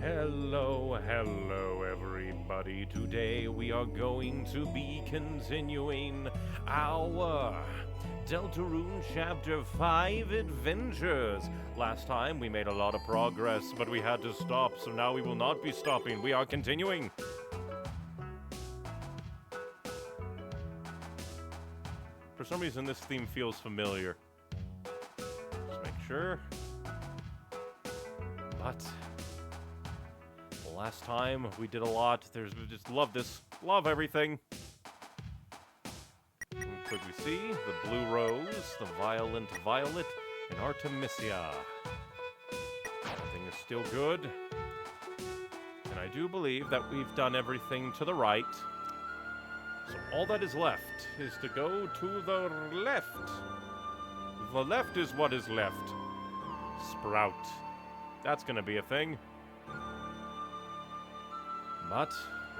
Hello everybody. Today we are going to be continuing our Deltarune Chapter 5 adventures. Last time we made a lot of progress, but we had to stop, so now we will not be stopping. We are continuing. For some reason this theme feels familiar. Just make sure. But last time we did a lot. Just love this. Love everything. Could we see the blue rose, the violent violet, and Artemisia? Everything is still good. And I do believe that we've done everything to the right. So all that is left is to go to the left. The left is what is left. Sprout. That's gonna be a thing. But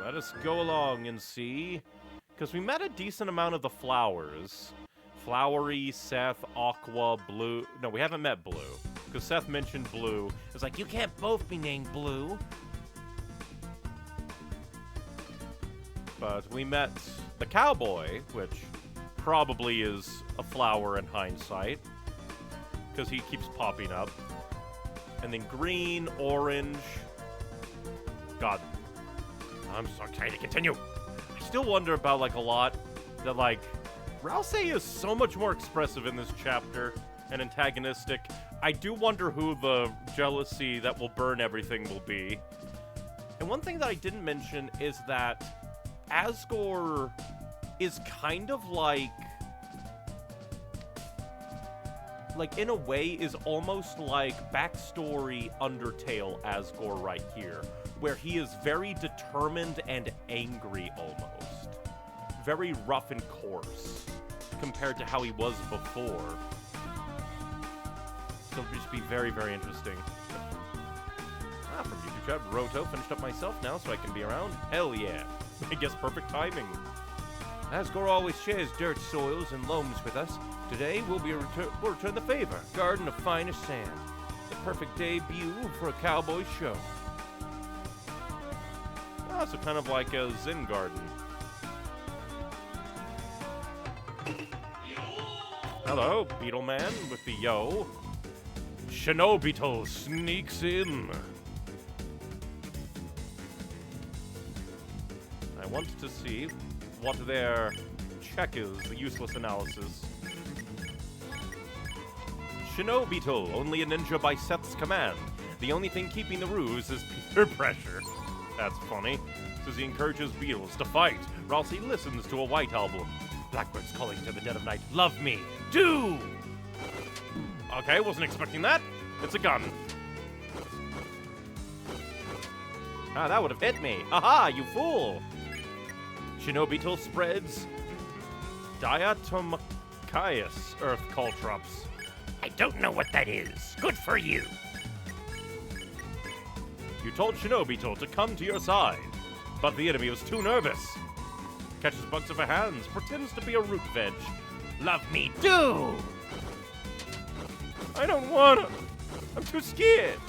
let us go along and see, because we met a decent amount of the flowers. Flowery, Seth, Aqua, Blue. No, we haven't met Blue, because Seth mentioned Blue. It's like, you can't both be named Blue. But we met the cowboy, which probably is a flower in hindsight, because he keeps popping up. And then green, orange. God, I'm so excited to continue. I still wonder about, like, a lot that, like, Rouse is so much more expressive in this chapter and antagonistic. I do wonder who the jealousy that will burn everything will be. And one thing that I didn't mention is that Asgore is kind of like, in a way, is almost like backstory Undertale Asgore right here, where he is very determined and angry almost. Very rough and coarse, compared to how he was before. So it'll just be very, very interesting. From YouTube chat, Roto, finished up myself now so I can be around. Hell yeah. I guess perfect timing. Asgore always shares dirt, soils, and loams with us. Today, we'll return the favor. Garden of finest sand. The perfect debut for a cowboy show. Ah, so kind of like a Zen garden. Hello, Beetle Man with the yo. Shinobito sneaks in. I want to see what their check is, the useless analysis. Shinobito, only a ninja by Seth's command. The only thing keeping the ruse is peer pressure. That's funny. Says he encourages beetles to fight, or else he listens to a White Album. Blackbird's calling to the dead of night. Love me. Do! Okay, wasn't expecting that. It's a gun. Ah, that would have hit me. Aha, you fool! Shinobito spreads Diatomachias earth caltrops. I don't know what that is. Good for you. You told Shinobito to come to your side, but the enemy was too nervous. Catches bugs of her hands, pretends to be a root veg. Love me, do! I don't wanna. I'm too scared.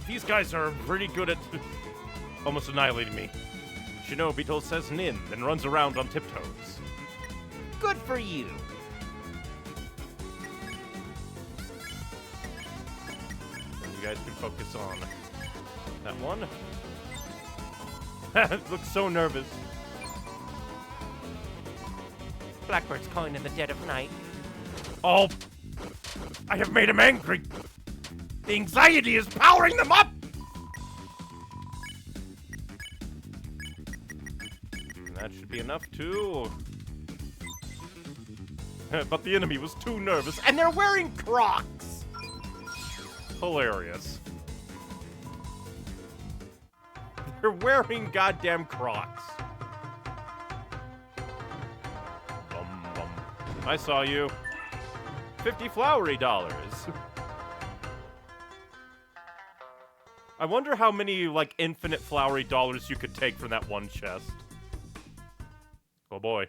These guys are pretty good at almost annihilating me. Shinobito says Nin, then runs around on tiptoes. Good for you. You guys can focus on that one. It looks so nervous. Blackbird's calling in the dead of night. Oh, I have made him angry. The anxiety is powering them up. And that should be enough too. But the enemy was too nervous, and they're wearing Crocs. Hilarious. They're wearing goddamn Crocs. I saw you. 50 flowery dollars. I wonder how many, like, infinite flowery dollars you could take from that one chest. Oh boy.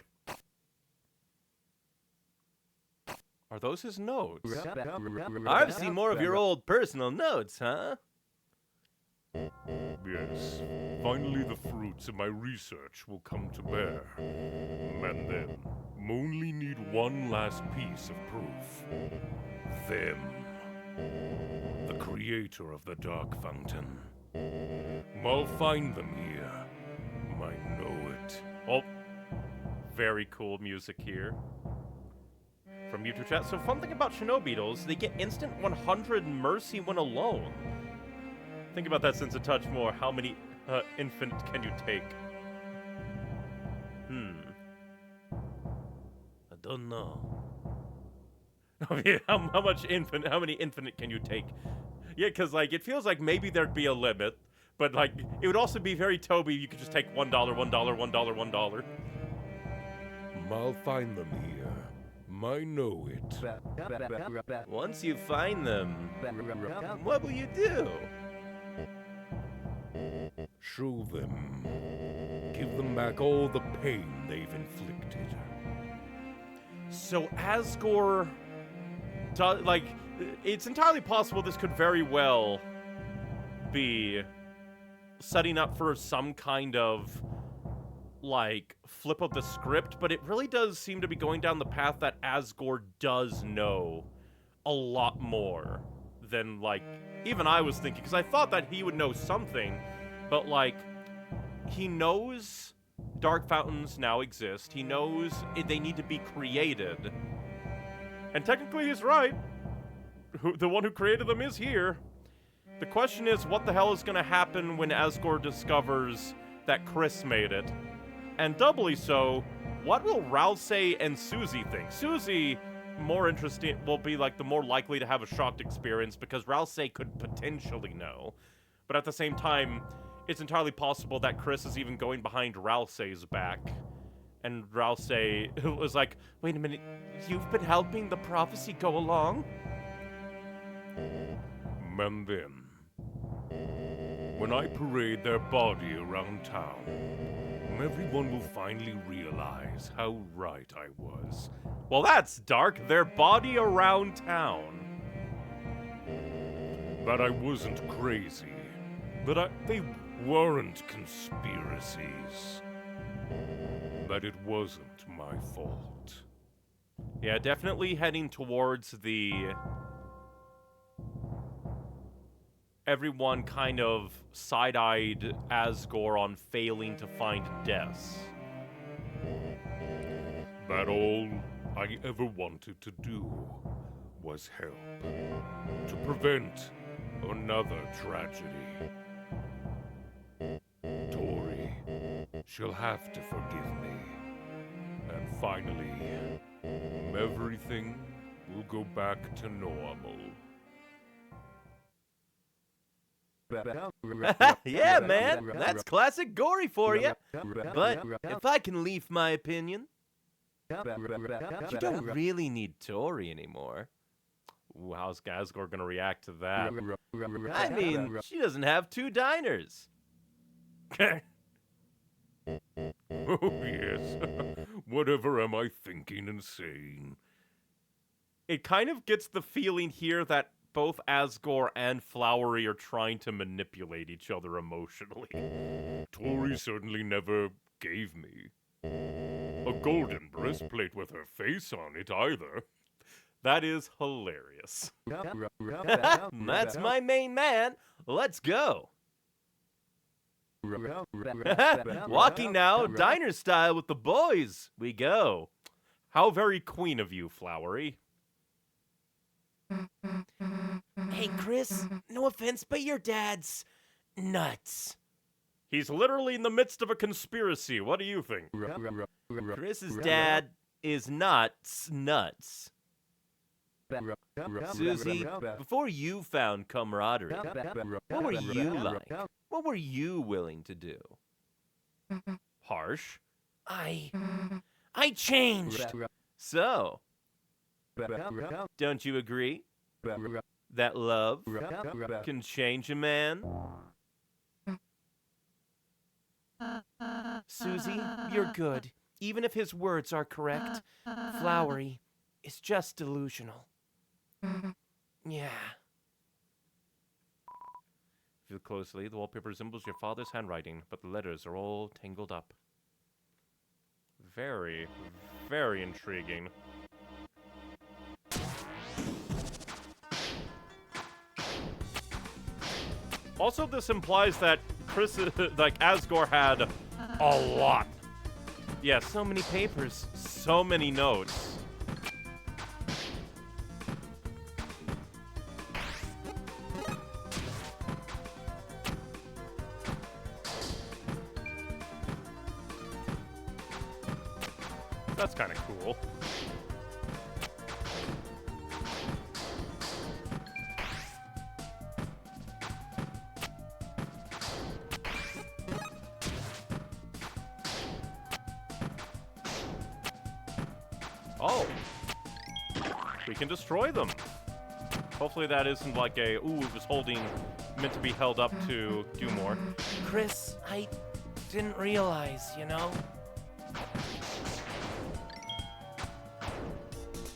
Are those his notes? I've seen more of your old personal notes, huh? Yes, finally the fruits of my research will come to bear. And then, only need one last piece of proof. Them. The creator of the Dark Fountain. I'll find them here. I know it. Oh, very cool music here. From YouTube chat. So fun thing about Shinobeetles, they get instant 100 mercy when alone. Think about that since a touch more. How many infant can you take? I don't know. Oh yeah, how many infinite can you take? Yeah, because like it feels like maybe there'd be a limit, but like it would also be very Toby. You could just take $1, $1, $1, $1. I'll find them here. I know it. Once you find them, what will you do? Show them. Give them back all the pain they've inflicted. So Asgore, like, it's entirely possible this could very well be setting up for some kind of, like, flip of the script, but it really does seem to be going down the path that Asgore does know a lot more than, like, even I was thinking, because I thought that he would know something, but, like, he knows Dark Fountains now exist. He knows they need to be created. And technically he's right. The one who created them is here. The question is, what the hell is going to happen when Asgore discovers that Chris made it? And doubly so, what will Ralsei and Susie think? Susie, more interesting, will be like the more likely to have a shocked experience because Ralsei could potentially know. But at the same time, it's entirely possible that Chris is even going behind Ralsei's back. And Ralsei was like, wait a minute, you've been helping the prophecy go along? And then, when I parade their body around town, everyone will finally realize how right I was. Well, that's dark. Their body around town. That I wasn't crazy. That they weren't conspiracies. That it wasn't my fault. Yeah, definitely heading towards the... everyone kind of side-eyed Asgore on failing to find Des. That all I ever wanted to do was help. To prevent another tragedy. Tori, she'll have to forgive me. And finally, everything will go back to normal. Yeah, man, that's classic gory for you. But if I can leave my opinion, you don't really need Tori anymore. Ooh, how's Asgore gonna react to that? I mean, she doesn't have 2 diners. Oh, yes. Whatever am I thinking and saying? It kind of gets the feeling here that both Asgore and Flowery are trying to manipulate each other emotionally. Tori certainly never gave me a golden breastplate with her face on it either. That is hilarious. That's my main man. Let's go. Walking now, diner style with the boys. We go. How very queen of you, Flowery. Hey, Chris, no offense, but your dad's nuts. He's literally in the midst of a conspiracy. What do you think? Chris's dad is not nuts. Susie, before you found camaraderie, what were you like? What were you willing to do? Harsh. I changed. So, don't you agree that love can change a man? Susie, you're good. Even if his words are correct, Flowery is just delusional. Yeah. If you look closely, the wallpaper resembles your father's handwriting, but the letters are all tangled up. Very, very intriguing. Also, this implies that Asgore had a lot. Yeah, so many papers, so many notes. That's kind of cool. Oh. We can destroy them. Hopefully that isn't like a, ooh, it was meant to be held up to do more. Chris, I didn't realize, you know?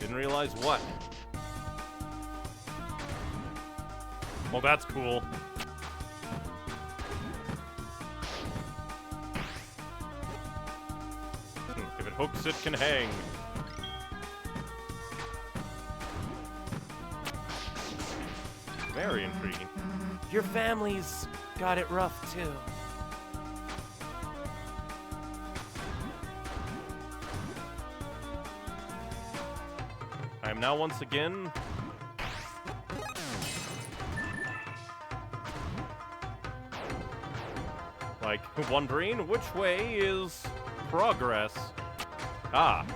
Didn't realize what? Well, that's cool. If it hooks, it can hang. Very intriguing. Your family's got it rough, too. I am now once again... like, wondering which way is progress. Ah.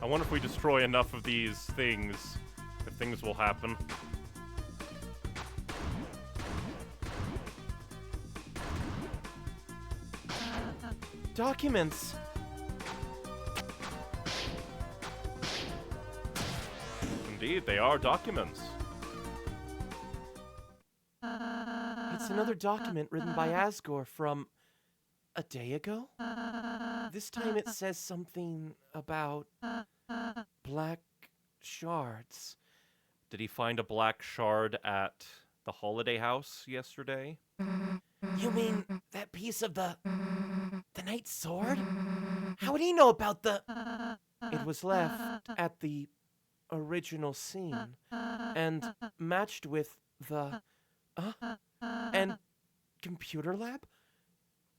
I wonder if we destroy enough of these things, if things will happen. Documents. Indeed, they are documents. It's another document written by Asgore from a day ago? This time it says something about black shards. Did he find a black shard at the holiday house yesterday? You mean that piece of the knight's sword? How would he know about the... It was left at the original scene and matched with the... and computer lab?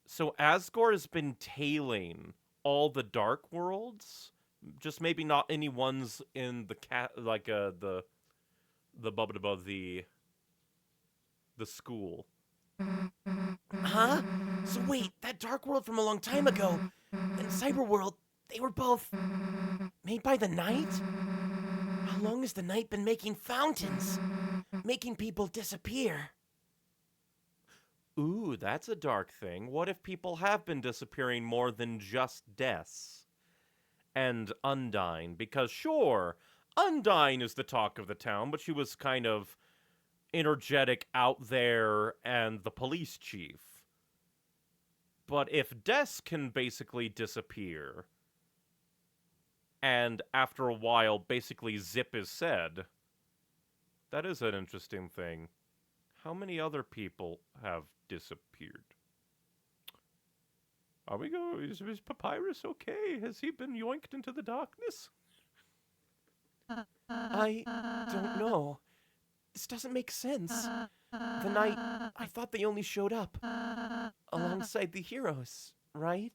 So Asgore has been tailing all the Dark Worlds, just maybe not any ones in the the school. Huh? So wait, that Dark World from a long time ago and Cyber World, they were both made by the Knight? How long has the Knight been making fountains? Making people disappear? Ooh, that's a dark thing. What if people have been disappearing more than just deaths? And Undyne, because sure, Undyne is the talk of the town, but she was kind of energetic out there and the police chief. But if deaths can basically disappear, and after a while basically zip is said, that is an interesting thing. How many other people have disappeared? Are we going? Is Papyrus okay? Has he been yoinked into the darkness? I don't know. This doesn't make sense. The Knight, I thought they only showed up alongside the heroes, right?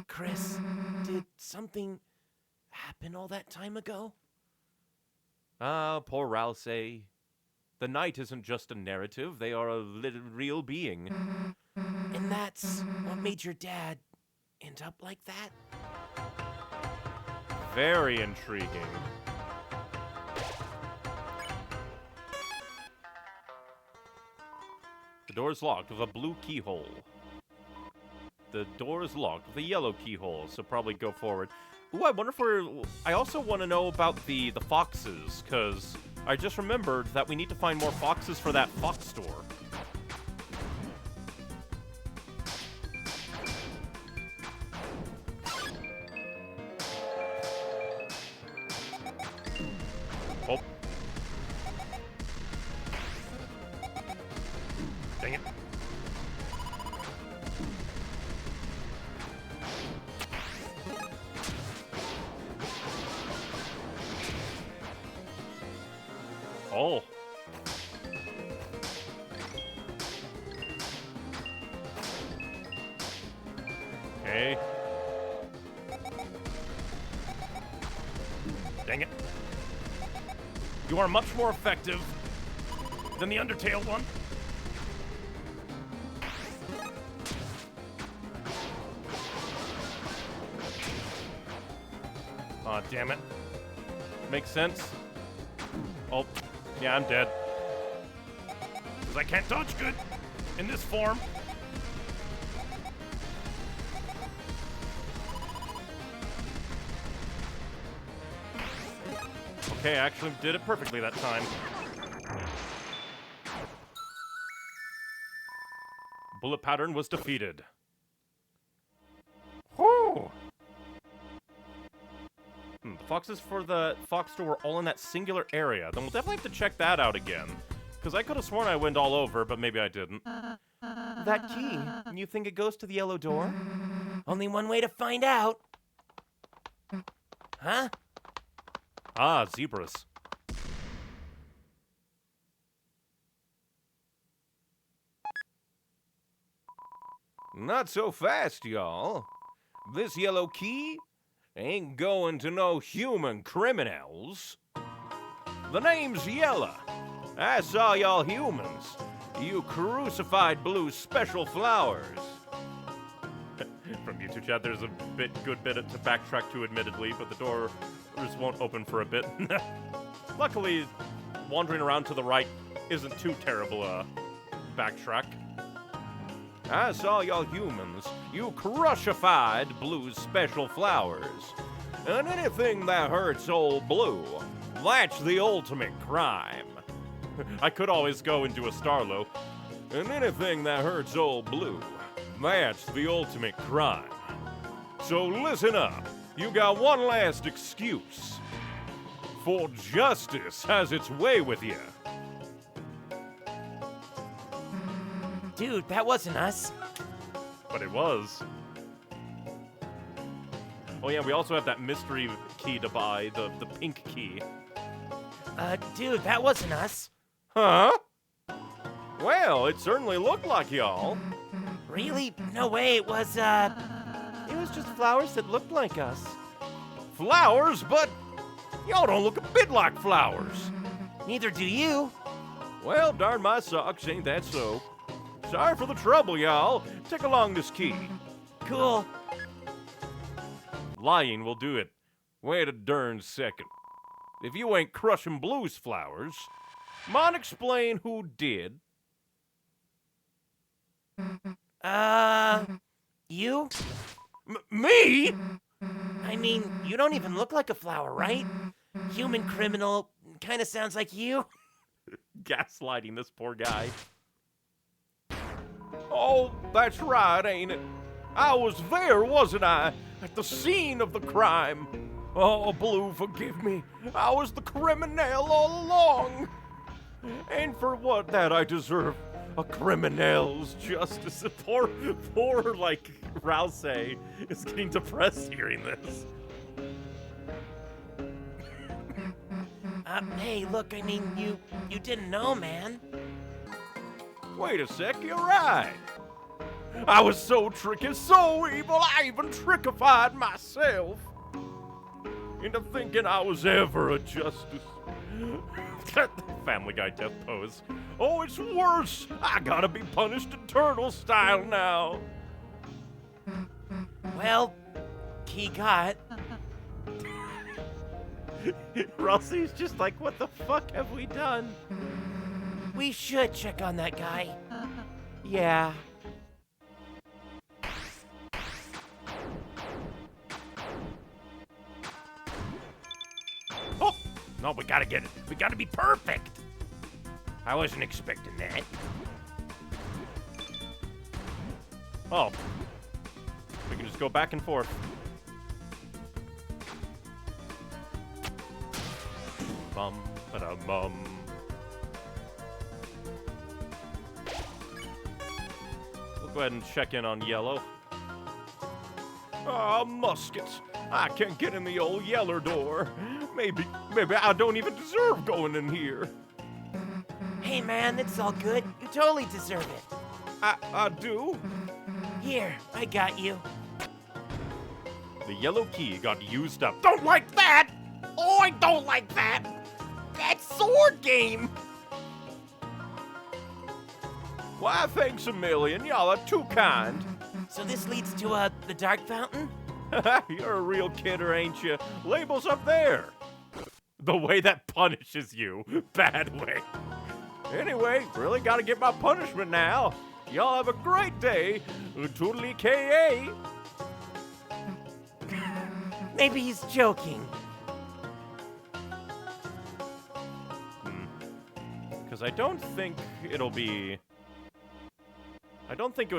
Chris, did something happen all that time ago? Ah, poor Ralsei. The Knight isn't just a narrative, they are a real being. And that's what made your dad end up like that? Very intriguing. The door is locked with a blue keyhole. The door is locked with a yellow keyhole, so probably go forward. Ooh, I wonder if I also want to know about the foxes, because I just remembered that we need to find more foxes for that fox store. Oh. Dang it. Oh. Okay. Dang it. You are much more effective than the Undertale one. Aw, damn it. Makes sense. Oh, yeah, I'm dead. Because I can't dodge good in this form. Okay, I actually did it perfectly that time. Bullet pattern was defeated. Whew! The foxes for the fox store were all in that singular area. Then we'll definitely have to check that out again. Because I could have sworn I went all over, but maybe I didn't. That key, you think it goes to the yellow door? Only one way to find out. Huh? Ah, zebras. Not so fast, y'all. This yellow key ain't going to no human criminals. The name's Yella. I saw y'all humans. You crucified blue special flowers. From YouTube chat, there's a good bit to backtrack to, admittedly, but the door just won't open for a bit. Luckily, wandering around to the right isn't too terrible a backtrack. I saw y'all humans. You crucified Blue's special flowers. And anything that hurts old Blue, that's the ultimate crime. I could always go and do a Starlo. And anything that hurts old Blue, that's the ultimate crime. So listen up. You got one last excuse. For justice has its way with you. Dude, that wasn't us. But it was. Oh yeah, we also have that mystery key to buy, the pink key. Dude, that wasn't us. Huh? Well, it certainly looked like y'all. Really? No way, it was just flowers that looked like us. Flowers? But y'all don't look a bit like flowers. Neither do you. Well, darn my socks, ain't that so? Sorry for the trouble, y'all. Take along this key. Cool. Lying will do it. Wait a darn second. If you ain't crushing Blue's flowers, mind explain who did? You? Me? I mean, you don't even look like a flower, right? Human criminal, kinda sounds like you. Gaslighting this poor guy. Oh, that's right, ain't it? I was there, wasn't I? At the scene of the crime. Oh, Blue, forgive me. I was the criminal all along. And for what that I deserve a criminal's justice. Poor, like, Rouse is getting depressed hearing this. Hey, look, I mean, you didn't know, man. Wait a sec, you're right. I was so tricky, so evil, I even trickified myself into thinking I was ever a justice. Family Guy death pose. Oh, it's worse. I gotta be punished in turtle style now. Well, he got. Rossy's just like, what the fuck have we done? We should check on that guy. Yeah. Oh, no, we gotta get it. We gotta be perfect. I wasn't expecting that. Oh. We can just go back and forth. Bum, ba-da-bum. We'll go ahead and check in on Yellow. Ah, muskets. I can't get in the old Yeller door. Maybe I don't even deserve going in here. Hey man, it's all good. You totally deserve it. I do? Here, I got you. The yellow key got used up. Don't like that! Oh, I don't like that! That sword game! Why, thanks a million. Y'all are too kind. So this leads to, the Dark Fountain? You're a real kidder, ain't you? Label's up there. The way that punishes you. Bad way. Anyway, really gotta get my punishment now. Y'all have a great day. Toodly K.A. Maybe he's joking. Because I don't think it would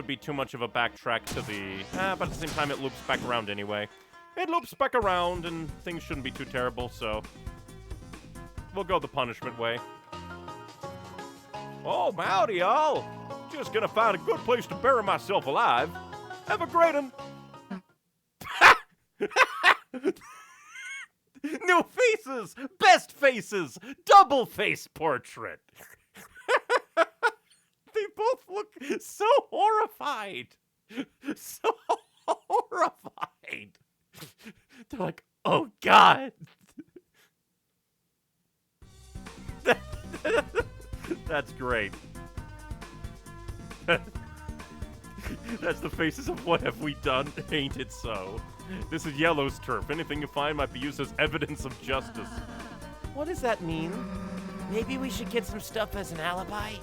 be too much of a backtrack to the... but at the same time, it loops back around anyway. It loops back around, and things shouldn't be too terrible, so... We'll go the punishment way. Oh, howdy, y'all! Just gonna find a good place to bury myself alive. Have a great one! New faces! Best faces! Double face portrait! They both look so horrified! So horrified! They're like, oh god! That's great. That's the faces of what have we done, ain't it so? This is Yellow's turf. Anything you find might be used as evidence of justice. What does that mean? Maybe we should get some stuff as an alibi?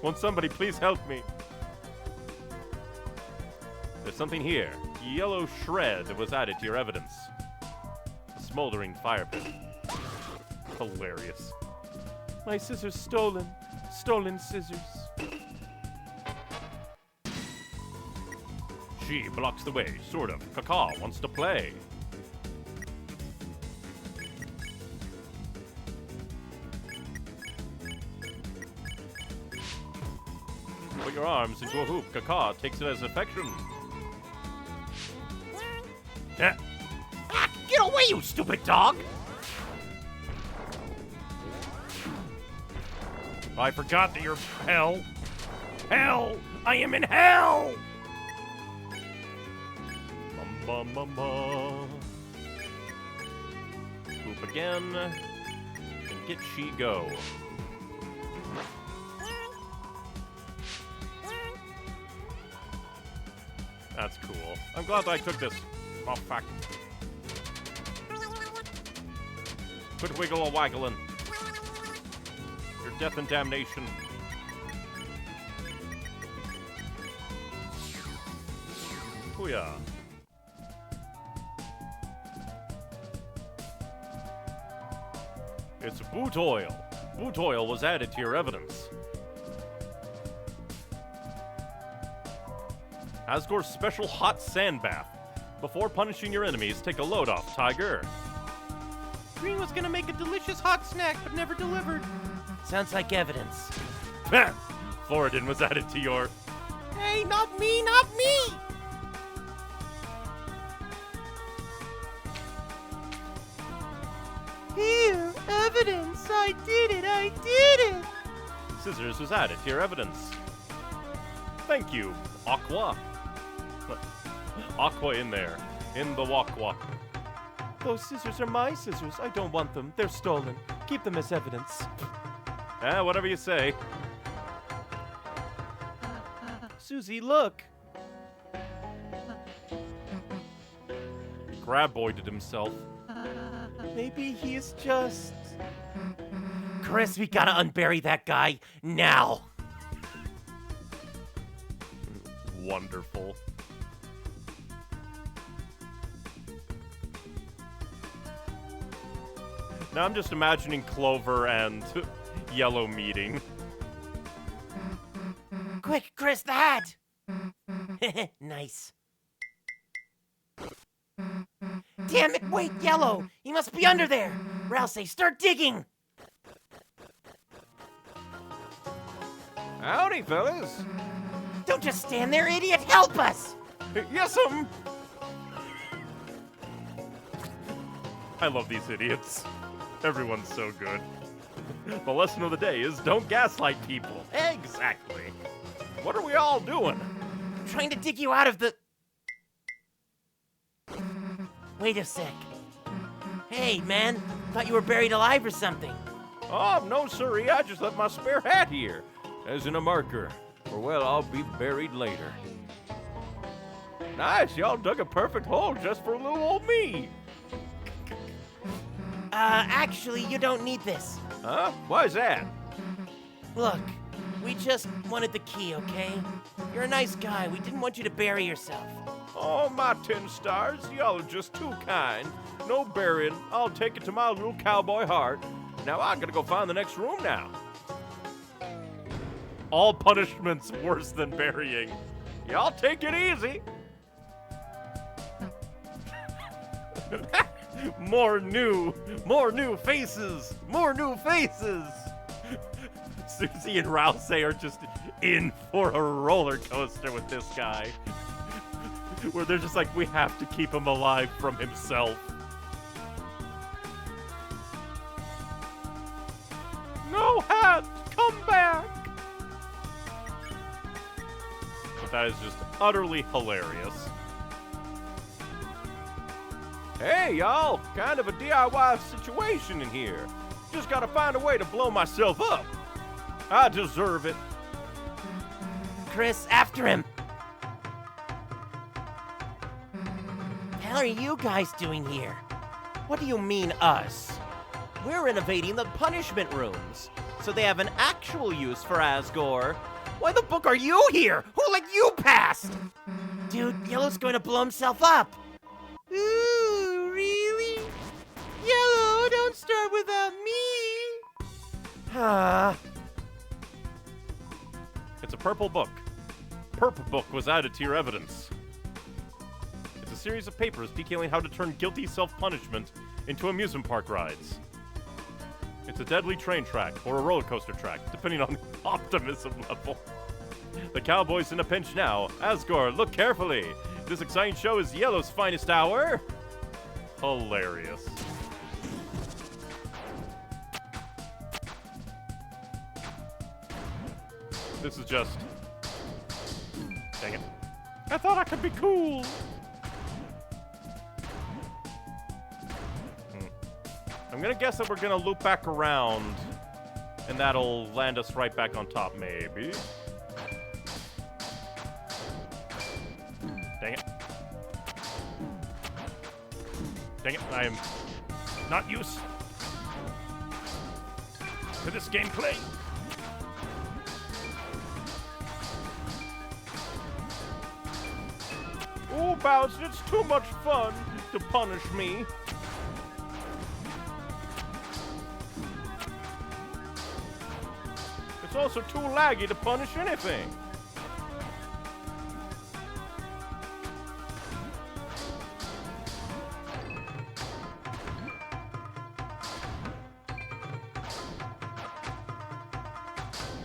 Won't somebody please help me? There's something here. Yellow shred was added to your evidence. A smoldering fire pit. Hilarious. My scissors stolen. Stolen scissors. She blocks the way, sort of. Kaka wants to play. Put your arms into a hoop. Kaka takes it as affection. Get away, you stupid dog! I forgot that you're hell. Hell! I am in hell! Bum, bum, bum, bum. Hoop again. And get she go. That's cool. I'm glad that I took this. Oh, fuck. Quit wiggle a waggling. Your death and damnation. Booyah. It's boot oil. Boot oil was added to your evidence. Asgore's special hot sand bath. Before punishing your enemies, take a load off, Tiger. Green was gonna make a delicious hot snack, but never delivered. Sounds like evidence. Floridin was added to your... Hey, not me, not me! Here, evidence! I did it! Scissors was added to your evidence. Thank you, Aqua. Aqua in there. In the walk. Those scissors are my scissors. I don't want them. They're stolen. Keep them as evidence. Whatever you say. Susie, look. Crab Boy-ded himself. Maybe he's just... Chris, we gotta unbury that guy now. Wonderful. Now I'm just imagining Clover and Yellow meeting. Quick, Chris, the hat! Damn it, wait, Yellow! He must be under there! Or else they start digging! Howdy, fellas. Don't just stand there, idiot! Help us! Yes'm! I love these idiots. Everyone's so good. The lesson of the day is don't gaslight people. Exactly. What are we all doing? I'm trying to dig you out of the... Wait a sec. Hey, man. Thought you were buried alive or something. Oh, no, sirree. I just left my spare hat here, as in a marker. For, well, I'll be buried later. Nice. Y'all dug a perfect hole just for little old me. Actually, you don't need this. Huh? Why's that? Look, we just wanted the key, okay? You're a nice guy. We didn't want you to bury yourself. Oh, my 10 stars. Y'all are just too kind. No burying. I'll take it to my little cowboy heart. Now I gotta go find the next room now. All punishments worse than burying. Y'all take it easy. More new faces, more new faces. Susie and Rouse are just in for a roller coaster with this guy. Where they're just like, we have to keep him alive from himself. No hat, come back. But that is just utterly hilarious. Hey, y'all. Kind of a DIY situation in here. Just gotta find a way to blow myself up. I deserve it. Chris, after him. The hell are you guys doing here? What do you mean, us? We're renovating the punishment rooms, so they have an actual use for Asgore. Why the book are you here? Who let you past? Dude, Yellow's going to blow himself up. Ooh, really? Yellow, don't start without me. Ah. It's a purple book. Purple book was added to your evidence. It's a series of papers detailing how to turn guilty self-punishment into amusement park rides. It's a deadly train track or a roller coaster track, depending on the optimism level. The cowboy's in a pinch now. Asgore, look carefully. This exciting show is Yellow's finest hour. Hilarious. This is just... Dang it. I thought I could be cool. I'm gonna guess that we're gonna loop back around, and that'll land us right back on top, maybe. Dang it. Dang it, I am not used to this gameplay. Oh, Bowser, it's too much fun to punish me. It's also too laggy to punish anything.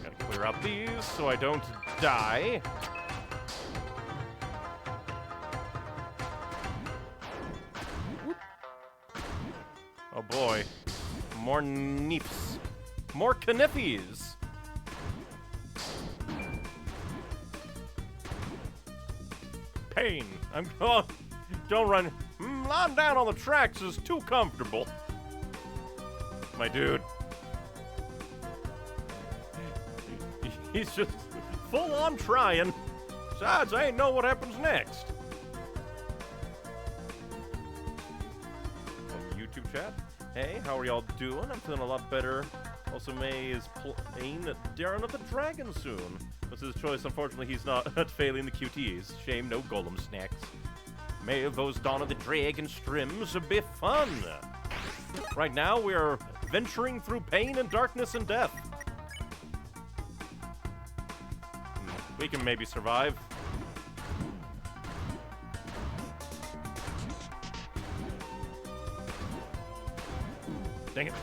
Gotta clear out these so I don't die. Oh boy. More neeps. More caniffies. Pain. I'm oh, don't run. Lying down on the tracks is too comfortable. My dude. He's just full on trying. Besides, I ain't know what happens next. YouTube chat. Hey, how are y'all doing? I'm feeling a lot better. Also, May is playing Darren of the Dragon soon. That's his choice. Unfortunately, he's not failing the QTs. Shame, no golem snacks. May of those Dawn of the Dragon streams be fun. Right now, we are venturing through pain and darkness and death. We can maybe survive. Dang it.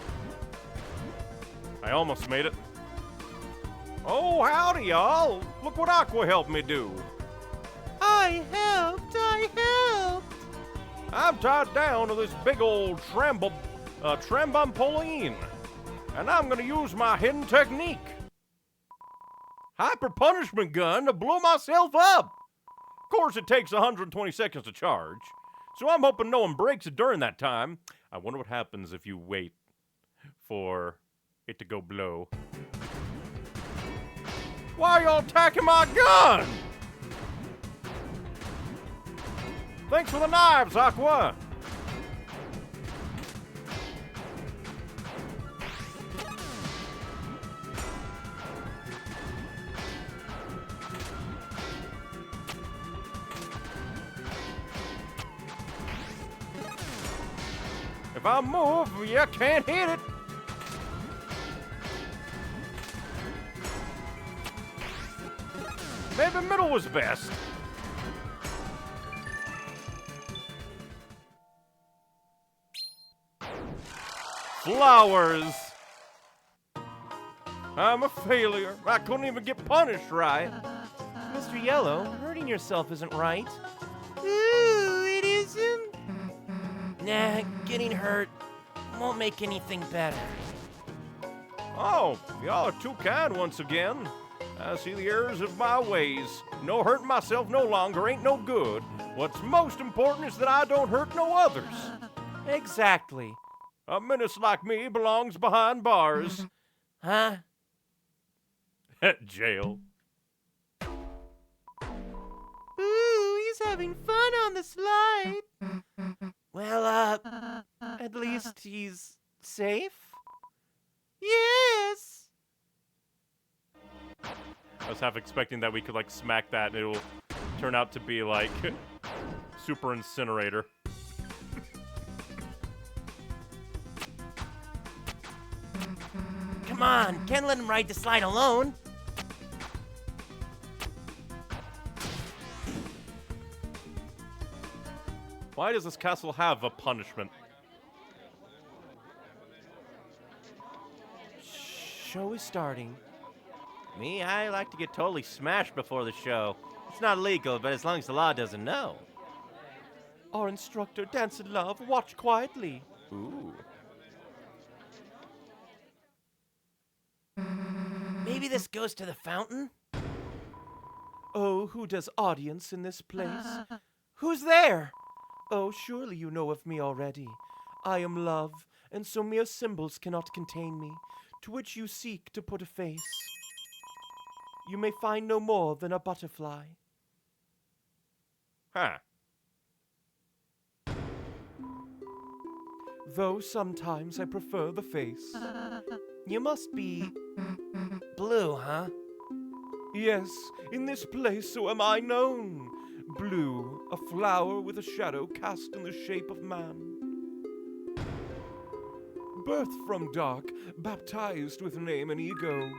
I almost made it. Oh, howdy, y'all. Look what Aqua helped me do. I helped. I'm tied down to this big old trampoline, and I'm gonna use my hidden technique. Hyper punishment gun to blow myself up. Of course, it takes 120 seconds to charge, so I'm hoping no one breaks it during that time. I wonder what happens if you wait for it to go blow. Why are y'all attacking my gun? Thanks for the knives, Aqua. If I move, you can't hit it. Maybe middle was best. Flowers. I'm a failure. I couldn't even get punished right. Mr. Yellow, hurting yourself isn't right. Ooh, it isn't? Nah, getting hurt won't make anything better. Oh, y'all are too kind once again. I see the errors of my ways. No hurting myself no longer ain't no good. What's most important is that I don't hurt no others. Exactly. A menace like me belongs behind bars. Huh? Jail. Ooh, he's having fun on the slide. Well, at least he's safe? Yes! I was half expecting that we could, like, smack that and it'll turn out to be, like, Super Incinerator. Come on, can't let him ride the slide alone. Why does this castle have a punishment? Show is starting. Me, I like to get totally smashed before the show. It's not legal, but as long as the law doesn't know. Our instructor, Dance in Love, watch quietly. Ooh. Maybe this goes to the fountain? Oh, who does audience in this place? Who's there? Oh, surely you know of me already. I am love, and so mere symbols cannot contain me, to which you seek to put a face. You may find no more than a butterfly. Huh. Though sometimes I prefer the face. You must be blue, huh? Yes, in this place so am I known. Blue, a flower with a shadow cast in the shape of man. Birthed from dark, baptized with name and ego.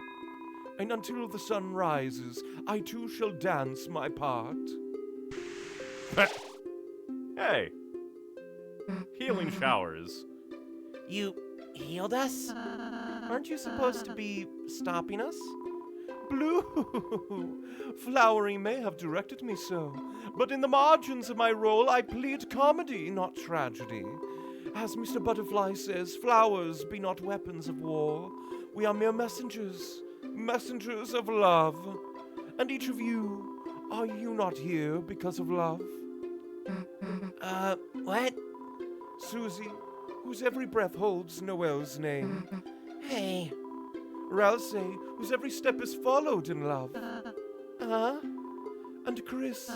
And until the sun rises, I too shall dance my part. Hey. Healing showers. You healed us? Aren't you supposed to be stopping us? Blue! Flowery may have directed me so, but in the margins of my role I plead comedy, not tragedy. As Mr. Butterfly says, flowers be not weapons of war. We are mere messengers, messengers of love. And each of you, are you not here because of love? What? Susie, whose every breath holds Noel's name. Hey. Ralsei, whose every step is followed in love. And Chris.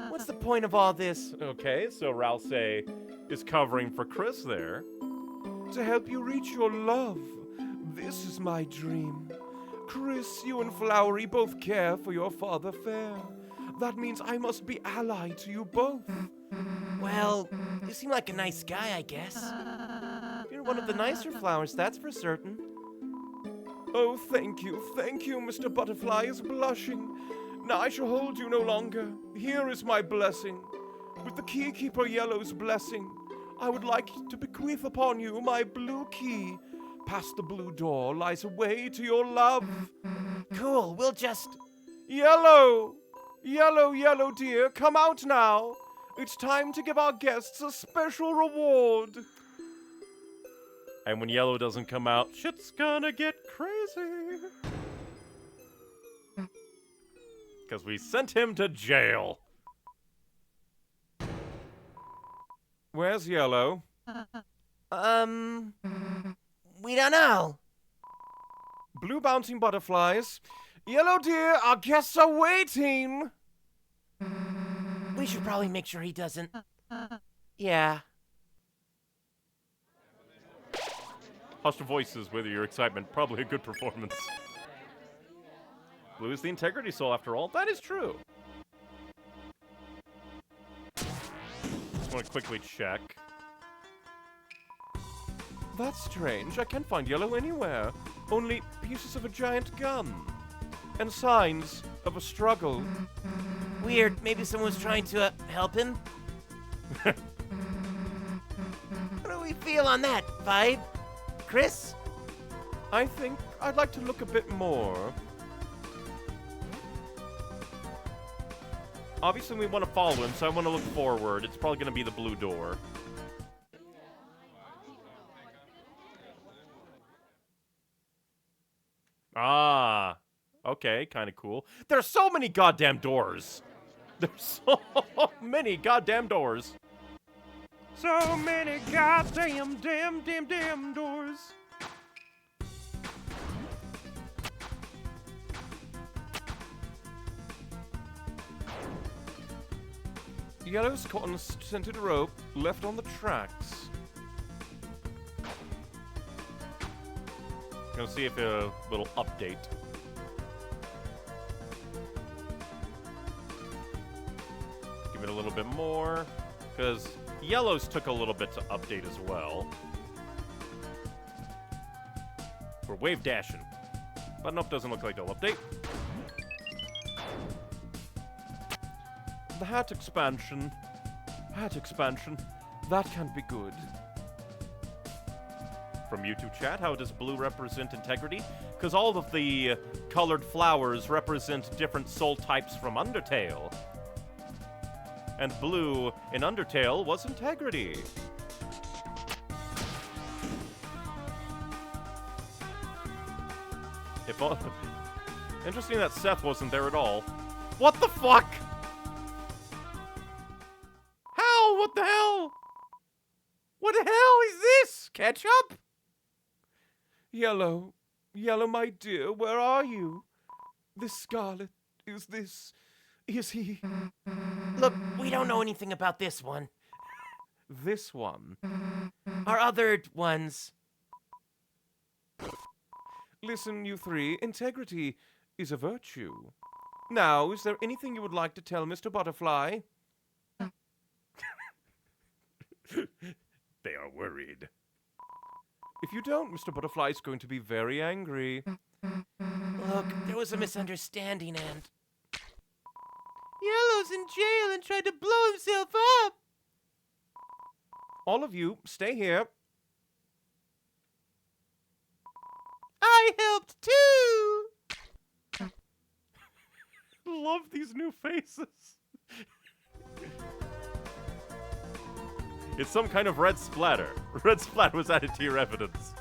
What's the point of all this? Okay, so Ralsei is covering for Chris there. To help you reach your love. This is my dream. Chris, you and Flowery both care for your father fair. That means I must be allied to you both. Well, you seem like a nice guy, I guess. You're one of the nicer flowers, that's for certain. Oh, thank you, Mr. Butterfly is blushing. Now I shall hold you no longer. Here is my blessing. With the Keykeeper Yellow's blessing, I would like to bequeath upon you my blue key. Past the blue door lies a way to your love. Cool, we'll just... Yellow! Yellow, yellow dear, come out now. It's time to give our guests a special reward. And when Yellow doesn't come out, shit's gonna get crazy. Because we sent him to jail. Where's Yellow? We don't know. Blue bouncing butterflies. Yellow dear, our guests are waiting. We should probably make sure he doesn't... Yeah. Hushed voices with your excitement. Probably a good performance. Blue is the integrity soul, after all. That is true. Just want to quickly check. That's strange. I can't find Yellow anywhere. Only pieces of a giant gun. And signs of a struggle. Weird. Maybe someone was trying to help him? What do we feel on that, Vibe? Chris? I think I'd like to look a bit more. Obviously, we want to follow him, so I want to look forward. It's probably going to be the blue door. Ah, okay, kind of cool. There's so many goddamn doors. There's so many goddamn doors. So many goddamn, damn doors. Yellow's caught on a scented rope left on the tracks. Gonna see if a little update. Give it a little bit more, because Yellow's took a little bit to update as well. We're wave dashing. Button up doesn't look like they'll update. The hat expansion. Hat expansion. That can't be good. From YouTube chat, how does blue represent integrity? Because all of the colored flowers represent different soul types from Undertale. And blue in Undertale was integrity. If all... Interesting that Seth wasn't there at all. What the fuck? How? What the hell? What the hell is this? Ketchup? Yellow. Yellow, my dear, where are you? This Scarlet, is he? Look, we don't know anything about this one. This one? Our other ones. Listen, you three, integrity is a virtue. Now, is there anything you would like to tell Mr. Butterfly? They are worried. If you don't, Mr. Butterfly is going to be very angry. Look, there was a misunderstanding and... Yellow's in jail and tried to blow himself up! All of you, stay here. I helped too! Love these new faces. It's some kind of red splatter. Red splatter was added to your evidence.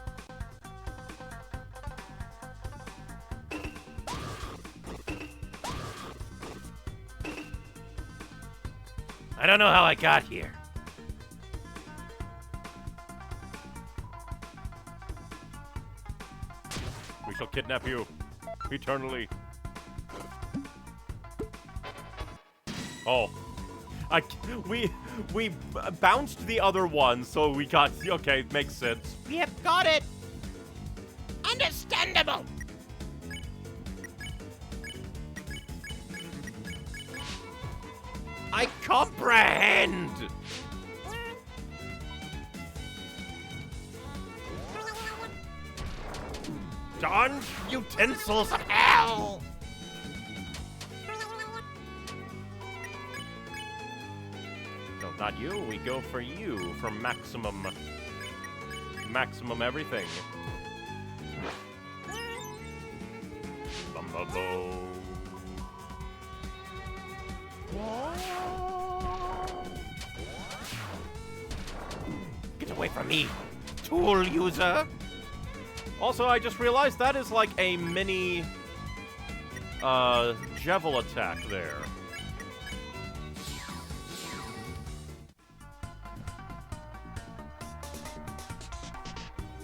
I don't know how I got here. We shall kidnap you eternally. Oh. We bounced the other one, so we got... Okay, makes sense. Yep, got it. Understandable. I comprehend! Darn utensils of hell! Not you, we go for you for maximum everything. Bumbo. Get away from me, tool user! Also, I just realized that is like a mini Jevil attack there.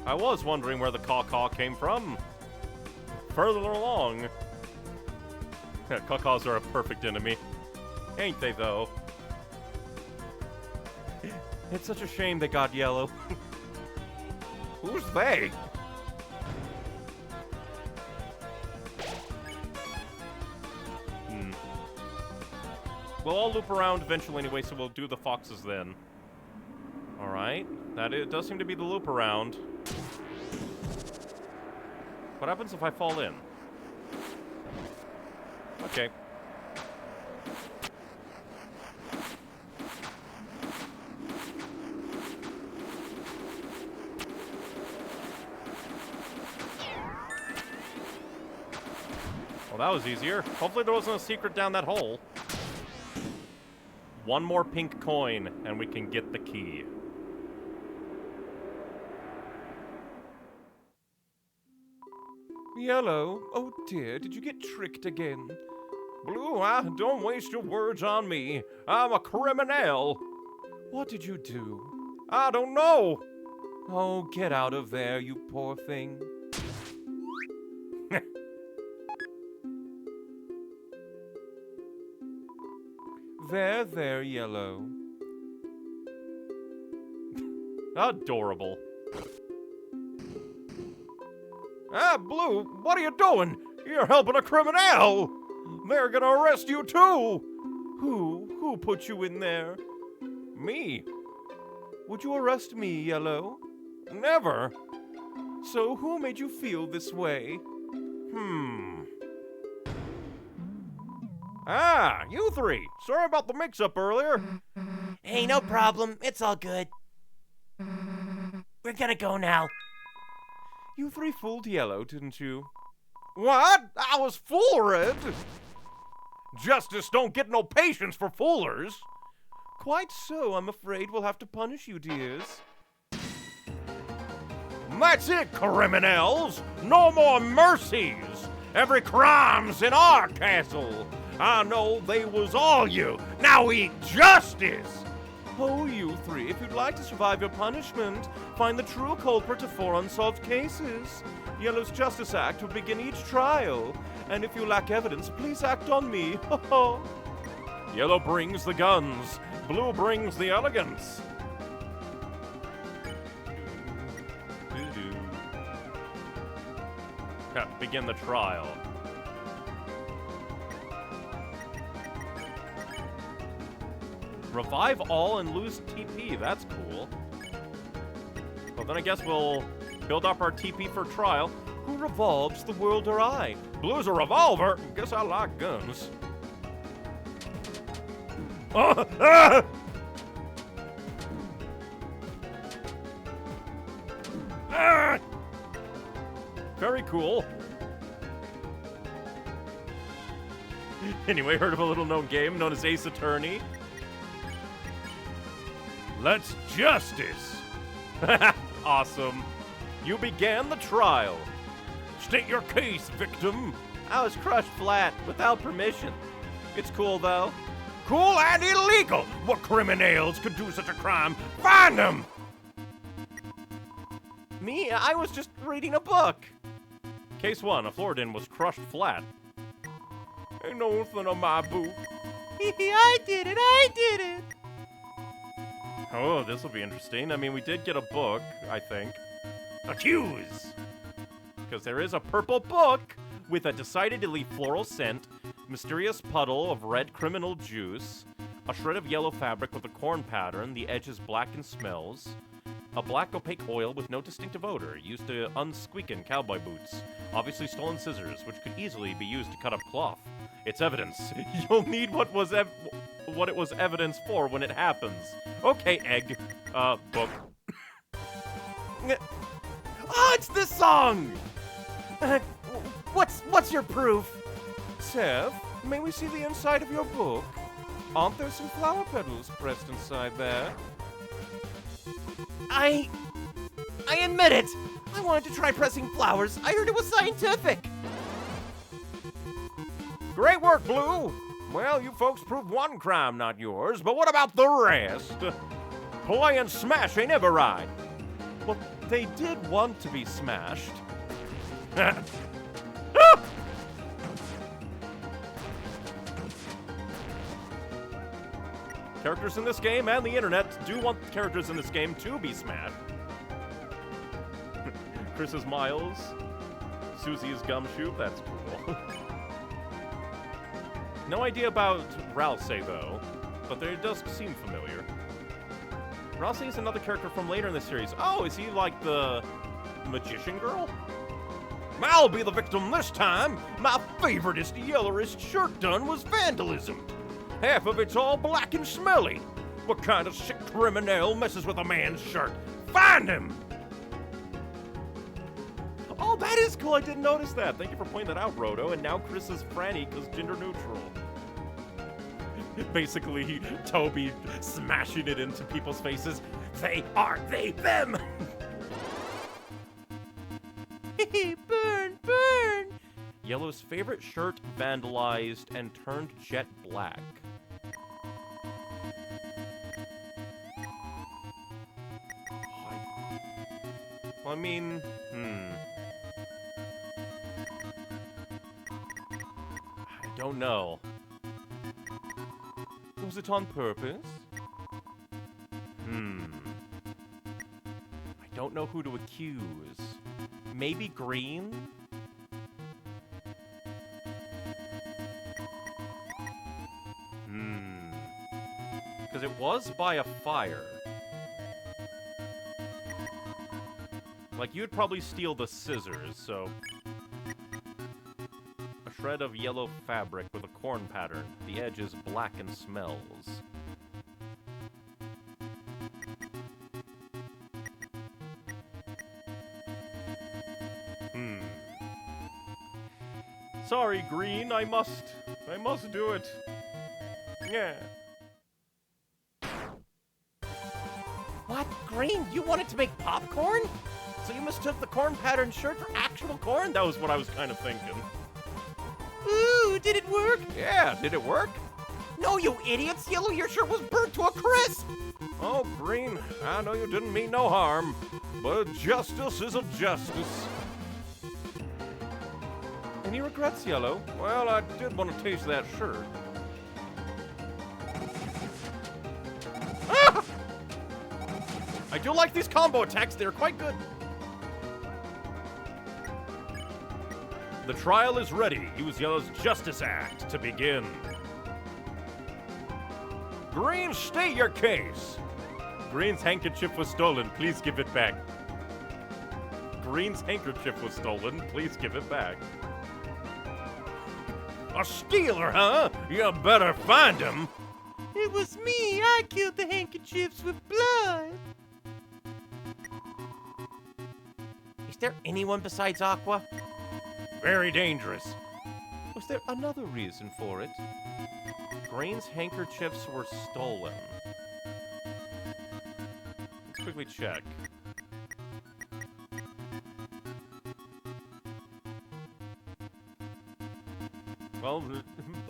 I was wondering where the caw-caw came from. Further along. Caw-caws are a perfect enemy. Ain't they, though? It's such a shame they got yellow. Who's they? We'll all loop around eventually anyway, so we'll do the foxes then. Alright. It does seem to be the loop around. What happens if I fall in? Okay. Well, that was easier. Hopefully there wasn't a secret down that hole. One more pink coin, and we can get the key. Yellow? Oh dear, did you get tricked again? Blue, don't waste your words on me. I'm a criminal. What did you do? I don't know. Oh, get out of there, you poor thing. There, Yellow. Adorable. Blue, what are you doing? You're helping a criminal! They're gonna arrest you too! Who put you in there? Me. Would you arrest me, Yellow? Never. So who made you feel this way? You three. Sorry about the mix-up earlier. Hey, no problem. It's all good. We're gonna go now. You three fooled Yellow, didn't you? What? I was fooled. Justice don't get no patience for foolers. Quite so. I'm afraid we'll have to punish you, dears. That's it, criminals. No more mercies. Every crime's in our castle. I know they was all you. Now eat justice. Oh, you three, if you'd like to survive your punishment, find the true culprit of 4 unsolved cases. Yellow's Justice Act will begin each trial. And if you lack evidence, please act on me. Yellow brings the guns. Blue brings the elegance. Begin the trial. Revive all and lose TP. That's cool. Well, then I guess we'll build up our TP for trial. Who revolves, the world or I? Blue's a revolver. Guess I like guns. Very cool. Anyway, heard of a little-known game known as Ace Attorney? Let's justice. Awesome. You began the trial. State your case, victim. I was crushed flat without permission. It's cool, though. Cool and illegal. What criminals could do such a crime? Find them! Me? I was just reading a book. Case 1, a Floridin was crushed flat. Ain't nothing on my book. I did it! Oh, this will be interesting. I mean, we did get a book, I think. Accuse! Because there is a purple book with a decidedly floral scent, mysterious puddle of red criminal juice, a shred of yellow fabric with a corn pattern, the edges black and smells, a black opaque oil with no distinctive odor, used to unsqueakin' cowboy boots, obviously stolen scissors, which could easily be used to cut up cloth, It's evidence. You'll need what it was evidence for when it happens. Okay, egg. Book. Oh, it's this song! What's your proof? Sev, may we see the inside of your book? Aren't there some flower petals pressed inside there? I admit it! I wanted to try pressing flowers. I heard it was scientific. Great work, Blue! Well, you folks proved one crime, not yours, but what about the rest? Play and smash ain't ever right. Well, they did want to be smashed. Characters in this game and the internet do want characters in this game to be smashed. Chris is Miles. Susie is Gumshoe. That's cool. No idea about Ralsei, though, but it does seem familiar. Ralsei is another character from later in the series. Oh, is he like the magician girl? I'll be the victim this time. My favoriteest, yellowest shirt done was vandalism. Half of it's all black and smelly. What kind of sick criminal messes with a man's shirt? Find him! Oh, that is cool. I didn't notice that. Thank you for pointing that out, Roto. And now Chris is Franny because gender neutral. Basically, Toby smashing it into people's faces. They are they them. Burn, burn! Yellow's favorite shirt vandalized and turned jet black. Well, I mean, I don't know. Was it on purpose? I don't know who to accuse. Maybe Green? Because it was by a fire. Like, you'd probably steal the scissors, so... A shred of yellow fabric with a corn pattern. The edge is black and smells. Sorry, Green, I must do it. Yeah. What? Green, you wanted to make popcorn? So you mistook the corn patterned shirt for actual corn? That was what I was kind of thinking. Ooh, did it work? Yeah, did it work? No, you idiots! Yellow, your shirt was burnt to a crisp! Oh, Green, I know you didn't mean no harm, but justice is a justice. Any regrets, Yellow? Well, I did want to taste that shirt. Ah! I do like these combo attacks, they're quite good. The trial is ready. Use Yellow's Justice Act to begin. Green, state your case. Green's handkerchief was stolen. Please give it back. Green's handkerchief was stolen. Please give it back. A stealer, huh? You better find him. It was me. I killed the handkerchiefs with blood. Is there anyone besides Aqua? Very dangerous. Was there another reason for it? Green's handkerchiefs were stolen. Let's quickly check. Well,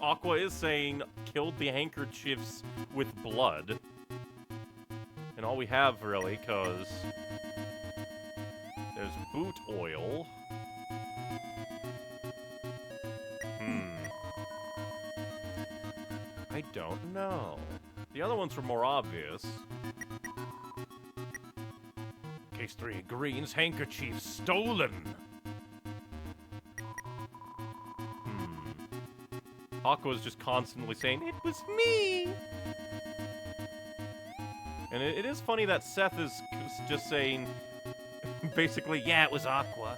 Aqua is saying killed the handkerchiefs with blood. And all we have, really, because there's boot oil. I don't know. The other ones were more obvious. Case 3, Green's handkerchief stolen. Aqua's just constantly saying, it was me! And it is funny that Seth is just saying, basically, yeah, it was Aqua.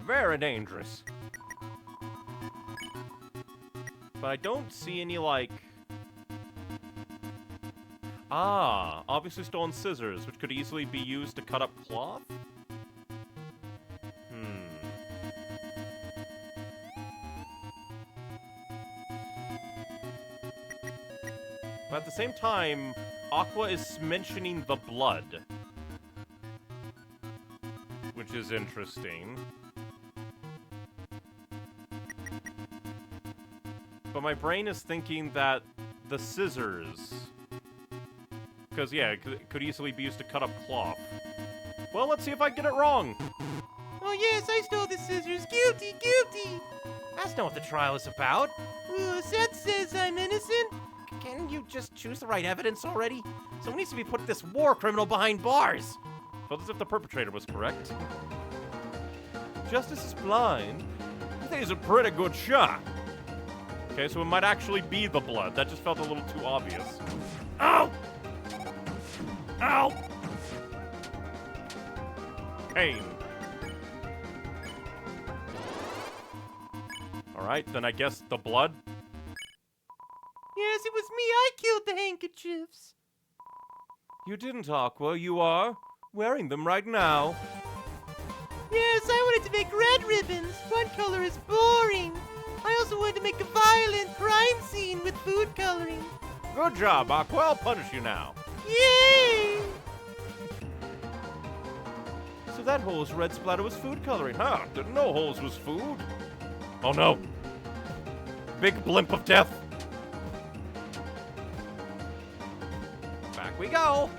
Very dangerous. But I don't see any, like... Ah, obviously stolen scissors, which could easily be used to cut up cloth? But at the same time, Aqua is mentioning the blood. Which is interesting. But my brain is thinking that the scissors... Because, yeah, it could easily be used to cut up cloth. Well, let's see if I get it wrong. Oh yes, I stole the scissors. Guilty, guilty. That's not what the trial is about. Seth says I'm innocent. Can you just choose the right evidence already? Someone needs to be put this war criminal behind bars. Felt as if the perpetrator was correct. Justice is blind. He's a pretty good shot. Okay, so it might actually be the blood. That just felt a little too obvious. Ow! Ow! Pain. Alright, then I guess the blood? Yes, it was me. I killed the handkerchiefs. You didn't, Aqua. You are wearing them right now. Yes, I wanted to make red ribbons. One color is boring. I also wanted to make a violent crime scene with food coloring. Good job, Aqua. I'll punish you now. Yay! So that hole's red splatter was food coloring, huh? Didn't know holes was food. Oh no. Big blimp of death. Back we go.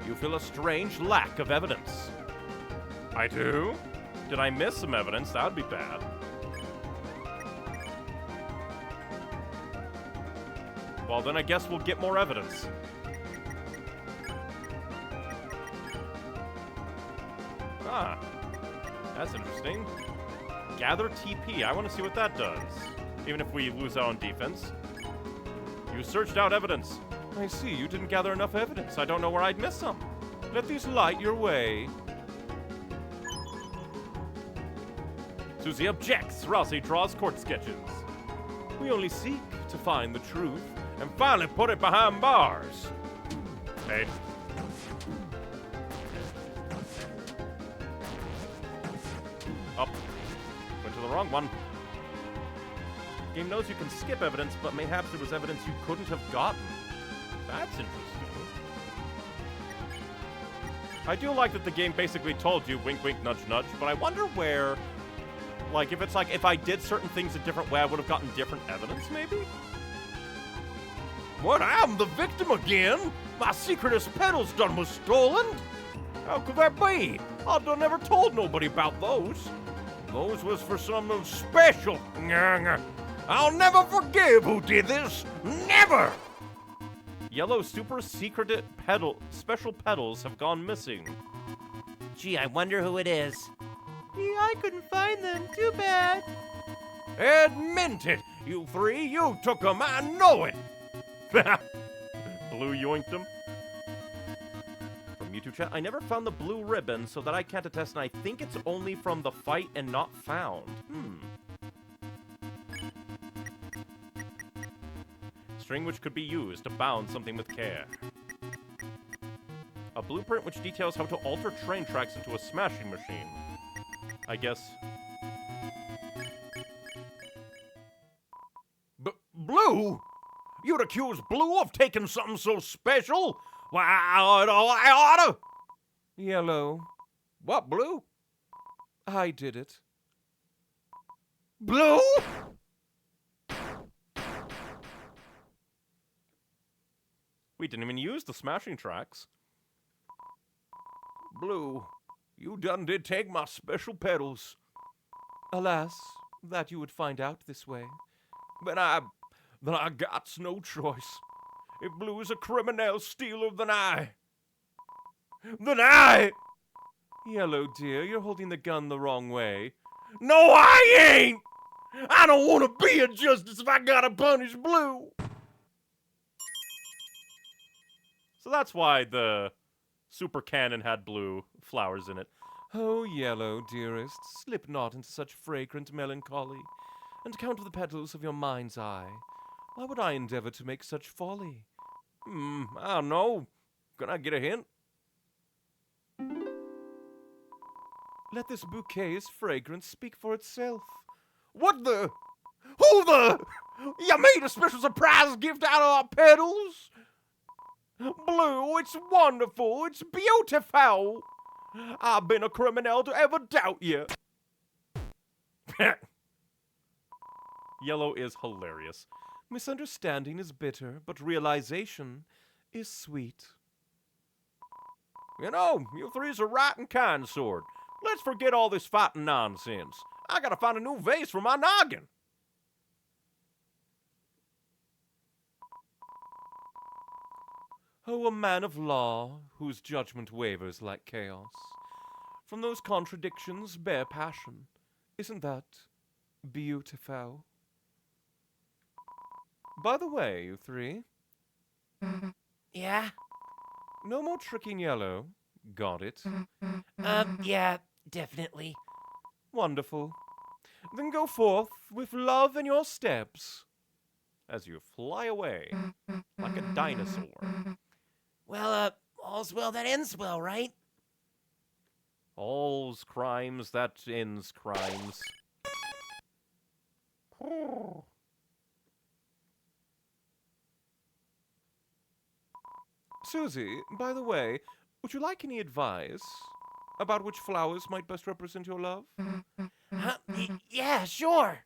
You feel a strange lack of evidence. I do? Did I miss some evidence? That would be bad. Well, then I guess we'll get more evidence. Ah, that's interesting. Gather TP. I want to see what that does. Even if we lose out on defense. You searched out evidence. I see, you didn't gather enough evidence. I don't know where I'd miss some. Let these light your way. Susie objects. Rossi draws court sketches. We only seek to find the truth And finally put it behind bars. Hey. Up. Went to the wrong one. Game knows you can skip evidence, but mayhaps it was evidence you couldn't have gotten. That's interesting. I do like that the game basically told you, wink, wink, nudge, nudge, but I wonder where, like, if it's like, if I did certain things a different way, I would have gotten different evidence, maybe? What, I'm the victim again? My secret pedals done was stolen? How could that be? I done never told nobody about those. Those was for something special. I'll never forgive who did this. Never! Yellow super secret special pedals have gone missing. Gee, I wonder who it is. Yeah, I couldn't find them. Too bad. Admit it, you three. You took them. I know it. Blue yoinked him. From YouTube chat, I never found the blue ribbon, so that I can't attest, and I think it's only from the fight and not found. String which could be used to bound something with care. A blueprint which details how to alter train tracks into a smashing machine. I guess. Blue? You'd accuse Blue of taking something so special? Why, I oughta... Yellow. What, Blue? I did it. Blue? We didn't even use the smashing tracks. Blue, you done did take my special pedals. Alas, that you would find out this way. Then I got no choice. If Blue's a criminal stealer, then I... Yellow, dear, you're holding the gun the wrong way. No, I ain't! I don't want to be a justice if I gotta punish Blue! So that's why the super cannon had blue flowers in it. Oh, Yellow, dearest, slip not into such fragrant melancholy, and count the petals of your mind's eye. Why would I endeavor to make such folly? I don't know. Can I get a hint? Let this bouquet's fragrance speak for itself. What the? Who the? You made a special surprise gift out of our petals? Blue, it's wonderful. It's beautiful. I've been a criminal to ever doubt you. Yellow is hilarious. Misunderstanding is bitter, but realization is sweet. You know, you three's a right and kind sort. Let's forget all this fighting nonsense. I gotta find a new vase for my noggin. Oh, a man of law, whose judgment wavers like chaos. From those contradictions bear passion. Isn't that beautiful? By the way, you three, Yeah? no more tricking Yellow. Got it? Yeah, definitely. Wonderful. Then go forth with love in your steps. As you fly away like a dinosaur. Well, all's well that ends well, right? All's crimes that ends crimes. Susie, by the way, would you like any advice about which flowers might best represent your love? Huh? Yeah, sure.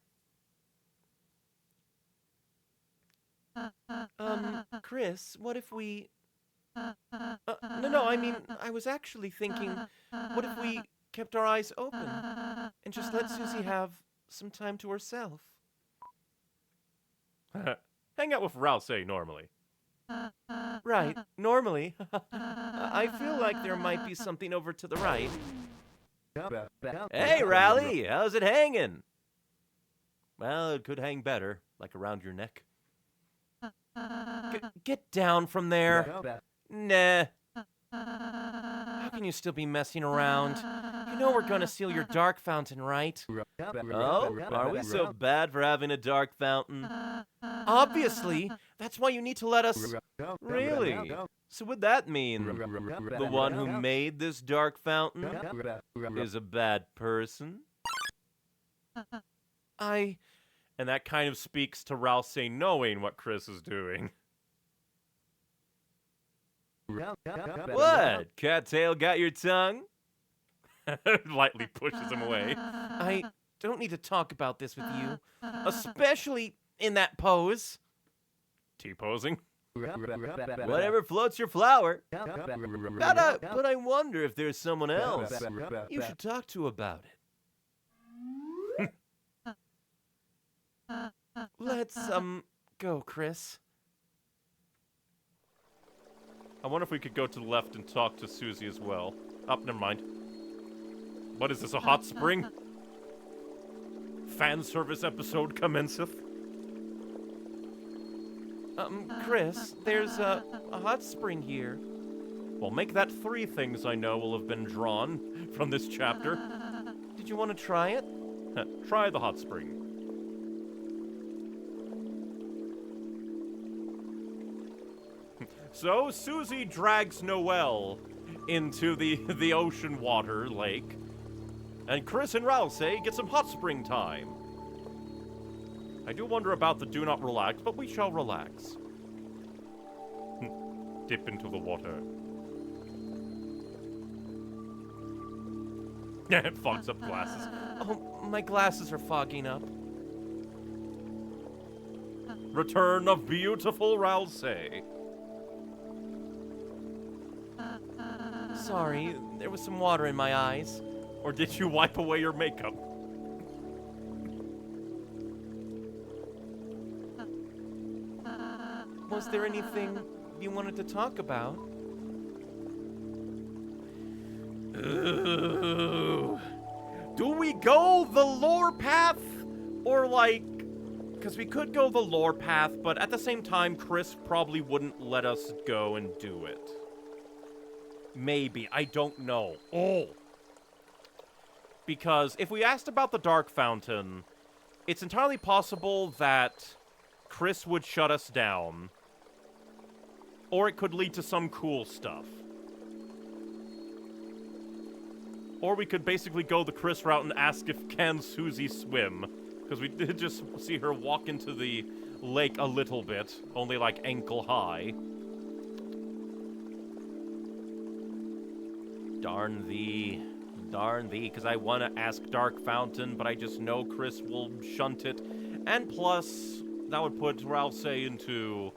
Chris, what if we... no, I mean, I was actually thinking, what if we kept our eyes open and just let Susie have some time to herself? Hang out with Rousey normally. Right, normally. I feel like there might be something over to the right. Hey, Rally, how's it hanging? Well, it could hang better, like around your neck. Get down from there. Nah. How can you still be messing around? You know we're gonna steal your dark fountain, right? Oh, are we so bad for having a dark fountain? Obviously. That's why you need to let us... Really? So would that mean the one who made this dark fountain is a bad person? And that kind of speaks to Rousey knowing what Chris is doing. What? Cattail got your tongue? Lightly pushes him away. I don't need to talk about this with you. Especially in that pose. T-posing? Whatever floats your flower. But I wonder if there's someone else you should talk to about it. Let's, go, Chris. I wonder if we could go to the left and talk to Susie as well. Oh, never mind. What is this, a hot spring? Fan service episode commenceth? Chris, there's a hot spring here. Well, make that 3 things I know will have been drawn from this chapter. Did you want to try it? Try the hot spring. So, Susie drags Noelle into the ocean water lake, and Chris and Rousey get some hot spring time. I do wonder about the do not relax, but we shall relax. Dip into the water. It fogs up glasses. Oh, my glasses are fogging up. Return of beautiful Rousey. Sorry, there was some water in my eyes. Or did you wipe away your makeup? Was there anything you wanted to talk about? Ooh. Do we go the lore path? Or like... Because we could go the lore path, but at the same time, Chris probably wouldn't let us go and do it. Maybe. I don't know. Oh. Because if we asked about the Dark Fountain, it's entirely possible that Chris would shut us down. Or it could lead to some cool stuff. Or we could basically go the Chris route and ask if can Susie swim. Because we did just see her walk into the lake a little bit, only like ankle high. Darn thee, because I want to ask Dark Fountain, but I just know Chris will shunt it. And plus, that would put Ralsei into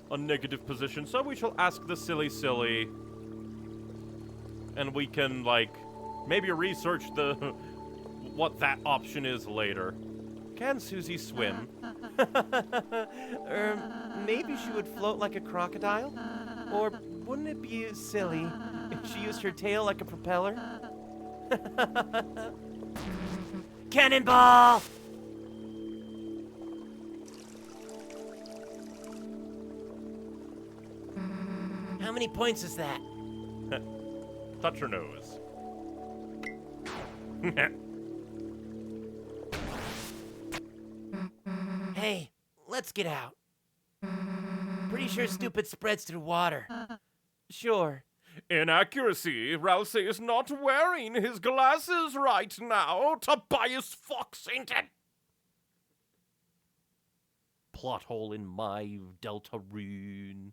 a negative position, so we shall ask the silly. And we can, like, maybe research what that option is later. Can Susie swim? Maybe she would float like a crocodile? Or wouldn't it be silly if she used her tail like a propeller? Cannonball! How many points is that? Touch her nose. Hey, let's get out. Pretty sure stupid spreads through water. Sure. Inaccuracy. Ralsei is not wearing his glasses right now. Tobias Fox, ain't it? Plot hole in my Deltarune.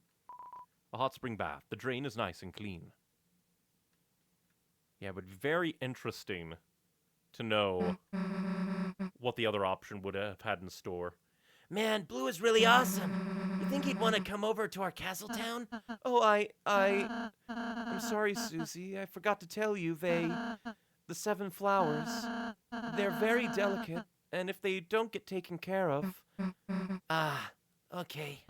A hot spring bath. The drain is nice and clean. Yeah, but very interesting to know what the other option would have had in store. Man, Blue is really awesome. You think he'd want to come over to our castle town? Oh, I'm sorry, Susie. I forgot to tell you, the 7 flowers, they're very delicate, and if they don't get taken care of, Ah, okay.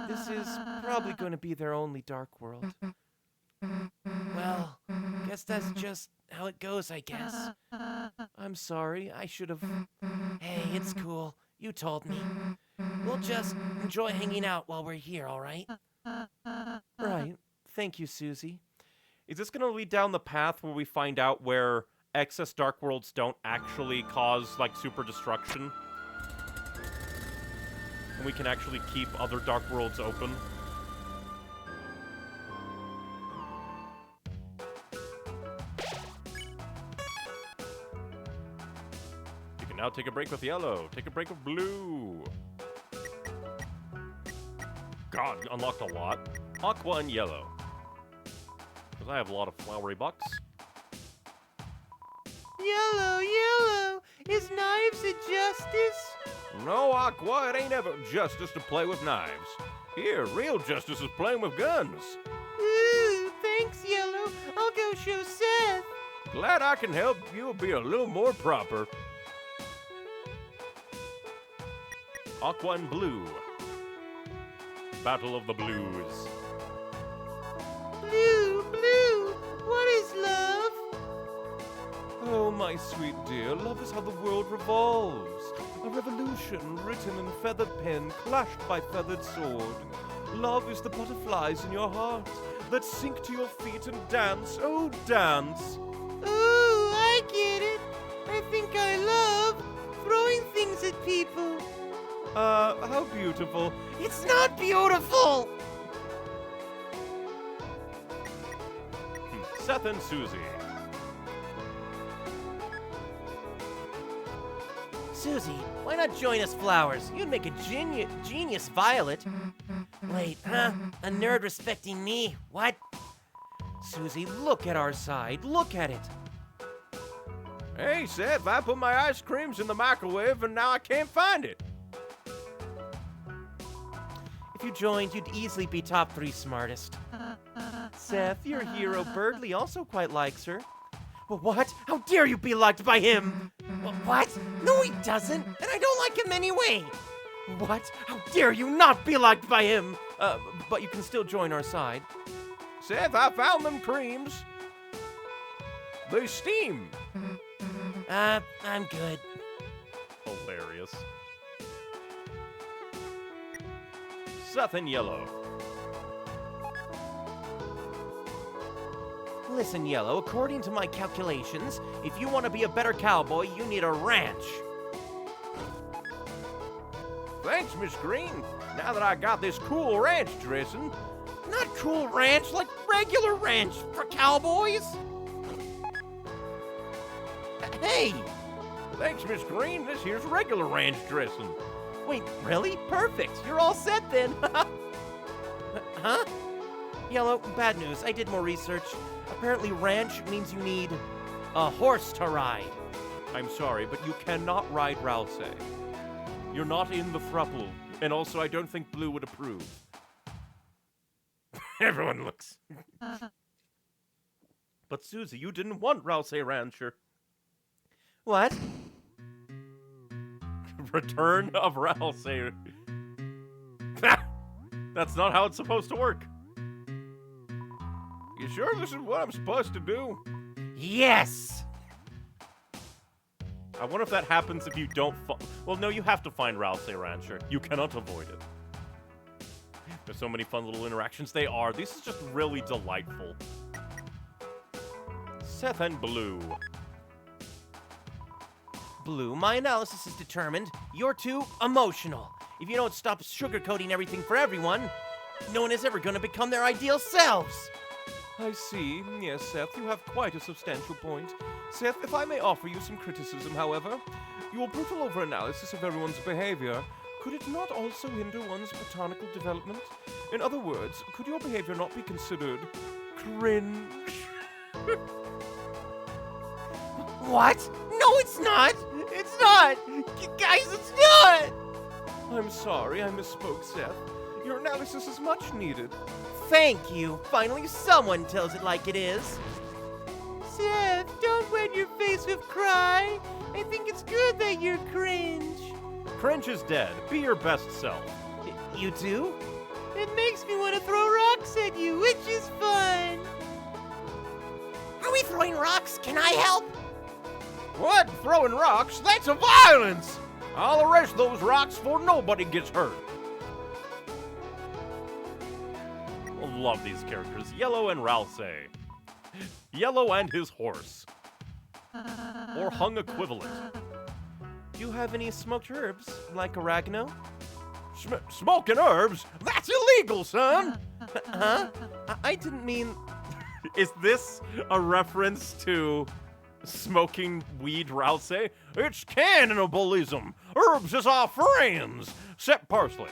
this is probably going to be their only dark world. Well, guess that's just how it goes, I guess. I'm sorry, I should have... Hey, it's cool. You told me. We'll just enjoy hanging out while we're here, all right? Right. Thank you, Susie. Is this going to lead down the path where we find out where excess dark worlds don't actually cause, like, super destruction? And we can actually keep other dark worlds open? You can now take a break with yellow. Take a break with blue. God, unlocked a lot. Aqua and yellow. Because I have a lot of flowery bucks. Yellow, is knives a justice? No, Aqua, it ain't ever justice to play with knives. Here, real justice is playing with guns. Ooh, thanks, Yellow. I'll go show Seth. Glad I can help you be a little more proper. Aqua and blue. Battle of the Blues. Blue, what is love? Oh, my sweet dear, love is how the world revolves. A revolution written in feathered pen, clashed by feathered sword. Love is the butterflies in your heart that sink to your feet and dance, oh dance. Oh, I get it. I think I love throwing things at people. How beautiful. It's not beautiful! Seth and Susie. Susie, why not join us flowers? You'd make a genius violet. Wait, huh? A nerd respecting me? What? Susie, look at our side. Look at it. Hey, Seth, I put my ice creams in the microwave and now I can't find it. If you joined, you'd easily be top 3 smartest. Seth, your hero Birdley also quite likes her. What? How dare you be liked by him? What? No, he doesn't, and I don't like him anyway. What? How dare you not be liked by him? But you can still join our side. Seth, I found them creams. They steam. I'm good. Hilarious. Seth and yellow. Listen, Yellow, according to my calculations, if you want to be a better cowboy, you need a ranch. Thanks, Miss Green. Now that I got this cool ranch dressing. Not cool ranch, like regular ranch for cowboys. Hey! Thanks, Miss Green. This here's regular ranch dressing. Wait, really? Perfect. You're all set then. Huh? Yellow, bad news. I did more research. Apparently ranch means you need a horse to ride. I'm sorry, but you cannot ride Ralsei. You're not in the thruple, and also I don't think Blue would approve. Everyone looks. But Susie, you didn't want Ralsei Rancher. What? Return of Ralsei. That's not how it's supposed to work. You sure this is what I'm supposed to do? Yes! I wonder if that happens if you don't well, no, you have to find Ralsei Rancher. You cannot avoid it. There's so many fun little interactions. This is just really delightful. Seth and Blue. Blue, my analysis is determined. You're too emotional. If you don't stop sugarcoating everything for everyone, no one is ever going to become their ideal selves. I see. Yes, Seth, you have quite a substantial point. Seth, if I may offer you some criticism, however, your brutal overanalysis of everyone's behavior, could it not also hinder one's botanical development? In other words, could your behavior not be considered cringe? What? No, it's not! It's not! Guys, it's not! I'm sorry, I misspoke, Seth. Your analysis is much needed. Thank you. Finally, someone tells it like it is. Seth, don't wet your face with cry. I think it's good that you're cringe. Cringe is dead. Be your best self. You do? It makes me want to throw rocks at you, which is fun. Are we throwing rocks? Can I help? What? Throwing rocks? That's a violence! I'll arrest those rocks before nobody gets hurt. I love these characters. Yellow and Ralsei. Yellow and his horse. Or hung equivalent. Do you have any smoked herbs, like oregano? Smoking herbs? That's illegal, son! Huh? I didn't mean... Is this a reference to smoking weed, Ralsei? It's cannibalism! Herbs is our friends! Except parsley.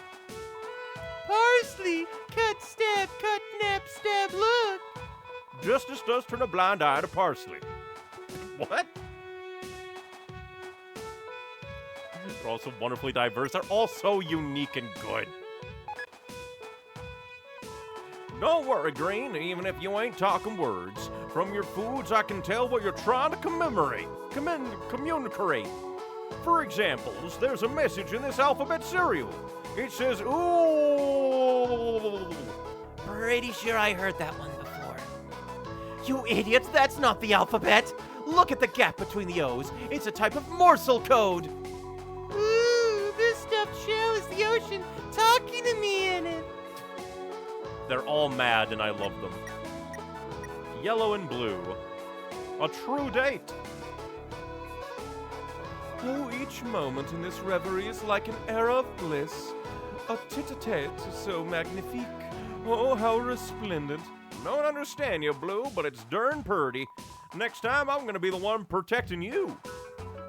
Parsley! Cut, stab, cut, nap, stab, look! Justice does turn a blind eye to parsley. What? They're also wonderfully diverse. They're all so unique and good. Don't worry, Green, even if you ain't talking words. From your foods, I can tell what you're trying to communicate. For examples, there's a message in this alphabet cereal. It says, ooh. Pretty sure I heard that one before. You idiot, that's not the alphabet. Look at the gap between the O's. It's a type of morsel code. Ooh, this stuffed shell is the ocean talking to me in it. They're all mad and I love them. Yellow and Blue. A true date. Oh, each moment in this reverie is like an era of bliss. A tete-a-tete so magnifique. Oh, how resplendent. Don't understand you, Blue, but it's darn purty. Next time, I'm gonna be the one protecting you.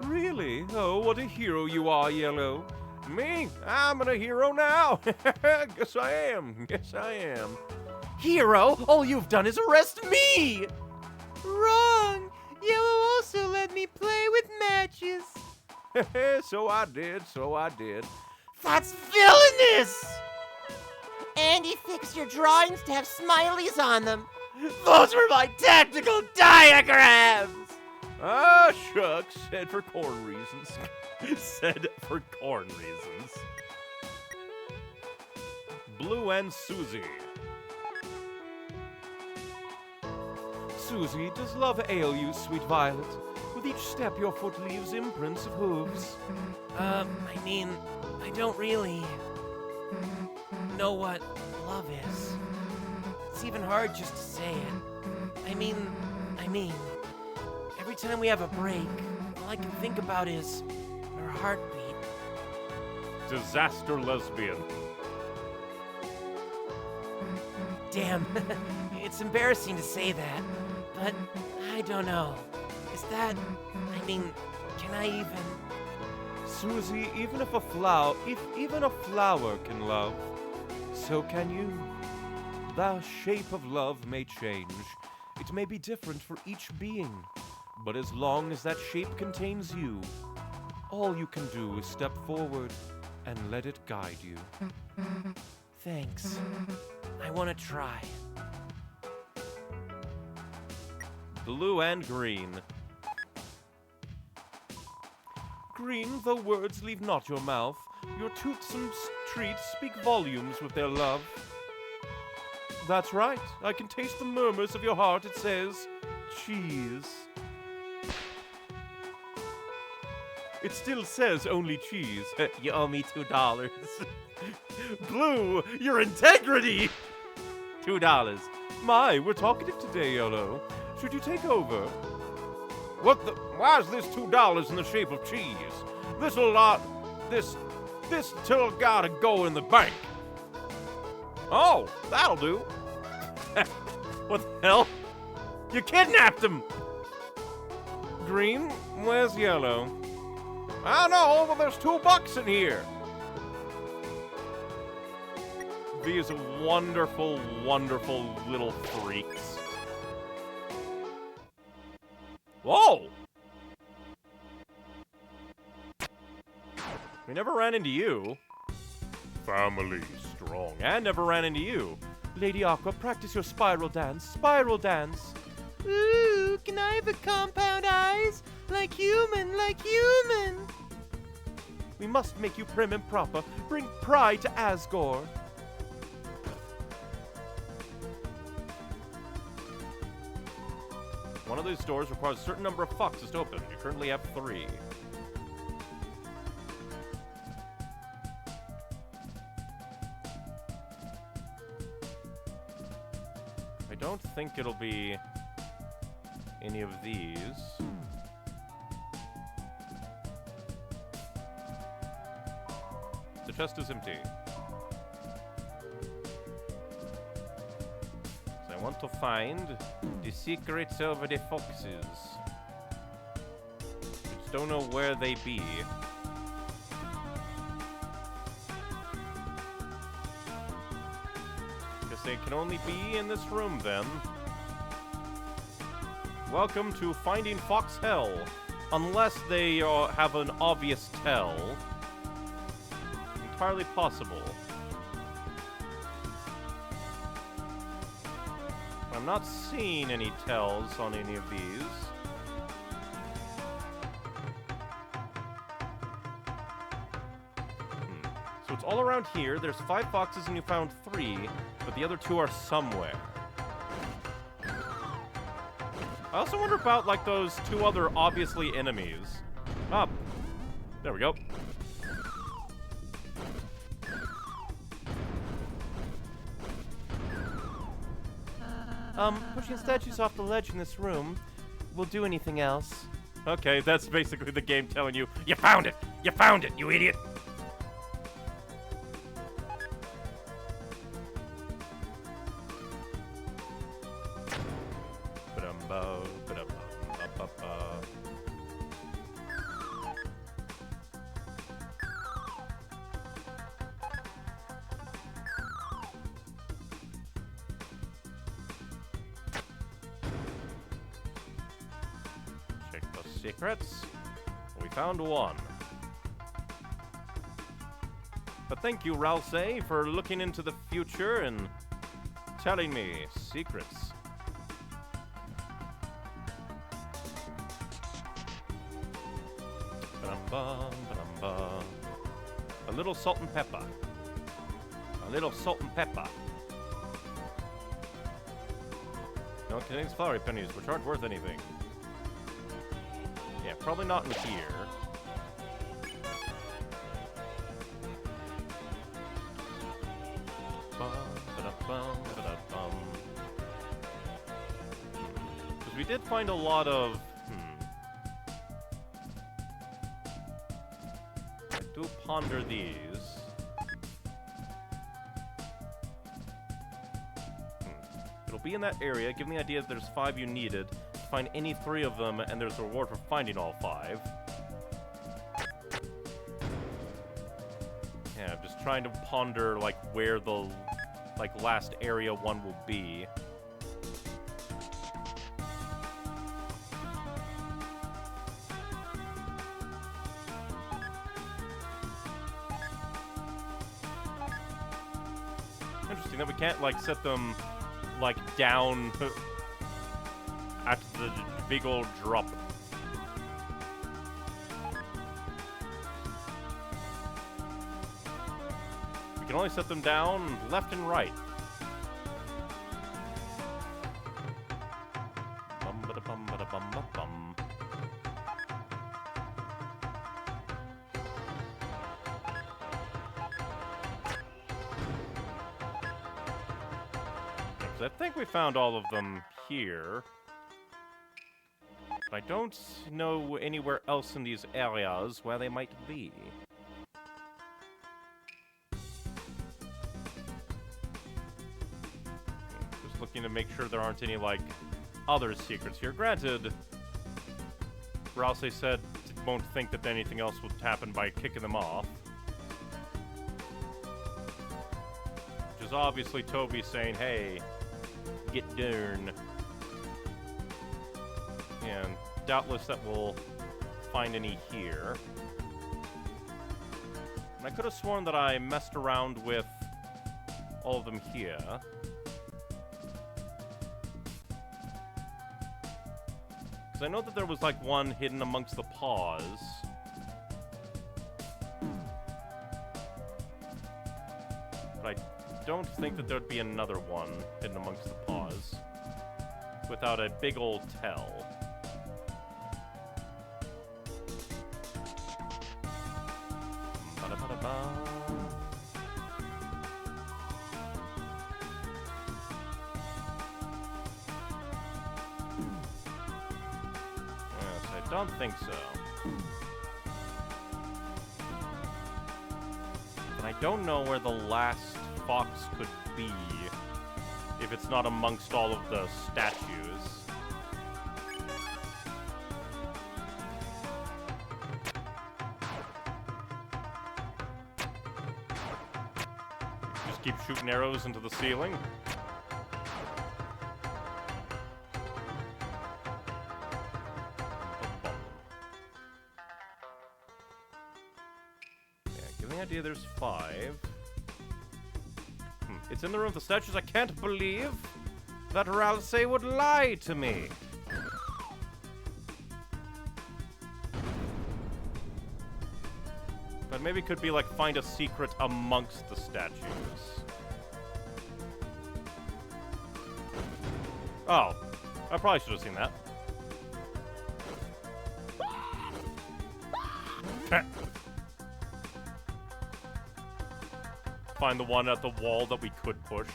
Really? Oh, what a hero you are, Yellow. Me? I'm a hero now. Guess I am. Yes, I am. Hero? All you've done is arrest me! Wrong! Yellow also let me play with matches. So I did. That's villainous! And he fixed your drawings to have smileys on them. Those were my tactical diagrams! Ah, shucks. Said for corn reasons. Said for corn reasons. Blue and Susie. Susie, does love ail you, sweet violet? With each step your foot leaves imprints of hooves. I mean, I don't really know what love is. it's even hard just to say it. I mean, every time we have a break, all I can think about is her heartbeat. Disaster lesbian. Damn, it's embarrassing to say that, but I don't know. Is that, can I even... Susie, even a flower can love, so can you. The shape of love may change. It may be different for each being, but as long as that shape contains you, all you can do is step forward and let it guide you. Thanks. I want to try. Blue and green. Green, though words leave not your mouth, your toothsome treats speak volumes with their love. That's right, I can taste the murmurs of your heart, it says, cheese. It still says only cheese. You owe me $2. Blue, your integrity! $2. My, we're talkative today, Yellow. Should you take over? What the? Why is this $2 in the shape of cheese? This still gotta go in the bank. Oh, that'll do. What the hell? You kidnapped him! Green, where's Yellow? I know, but there's $2 in here. These wonderful, wonderful little freaks. Whoa! We never ran into you. Family strong. And never ran into you. Lady Aqua, practice your spiral dance. Spiral dance. Ooh, can I have the compound eyes? Like human. We must make you prim and proper. Bring pride to Asgore. One of these doors requires a certain number of foxes to open. You currently have 3. I don't think it'll be any of these. The chest is empty. So I want to find the secrets over the foxes. Just don't know where they be. Guess they can only be in this room then. Welcome to Finding Fox Hell. Unless they have an obvious tell. Entirely possible. I'm not seeing any tells on any of these. So it's all around here. There's 5 foxes and you found 3, but the other 2 are somewhere. I also wonder about, like, those 2 other obviously enemies. Ah, there we go. Pushing statues off the ledge in this room will do anything else. Okay, that's basically the game telling you, you found it! You found it, you idiot! Secrets. We found 1. But thank you, Ralsei, for looking into the future and telling me secrets. Ba-dum-bum, ba-dum-bum. A little salt and pepper. A little salt and pepper. No, it contains flowery pennies, which aren't worth anything. Yeah, probably not in here. Because we did find a lot of... I do ponder these. It'll be in that area, given the idea that there's 5 you needed. Find any 3 of them, and there's a reward for finding all 5. Yeah, I'm just trying to ponder, like, where the, like, last area one will be. Interesting that we can't, like, set them, like, down at the big old drop. We can only set them down left and right. Bum ba da bum ba da bum ba bum. I think we found all of them here. But I don't know anywhere else in these areas where they might be. Just looking to make sure there aren't any, like, other secrets here. Granted, Rouse said won't think that anything else would happen by kicking them off. Which is obviously Toby saying, hey, get down. And doubtless that we'll find any here. And I could have sworn that I messed around with all of them here. Because I know that there was, like, one hidden amongst the paws. But I don't think that there'd be another one hidden amongst the paws without a big old tell. Yes, I don't think so. But I don't know where the last fox could be if it's not amongst all of the statues. Just keep shooting arrows into the ceiling. Yeah, given the idea there's 5. It's in the room with the statues. I can't believe that Ralsei would lie to me. But maybe it could be like find a secret amongst the statues. Oh, I probably should have seen that. Find the one at the wall that we could push.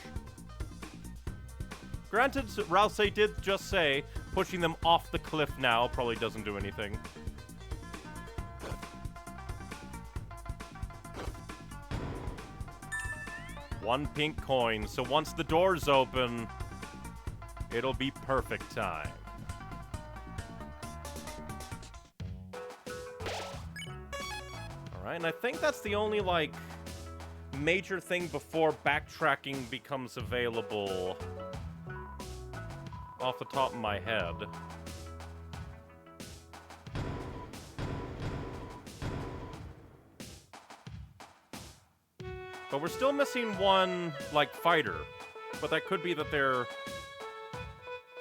Granted, Ralsei did just say pushing them off the cliff now probably doesn't do anything. One pink coin, so once the doors open, it'll be perfect time. Alright, and I think that's the only, like, major thing before backtracking becomes available off the top of my head. But we're still missing one, like, fighter. But that could be that they're,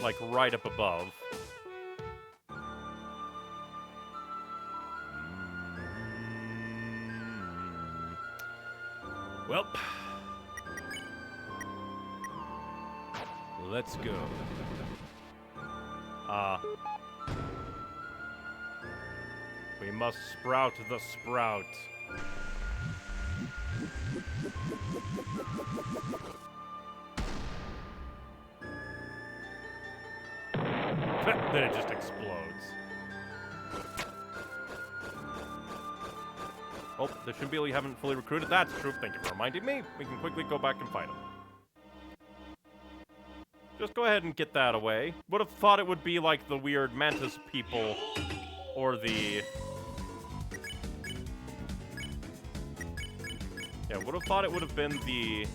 like, right up above. Well, let's go. We must sprout the sprout. Then it just explodes. Oh, the Shimbili haven't fully recruited. That's true. Thank you for reminding me. We can quickly go back and fight them. Just go ahead and get that away. Would have thought it would be like the weird mantis people or the... Yeah, would have thought it would have been the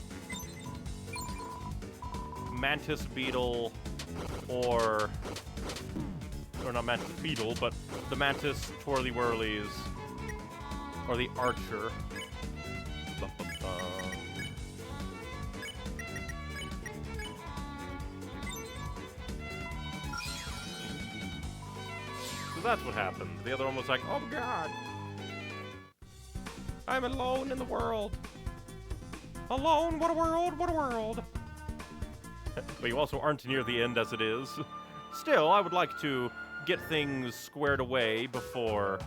mantis beetle or not mantis beetle, but the mantis twirly-whirlies or the archer. So that's what happened. The other one was like, oh god, I'm alone in the world. Alone, what a world, what a world. But you also aren't near the end as it is. Still, I would like to get things squared away before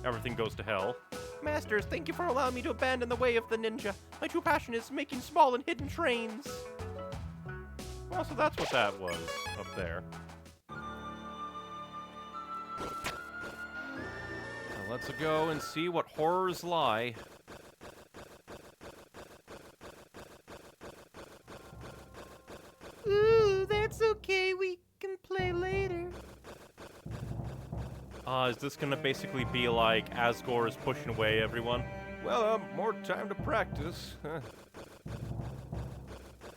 everything goes to hell. Masters, thank you for allowing me to abandon the way of the ninja. My true passion is making small and hidden trains. Well, so that's what that was up there. Now let's go and see what horrors lie. Ooh, that's okay. We can play later. Is this gonna basically be like Asgore is pushing away everyone? Well, more time to practice.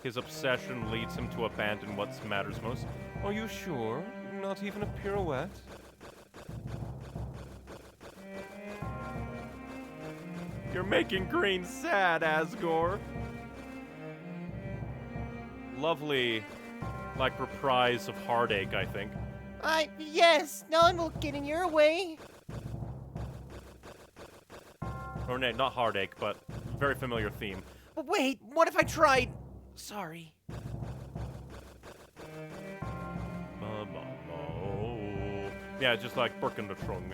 His obsession leads him to abandon what matters most. Are you sure? Not even a pirouette? You're making Green sad, Asgore. Lovely, like, reprise of Heartache, I think. Yes, no one will get in your way. Or no, not Heartache, but very familiar theme. But wait, what if I tried? Sorry. Yeah, it's just like Burken the Trung.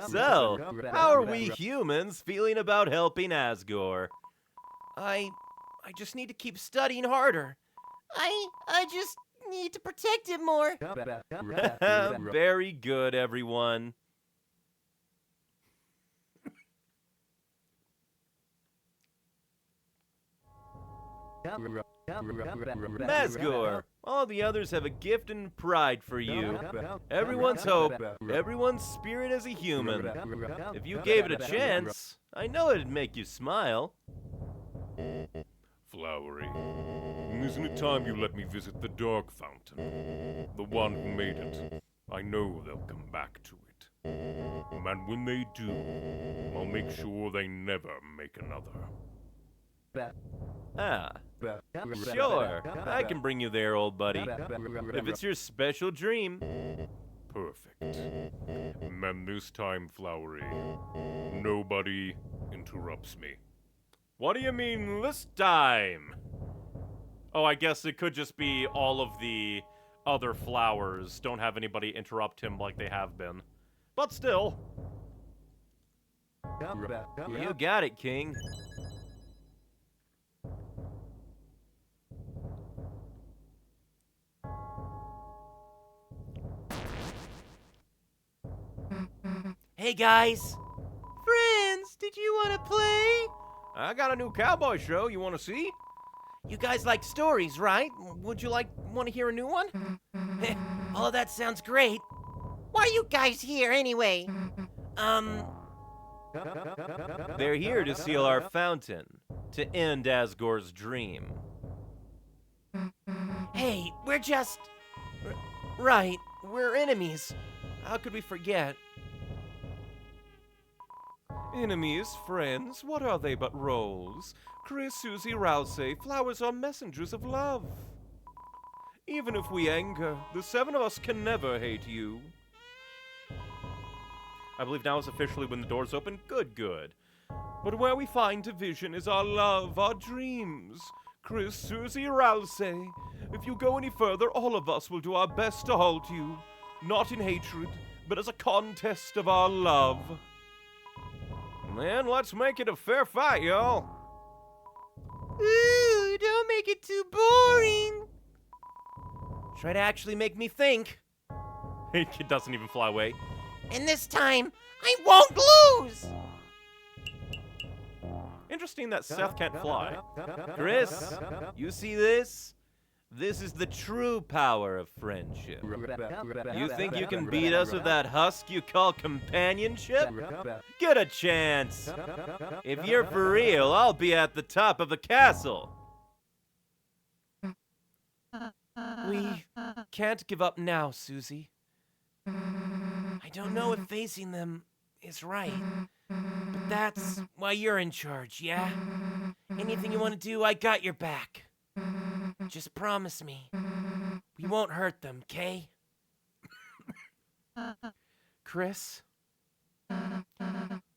So, how are we humans feeling about helping Asgore? I just need to keep studying harder. I just need to protect him more. Very good, everyone. Asgore, all the others have a gift and pride for you. Everyone's hope, everyone's spirit as a human. If you gave it a chance, I know it'd make you smile. Flowery, isn't it time you let me visit the Dark Fountain? The one who made it. I know they'll come back to it. And when they do, I'll make sure they never make another. Ah, sure, I can bring you there, old buddy. If it's your special dream. Perfect. And this time, Flowery, nobody interrupts me. What do you mean this time? Oh, I guess it could just be all of the other flowers don't have anybody interrupt him like they have been. But still. You got it, King. Hey guys. Friends, did you want to play? I got a new cowboy show you want to see? You guys like stories, right? Would you want to hear a new one? Oh, that sounds great. Why are you guys here anyway? They're here to seal our fountain, to end Asgore's dream. Hey, we're just... Right, we're enemies. How could we forget? Enemies, friends, what are they but roles? Chris, Susie, Rouse, flowers are messengers of love. Even if we anger, the seven of us can never hate you. I believe now is officially when the doors open. Good, good. But where we find division is our love, our dreams. Chris, Susie, Rouse, if you go any further, all of us will do our best to halt you. Not in hatred, but as a contest of our love. then let's make it a fair fight, y'all. Ooh, don't make it too boring. Try to actually make me think. It doesn't even fly away. And this time, I won't lose! Interesting that Seth can't fly. Chris, you see this? This is the true power of friendship. You think you can beat us with that husk you call companionship? Get a chance! If you're for real, I'll be at the top of the castle. We can't give up now, Susie. I don't know if facing them is right, but that's why you're in charge, yeah? Anything you want to do, I got your back. Just promise me, we won't hurt them, okay? Chris?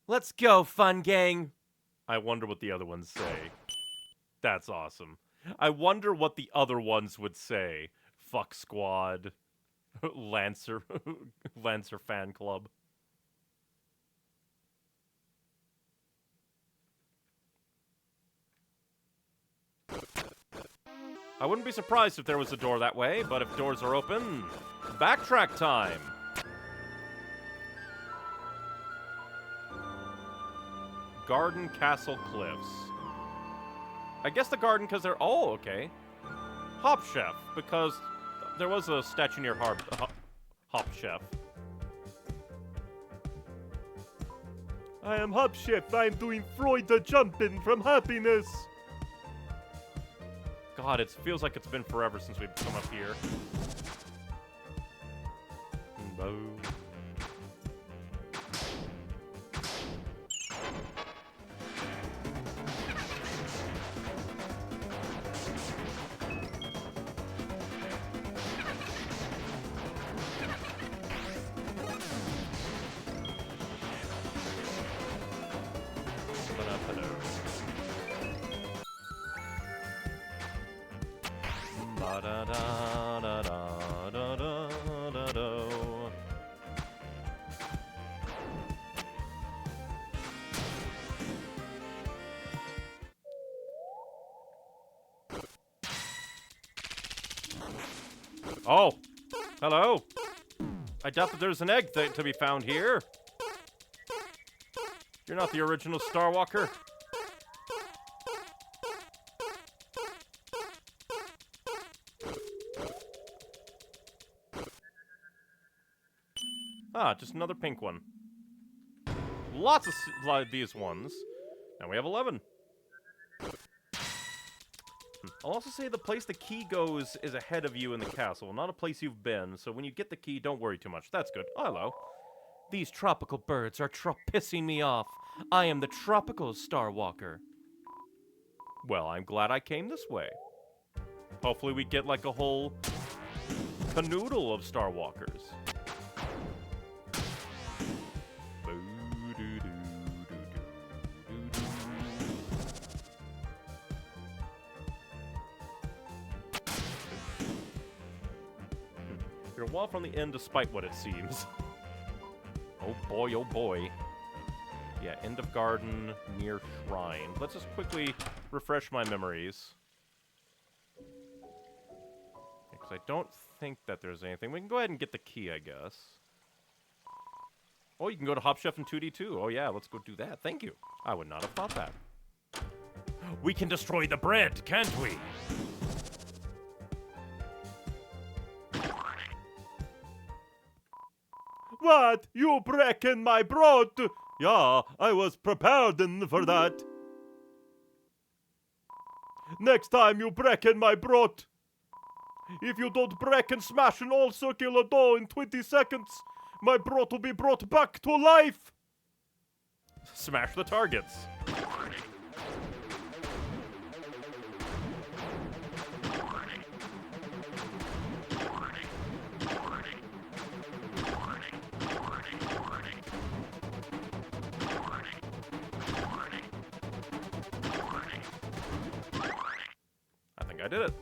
Let's go, fun gang! I wonder what the other ones say. That's awesome. I wonder what the other ones would say. Fuck squad. Lancer. Lancer fan club. I wouldn't be surprised if there was a door that way, but if doors are open, backtrack time. Garden Castle Cliffs. I guess the garden because they're... Oh, okay. Hop Chef, because there was a statue near Hop Chef. I am Hop Chef. I am doing Freud jumping from happiness. God, it feels like it's been forever since we've come up here. Boom. Oh, hello. I doubt that there's an egg to be found here. You're not the original Starwalker. Ah, just another pink one. Lots of these ones. And we have 11. I'll also say the place the key goes is ahead of you in the castle, not a place you've been, so when you get the key, don't worry too much. That's good. Oh, hello. These tropical birds are pissing me off. I am the tropical Starwalker. Well, I'm glad I came this way. Hopefully we get like a whole canoodle of Starwalkers. You're a while from the end despite what it seems. Oh boy, oh boy. Yeah, end of garden, near shrine. Let's just quickly refresh my memories. Because I don't think that there's anything. We can go ahead and get the key, I guess. Oh, you can go to Hop Chef in 2D too. Oh yeah, let's go do that. Thank you. I would not have thought that. We can destroy the bread, can't we? What? You breaking my broth? Yeah, I was prepared for that. Next time you breaking my broth. If you don't break and smash an all circular door in 20 seconds, my broth will be brought back to life. Smash the targets. I did it.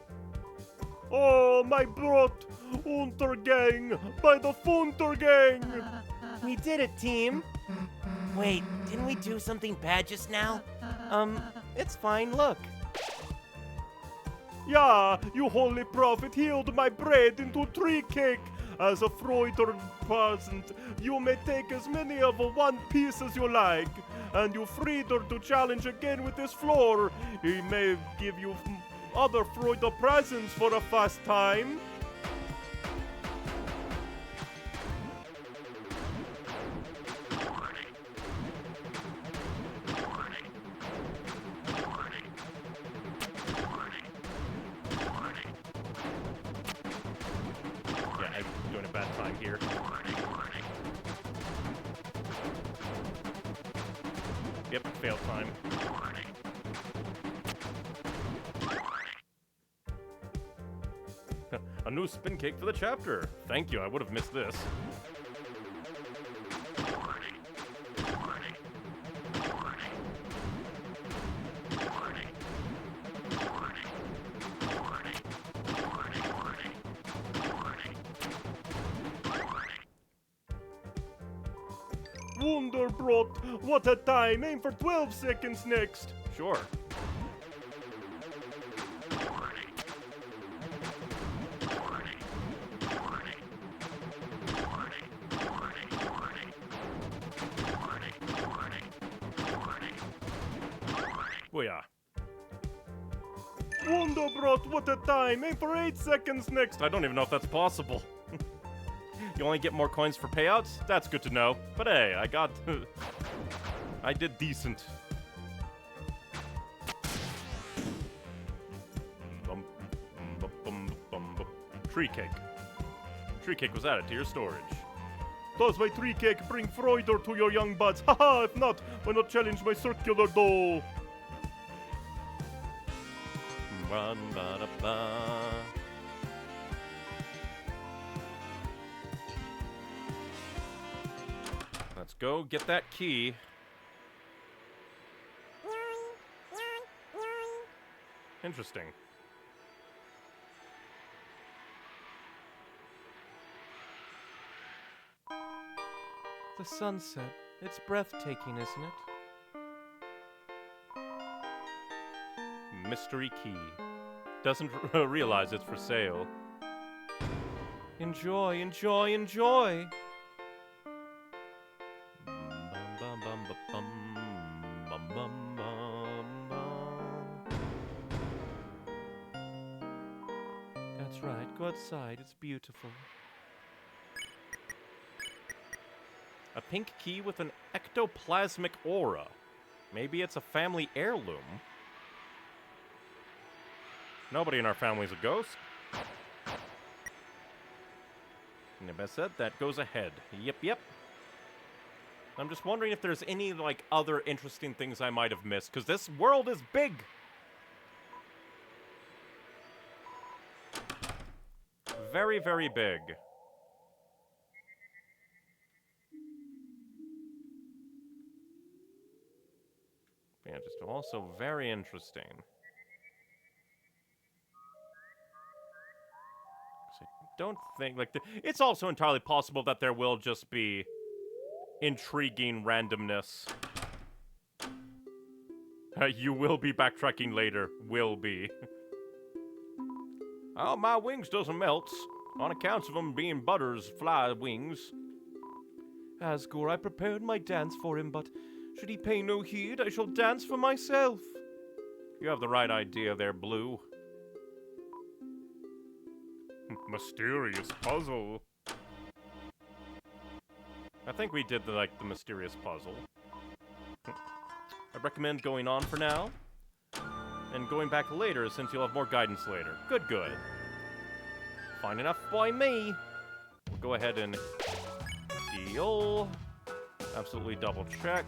Oh, my broth! Untergang! By the Funtergang! We did it, team! Wait, didn't we do something bad just now? It's fine, look. Yeah, you holy prophet healed my bread into tree cake. As a Freuder present, you may take as many of one piece as you like. And you Frieder to challenge again with this floor. He may give you other Freuder presents for a fast time. Here. Yep, fail time. A new spin cake for the chapter. Thank you, I would have missed this. Wunderbrot, what a time! Aim for 12 seconds next! Sure. Booyah. Wunderbrot, what a time! Aim for 8 seconds next! I don't even know if that's possible. You only get more coins for payouts? That's good to know. But hey, I got... I did decent. Tree cake. Tree cake was added to your storage. Does my tree cake bring Freuder to your young buds? Haha, if not, why not challenge my circular dough? Run, ba, da, ba. Let's go get that key. Interesting. The sunset. It's breathtaking, isn't it? Mystery key. Doesn't realize it's for sale. Enjoy, enjoy, enjoy! That's right, go outside, it's beautiful. A pink key with an ectoplasmic aura. Maybe it's a family heirloom. Nobody in our family's a ghost. Never said that goes ahead. Yep. I'm just wondering if there's any, like, other interesting things I might have missed, because this world is big! Very, very big. Yeah, just also very interesting. I don't think, like, it's also entirely possible that there will just be intriguing randomness. You will be backtracking later. Will be. Oh, my wings doesn't melt. On accounts of them being Butter's fly wings. Asgore, I prepared my dance for him, but should he pay no heed, I shall dance for myself. You have the right idea there, Blue. Mysterious puzzle. I think we did the mysterious puzzle. I recommend going on for now, and going back later since you'll have more guidance later. Good. Fine enough by me. We'll go ahead and deal. Absolutely double check.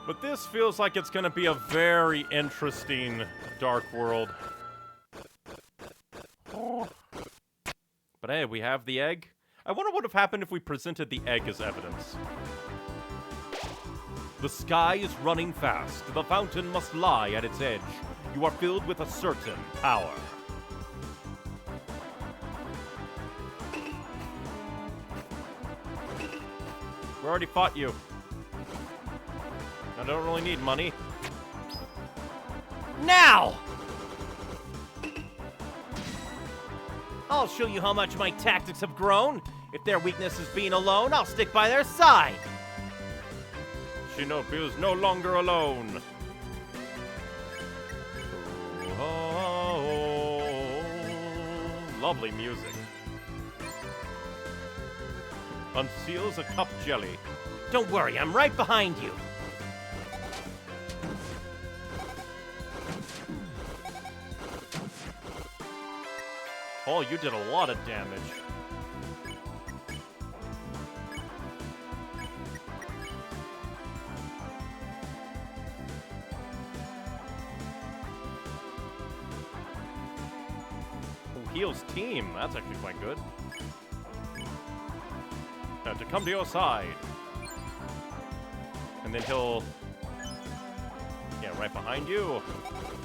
But this feels like it's gonna be a very interesting Dark World. But hey, we have the egg. I wonder what would have happened if we presented the egg as evidence. The sky is running fast. The fountain must lie at its edge. You are filled with a certain power. already fought you. I don't really need money. Now! I'll show you how much my tactics have grown. If their weakness is being alone, I'll stick by their side. Shinobu is no longer alone. Oh, lovely music. Unseals a cup jelly. Don't worry, I'm right behind you. Oh, you did a lot of damage. Oh, heals team. That's actually quite good. Now to come to your side. And then he'll... Yeah, right behind you.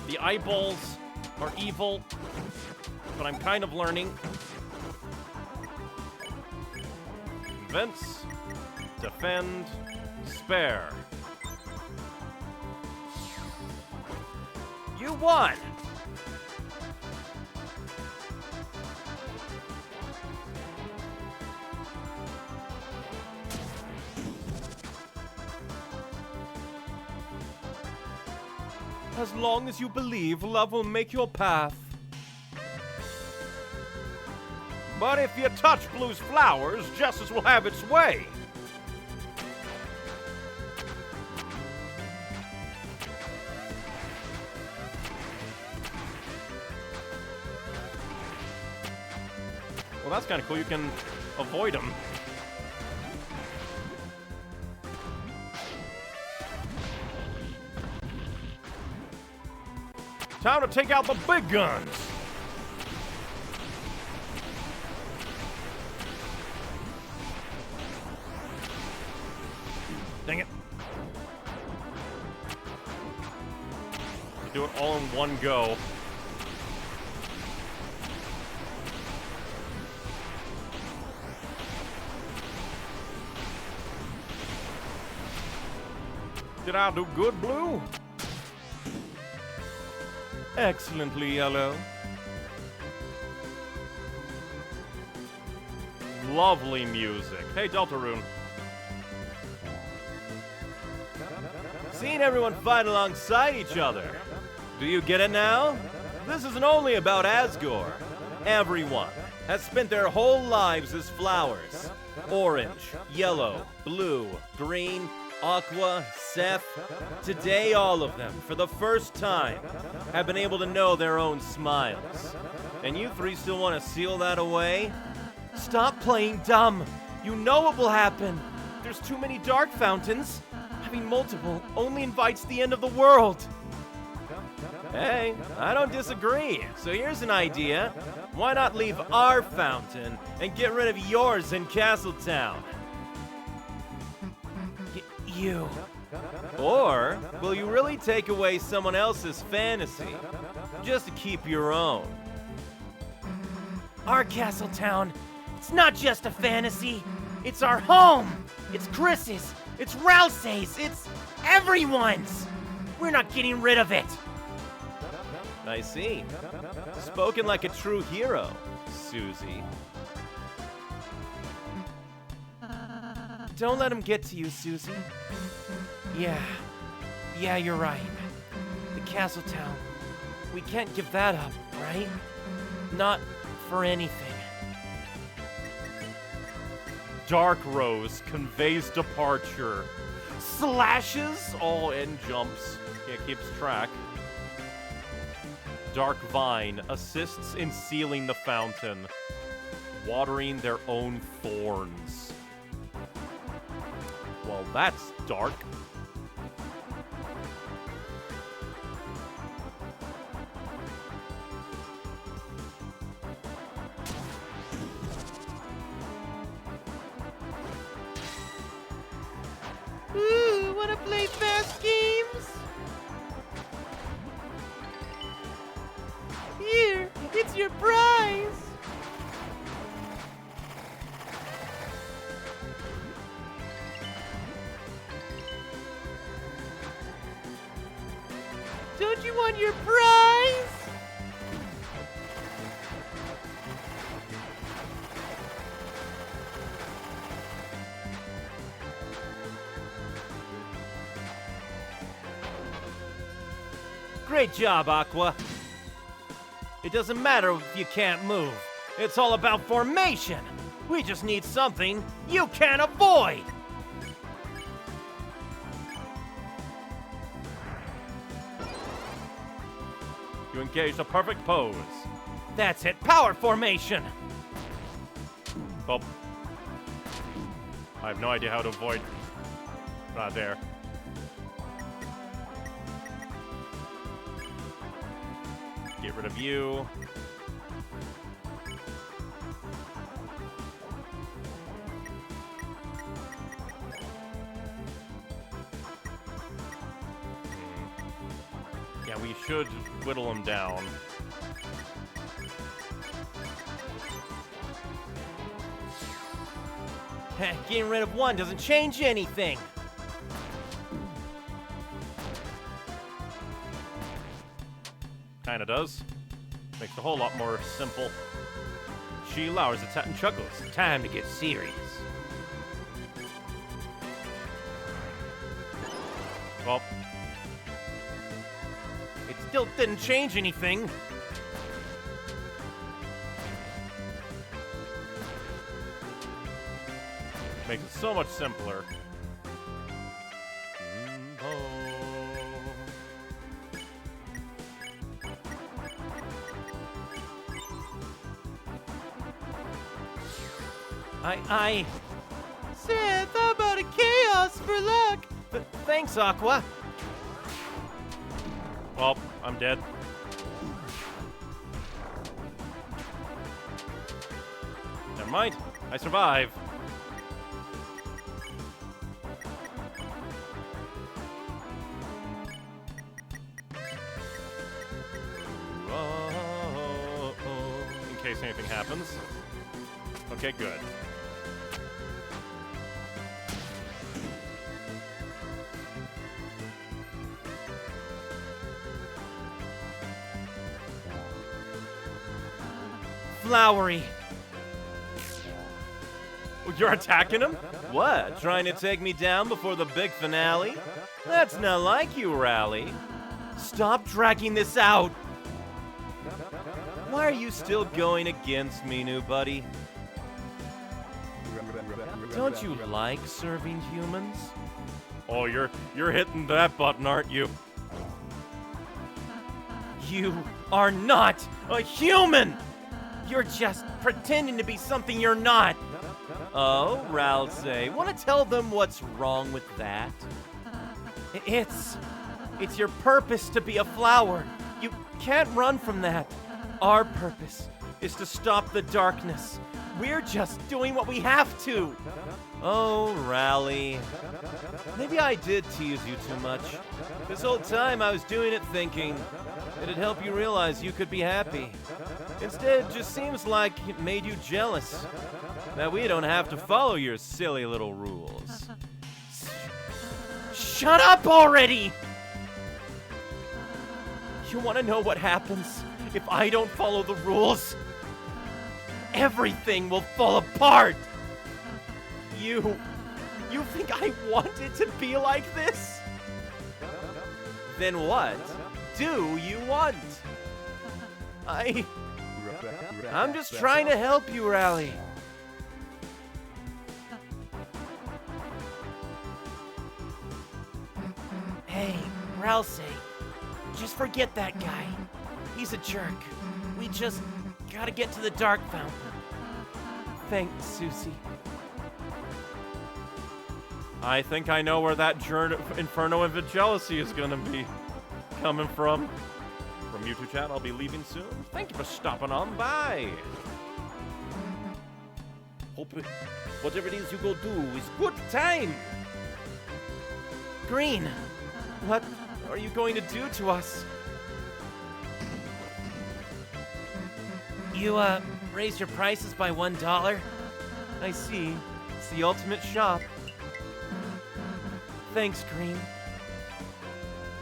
The eyeballs are evil. But I'm kind of learning. Convince, defend, spare. You won! As long as you believe, love will make your path. But if you touch Blue's flowers, justice will have its way. Well, that's kind of cool. You can avoid them. Time to take out the big guns. Dang it. Do it all in one go. Did I do good, Blue? Excellently, Yellow. Lovely music. Hey, Deltarune. Seeing everyone fight alongside each other. Do you get it now? This isn't only about Asgore. Everyone has spent their whole lives as flowers. Orange, yellow, blue, green, aqua, Seth. Today, all of them, for the first time, have been able to know their own smiles. And you three still want to seal that away? Stop playing dumb. You know what will happen. There's too many dark fountains. Having multiple only invites the end of the world. Hey, I don't disagree. So here's an idea. Why not leave our fountain and get rid of yours in Castletown? You. Or will you really take away someone else's fantasy just to keep your own? Our Castletown, it's not just a fantasy. It's our home. It's Chris's. It's Rousey's. It's everyone's. We're not getting rid of it. I see. Spoken like a true hero, Susie. Don't let him get to you, Susie. Yeah, you're right. The Castletown. We can't give that up, right? Not for anything. Dark Rose conveys departure. Slashes all in jumps. Yeah, keeps track. Dark Vine assists in sealing the fountain, watering their own thorns. Well, that's dark. Ooh, wanna play fast games? Here, it's your prize! don't you want your prize? Great job, Aqua. It doesn't matter if you can't move. It's all about formation. We just need something you can't avoid. You engage the perfect pose. That's it, power formation. Oh. I have no idea how to avoid. Not there. Get rid of you. Yeah, we should whittle him down. Getting rid of one doesn't change anything. Kinda does. Makes the whole lot more simple. She lowers its head and chuckles. Time to get serious. Well, It still didn't change anything. makes it so much simpler. I said how about a chaos for luck. But thanks, Aqua. Well, I'm dead. Never mind. I survive. In case anything happens. Okay, good. Flowery. You're attacking him? What, trying to take me down before the big finale? That's not like you, Rally. Stop dragging this out. Why are you still going against me, new buddy? Don't you like serving humans? Oh, you're hitting that button, aren't you? You are not a human! You're just pretending to be something you're not. Oh, Ralsei, want to tell them what's wrong with that? It's your purpose to be a flower. You can't run from that. Our purpose is to stop the darkness. We're just doing what we have to. Oh, Rally. Maybe I did tease you too much. This whole time I was doing it thinking it'd help you realize you could be happy. Instead, it just seems like it made you jealous. That we don't have to follow your silly little rules. Shut up already! You want to know what happens if I don't follow the rules? Everything will fall apart! You think I wanted to be like this? Then what do you want? I'm just trying to help you, Rally. Hey, Ralsei, just forget that guy. He's a jerk. We just gotta get to the Dark Fountain. Thanks, Susie. I think I know where that Inferno of Jealousy is gonna be coming from. From YouTube chat, I'll be leaving soon. Thank you for stopping on by. Hope whatever it is you go do is good time. Green, what are you going to do to us? You, raised your prices by $1? I see. It's the ultimate shop. Thanks, Green.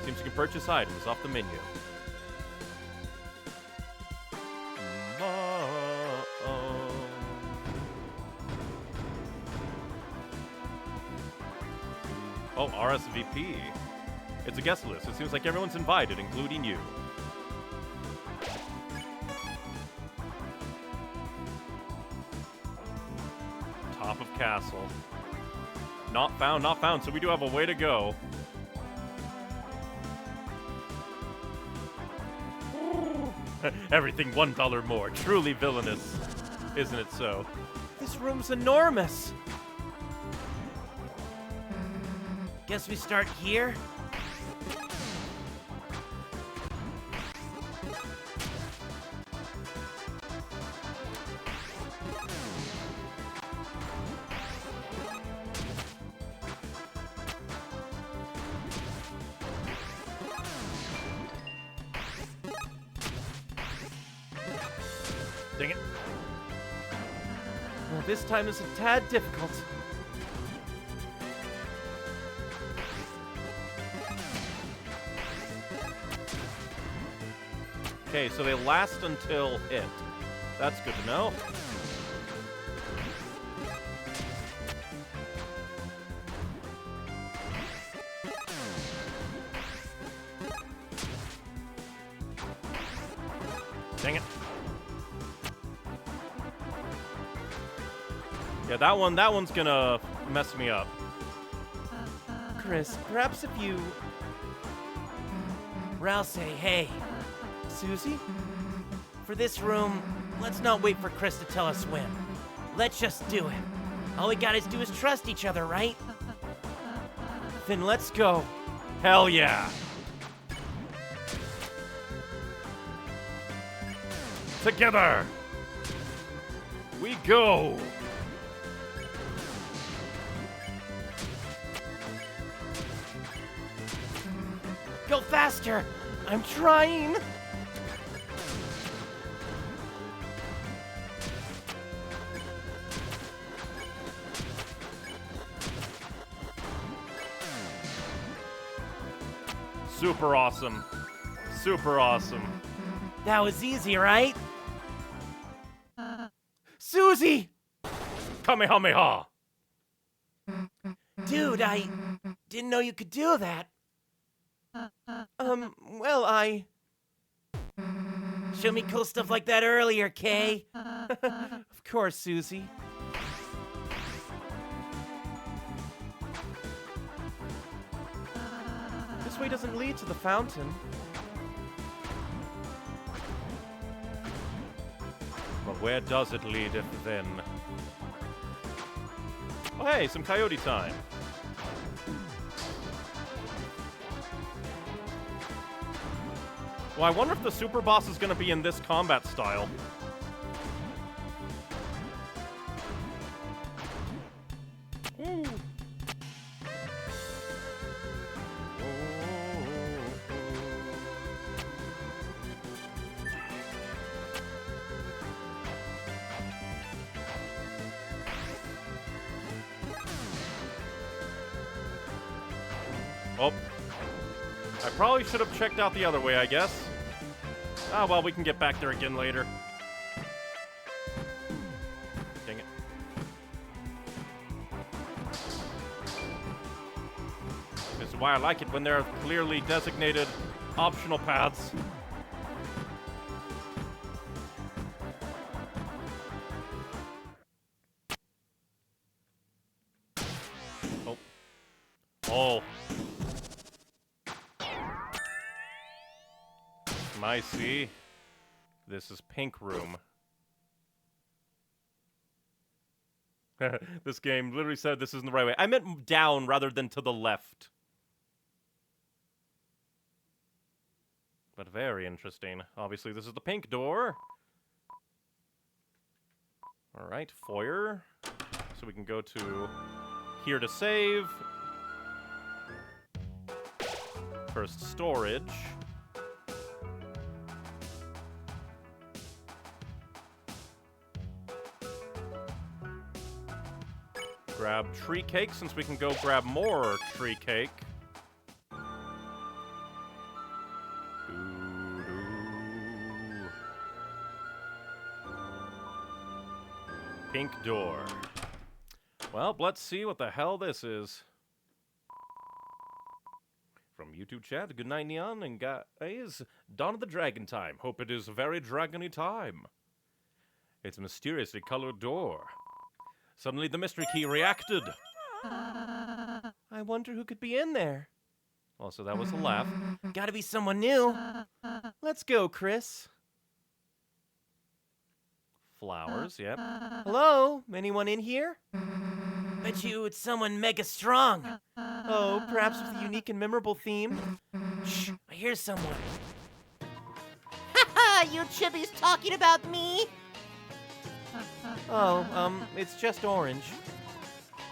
Seems you can purchase items off the menu. Oh, RSVP. It's a guest list. It seems like everyone's invited, including you. Top of castle. Not found, not found. So we do have a way to go. Everything $1 more. Truly villainous. Isn't it so? This room's enormous. Guess we start here? Dang it. Well, this time is a tad difficult. Okay, so they last until hit. That's good to know. Dang it. Yeah, that one's gonna mess me up. Chris, perhaps if you... Rouse say, hey, Susie? For this room, let's not wait for Chris to tell us when. Let's just do it. All we gotta do is trust each other, right? Then let's go. Hell yeah. Together. We go. Go faster! I'm trying! Super awesome. Super awesome. That was easy, right? Susie! Kamehameha. Dude, I didn't know you could do that. Well, I... Show me cool stuff like that earlier, Kay. Of course, Susie. This way doesn't lead to the fountain. But where does it lead if then? Oh hey, some coyote time. Well, I wonder if the super boss is going to be in this combat style. Ooh. Oh. I probably should have checked out the other way, I guess. Ah, well, we can get back there again later. Dang it. This is why I like it when there are clearly designated optional paths. Oh. Oh. I see. This is Pink Room. This game literally said this isn't the right way. I meant down rather than to the left. But very interesting. Obviously, this is the pink door. Alright, foyer. So we can go to here to save. First, storage. Grab tree cake, since we can go grab more tree cake. Pink door. Well, let's see what the hell this is. From YouTube chat, good night, Neon, and guys, Dawn of the Dragon time. Hope it is a very dragony time. It's a mysteriously colored door. Suddenly the mystery key reacted. I wonder who could be in there. Also, that was a laugh. Gotta be someone new. Let's go, Chris. Flowers, yep. Hello? Anyone in here? Bet you it's someone mega strong. Oh, perhaps with a unique and memorable theme? Shh, I hear someone. Haha, you chibbies talking about me? Oh, it's just Orange.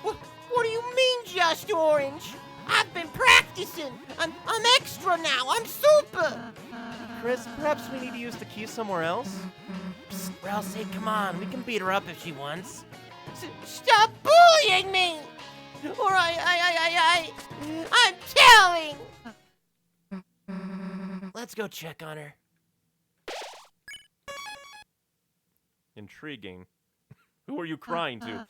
What do you mean, just orange? I've been practicing. I'm extra now. I'm super. Chris, perhaps we need to use the key somewhere else? Psst, Ralsei, come on. We can beat her up if she wants. Stop bullying me! Or I'm telling! Let's go check on her. Intriguing. Who are you crying to?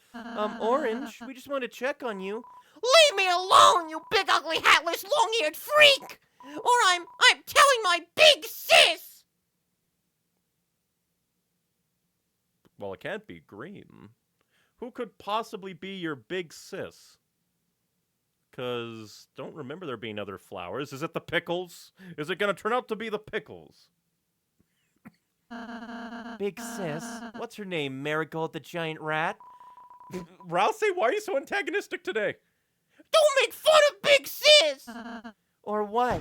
Orange, we just want to check on you. Leave me alone, you big ugly hatless long-eared freak! Or I'm telling my big sis! Well, it can't be green. Who could possibly be your big sis? Because don't remember there being other flowers. Is it the pickles? Is it going to turn out to be the pickles? Big sis. What's her name? Marigold the giant rat? Ralsei, why are you so antagonistic today? Don't make fun of big sis! Or what?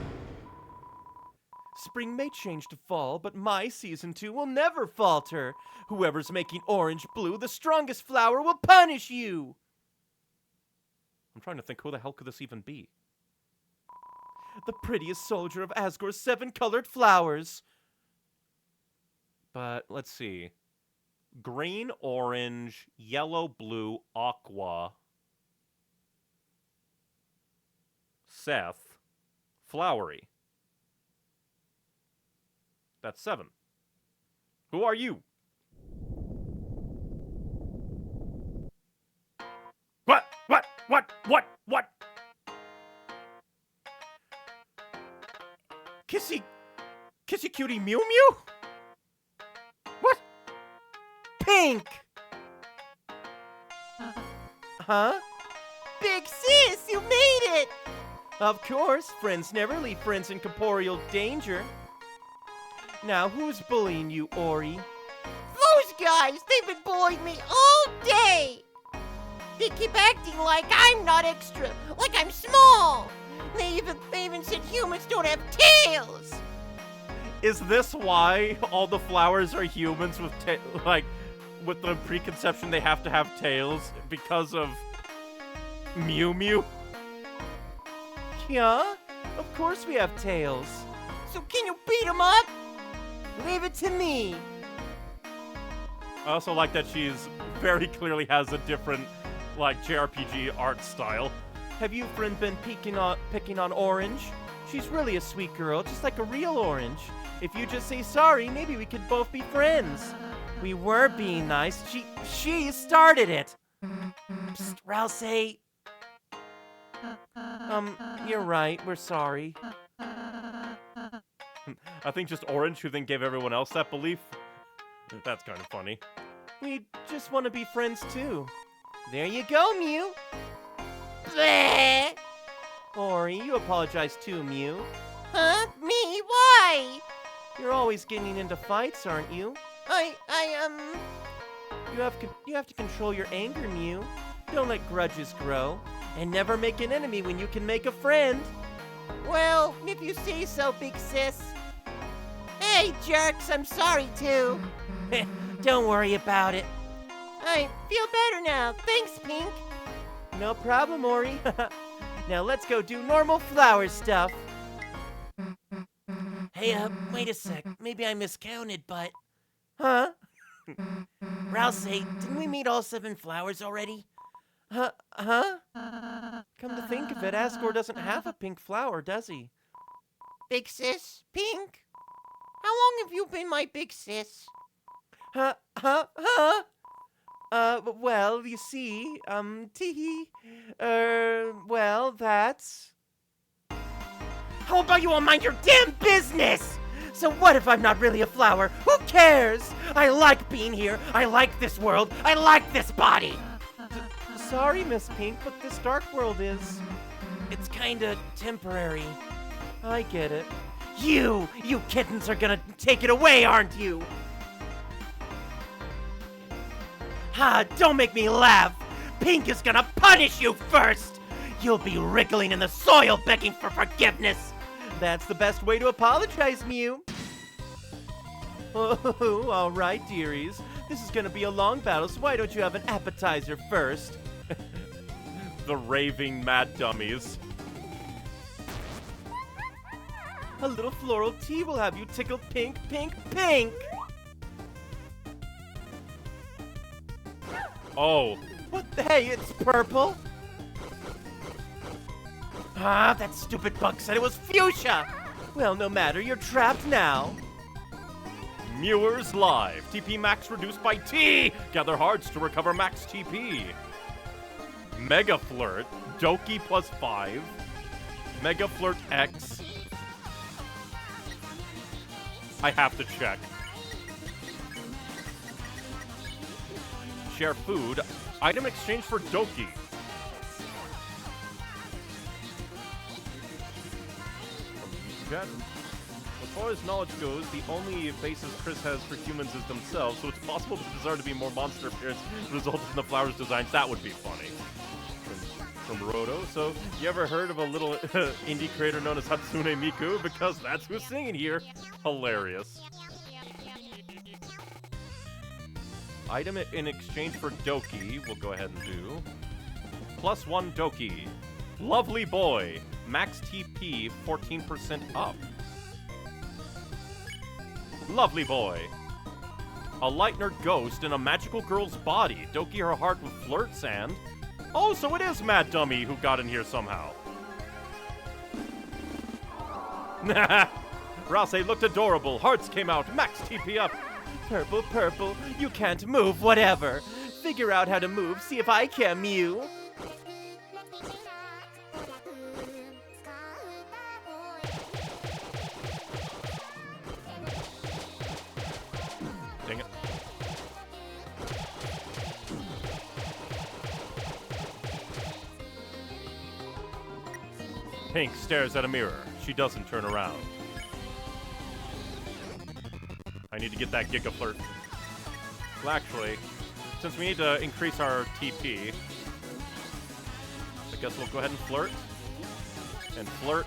Spring may change to fall, but my season 2 will never falter. Whoever's making orange blue, the strongest flower will punish you. I'm trying to think, who the hell could this even be? The prettiest soldier of Asgore's 7 colored flowers. But let's see. Green, orange, yellow, blue, aqua. Seth. Flowery. That's 7. Who are you? What? Kissy cutie Mew Mew? What? Pink! Huh? Big sis, you made it! Of course, friends never leave friends in corporeal danger. Now, who's bullying you, Ori? Those guys, they've been bullying me all day! They keep acting like I'm not extra, like I'm small! They even said humans don't have tails! Is this why all the flowers are humans with with the preconception they have to have tails because of Mew Mew? Yeah, of course we have tails. So can you beat them up? Leave it to me. I also like that she's very clearly has a different, JRPG art style. Have you, friend, been picking on Orange? She's really a sweet girl, just like a real orange. If you just say sorry, maybe we could both be friends. We were being nice. She started it. Psst, Ralsei. You're right. We're sorry. I think just Orange, who then gave everyone else that belief. That's kind of funny. We just want to be friends, too. There you go, Mew. Bleh. Ori, you apologize too, Mew. Huh? Me? Why? You're always getting into fights, aren't you? You have to control your anger, Mew. Don't let grudges grow. And never make an enemy when you can make a friend. Well, if you say so, big sis. Hey, jerks, I'm sorry, too. Don't worry about it. I feel better now. Thanks, Pink. No problem, Ori. Now let's go do normal flower stuff. Hey, wait a sec. Maybe I miscounted, but... Huh? Ralsei, didn't we meet all 7 flowers already? Huh? Come to think of it, Asgore doesn't have a pink flower, does he? Big sis? Pink? How long have you been my big sis? Huh? Well, you see, teehee, well, that's... How about you all mind your damn business? So what if I'm not really a flower? Who cares? I like being here. I like this world. I like this body. Sorry, Miss Pink, but this dark world is... It's kinda temporary. I get it. You kittens are gonna take it away, aren't you? Ha, don't make me laugh. Pink is gonna punish you first. You'll be wriggling in the soil begging for forgiveness. That's the best way to apologize, Mew. Oh, all right, dearies. This is gonna be a long battle, so why don't you have an appetizer first? The raving mad dummies. A little floral tea will have you tickled pink, pink, pink! Oh, What the hey, it's purple? Ah, that stupid bug said it was fuchsia. Well, no matter, you're trapped now. Mewers Live. TP max reduced by T. Gather hearts to recover max TP. Mega Flirt. Doki +5. Mega Flirt X. I have to check. Share food. Item exchange for Doki. Chat. As far as knowledge goes, the only basis Chris has for humans is themselves, so it's possible for the desire to be more monster appearance resulted in the flowers' designs. That would be funny. From Roto. So, you ever heard of a little indie creator known as Hatsune Miku? Because that's who's singing here. Hilarious. Item in exchange for Doki, we'll go ahead and do. +1 Doki. Lovely boy. Max TP 14% up. Lovely boy. A Lightner ghost in a magical girl's body. Doki her heart with flirt sand. Oh, so it is Mad Dummy who got in here somehow. Rase looked adorable. Hearts came out. Max TP up. Purple, purple, you can't move, whatever. Figure out how to move, see if I can, Mew. Dang it. Pink stares at a mirror. She doesn't turn around. I need to get that Giga Flirt. Well, actually, since we need to increase our TP, I guess we'll go ahead and flirt. And flirt.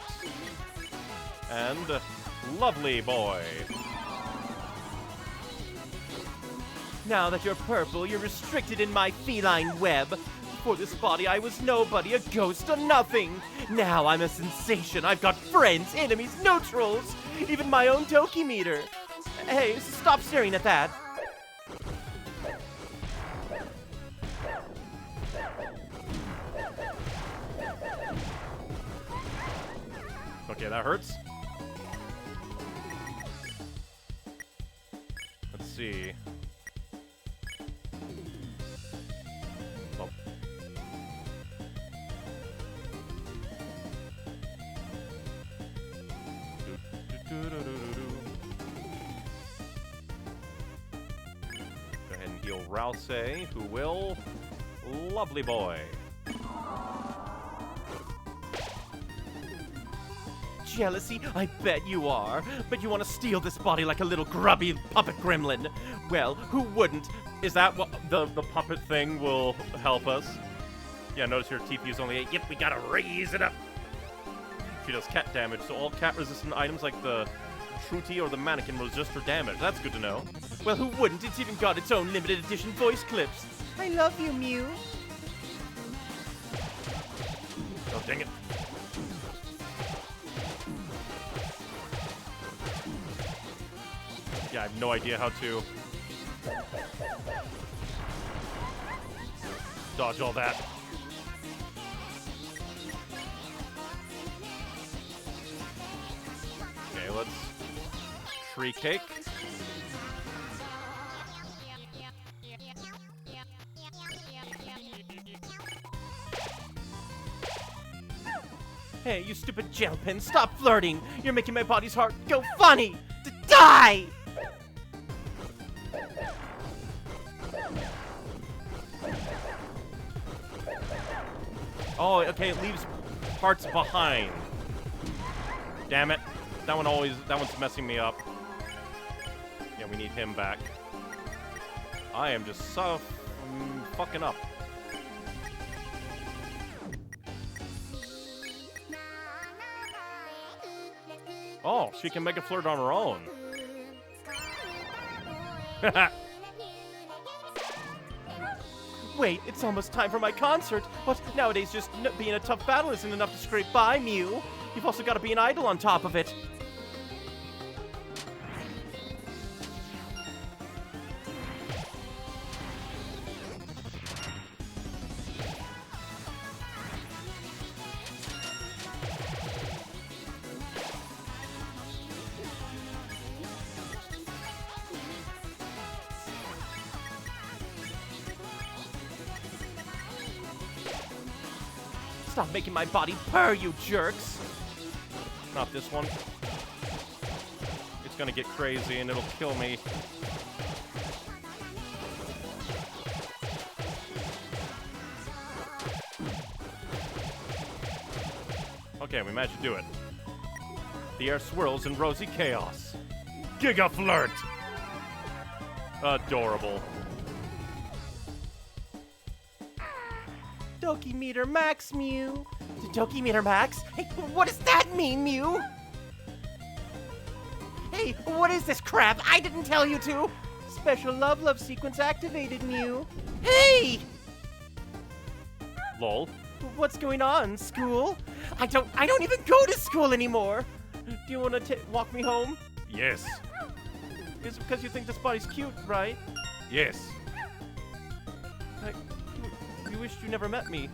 And lovely boy. Now that you're purple, you're restricted in my feline web. Before this body, I was nobody, a ghost, a nothing. Now I'm a sensation. I've got friends, enemies, neutrals, even my own Doki meter. Hey, stop staring at that. Okay, that hurts. Let's see. Oh. Go ahead and heal Rouse, who will. Lovely boy. Jealousy? I bet you are. But you want to steal this body like a little grubby puppet gremlin. Well, who wouldn't? Is that what the puppet thing will help us? Yeah, notice your TP is only 8. Yep, we gotta raise it up. She does cat damage, so all cat-resistant items like the Truty or the mannequin resist her damage. That's good to know. Well, who wouldn't? It's even got its own limited edition voice clips. I love you, Mew. Oh, dang it. Yeah, I have no idea how to dodge all that. Okay, let's tree cake. Hey, you stupid jail pin, stop flirting. You're making my body's heart go funny. Die! Oh, okay, it leaves parts behind. Damn it. That one's messing me up. Yeah, we need him back. I am just so fucking up. Oh, she can make a flirt on her own. Wait, it's almost time for my concert. But nowadays, just being a tough battle isn't enough to scrape by, Mew. You've also got to be an idol on top of it. Stop making my body purr, you jerks! Not this one. It's gonna get crazy and it'll kill me. Okay, we managed to do it. The air swirls in rosy chaos. Giga flirt! Adorable. Dokimeter Max, Mew. Dokimeter Max? Hey, what does that mean, Mew? Hey, what is this crap? I didn't tell you to. Special love sequence activated, Mew. Hey! Lol. What's going on, school? I don't even go to school anymore. Do you want to walk me home? Yes. It's because you think this body's cute, right? Yes. You wished you never met me.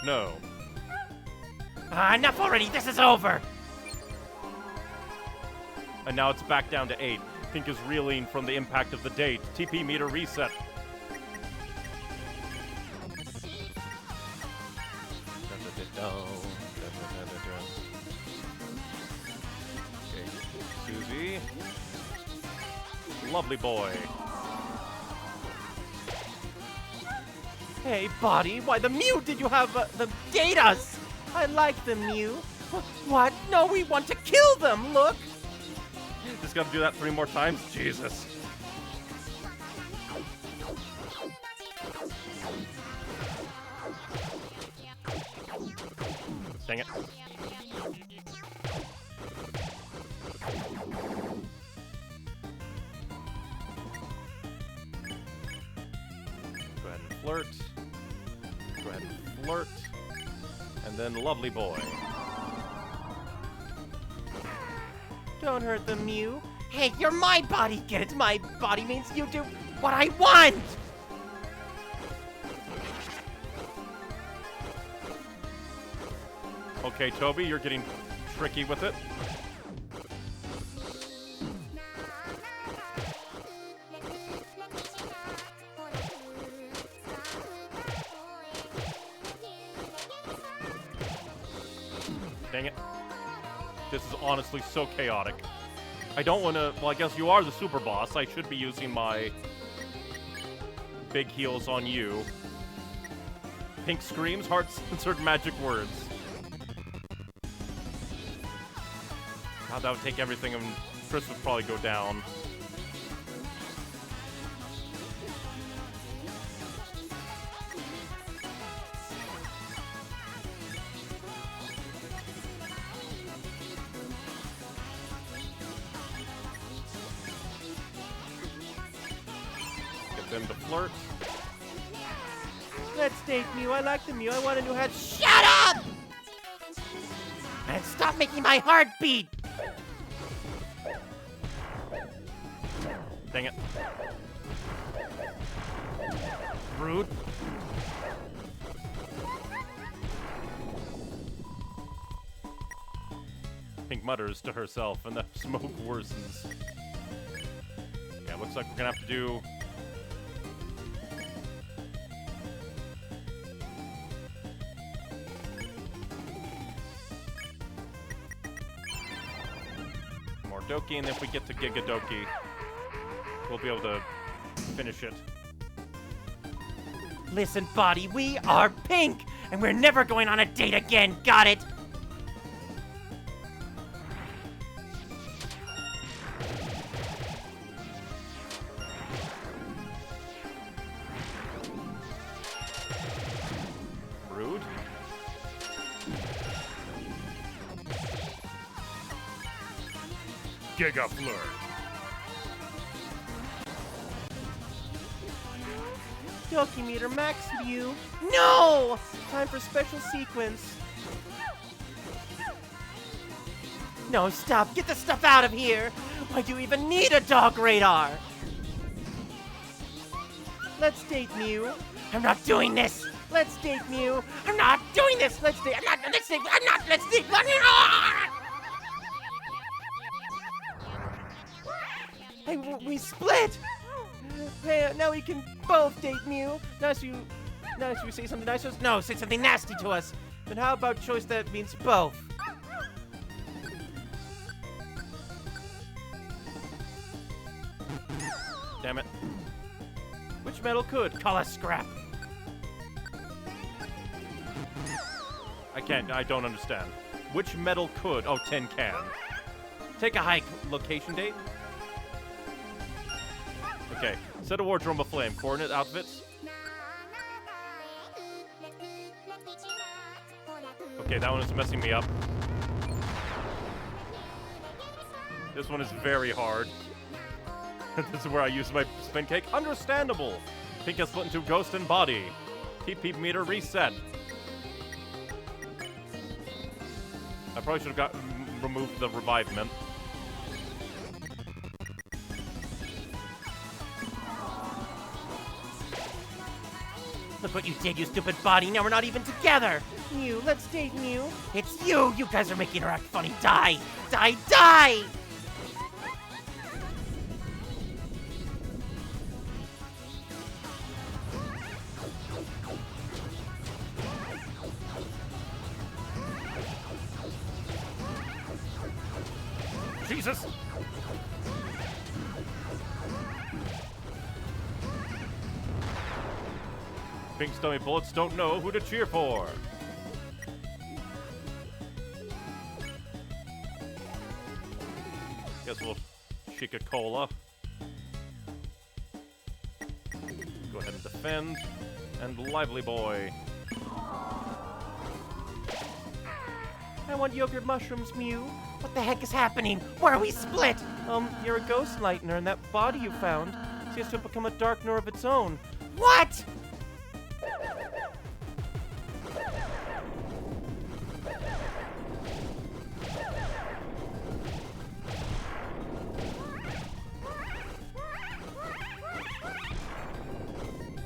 No. Enough already. This is over. And now it's back down to 8. Pink is reeling from the impact of the date. TP meter reset. Okay, Susie. Lovely boy. Hey, body, why the Mew did you have them date us? I like the Mew. What? No, we want to kill them, look! Just gotta do that 3 more times? Jesus. Dang it. Go ahead and flirt. Go ahead and flirt. And then lovely boy. Don't hurt the Mew. Hey, you're my body, get it? My body means you do what I want! Okay, Toby, you're getting tricky with it. Dang it. This is honestly so chaotic. I don't want to... Well, I guess you are the super boss. I should be using my big heels on you. Pink screams, heart-censored magic words. God, that would take everything and Chris would probably go down. Get them to flirt. Let's date Mew. I like the Mew. I want a new head. Shut up! And stop making my heart beat! Dang it. Rude. Pink mutters to herself, and the smoke worsens. Yeah, looks like we're gonna have to do... Doki, and if we get to Gigadoki, we'll be able to finish it. Listen, Body, we are pink, and we're never going on a date again, got it? Rude. Giga Flirt. Doki meter max view. No! Time for special sequence. No, stop. Get the stuff out of here. Why do you even need a dog radar? Let's date Mew. I'm not doing this. Let's date Mew. I'm not doing this. Let's date. I'm not. Let's date. I'm not. Let's date. Hey, we split! Hey, now we can both date Mew. Now should we say something nice to us? No, say something nasty to us. Then how about choice that means both? Damn it. Which metal could? Call us scrap. I don't understand. Which metal could? Oh, tin can. Take a hike. Location date? Okay, set a wardrobe aflame. Coordinate outfits. Okay, that one is messing me up. This one is very hard. This is where I use my spin cake. Understandable. Pink has split into ghost and body. TP meter reset. I probably should have removed the revivement. Look what you did, you stupid Body. Now we're not even together. Mew, let's date Mew. It's you. You guys are making her act funny. Die. Die. Die. Jesus! Pink Stony Bullets don't know who to cheer for. Guess we'll shake a cola. Go ahead and defend. And Lively Boy. I want yogurt mushrooms, Mew. What the heck is happening? Why are we split? You're a ghost lightner, and that body you found seems to have become a darkener of its own. What?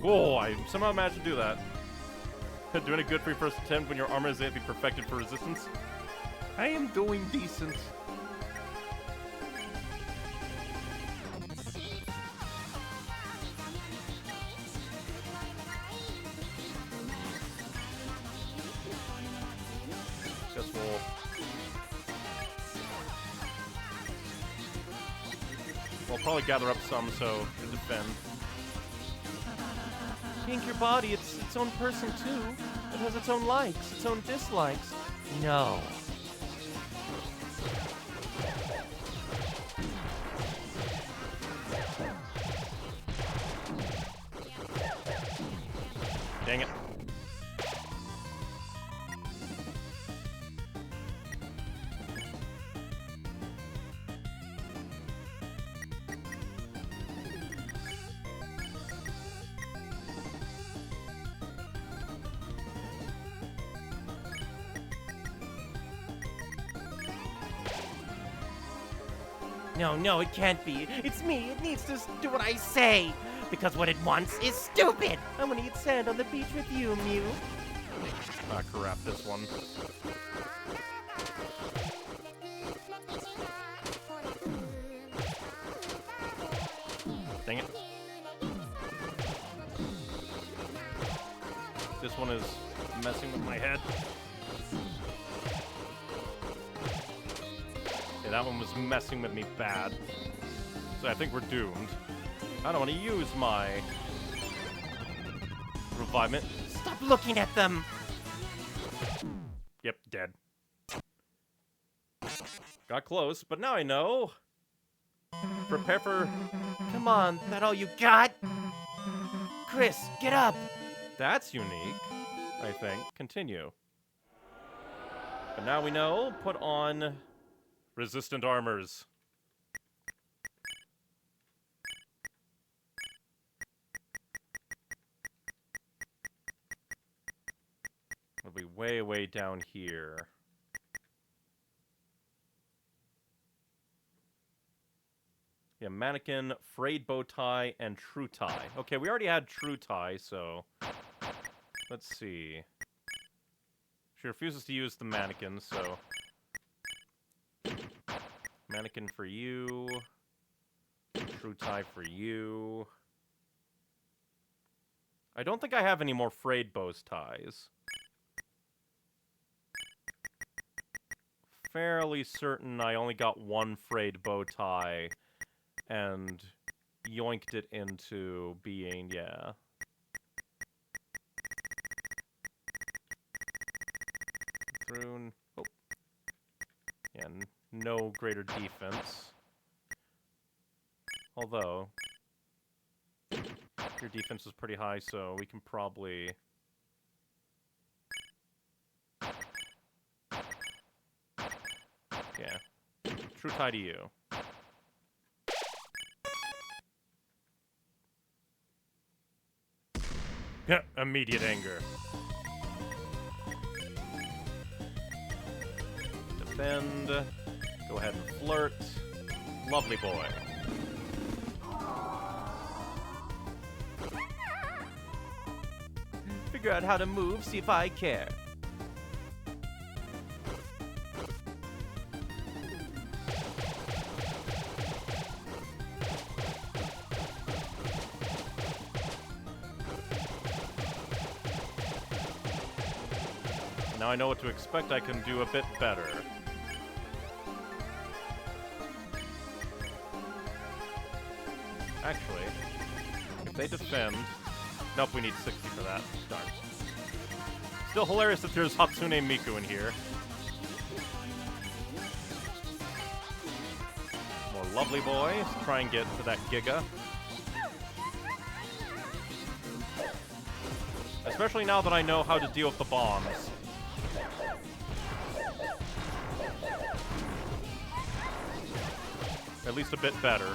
Oh, I somehow managed to do that. Doing it good for your first attempt when your armor is yet to be perfected for resistance. I am doing decent. Guess we'll probably gather up some so to defend. Pink, your body, it's its own person too. It has its own likes, its own dislikes. No. Dang it. No, it can't be. It's me. It needs to do what I say. Because what it wants is stupid. I want to eat sand on the beach with you, Mew. Ah, crap, this one. Dang it. This one is messing with my head. Yeah, that one was messing with me bad. So I think we're doomed. I don't want to use my revivement. Stop looking at them! Yep, dead. Got close, but now I know. Prepare for... Come on, that all you got? Chris, get up! That's unique, I think. Continue. But now we know, put on resistant armors. It'll be way, way down here. Yeah, mannequin, frayed bow tie, and true tie. Okay, we already had true tie, so... Let's see. She refuses to use the mannequin, so... Mannequin for you. True tie for you. I don't think I have any more frayed bow ties. Fairly certain I only got one frayed bow tie and yoinked it into being, yeah. Deltarune. Oh. Yeah, no greater defense. Although, your defense is pretty high, so we can probably... Yeah. True tie to you. Immediate anger. Defend. Go ahead and flirt. Lovely boy. Figure out how to move, see if I care. Now I know what to expect. I can do a bit better. Actually, if they defend... Nope, we need 60 for that. Darn. Still hilarious that there's Hatsune Miku in here. More lovely boy. Let's try and get to that Giga. Especially now that I know how to deal with the bombs. At least a bit better.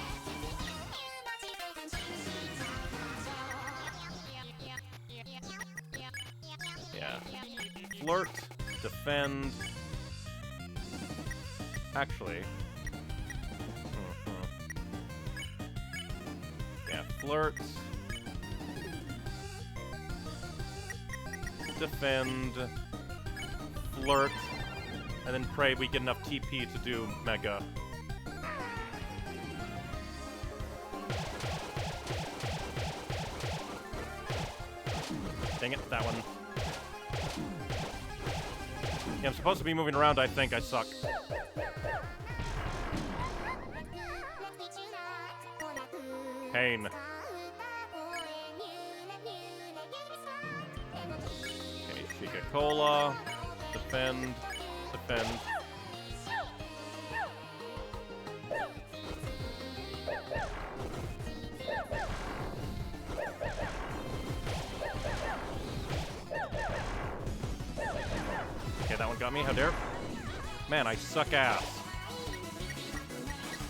Yeah. Flirt, defend. Actually. Yeah, flirt. Defend. Flirt. And then pray we get enough TP to do Mega. Dang it, that one. Yeah, I'm supposed to be moving around, I think. I suck. Pain. Okay, Chica-Cola. Defend. Defend. That one got me. How dare? Man, I suck ass.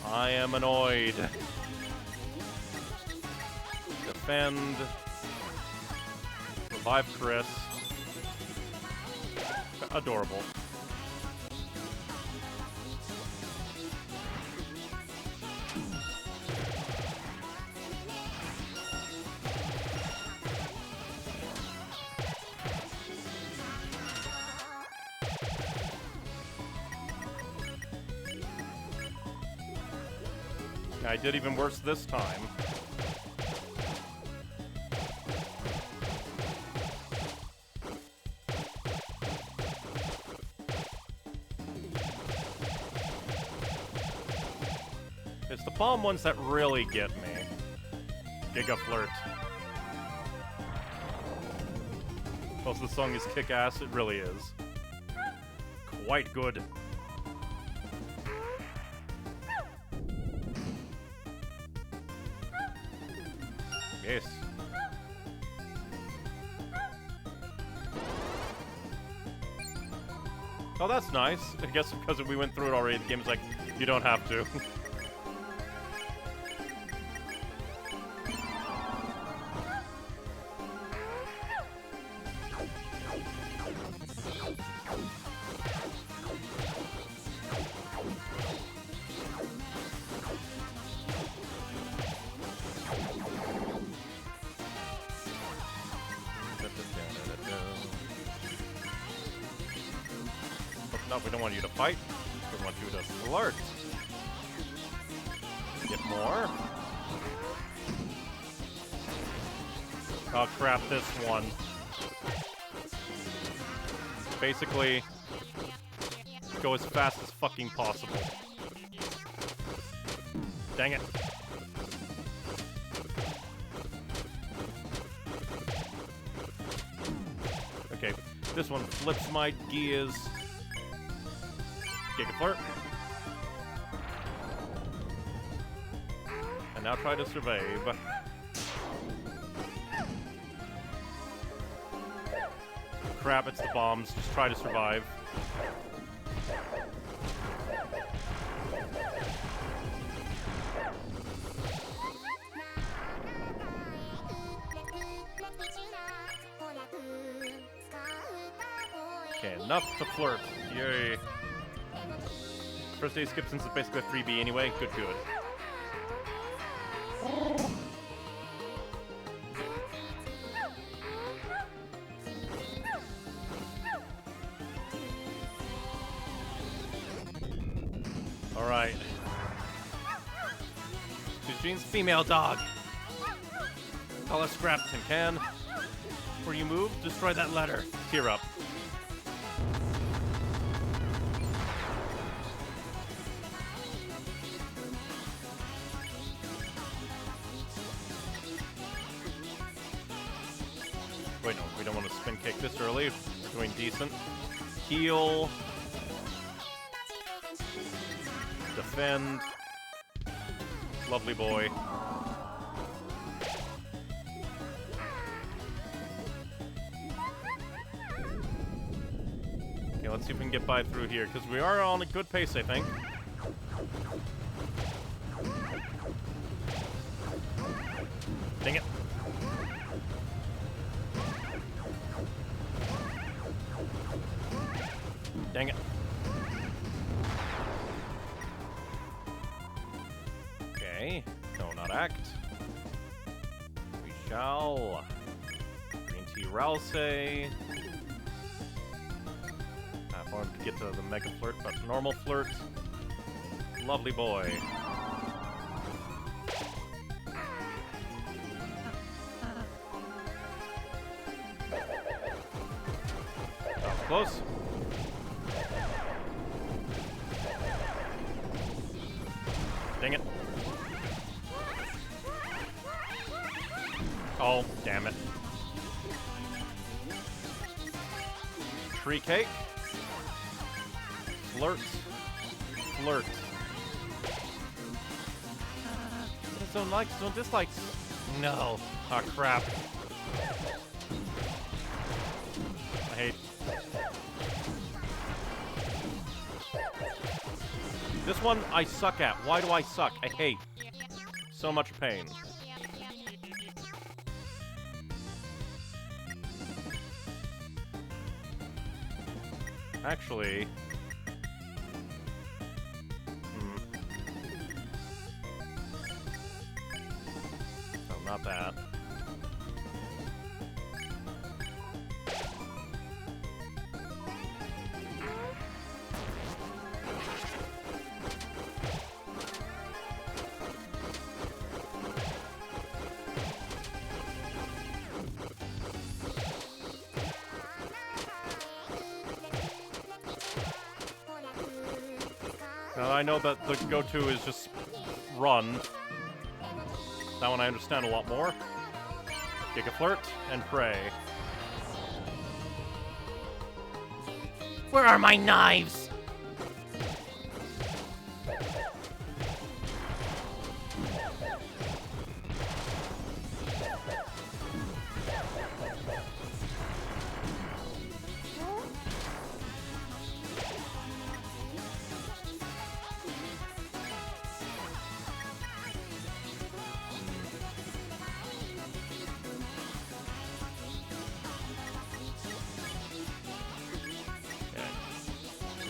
I am annoyed. Defend. Revive Chris. Adorable. I did even worse this time. It's the bomb ones that really get me. Giga Flirt. Also, the song is kick-ass. It really is. Quite good. Yes. Oh, that's nice. I guess because we went through it already, the game's like, you don't have to. No, we don't want you to fight. We want you to flirt. Get more. Oh crap, this one. Basically, go as fast as fucking possible. Dang it. Okay, this one flips my gears. Giga Flirt. And now try to survive. Crap, it's the bombs. Just try to survive. Okay, enough to flirt. Yay. First day skip since it's basically a 3B anyway. Good, good. Alright. Eugene's female dog. Call us Scrap Tin Can. Before you move, destroy that letter. Tear up. Wait, no, we don't want to spin kick this early. We're doing decent. Heal. Defend. Lovely boy. Okay, let's see if we can get by through here, because we are on a good pace, I think. Dang it. Dang it. Okay. No, not act. We shall. Green Tea Rouse. I want to get to the Mega Flirt, but normal flirt. Lovely boy. That was close. Dang it. Oh, damn it. Tree cake. Flirt. Flirt. Zone likes, zone dislikes. No. Oh, crap. I hate. This one I suck at. Why do I suck? I hate. So much pain. Actually... No, not that. Now I know that the go-to is just run. That one I understand a lot more. Gigaflirt and pray. Where are my knives?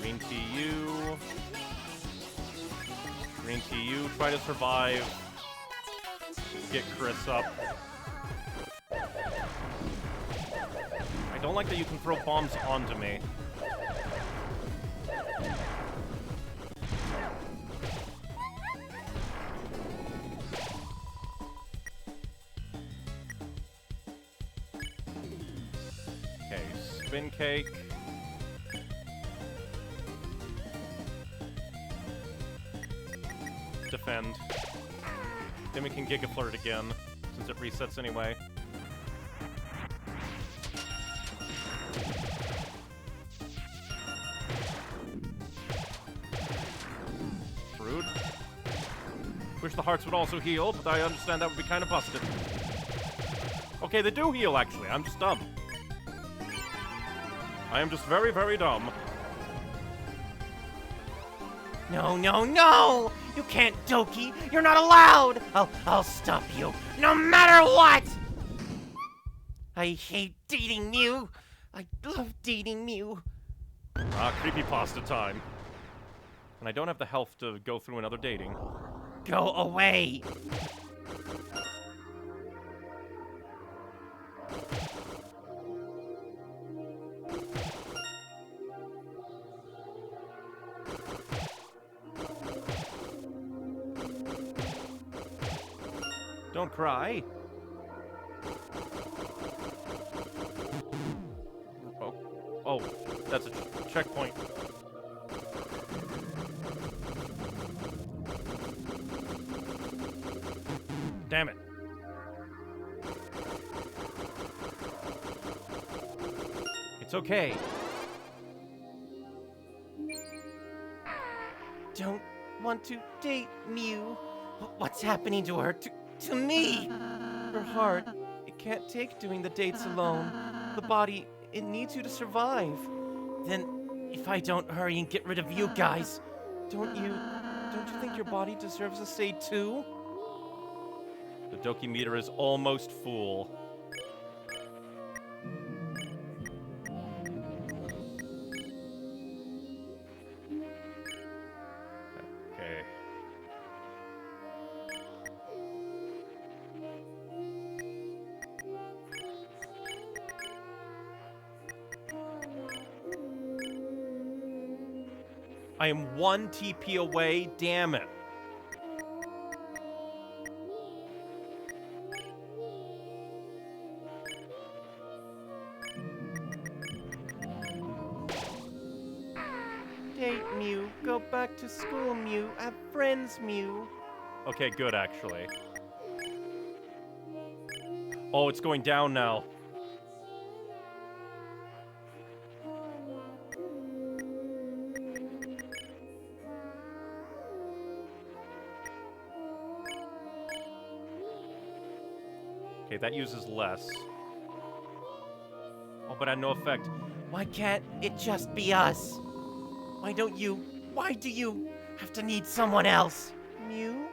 Green TU. Green TU, try to survive. Get Chris up. I don't like that you can throw bombs onto me. Okay, spin cake. Defend. Then we can Gigaflirt again, since it resets anyway. Rude. Wish the hearts would also heal, but I understand that would be kind of busted. Okay, they do heal, actually. I'm just dumb. I am just very, very dumb. No, no, no! You can't, Doki! You're not allowed! I'll stop you, no matter what! I hate dating Mew. I love dating Mew. Ah, creepypasta time. And I don't have the health to go through another dating. Go away! Don't cry. Oh, that's a checkpoint. Damn it. It's okay. Don't want to date Mew. What's happening to her? To me! Her heart, it can't take doing the dates alone. The body, it needs you to survive. Then, if I don't hurry and get rid of you guys, don't you think your body deserves a say too? The Doki meter is almost full. Okay. I am 1 TP away, damn it. Date Mew, go back to school Mew, have friends Mew. Okay, good actually. Oh, it's going down now. Okay, that uses less. Oh, but had no effect. Why can't it just be us? Why do you have to need someone else? Mew?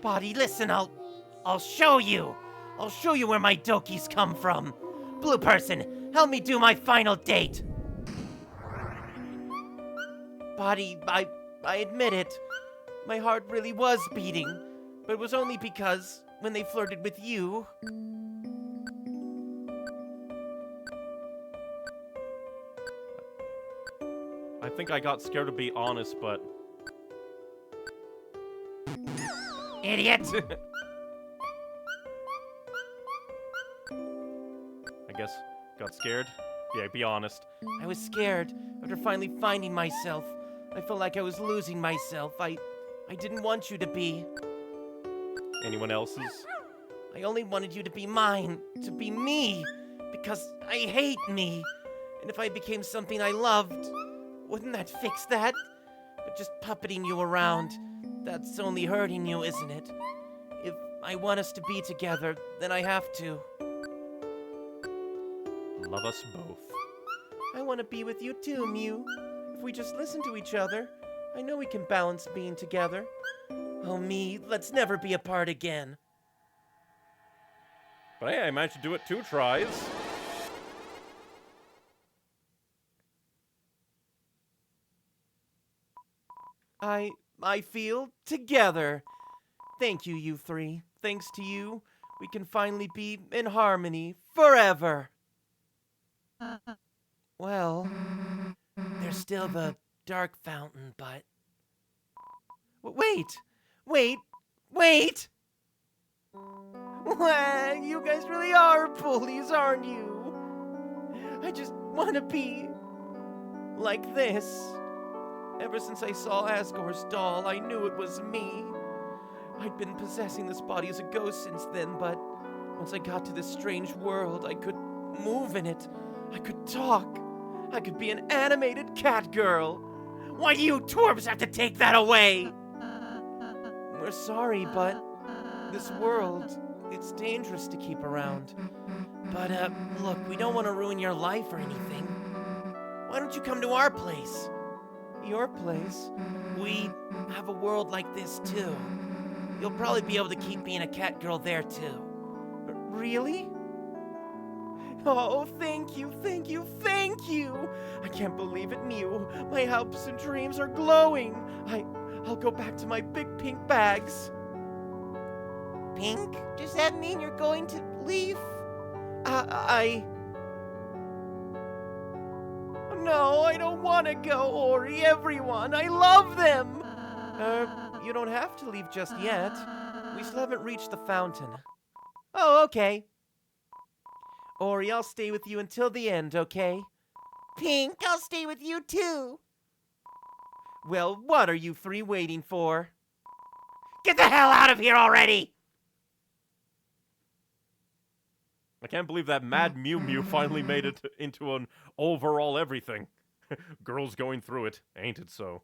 Body, listen, I'll show you. I'll show you where my Dokis come from. Blue person, help me do my final date. Body, I admit it. My heart really was beating, but it was only because when they flirted with you. I think I got scared to be honest, but... Idiot! I guess got scared. Yeah, be honest. I was scared, After finally finding myself, I felt like I was losing myself. I didn't want you to be. Anyone else's? I only wanted you to be mine, to be me, because I hate me. And if I became something I loved, wouldn't that fix that? But just puppeting you around, that's only hurting you, isn't it? If I want us to be together, then I have to. Love us both. I want to be with you too, Mew. If we just listen to each other, I know we can balance being together. Oh, me, let's never be apart again. But hey, I managed to do it 2 tries. I feel together. Thank you, you three. Thanks to you, we can finally be in harmony forever. Well, there's still the dark fountain, but... Wait! You guys really are bullies, aren't you? I just want to be like this. Ever since I saw Asgore's doll, I knew it was me. I'd been possessing this body as a ghost since then, but once I got to this strange world, I could move in it. I could talk. I could be an animated cat girl. Why do you twerps have to take that away? We're sorry, but this world, it's dangerous to keep around. But, look, we don't want to ruin your life or anything. Why don't you come to our place? Your place? We have a world like this, too. You'll probably be able to keep being a cat girl there, too. Really? Oh, thank you. I can't believe it, Mew. My hopes and dreams are glowing. I'll go back to my big pink bags. Pink? Does that mean you're going to leave? No, I don't want to go, Ori, everyone. I love them. You don't have to leave just yet. We still haven't reached the fountain. Oh, okay. Ori, I'll stay with you until the end, okay? Pink, I'll stay with you too. Well, what are you three waiting for? Get the hell out of here already! I can't believe that Mad Mew Mew finally made it into an overall everything. Girls going through it, ain't it so?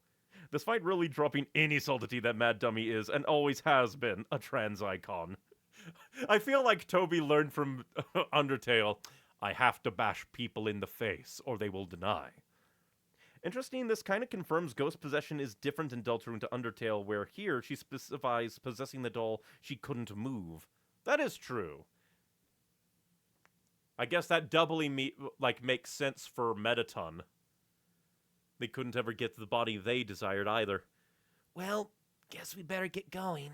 Despite really dropping any subtlety that Mad Dummy is, and always has been, a trans icon. I feel like Toby learned from Undertale, I have to bash people in the face, or they will deny. Interesting, this kind of confirms ghost possession is different in Deltarune to Undertale, where here she specifies possessing the doll she couldn't move. That is true. I guess that doubly makes sense for Metaton. They couldn't ever get to the body they desired either. Well, guess we better get going.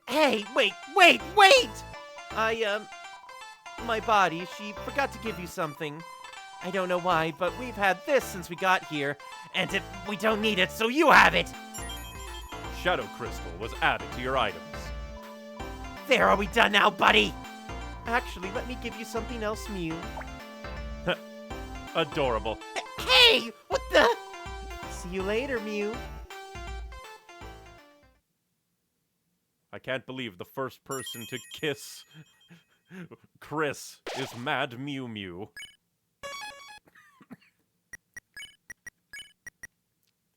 Hey, wait! My body, she forgot to give you something. I don't know why, but we've had this since we got here, and we don't need it, so you have it! Shadow Crystal was added to your items. There, are we done now, buddy? Actually, let me give you something else, Mew. Adorable. Hey, what the? See you later, Mew. I can't believe the first person to kiss Chris is Mad Mew Mew.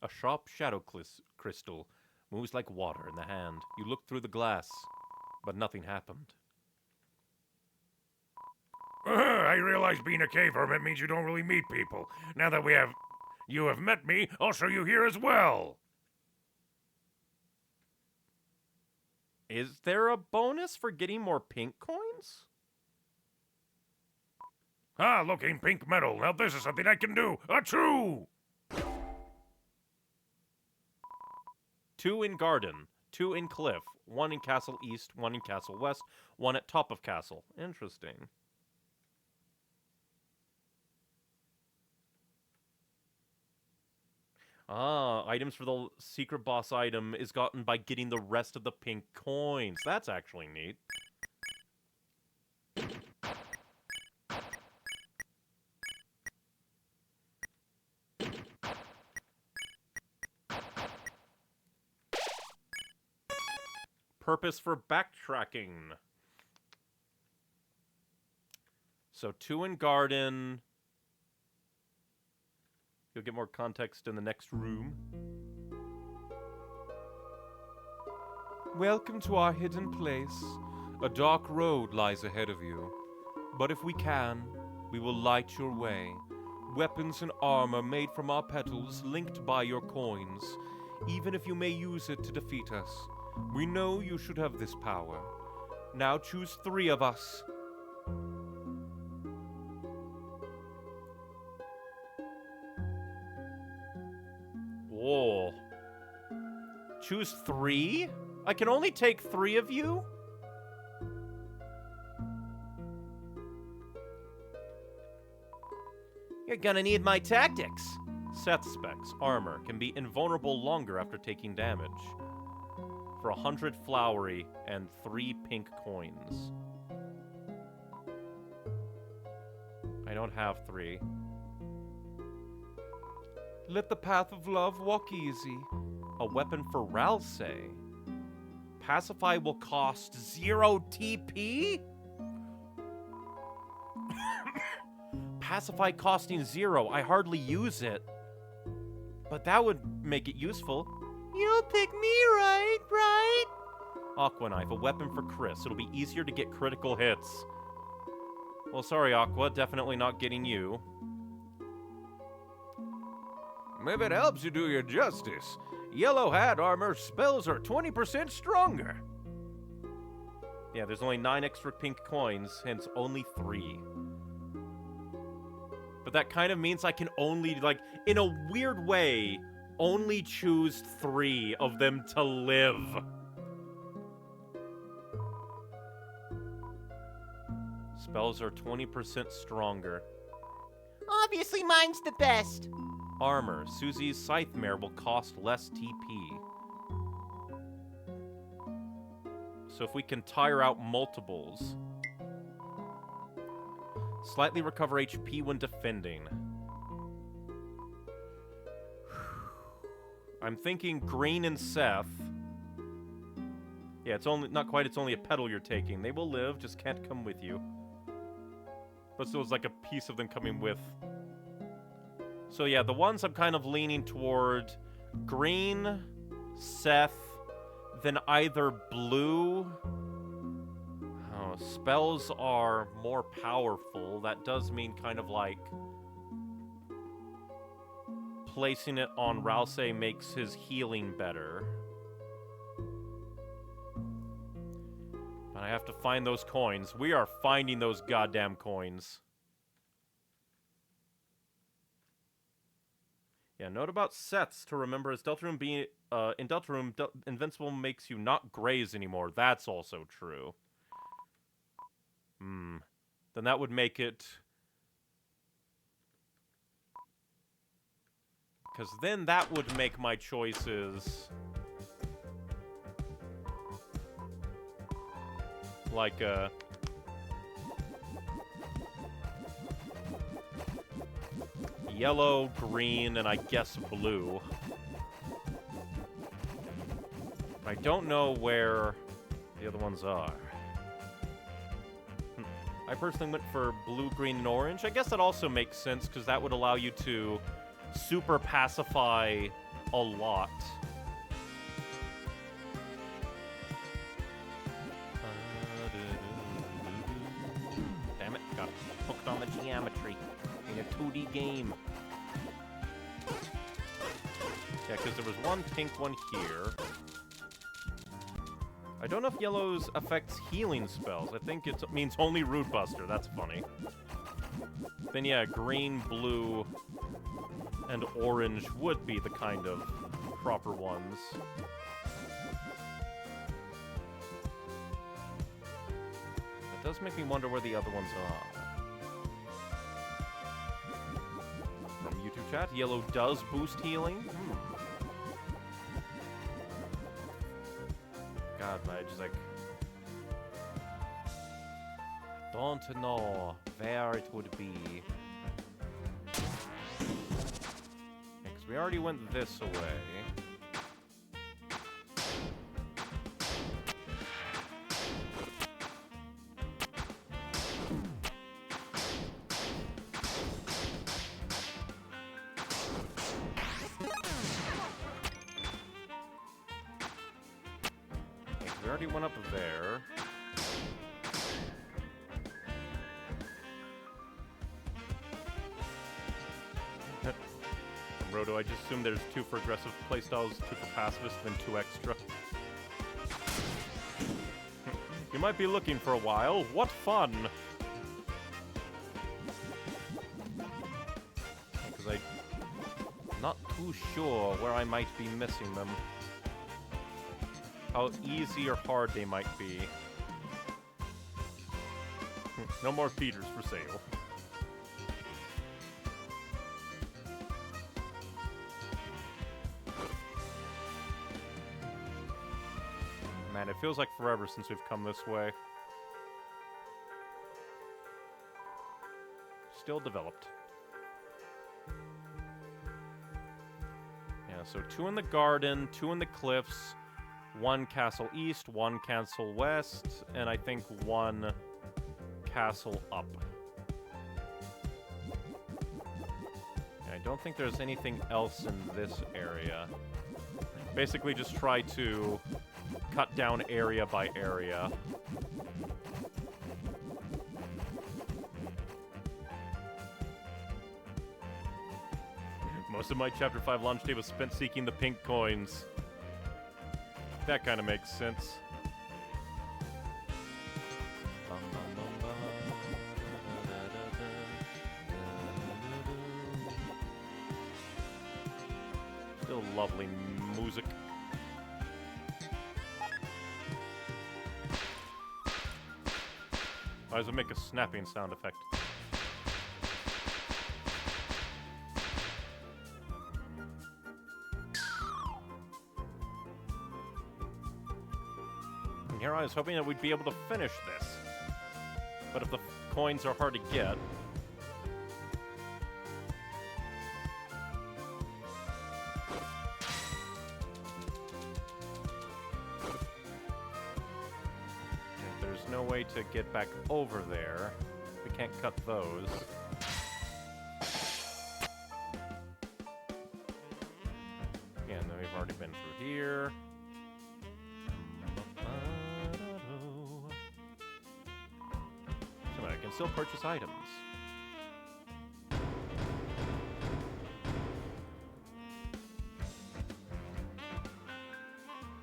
A sharp shadow crystal moves like water in the hand. You look through the glass, but nothing happened. I realize being a cave hermit means you don't really meet people. Now that you have met me, I'll show you here as well. Is there a bonus for getting more pink coins? Ah, looking pink metal. Now this is something I can do. Achoo! 2 in Garden, 2 in Cliff, 1 in Castle East, 1 in Castle West, 1 at top of Castle. Interesting. Ah, items for the secret boss item is gotten by getting the rest of the pink coins. That's actually neat. purpose for backtracking. So 2 in garden. You'll get more context in the next room. Welcome to our hidden place. A dark road lies ahead of you. But if we can, we will light your way. Weapons and armor made from our petals, linked by your coins. Even if you may use it to defeat us, we know you should have this power. Now choose 3 of us. Whoa. Choose 3? I can only take 3 of you? You're gonna need my tactics. Seth specs. Armor. Can be invulnerable longer after taking damage. For 100 flowery and 3 pink coins. I don't have 3. Let the path of love walk easy. A weapon for Ralsei. Pacify will cost 0 TP? Pacify costing 0. I hardly use it. But that would make it useful. You'll pick me, right? Aqua Knife, a weapon for Chris. It'll be easier to get critical hits. Well, sorry, Aqua. Definitely not getting you. If it helps you do your justice, Yellow Hat armor spells are 20% stronger. Yeah, there's only 9 extra pink coins, hence only 3. But that kind of means I can only, like, in a weird way, only choose 3 of them to live. Spells are 20% stronger. Obviously, mine's the best. Armor. Susie's Scythe Mare will cost less TP. So if we can tire out multiples. Slightly recover HP when defending. I'm thinking Green and Seth. Yeah, it's only not quite, it's only a petal you're taking. They will live, just can't come with you. But still, it's like a piece of them coming with. So yeah, the ones I'm kind of leaning toward Green, Seth, then either Blue. Oh, spells are more powerful. That does mean kind of like placing it on Ralsei makes his healing better. But I have to find those coins. We are finding those goddamn coins. Yeah, note about Seth's to remember is Deltarune being in Deltarune, Invincible makes you not graze anymore. That's also true. Then that would make it. Because then that would make my choices like yellow, green, and I guess blue. I don't know where the other ones are. I personally went for blue, green, and orange. I guess that also makes sense, because that would allow you to super pacify a lot. Damn it, got hooked on the geometry in a 2D game. Yeah, because there was one pink one here. I don't know if yellow's affects healing spells. I think it means only Root Buster. That's funny. Then yeah, green, blue, and orange would be the kind of proper ones. It does make me wonder where the other ones are. From YouTube chat, yellow does boost healing. God, I just like don't know where it would be. Because we already went this away. we already went up there. Roto, I just assume there's 2 for aggressive playstyles, 2 for pacifist, then 2 extra. You might be looking for a while. What fun! Because I'm not too sure where I might be missing them. How easy or hard they might be. No more feeders for sale. Man, it feels like forever since we've come this way. Still developed. Yeah, so 2 in the garden, 2 in the cliffs, 1 castle east, 1 castle west, and I think 1 castle up. And I don't think there's anything else in this area. Basically just try to cut down area by area. Most of my Chapter 5 launch day was spent seeking the pink coins. That kind of makes sense. Still lovely music. Why does it make a snapping sound effect? And here I was hoping that we'd be able to finish this. But if the coins are hard to get... There's no way to get back over there. We can't cut those. Yeah, and then we've already been through here. So I can still purchase items.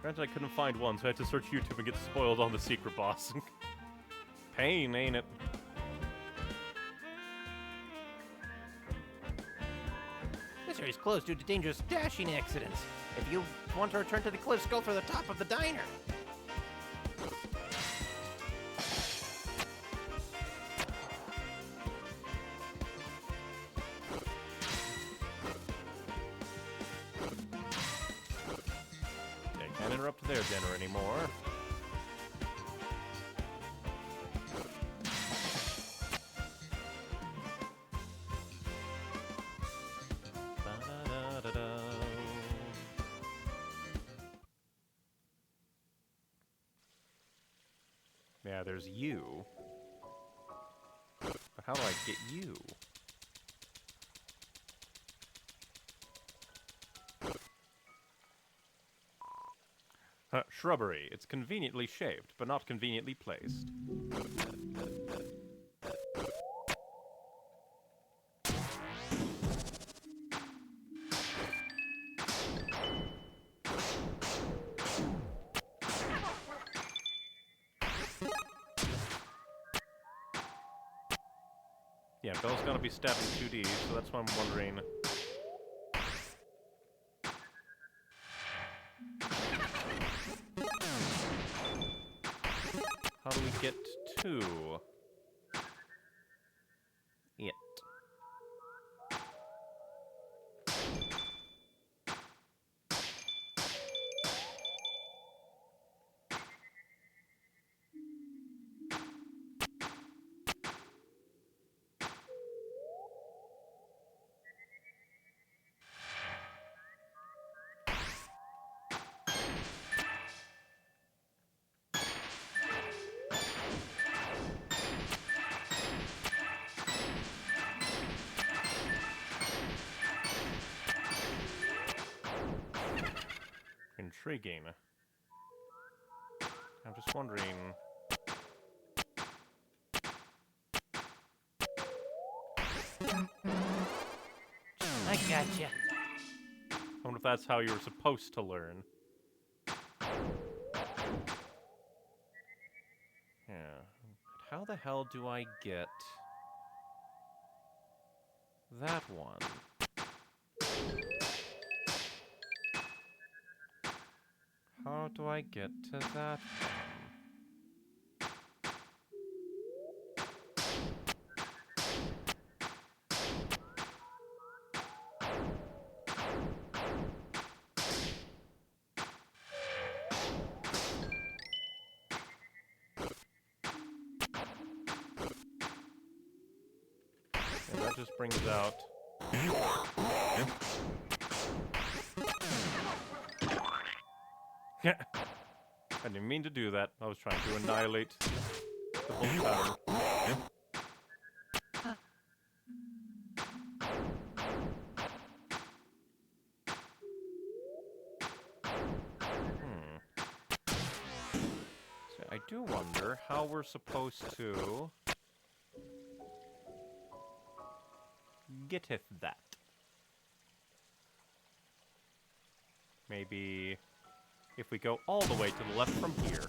Granted, I couldn't find one, so I had to search YouTube and get spoiled on the secret boss. Pain, ain't it? This area's closed due to dangerous dashing accidents. If you want to return to the cliffs, go for the top of the diner. I can't interrupt their dinner anymore. Yeah, there's you. But how do I get you? Shrubbery. It's conveniently shaped, but not conveniently placed. Yeah, Belle's gonna be stabbing 2D, so that's why I'm wondering. How do we get to it? Intriguing. wondering. I gotcha. I wonder if that's how you were supposed to learn. Yeah. How the hell do I get that one? How do I get to that one? And that just brings out... I didn't mean to do that. I was trying to annihilate the bullet pattern. So I do wonder how we're supposed to getteth that. Maybe if we go all the way to the left from here.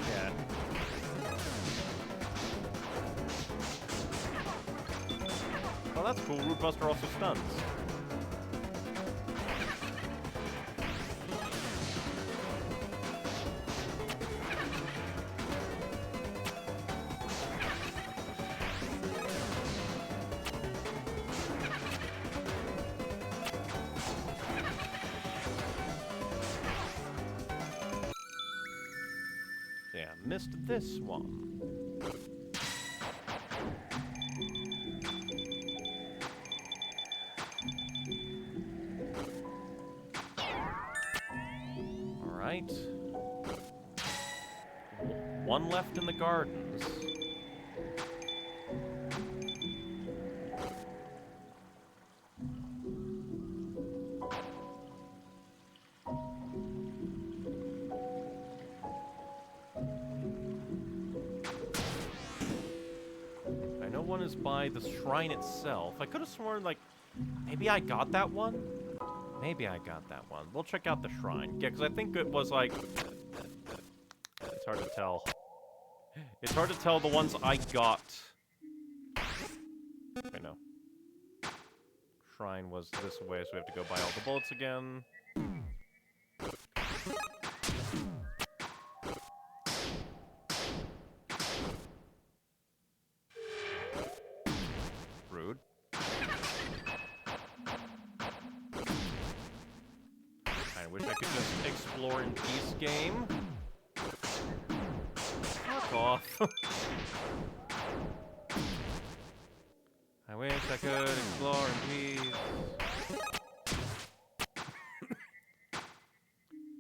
Yeah. Well, that's cool. Root Buster also stuns. Yeah, missed this one. Alright. One left in the gardens. I know one is by the shrine itself. I could have sworn, like, maybe I got that one? Maybe I got that one. We'll check out the shrine. Yeah, because I think it was, like... It's hard to tell. It's hard to tell the ones I got. Wait, no. Shrine was this way, so we have to go buy all the bullets again. Rude. I wish I could just explore in peace, game. Fuck off. I wish I could explore in peace.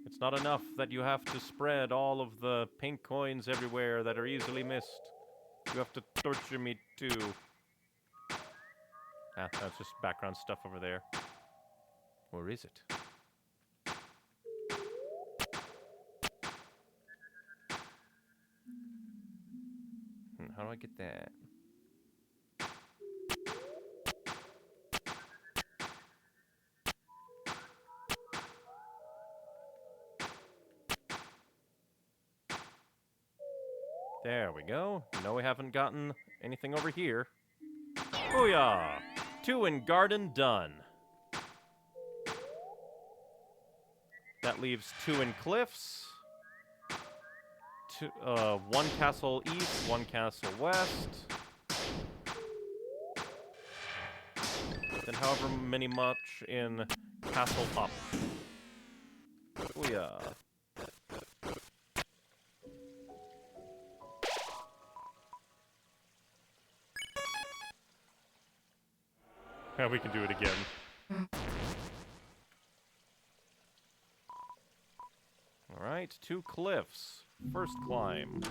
It's not enough that you have to spread all of the pink coins everywhere that are easily missed. You have to torture me too. Ah, that's just background stuff over there. Or is it? How do I get that? There we go. No, we haven't gotten anything over here. Booyah! 2 in garden done. That leaves 2 in cliffs. 1 castle east, 1 castle west. Then however many much in castle up. Booyah. Yeah, we can do it again. Alright, 2 cliffs. First climb.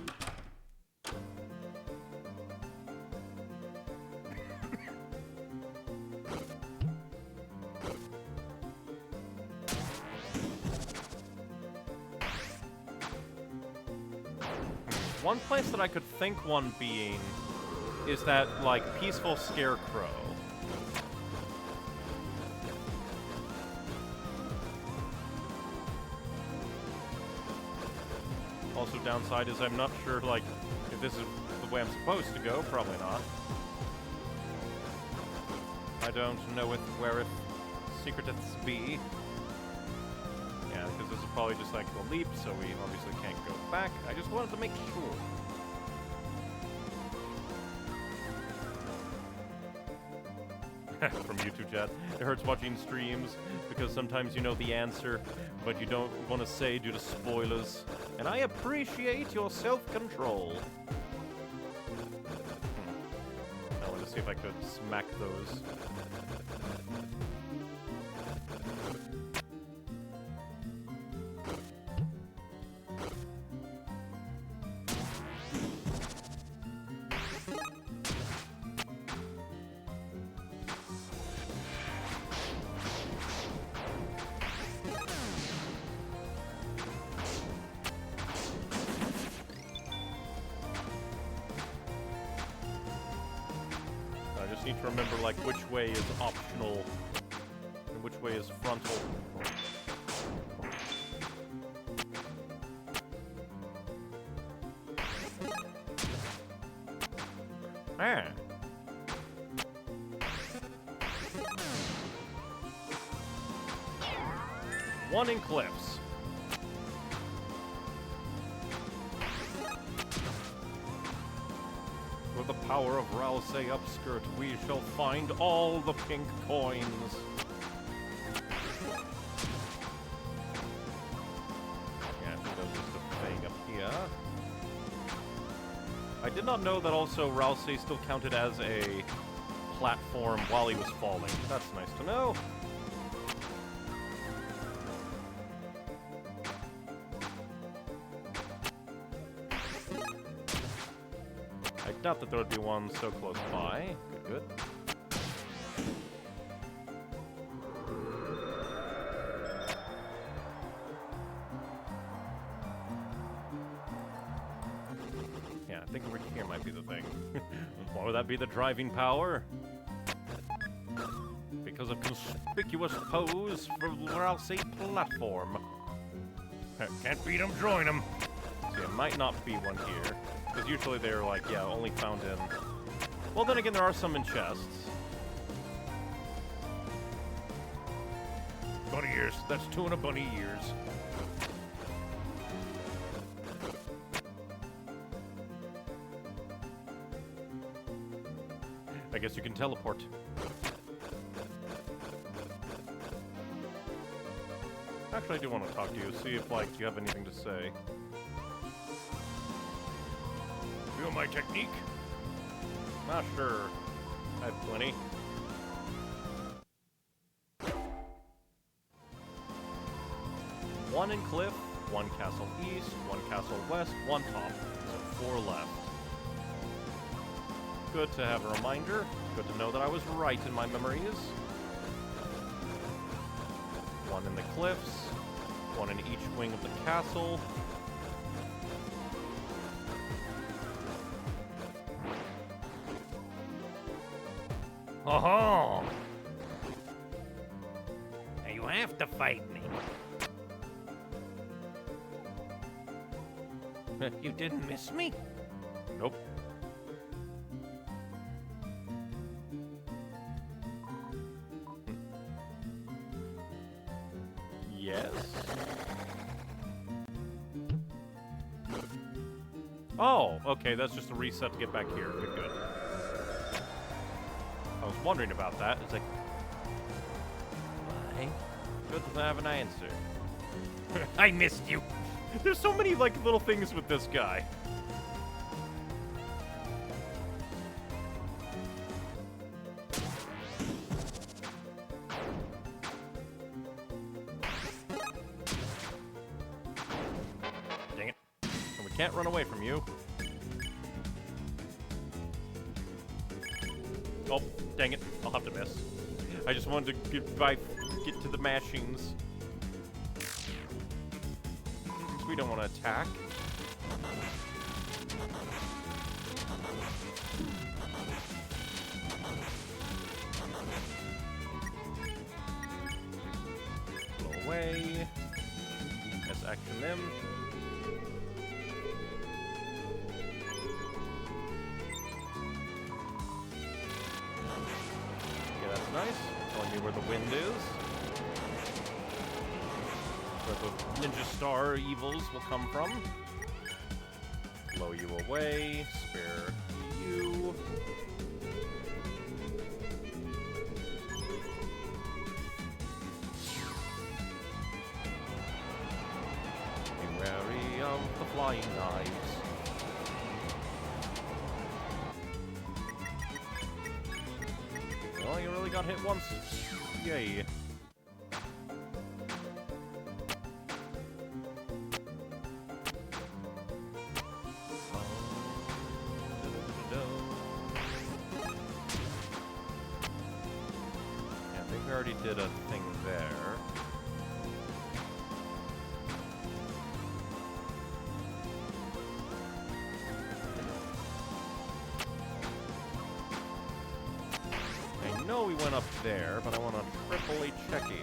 One place that I could think one being is that, like, peaceful scarecrow. Also, downside is I'm not sure, like, if this is the way I'm supposed to go. Probably not. I don't know where it secreteth be. Yeah, because this is probably just like a leap, so we obviously can't go back. I just wanted to make sure. From YouTube chat. It hurts watching streams because sometimes you know the answer, but you don't want to say due to spoilers. And I appreciate your self-control. I wanted to see if I could smack those. Need to remember, like, which way is optional and which way is frontal. Ah. One in cliffs. With the power of Rousey Upskirt, we shall find all the pink coins. Yeah, I think that was just a thing up here. I did not know that also Rousey still counted as a platform while he was falling. That's nice to know. I doubt that there would be one so close by. Good, good. Yeah, I think over here might be the thing. Why would that be the driving power? Because of conspicuous pose for Rousey platform. Can't beat 'em, join 'em. See, it might not be one here. Because usually they're like, yeah, only found in... Well, then again, there are some in chests. Bunny ears. That's 2 and a bunny ears. I guess you can teleport. Actually, I do want to talk to you, see if, like, you have anything to say. Feel my technique? Not sure. I have plenty. One in cliff, one castle east, one castle west, one top. So 4 left. Good to have a reminder. Good to know that I was right in my memories. One in the cliffs, one in each wing of the castle. Oh-ho! Now you have to fight me. You didn't miss me? Nope. Yes. Oh, okay, that's just a reset to get back here. Good, good. I was wondering about that. It's like, why? Good to have an answer. I missed you. There's so many, like, little things with this guy. Dang it. And we can't run away from you. Oh, dang it. I'll have to miss. I just wanted to get to the mashings. We don't want to attack. Blow away. Let's action them. Okay, that's nice. Telling me where the wind is. Where the Ninja Star evils will come from. Blow you away. Spare you. Be wary of the flying knives. Well, you really got hit once. Yay. Yeah, I think we already did a thing there. I know we went up there, but I want to triple checky.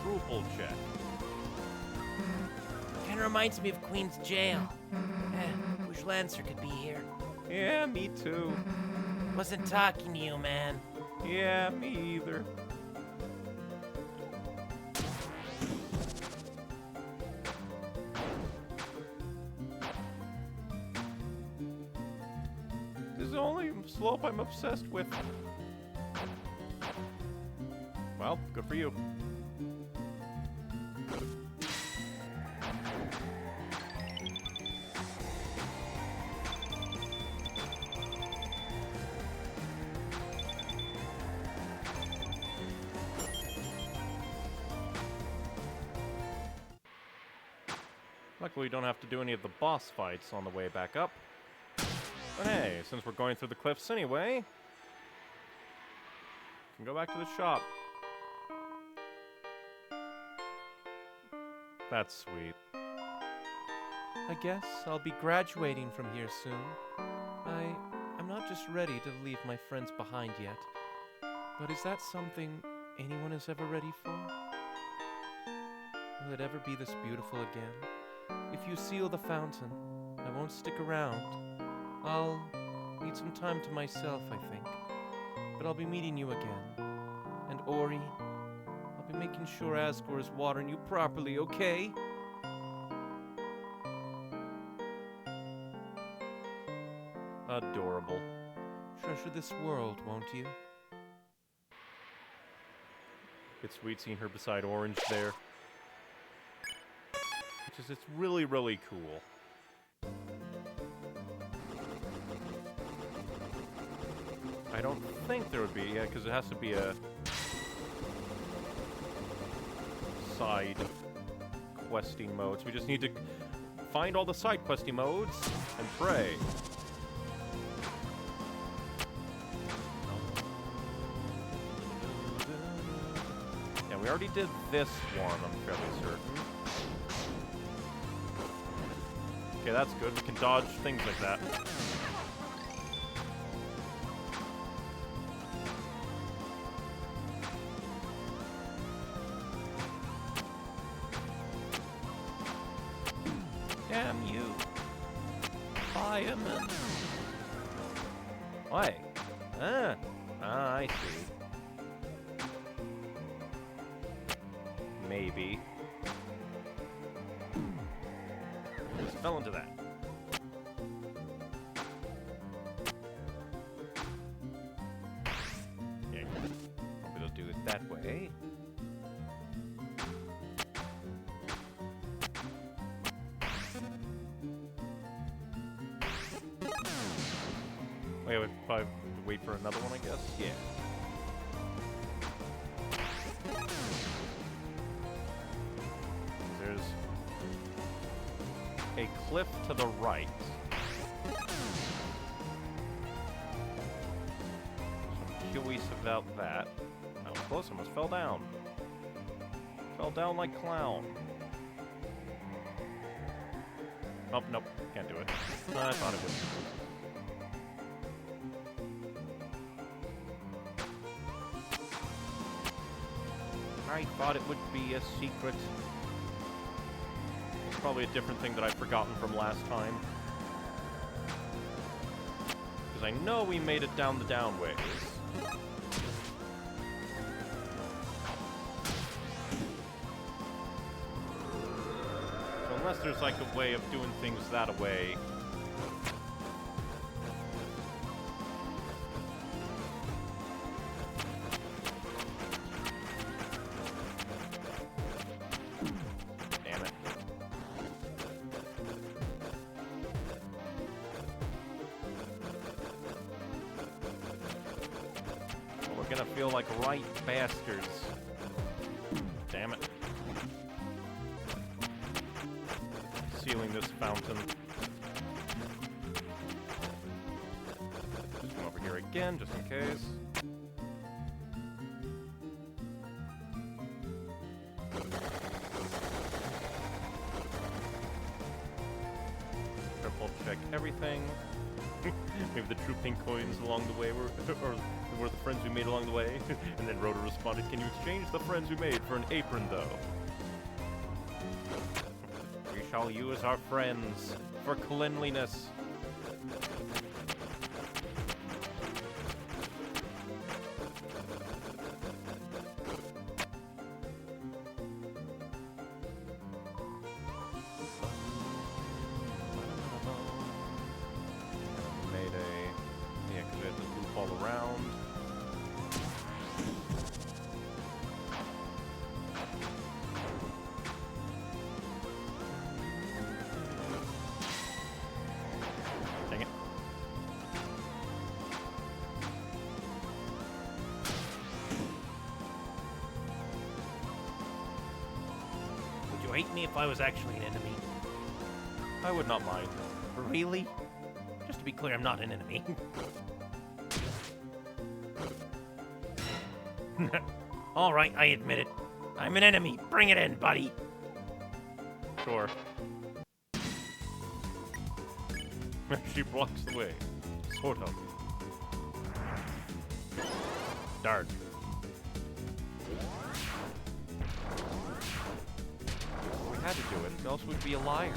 Triple check. Kind of reminds me of Queen's Jail. Wish Lancer could be here. Yeah, me too. Wasn't talking to you, man. Yeah, me either. This is the only slope I'm obsessed with. Well, good for you. Luckily, we don't have to do any of the boss fights on the way back up. But hey, since we're going through the cliffs anyway, we can go back to the shop. That's sweet. I guess I'll be graduating from here soon. I'm not just ready to leave my friends behind yet. But is that something anyone is ever ready for? Will it ever be this beautiful again? If you seal the fountain, I won't stick around. I'll need some time to myself, I think. But I'll be meeting you again. And Ori, I'll be making sure Asgore is watering you properly, okay? Adorable. Treasure this world, won't you? It's sweet seeing her beside Orange there. It's really, really cool. I don't think there would be, yeah, because it has to be a side questing mode. So we just need to find all the side questing modes and pray. Yeah, we already did this one, I'm fairly certain. Okay, that's good. We can dodge things like that. Damn you. Fireman. Why? I see. Maybe. Just fell into that. Yeah, we'll do it that way. Wait, I would probably wait for another one, I guess? Yeah. There's a cliff to the right. So I'm curious about that. I was close, almost fell down. Fell down like clown. Oh, nope. Can't do it. I thought it would. I thought it would be a secret. It's probably a different thing that I've forgotten from last time. Because I know we made it down the down ways. So unless there's like a way of doing things that way. Gonna feel like right bastards. Damn it. Sealing this fountain. Just come over here again, just in case. Triple check everything. Maybe the true pink coins along the way were the friends we made along the way. And then Rhoda responded, "Can you exchange the friends we made for an apron, though?" We shall use our friends for cleanliness. Hate me if I was actually an enemy. I would not mind. Really? Just to be clear, I'm not an enemy. All right, I admit it. I'm an enemy. Bring it in, buddy. Sure. She blocks the way. Sort of. Darn. We had to do it, else we'd be a liar.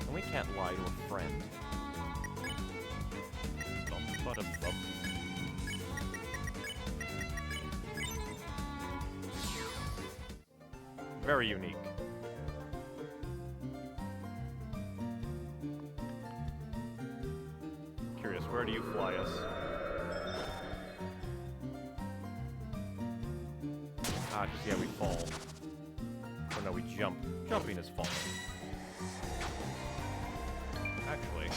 And we can't lie to a friend. Bum-ba-da-bum. Very unique. Curious, where do you fly us? Ah, 'cause yeah, we fall. Or no, we jump. Jumping is falling. Actually.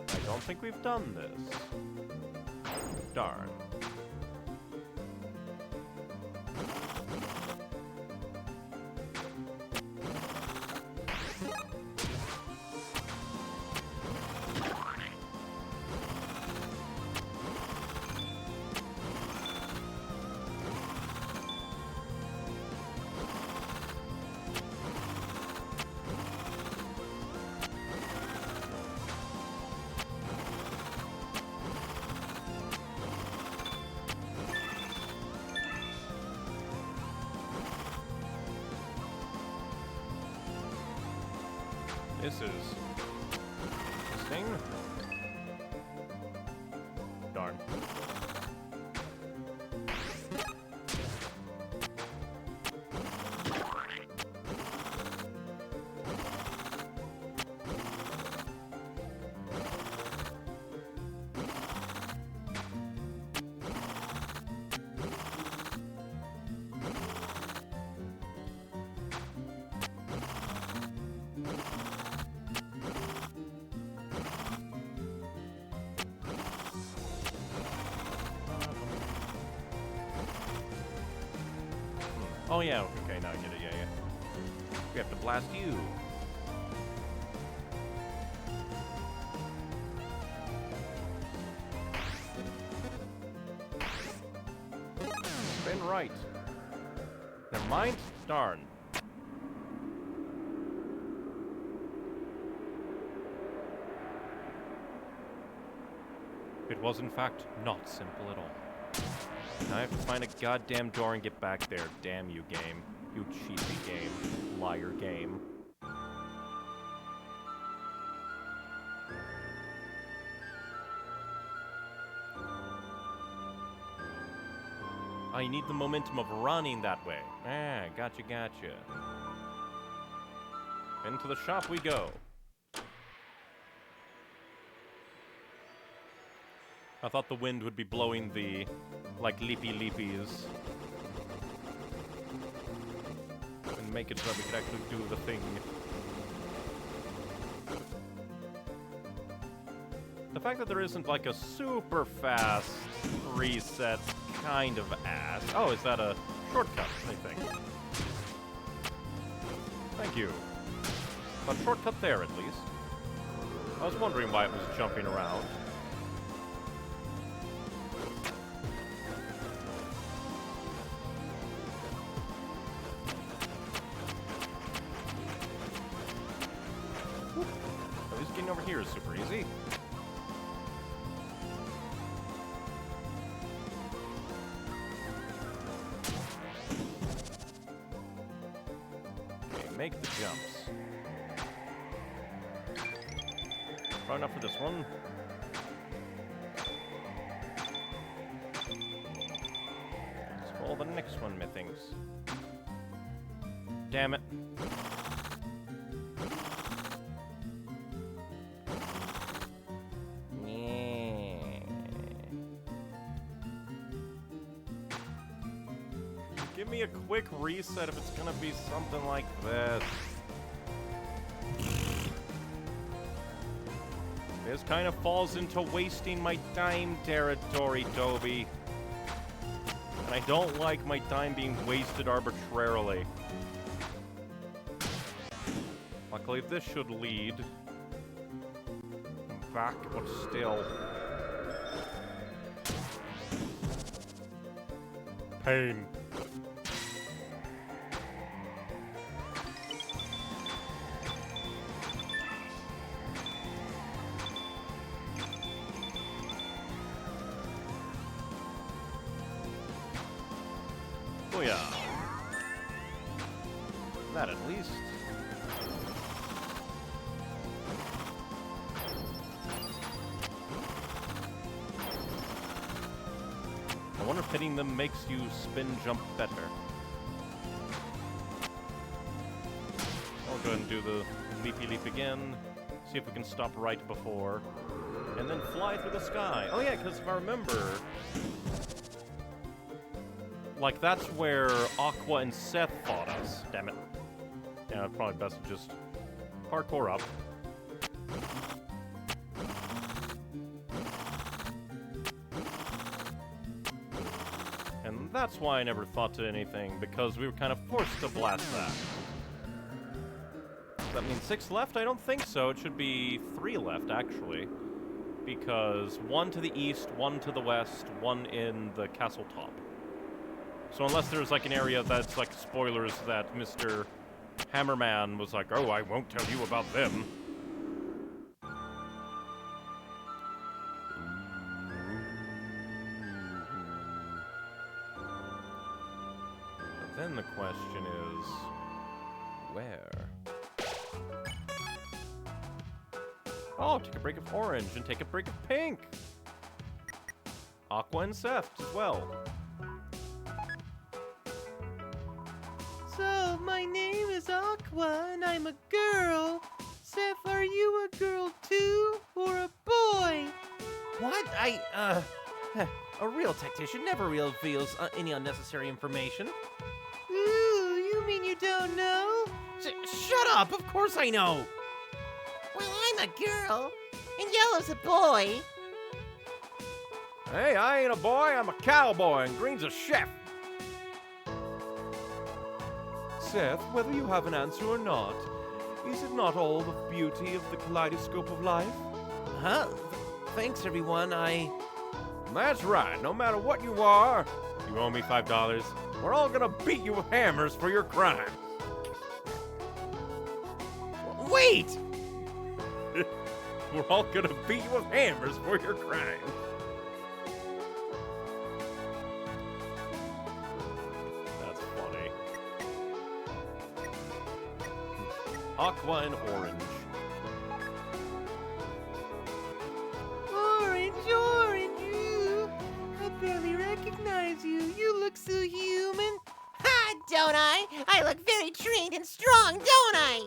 I don't think we've done this. Darn. This is interesting. Darn. Oh, yeah, okay, now I get it, yeah. We have to blast you. Spin right. Never mind. Darn. It was, in fact, not simple at all. Now I have to find a goddamn door and get back there. Damn you, game. You cheapy game. Liar game. I need the momentum of running that way. Ah, gotcha. Into the shop we go. I thought the wind would be blowing the, like, leapy-leapies. And make it so that we could actually do the thing. The fact that there isn't, like, a super fast reset kind of ass. Oh, is that a shortcut, I think? Thank you. A shortcut there, at least. I was wondering why it was jumping around. At least getting over here is super easy. Okay, make the jumps. Probably not for this one. Let's roll the next one, methinks. Damn it. Give me a quick reset if it's gonna be something like this. This kind of falls into wasting my time territory, Toby. And I don't like my time being wasted arbitrarily. Luckily, this should lead back, but still. Pain. Oh yeah. That at least. I wonder if hitting them makes you spin jump better. I'll go ahead and do the leapy leap again. See if we can stop right before. And then fly through the sky. Oh yeah, because if I remember, like, that's where Aqua and Seth fought us. Damn it. Yeah, probably best to just parkour up. And that's why I never thought to anything, because we were kind of forced to blast that. Does that mean 6 left? I don't think so. It should be 3 left, actually. Because 1 to the east, 1 to the west, 1 in the castle top. So unless there's, like, an area that's, like, spoilers that Mr. Hammerman was like, oh, I won't tell you about them. But then the question is, where? Oh, take a break of orange and take a break of pink. Aqua and Seth as well. So, my name is Aqua, and I'm a girl. Seth, are you a girl too, or a boy? What? A real tactician never reveals any unnecessary information. Ooh, you mean you don't know? Shut up! Of course I know! Well, I'm a girl, and Yellow's a boy. Hey, I ain't a boy, I'm a cowboy, and Green's a chef. Seth, whether you have an answer or not, is it not all the beauty of the kaleidoscope of life? Huh? Thanks, everyone. That's right. No matter what you are, you owe me $5. We're all gonna beat you with hammers for your crime. Wait! We're all gonna beat you with hammers for your crime. That's funny. Aqua and orange. Orange, you. I barely recognize you. You look so human. Ha, don't I? I look very trained and strong, don't I?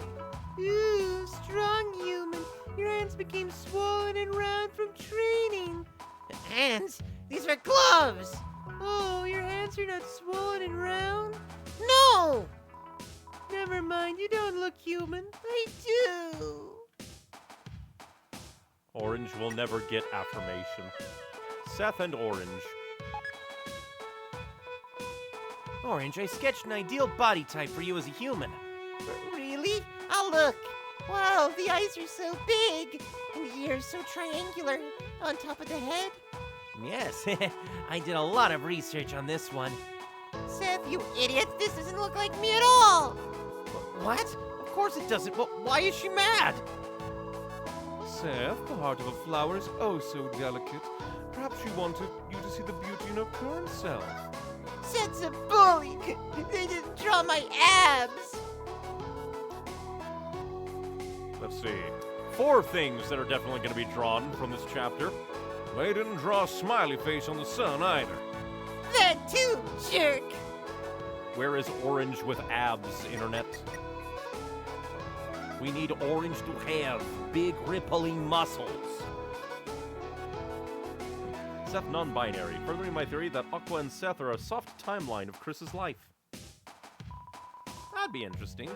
Ooh, strong human. Your hands became swollen and round from training. Hands? These are gloves. Oh, your hands are not swollen and round? No! Never mind, you don't look human. I do. Orange will never get affirmation. Seth and orange. Orange, I sketched an ideal body type for you as a human. Really? I'll look. Wow, the eyes are so big, and the ears so triangular on top of the head. Yes, I did a lot of research on this one. Seth, you idiot! This doesn't look like me at all. What? Of course it doesn't. Well, why is she mad? Seth, the heart of a flower is oh so delicate. Perhaps she wanted you to see the beauty in her current self. Seth's a bully. They didn't draw my abs. Let's see. 4 things that are definitely going to be drawn from this chapter. They didn't draw a smiley face on the sun either. That too, jerk. Where is orange with abs, internet? We need orange to have big rippling muscles. Seth non-binary, furthering my theory that Aqua and Seth are a soft timeline of Chris's life. That'd be interesting.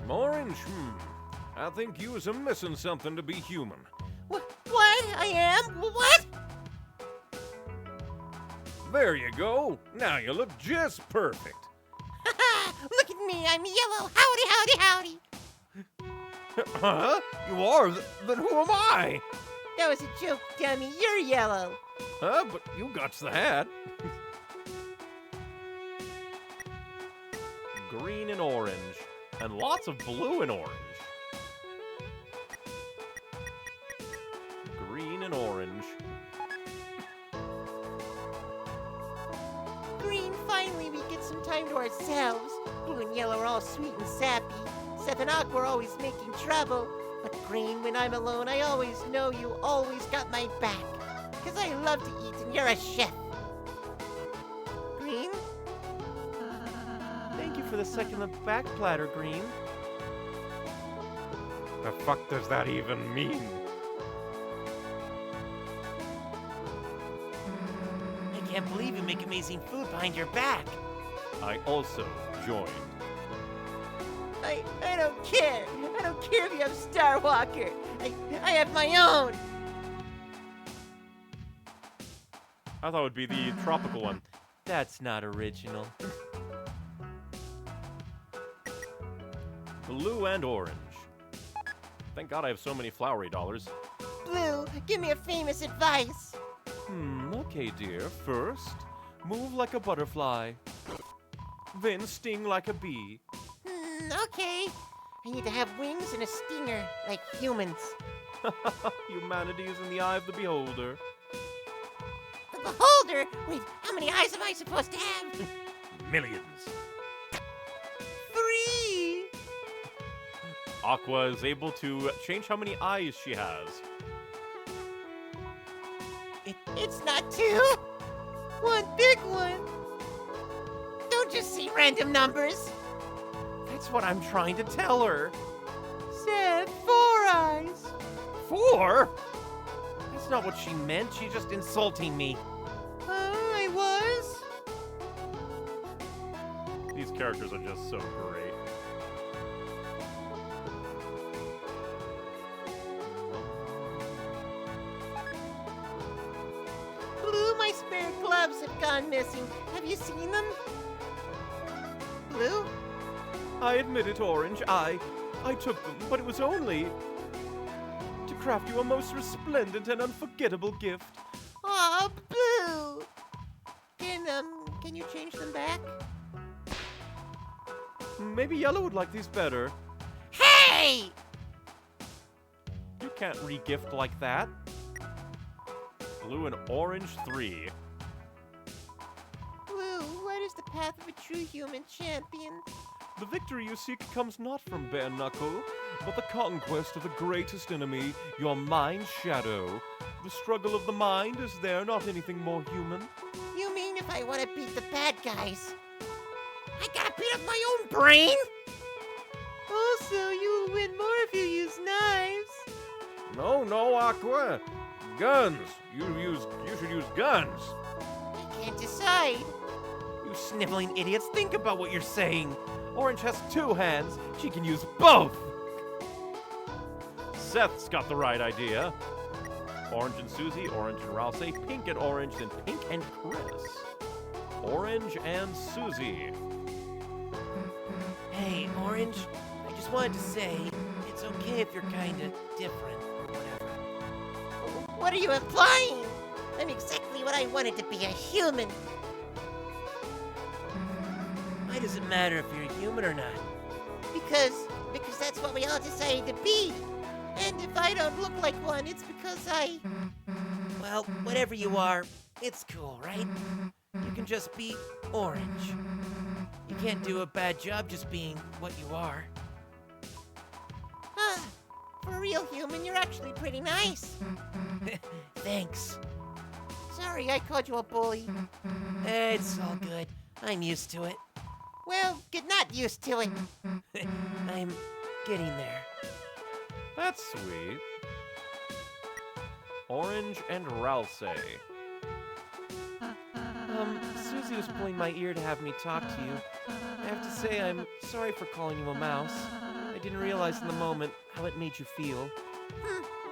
Orange, I think you is missing something to be human. What? I am? What? There you go. Now you look just perfect. Look at me, I'm yellow. Howdy, howdy, howdy. Huh? You are? Then who am I? That was a joke, dummy. You're yellow. Huh? But you got the hat. Green and orange. And lots of blue and orange. Green and orange. Green, finally we get some time to ourselves. Blue and yellow are all sweet and sappy. Seth and Aqua are always making trouble. But Green, when I'm alone, I always know you always got my back. 'Cause I love to eat and you're a chef. Green? Thank you for the second back platter, Green. The fuck does that even mean? I can't believe you make amazing food behind your back. I also joined. I don't care. I don't care if you have Star Walker. I have my own. I thought it would be the tropical one. That's not original. Blue and orange. Thank God I have so many flowery dollars. Blue, give me a famous advice. Okay, dear. First, move like a butterfly. Then sting like a bee. Okay. I need to have wings and a stinger, like humans. Humanity is in the eye of the beholder. The beholder? Wait, how many eyes am I supposed to have? Millions. 3. Aqua is able to change how many eyes she has. It's not 2. One big one. Don't just see random numbers. That's what I'm trying to tell her. Seth, 4 eyes. 4? That's not what she meant. She's just insulting me. I was. These characters are just so great. Blue, my spare gloves have gone missing. Have you seen them? Blue? I admit it, Orange. I took them, but it was only to craft you a most resplendent and unforgettable gift. Aw, Blue! Can you change them back? Maybe Yellow would like these better. Hey! You can't re-gift like that. Blue and Orange 3. Blue, what is the path of a true human champion? The victory you seek comes not from bare knuckle, but the conquest of the greatest enemy, your mind's shadow. The struggle of the mind, is there not anything more human? You mean if I want to beat the bad guys, I gotta beat up my own brain? Also, you will win more if you use knives. No, Aqua. Guns. You should use guns. I can't decide. You sniveling idiots, think about what you're saying. Orange has 2 hands. She can use both. Seth's got the right idea. Orange and Susie, Orange and Ralph say Pink and Orange, then Pink and Chris. Orange and Susie. Hey, Orange, I just wanted to say, it's okay if you're kinda different or whatever. What are you implying? I'm exactly what I wanted to be, a human. Why does it matter if you're human or not? Because that's what we all decided to be. And if I don't look like one, it's because Well, whatever you are, it's cool, right? You can just be Orange. You can't do a bad job just being what you are. For a real human, you're actually pretty nice. Thanks. Sorry, I called you a bully. It's all good. I'm used to it. Well, get not used to it. I'm getting there. That's sweet. Orange and Ralph say. Susie was pulling my ear to have me talk to you. I have to say I'm sorry for calling you a mouse. I didn't realize in the moment how it made you feel.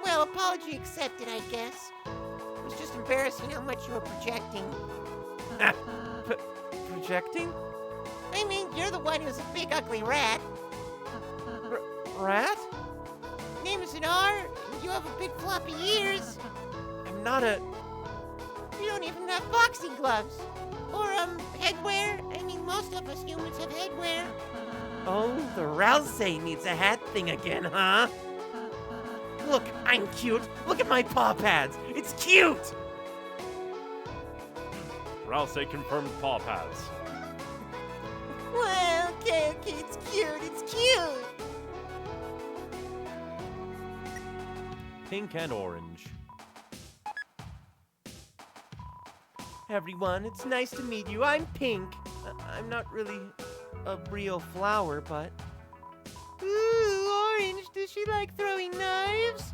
Well, apology accepted, I guess. It was just embarrassing how much you were projecting. Projecting? I mean, you're the one who's a big ugly rat. Rat? Name is an R, and you have a big floppy ears. I'm not a... You don't even have boxing gloves. Or, headwear. I mean, most of us humans have headwear. Oh, the Rouse needs a hat thing again, huh? Look, I'm cute. Look at my paw pads. It's cute! Ralph say confirmed paw pads. Well, okay, it's cute, it's cute. Pink and Orange. Everyone, it's nice to meet you. I'm Pink. I'm not really a real flower, but... Ooh, Orange, does she like throwing knives?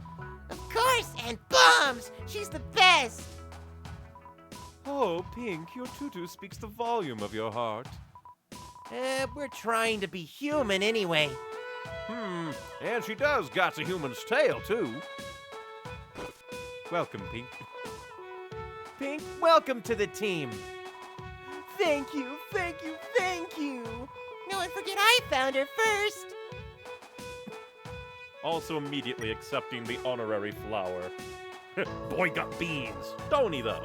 Of course, and bombs! She's the best! Oh, Pink, your tutu speaks the volume of your heart. We're trying to be human anyway. And she does got a human's tail, too. Welcome, Pink. Pink, welcome to the team. Thank you, thank you, thank you. No one forget I found her first. Also immediately accepting the honorary flower. Boy got beans, don't he though?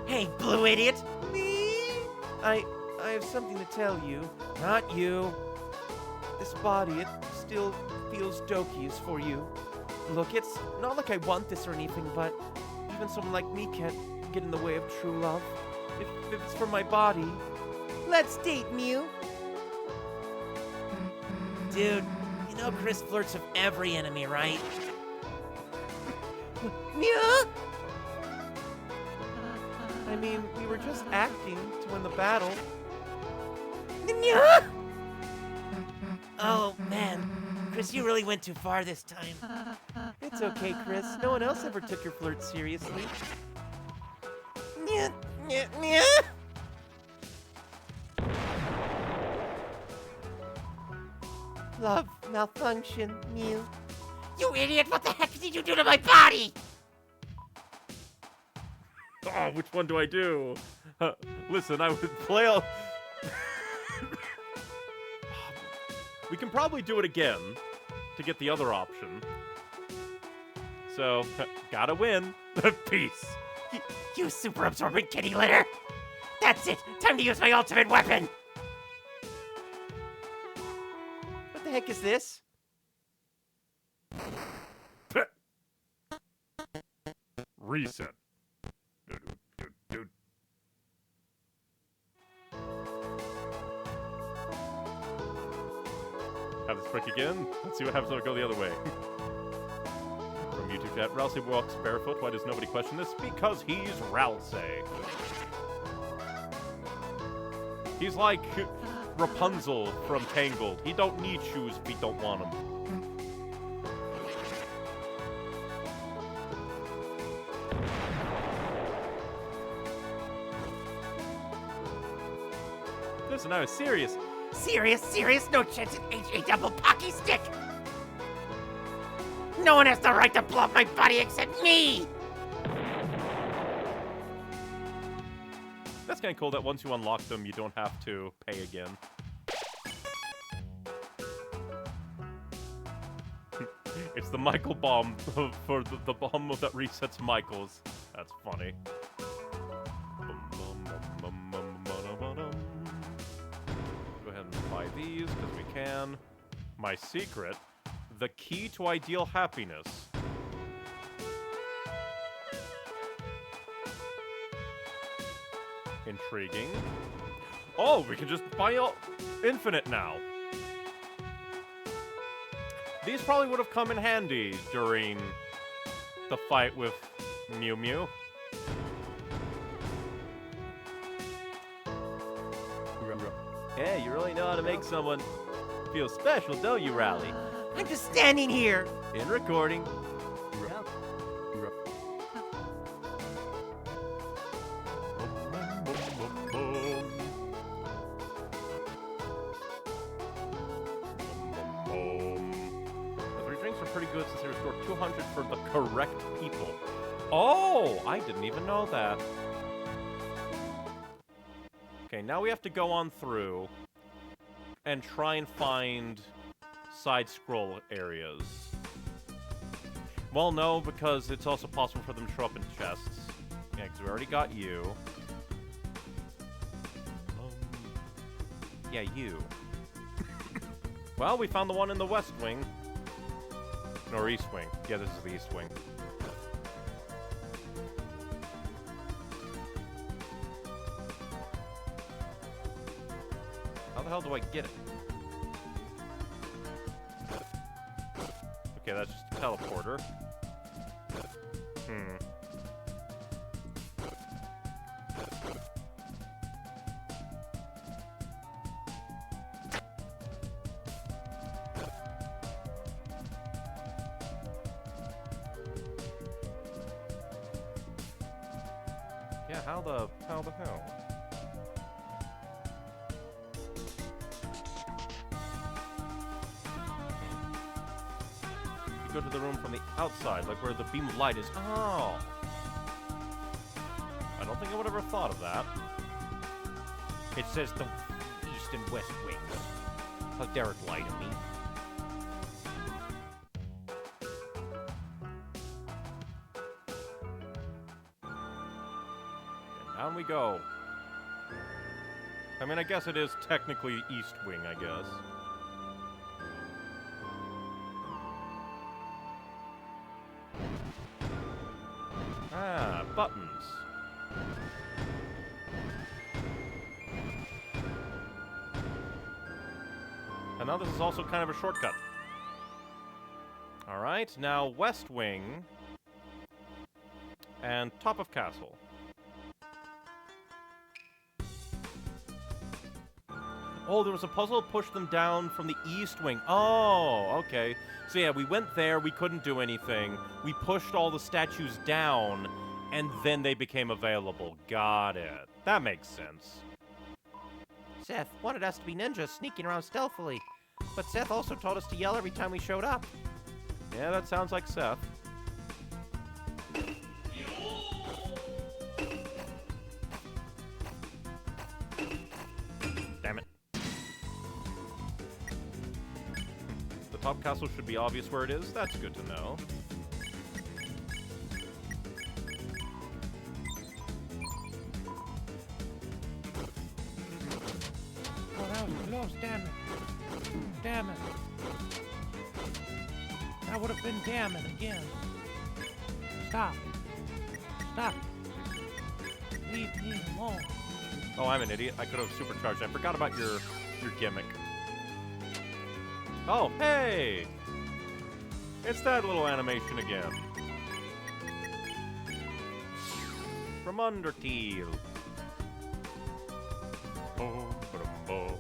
Hey, blue idiot! Me? I have something to tell you. Not you. This body, it still feels dokey is for you. Look, it's not like I want this or anything, but even someone like me can't get in the way of true love. If it's for my body, let's date, Mew. Dude, you know Chris flirts with every enemy, right? Mew? I mean, we were just acting to win the battle. Mew? Oh, man. Chris, you really went too far this time. It's okay, Chris. No one else ever took your flirt seriously. Mew? Mew? Mew? Love malfunction, Mew. You idiot! What the heck did you do to my body? Oh, which one do I do? Listen, I would play all... We can probably do it again to get the other option. So, gotta win. Peace. You super absorbent kitty litter! That's it! Time to use my ultimate weapon! What the heck is this? Reset. Have this break again. Let's see what happens when I go the other way. From YouTube chat, Ralsei walks barefoot. Why does nobody question this? Because he's Ralsei. He's like Rapunzel from Tangled. He don't need shoes if he don't want them. Listen, I was serious. Serious? No chance in H.A. double pocky stick! No one has the right to blow up my body except me! That's kind of cool that once you unlock them, you don't have to pay again. It's the Michael bomb for the bomb that resets Michaels. That's funny. Go ahead and buy these because we can. My secret, the key to ideal happiness. Intriguing. Oh, we can just buy infinite now. These probably would have come in handy during the fight with Mew Mew. Yeah, you really know how to make someone feel special, don't you, Rally? I'm just standing here! In recording. Since they restore 200 for the correct people. Oh, I didn't even know that. Okay, now we have to go on through and try and find side-scroll areas. Well, no, because it's also possible for them to show up in chests. Yeah, because we already got you. Yeah, you. Well, we found the one in the West Wing. Or East Wing. Yeah, this is the East Wing. How the hell do I get it? Okay, that's just a teleporter. Yeah, how the hell? You go to the room from the outside, like where the beam of light is. Oh! I don't think I would have ever thought of that. It says the East and West Wings. How dare it lie to me? Down we go. I mean, I guess it is technically East Wing, I guess. Ah, buttons. And now this is also kind of a shortcut. Alright, now West Wing and top of castle. Oh, there was a puzzle to push them down from the East Wing. Oh, okay. So yeah, we went there, we couldn't do anything. We pushed all the statues down, and then they became available. Got it. That makes sense. Seth wanted us to be ninjas sneaking around stealthily. But Seth also told us to yell every time we showed up. Yeah, that sounds like Seth. Damn it. The top castle should be obvious where it is. That's good to know. Oh, that was close, damn it. Damn it. That would have been damn it again. Stop. Stop. Leave me alone. Oh, I'm an idiot. I could have supercharged. I forgot about your gimmick. Oh, hey! It's that little animation again. From Undertale. Boom, ba-dum, boom.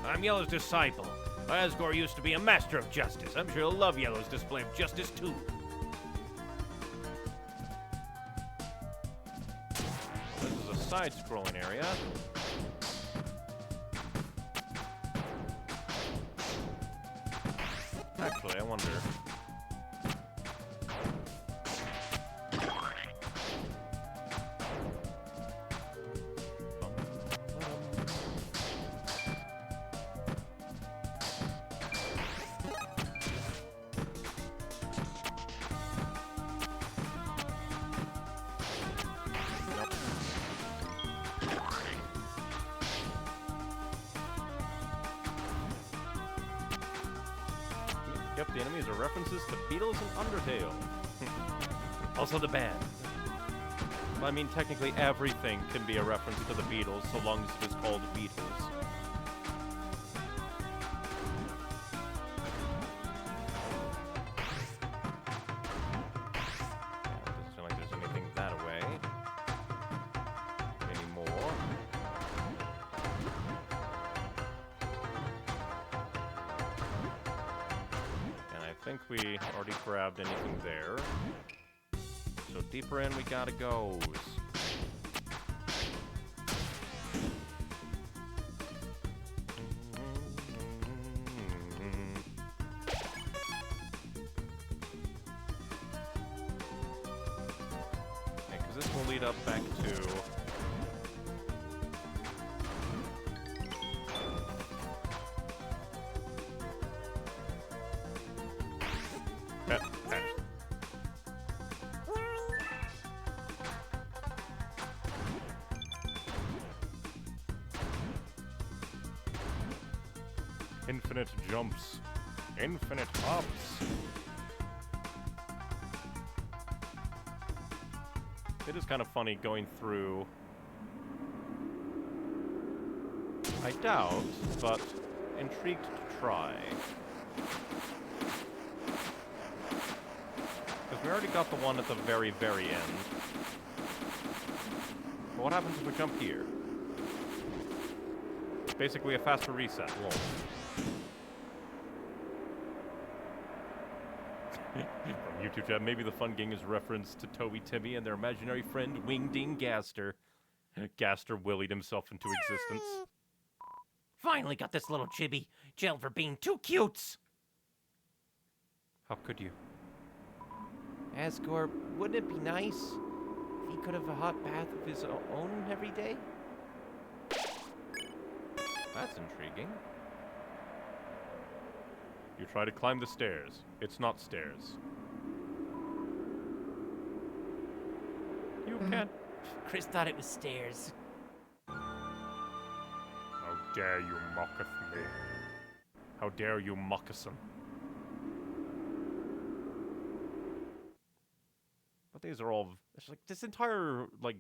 I'm Yellow's disciple. Asgore used to be a master of justice. I'm sure he'll love Yellow's display of justice, too. This is a side-scrolling area. Actually, I wonder... Yep, the enemies are references to Beatles and Undertale. Also the band. I mean, technically everything can be a reference to the Beatles, so long as it is called Beatles. Doesn't seem like there's anything that way. Anymore. And I think we already grabbed anything there. So deeper in we gotta go. Because this will lead up back to... Infinite jumps. Infinite hops. It is kind of funny going through... I doubt, but intrigued to try. Because we already got the one at the very, very end. But what happens if we jump here? Basically a faster reset. Lol. From YouTube chat, maybe the fun gang is reference to Toby Timmy and their imaginary friend Wingding Gaster. Gaster willied himself into existence. Finally got this little chibi jailed for being too cute. How could you? Asgore, wouldn't it be nice if he could have a hot bath of his own every day? That's intriguing. You try to climb the stairs. It's not stairs. You can't. Chris thought it was stairs. How dare you mocketh me? How dare you moccasin? But these are all... It's like, this entire, like,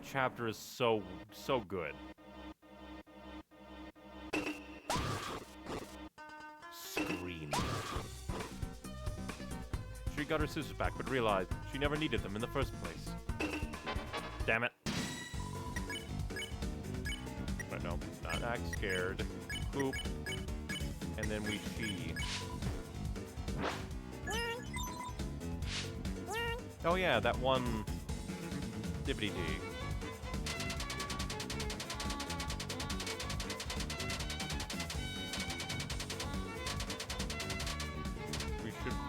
chapter is so good. Scream. She got her scissors back, but realized she never needed them in the first place. Damn it. But no, not act scared. Boop. And then we she. Oh yeah, that one dibbity-dee.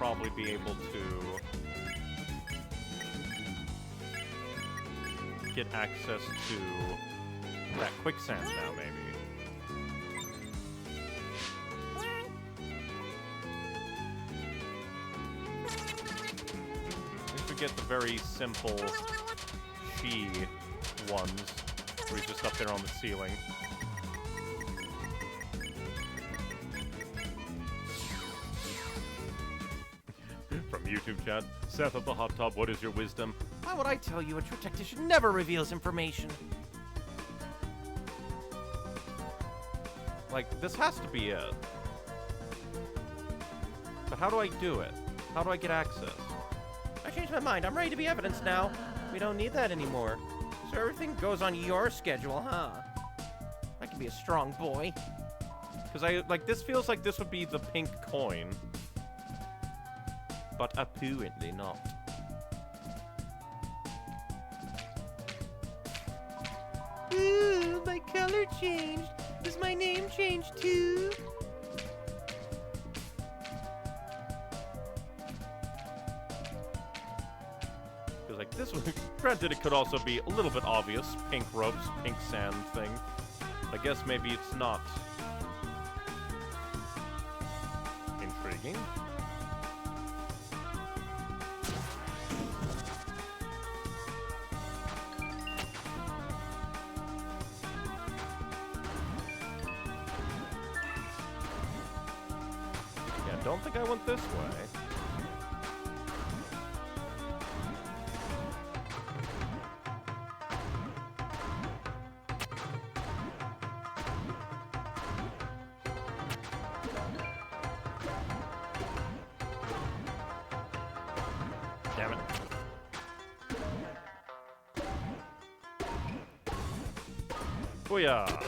probably be able to get access to that quicksand now, maybe. If we get the very simple she ones, where he's just up there on the ceiling. From YouTube chat, Seth of the hot tub, what is your wisdom? Why would I tell you? A true tactician never reveals information. Like, this has to be it. But how do I do it? How do I get access? I changed my mind. I'm ready to be evidence now. We don't need that anymore. So everything goes on your schedule, huh? I can be a strong boy. Because this feels like this would be the pink coin. But apparently not. Ooh, my color changed. Does my name change too? Because like this one, granted it could also be a little bit obvious. Pink ropes, pink sand thing. I guess maybe it's not intriguing. Yeah, don't think I went this way. Damn it. Booyah!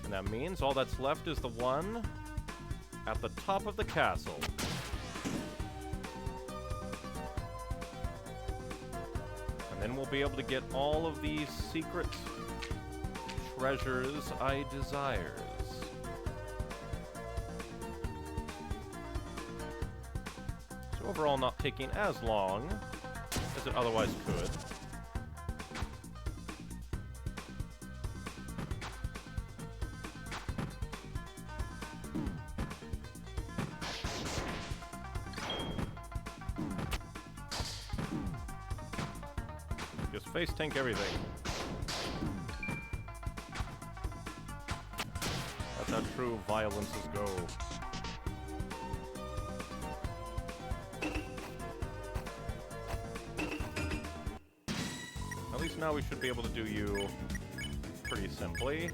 And that means all that's left is the one at the top of the castle. And then we'll be able to get all of these secret treasures I desires. So overall not taking as long as it otherwise could. Just face tank everything. That's how true violences go. At least now we should be able to do you pretty simply.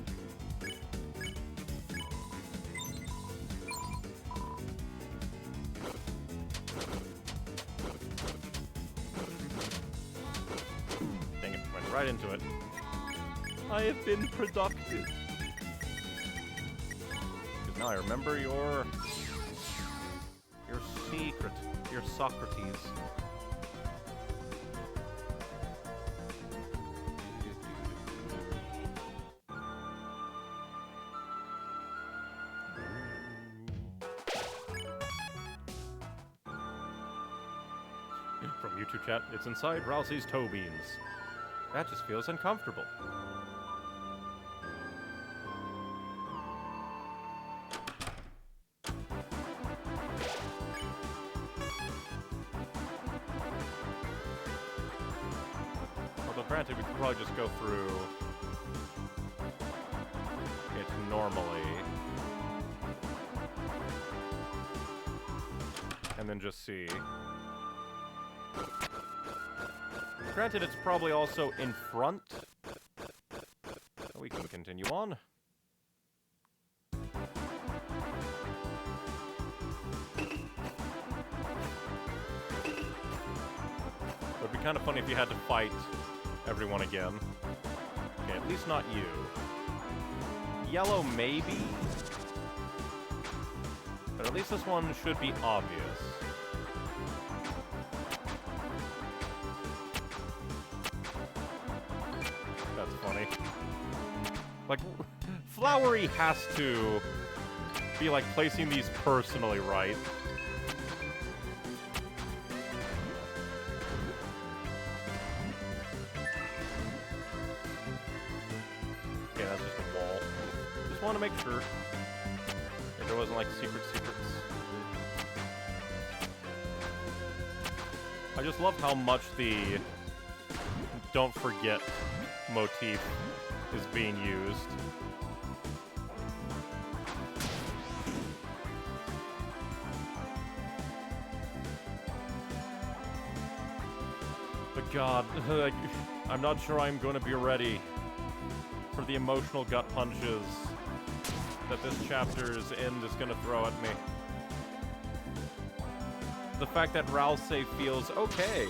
Dang it, went right into it. I have been productive. Because now I remember your secret, your Socrates. From YouTube chat, it's inside Rousey's toe beans. That just feels uncomfortable. Although granted, we could probably just go through it normally. And then just see. Granted, it's probably also in front. So we can continue on. It would be kind of funny if you had to fight everyone again. Okay, at least not you. Yellow, maybe? But at least this one should be obvious. That's funny. Like, Flowery has to be, like, placing these personally right. Okay, that's just a wall. Just want to make sure that there wasn't, like, secrets. I just love how much the don't forget motif is being used. But God, I'm not sure I'm going to be ready for the emotional gut punches that this chapter's end is going to throw at me. The fact that Ralsei feels okay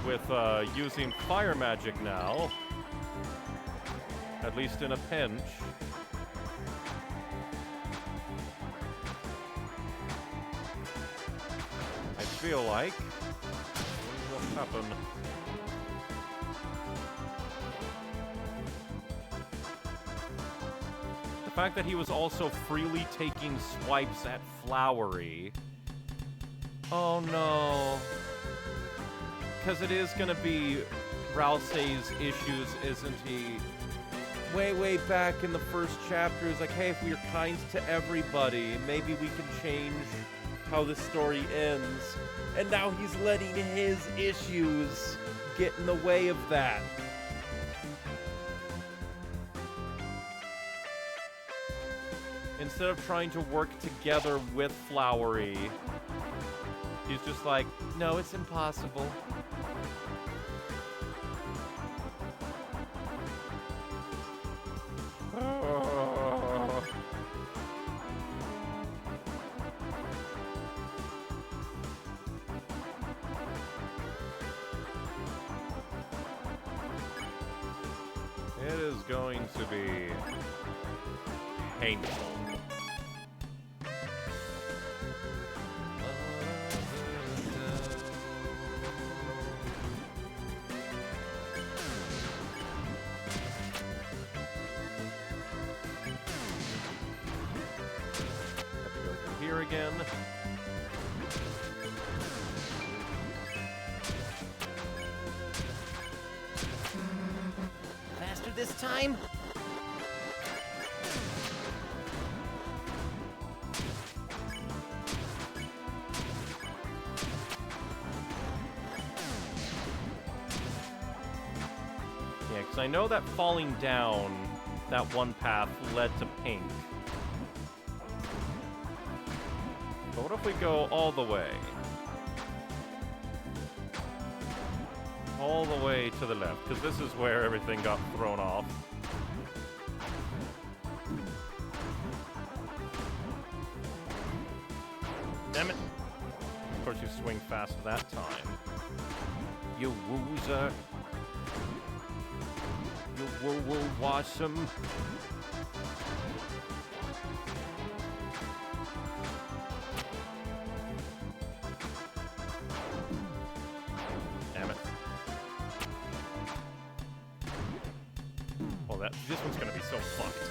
with using fire magic now, at least in a pinch. I feel like what's happened? The fact that he was also freely taking swipes at Flowery. Oh no. Because it is going to be Ralsei's issues, isn't he? Way back in the first chapter, is like, hey, if we're kind to everybody, maybe we can change how the story ends. And now he's letting his issues get in the way of that. Instead of trying to work together with Flowery, he's just like, no, it's impossible. It is going to be painful. Again. Faster this time? Yeah, because I know that falling down that one path led to pink. But what if we go all the way? All the way to the left, because this is where everything got thrown off. Damn it. Of course you swing fast that time. You woozer. You woo-woo-wassom. This one's gonna be so fucked.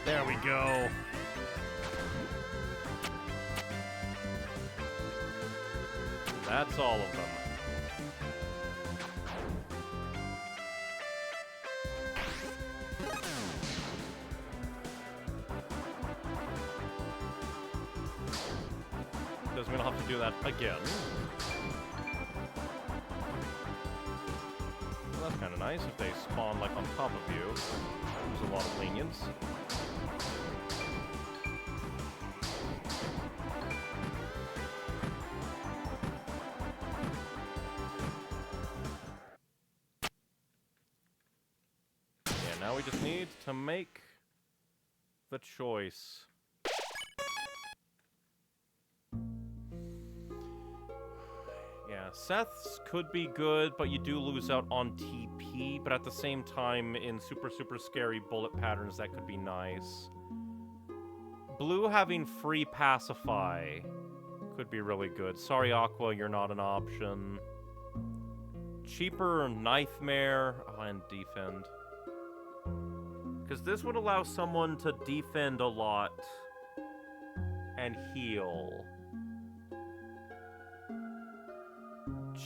There we go. That's all of them. Because we're gonna have to do that again. Well, that's kind of nice if they spawn like on top of you. There's a lot of lenience. Yeah, now we just need to make the choice. Yeah, Seth's could be good, but you do lose out on TP. TP, but at the same time, in super, super scary bullet patterns, that could be nice. Blue having free pacify could be really good. Sorry, Aqua, you're not an option. Cheaper Nightmare and defend. Because this would allow someone to defend a lot and heal.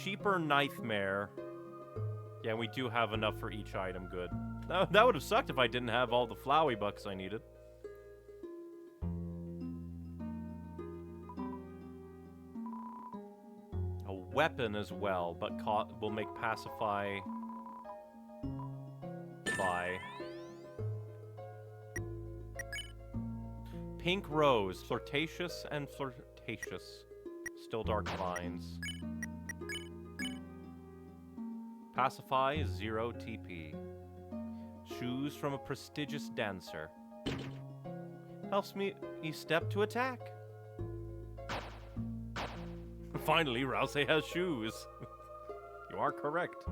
Cheaper Nightmare. Yeah, we do have enough for each item, good. That would have sucked if I didn't have all the Flowey bucks I needed. A weapon as well, but will make pacify by. Pink Rose, flirtatious and flirtatious. Still Dark Vines. Pacify is 0 TP. Shoes from a prestigious dancer. Helps me step to attack. Finally, Rouse has shoes. You are correct.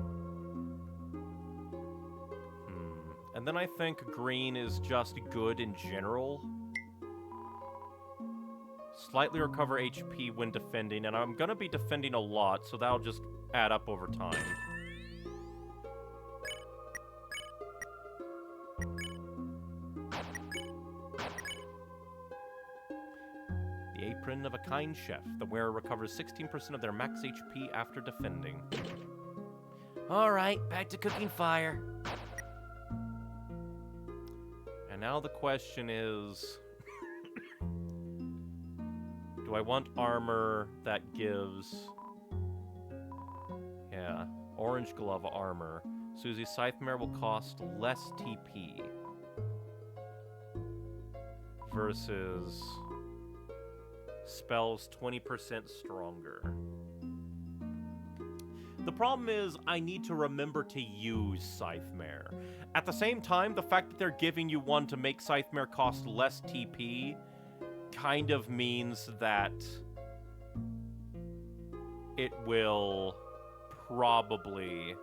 And then I think green is just good in general. Slightly recover HP when defending, and I'm gonna be defending a lot, so that'll just add up over time. The Apron of a Kind Chef. The wearer recovers 16% of their max HP after defending. Alright, back to cooking fire. And now the question is... do I want armor that gives... yeah, orange glove armor. Susie's Scythemare will cost less TP. Versus... spells 20% stronger. The problem is, I need to remember to use Scythemare. At the same time, the fact that they're giving you one to make Scythemare cost less TP kind of means that it will probably,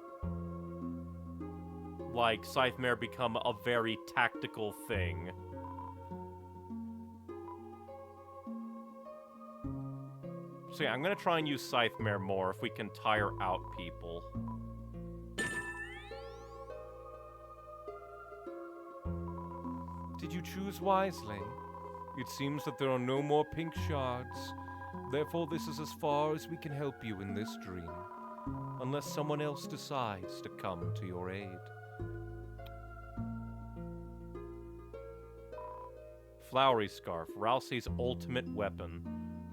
like, Scythemare become a very tactical thing. So yeah, I'm gonna try and use Scythemare more if we can tire out people. Did you choose wisely? It seems that there are no more pink shards. Therefore, this is as far as we can help you in this dream. Unless someone else decides to come to your aid. Flowery Scarf, Rousey's ultimate weapon,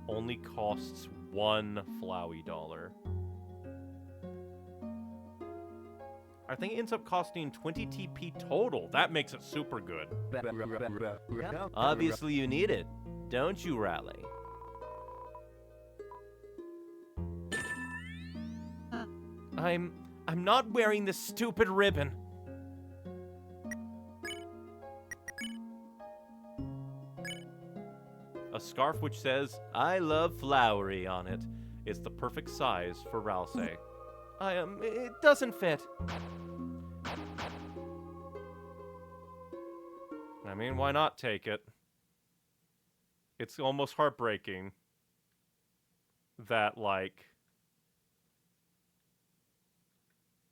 only costs 1 Flowey dollar. I think it ends up costing 20 TP total. That makes it super good. Obviously you need it, don't you, Raleigh? I'm not wearing this stupid ribbon. A scarf which says, "I love Flowery" on it. It's the perfect size for Rousey. It doesn't fit. I mean, why not take it? It's almost heartbreaking that, like...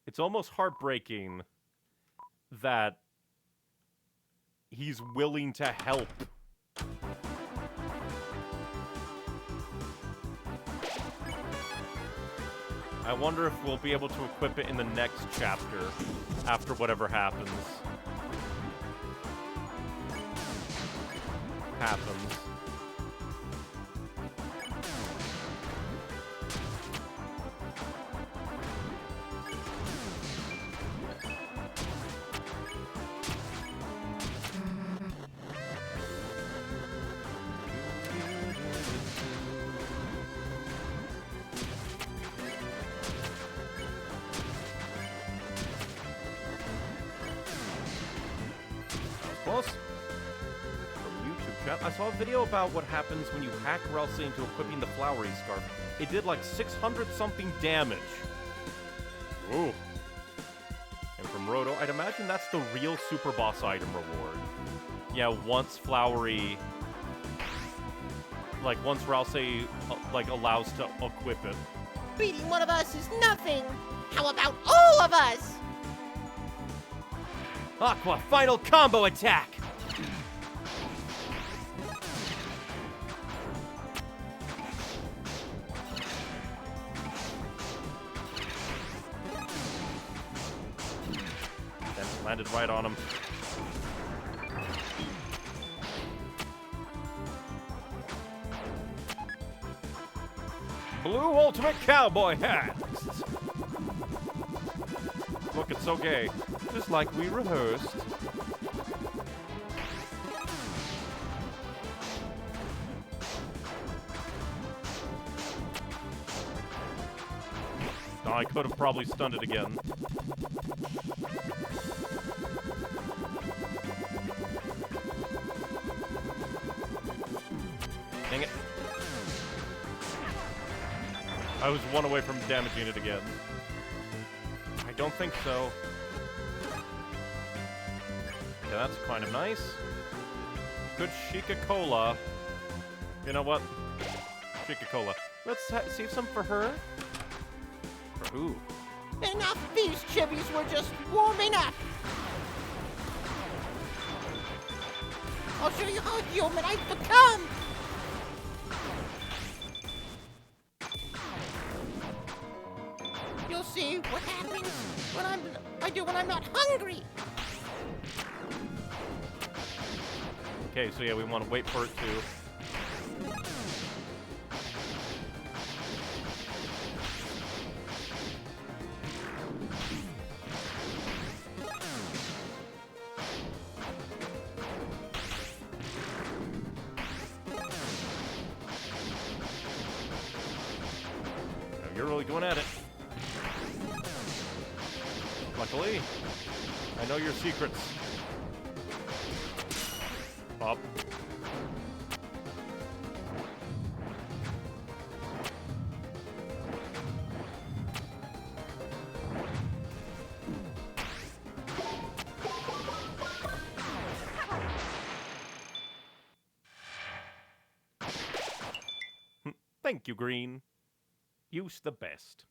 it's almost heartbreaking that he's willing to help. I wonder if we'll be able to equip it in the next chapter, after whatever happens. Close. From YouTube chat, I saw a video about what happens when you hack Rousey into equipping the Flowery Scarf. It did like 600 something damage. Ooh. I Roto. I'd imagine that's the real super boss item reward. Yeah, once Flowery, like once Rousey, like allows to equip it. Beating one of us is nothing. How about all of us? Aqua, final combo attack! Then landed right on him. Blue Ultimate Cowboy hat! Looking so gay. Just like we rehearsed. Oh, I could have probably stunned it again. Dang it. I was one away from damaging it again. I don't think so. Yeah, that's kind of nice. Good Shika-Cola. You know what? Shika-Cola. Let's save some for her. For who? Enough, these chibis were just warming up. I'll show you how human I've become. You'll see what happens when when I'm not hungry. Okay, so yeah, we want to wait for it to. Now you're really going at it. Luckily, I know your secrets. Up. Thank you, Green. You's the best.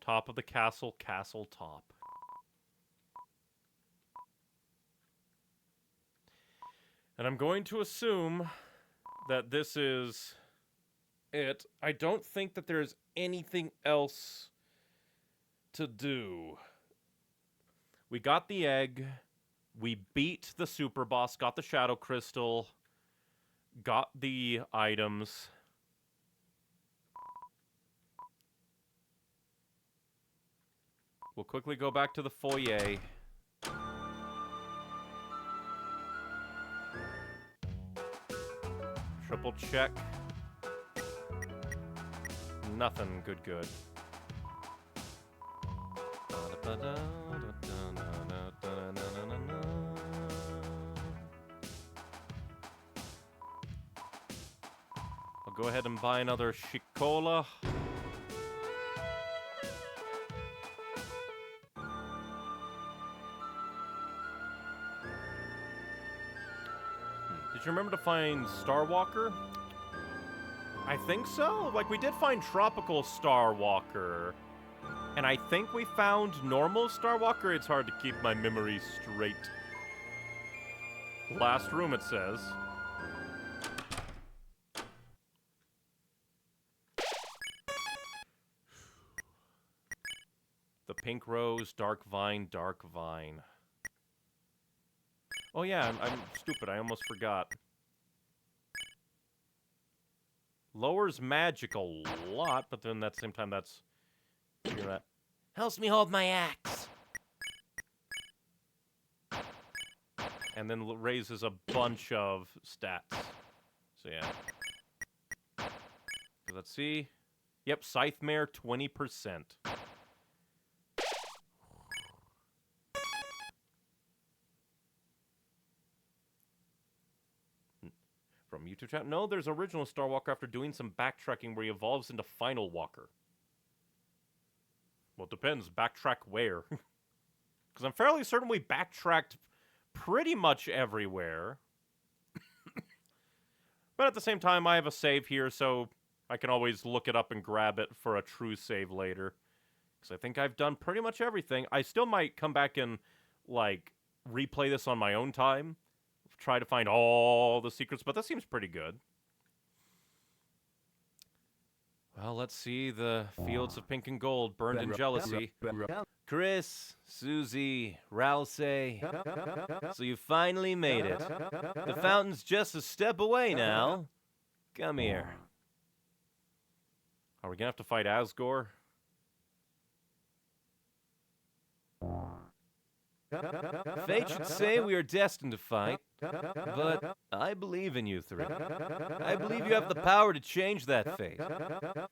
Top of the castle, castle top. And I'm going to assume that this is it. I don't think that there's anything else to do. We got the egg. We beat the super boss, got the shadow crystal, got the items. We'll quickly go back to the foyer. Triple check. Nothing good. I'll go ahead and buy another Shika-Cola. Did you remember to find Starwalker? I think so. Like, we did find Tropical Starwalker. And I think we found normal Starwalker. It's hard to keep my memory straight. Last room, it says. The pink rose, dark vine, dark vine. Oh yeah, I'm stupid. I almost forgot. Lowers magic a lot, but then at the same time, that's... You know that. Helps me hold my axe. And then raises a bunch of stats. So yeah. So let's see. Yep, Scythemare, 20%. YouTube chat. No, there's original Star Walker after doing some backtracking where he evolves into Final Walker. Well, it depends. Backtrack where? Because I'm fairly certain we backtracked pretty much everywhere. But at the same time, I have a save here, so I can always look it up and grab it for a true save later. Because I think I've done pretty much everything. I still might come back and, like, replay this on my own time. Try to find all the secrets, but that seems pretty good. Well, let's see. The fields of pink and gold burned in jealousy. Chris, Susie, Ralsei. So you finally made it. The fountain's just a step away now. Come here. Are we gonna have to fight Asgore? Fate should say we are destined to fight, but I believe in you three. I believe you have the power to change that fate.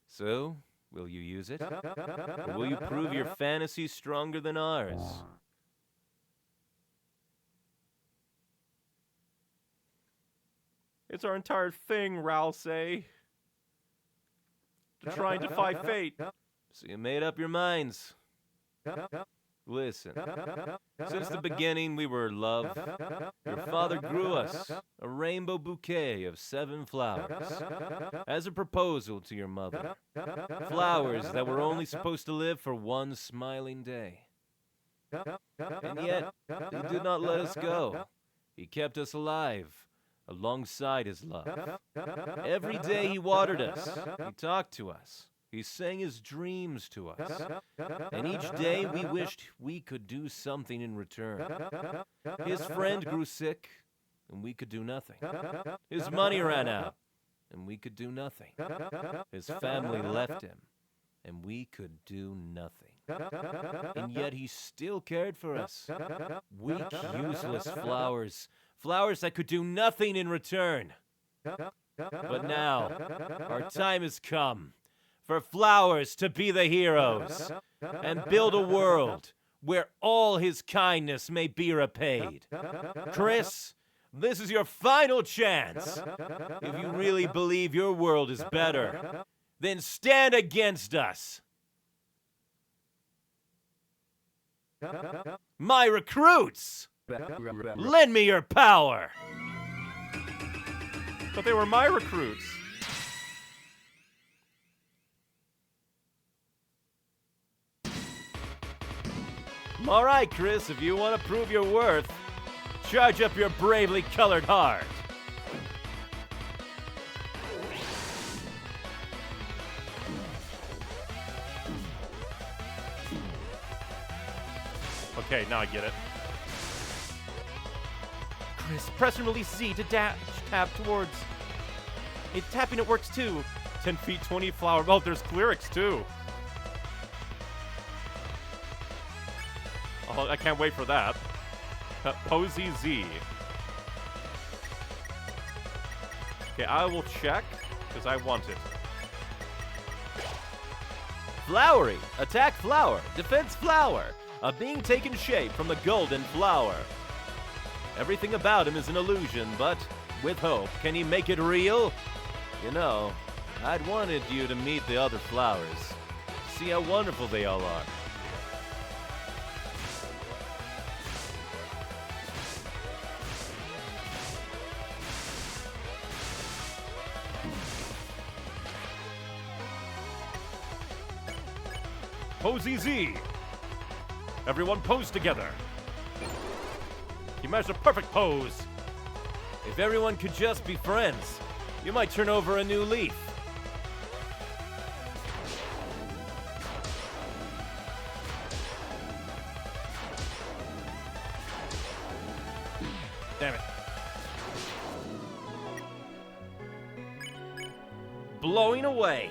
So, will you use it? Or will you prove your fantasy stronger than ours? It's our entire thing, Ralsei. To try and defy fate. So you made up your minds. Listen, since the beginning we were love. Your father grew us a rainbow bouquet of 7 flowers as a proposal to your mother. Flowers that were only supposed to live for 1 smiling day. And yet, he did not let us go. He kept us alive alongside his love. Every day he watered us. He talked to us. He sang his dreams to us, and each day we wished we could do something in return. His friend grew sick, and we could do nothing. His money ran out, and we could do nothing. His family left him, and we could do nothing. And yet he still cared for us. Weak, useless flowers. Flowers that could do nothing in return. But now, our time has come. For flowers to be the heroes, and build a world where all his kindness may be repaid. Chris, this is your final chance. If you really believe your world is better, then stand against us. My recruits! Lend me your power! But they were my recruits. All right, Chris, if you want to prove your worth, charge up your bravely colored heart. Okay, now I get it. Chris, press and release Z to dash tab towards. Tapping it works too. 10 feet, 20 flower. Oh, there's clerics too. Oh, I can't wait for that. Posey Z. Okay, I will check, because I want it. Flowery. Attack flower. Defense flower. A being taken shape from the golden flower. Everything about him is an illusion, but with hope, can he make it real? You know, I'd wanted you to meet the other flowers. See how wonderful they all are. Posey Z. Everyone pose together. You managed a perfect pose. If everyone could just be friends, you might turn over a new leaf. Damn it. Blowing away.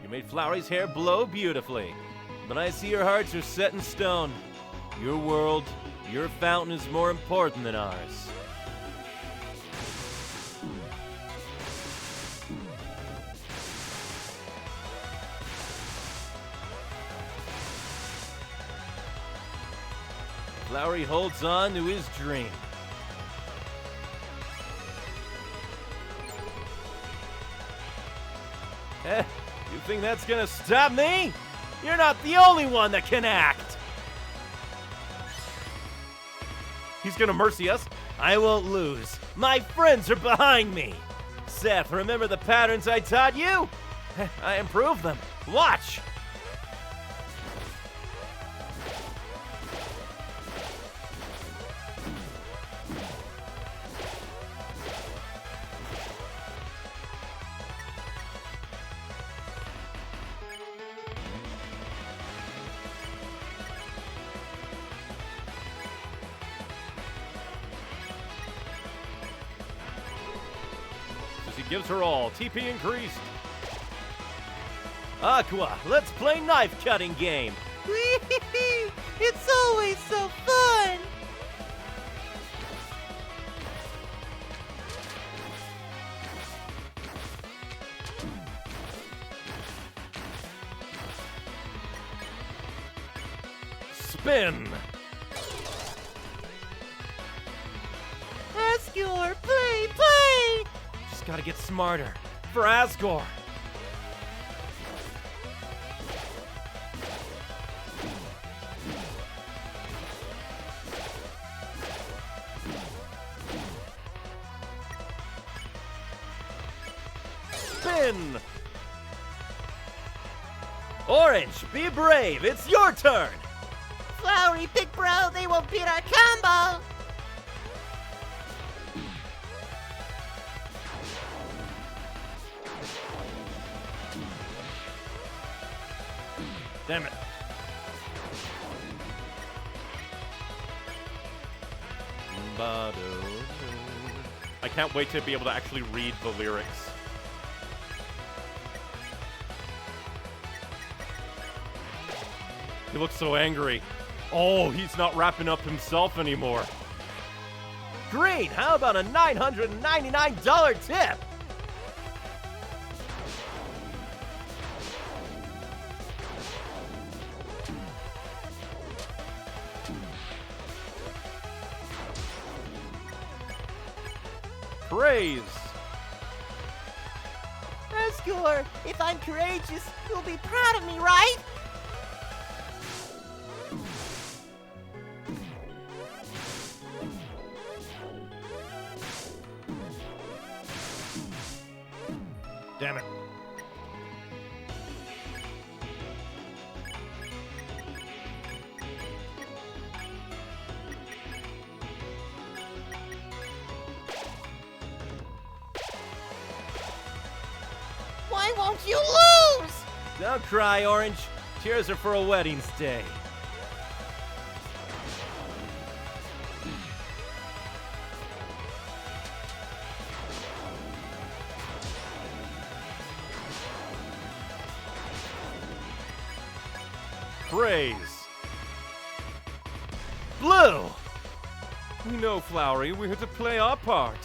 You made Flowery's hair blow beautifully, but I see your hearts are set in stone. Your world, your fountain is more important than ours. Flowery holds on to his dream. You think that's gonna stop me? You're not the only one that can act! He's gonna mercy us. I won't lose. My friends are behind me. Seth, remember the patterns I taught you? I improved them. Watch! Gives her all. TP increased. Aqua, let's play knife-cutting game. It's always so fun! Spin. Asgore, play! Just gotta get smarter. For Asgore. Spin. Orange, be brave. It's your turn. Flowery, big bro, they won't beat our combo! Damn it. I can't wait to be able to actually read the lyrics. He looks so angry. Oh, he's not wrapping up himself anymore. Green, how about a $999 tip? Praise. Asgore, if I'm courageous, you'll be proud of me, right? Damn it. Why won't you lose? Don't cry, Orange. Tears are for a wedding stay. Praise. Blue! We know, Flowery. We're here to play our part.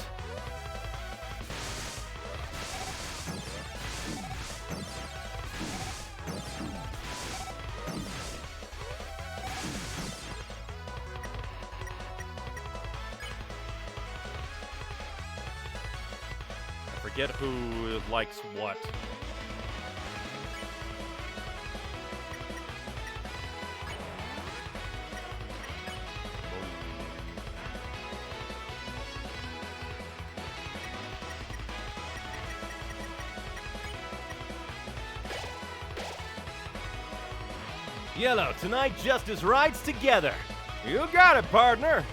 I forget who likes what. Yellow, tonight justice rides together. You got it, partner.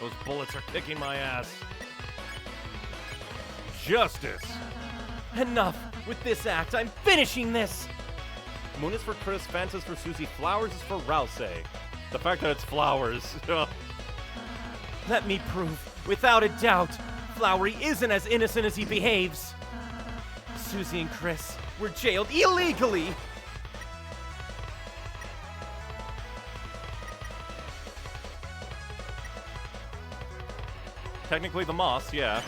Those bullets are kicking my ass. Justice. Enough with this act. I'm finishing this. Moon is for Chris, Fans is for Susie, Flowers is for Rouse. The fact that it's flowers. Let me prove, without a doubt, Flowery isn't as innocent as he behaves. Susie and Chris were jailed illegally. Technically the moss, yeah.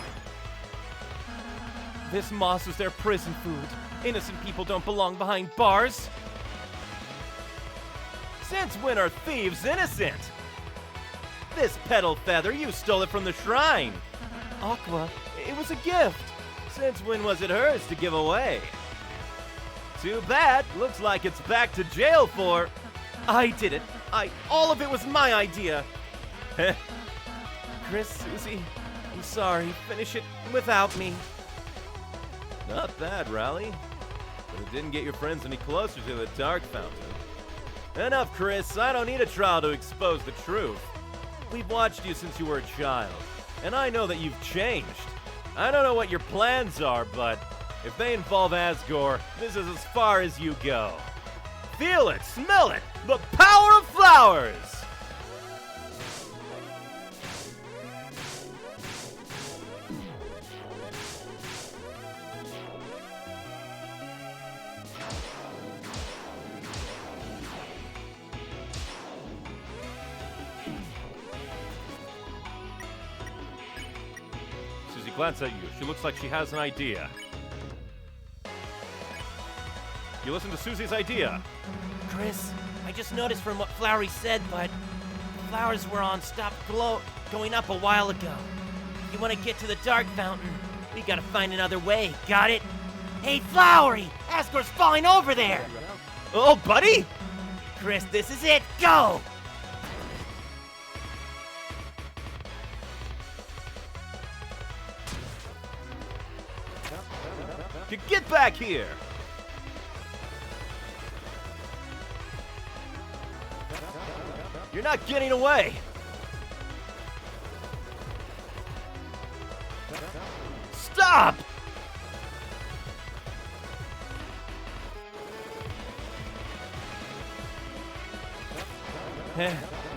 This moss was their prison food. Innocent people don't belong behind bars. Since when are thieves innocent? This petal feather, you stole it from the shrine. Aqua, it was a gift. Since when was it hers to give away? Too bad. Looks like it's back to jail for... I did it. All of it was my idea. Chris, Susie, I'm sorry. Finish it without me. Not bad, Raleigh. But it didn't get your friends any closer to the Dark Fountain. Enough, Chris. I don't need a trial to expose the truth. We've watched you since you were a child, and I know that you've changed. I don't know what your plans are, but if they involve Asgore, this is as far as you go. Feel it, smell it, the power of flowers! Susie, glance at you. She looks like she has an idea. You listen to Susie's idea. Chris, I just noticed from what Flowery said, but the flowers we're on stopped going up a while ago. If you want to get to the Dark Fountain, we gotta find another way. Got it? Hey, Flowery! Asgore's falling over there! Oh, buddy! Chris, this is it. Go! Get back here! You're not getting away! Stop!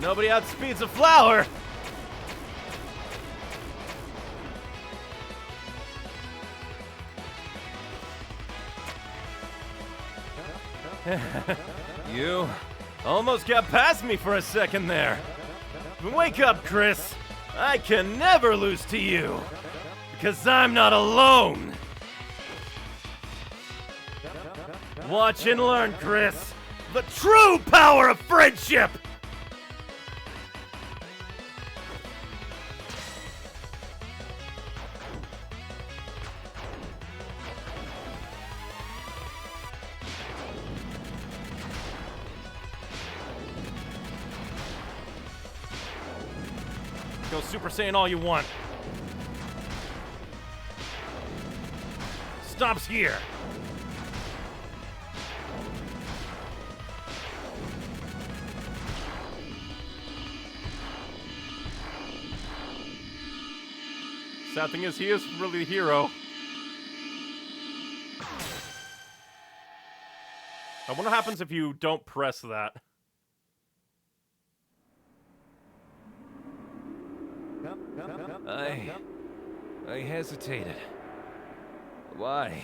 Nobody outspeeds a flower! You almost got past me for a second there. Wake up, Chris. I can never lose to you. Because I'm not alone. Watch and learn, Chris. The true power of friendship! Go Super Saiyan all you want. Stops here. Sad thing is, he is really the hero. I wonder what happens if you don't press that. I hesitated. Why?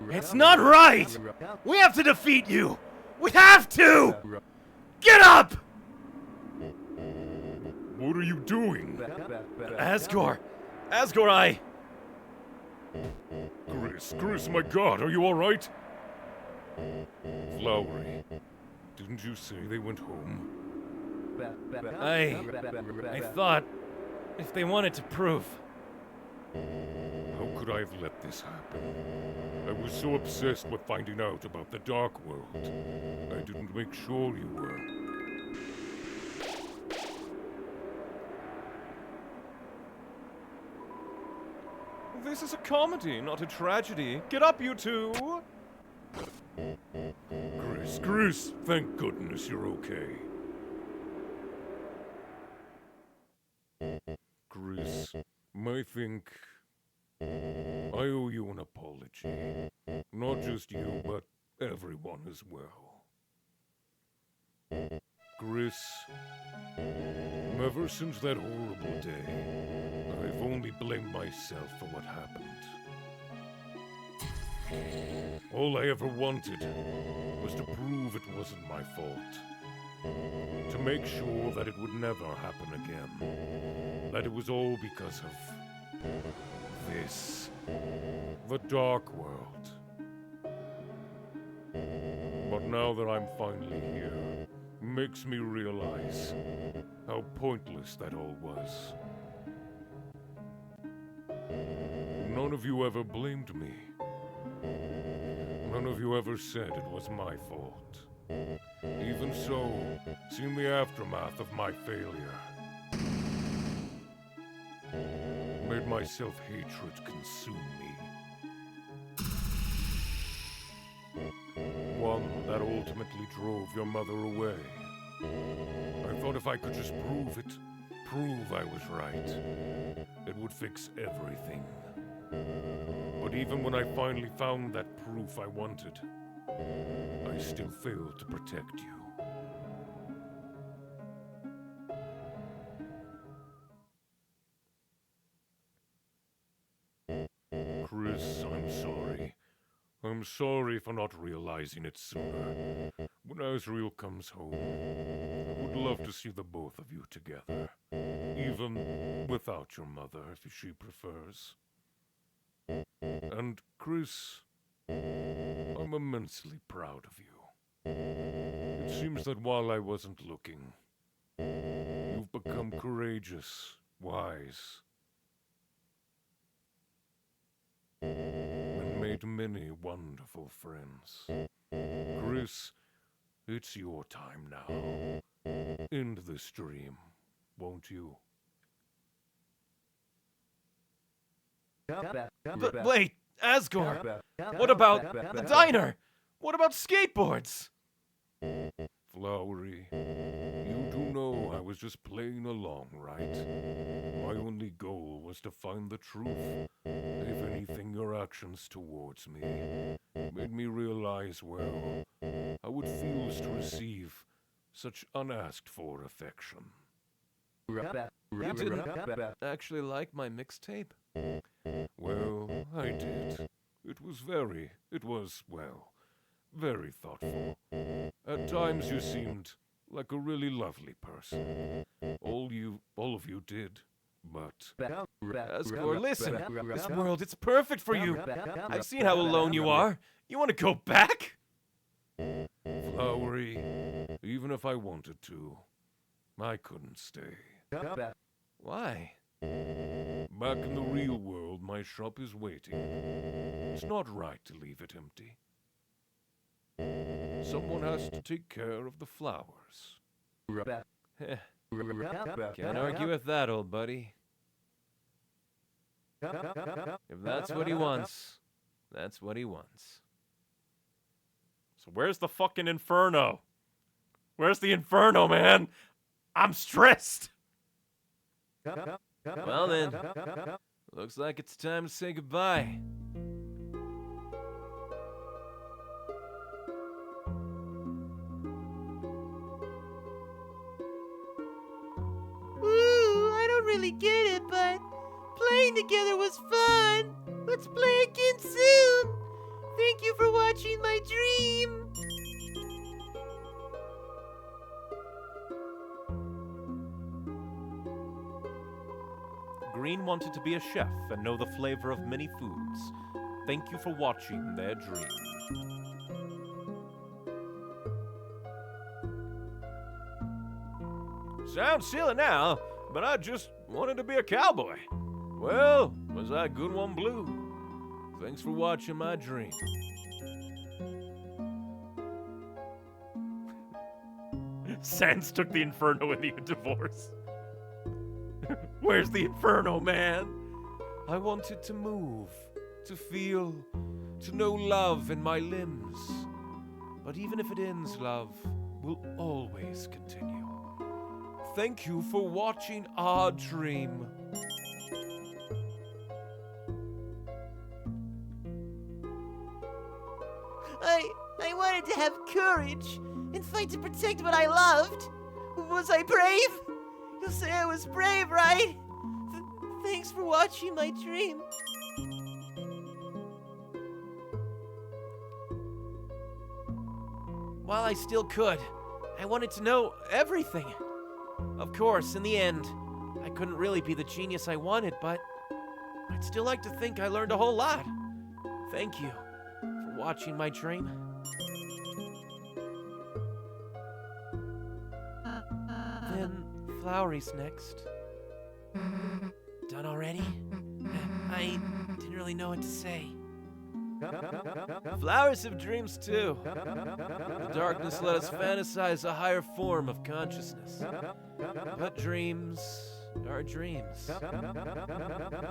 It's not right! We have to defeat you! We have to! Get up! What are you doing? Asgore! Asgore, Chris, my God, are you alright? Flowery, didn't you say they went home? I thought if they wanted to prove. How could I have let this happen? I was so obsessed with finding out about the Dark World. I didn't make sure you were. This is a comedy, not a tragedy. Get up, you two! Chris, thank goodness you're okay. Chris, I think I owe you an apology. Not just you, but everyone as well. Chris, ever since that horrible day, I've only blamed myself for what happened. All I ever wanted was to prove it wasn't my fault. To make sure that it would never happen again. That it was all because of this. The Dark World. But now that I'm finally here, makes me realize how pointless that all was. None of you ever blamed me. None of you ever said it was my fault. Even so, seen the aftermath of my failure. Made my self-hatred consume me. One that ultimately drove your mother away. I thought if I could just prove I was right, it would fix everything. But even when I finally found that proof I wanted, I still failed to protect you. Chris, I'm sorry. I'm sorry for not realizing it sooner. When Asriel comes home, I would love to see the both of you together. Even without your mother, if she prefers. And Chris, I'm immensely proud of you. It seems that while I wasn't looking, you've become courageous, wise, and made many wonderful friends. Chris, it's your time now. End this dream, won't you? But wait, Asgore, what about the diner? What about skateboards? Flowery, you do know I was just playing along, right? My only goal was to find the truth. If anything, your actions towards me made me realize, well, how it feels to receive such unasked for affection. You didn't actually like my mixtape? Well, I did. It was, well, very thoughtful. At times you seemed like a really lovely person. All of you did, but... Asgore, listen, this world, it's perfect for you. I've seen how alone you are. You want to go back? Flowery, even if I wanted to, I couldn't stay. Why? Back in the real world, my shop is waiting. It's not right to leave it empty. Someone has to take care of the flowers. Can't argue with that, old buddy. If that's what he wants, that's what he wants. So where's the fucking Inferno? Where's the Inferno, man? I'm stressed. Well then, looks like it's time to say goodbye. Ooh, I don't really get it, but playing together was fun. Let's play again soon. Thank you for watching my dream. Green wanted to be a chef and know the flavor of many foods. Thank you for watching their dream. Sounds silly now, but I just wanted to be a cowboy. Well, was I a good one, Blue? Thanks for watching my dream. Sans took the Inferno in the divorce. Where's the Inferno, man? I wanted to move, to feel, to know love in my limbs. But even if it ends, love will always continue. Thank you for watching our dream. I wanted to have courage and fight to protect what I loved. Was I brave? You'll say I was brave, right? Thanks for watching my dream. While I still could, I wanted to know everything. Of course, in the end, I couldn't really be the genius I wanted, but I'd still like to think I learned a whole lot. Thank you for watching my dream. Flowery's next. Done already? I didn't really know what to say. Flowers have dreams too. The darkness let us fantasize a higher form of consciousness. But dreams are dreams.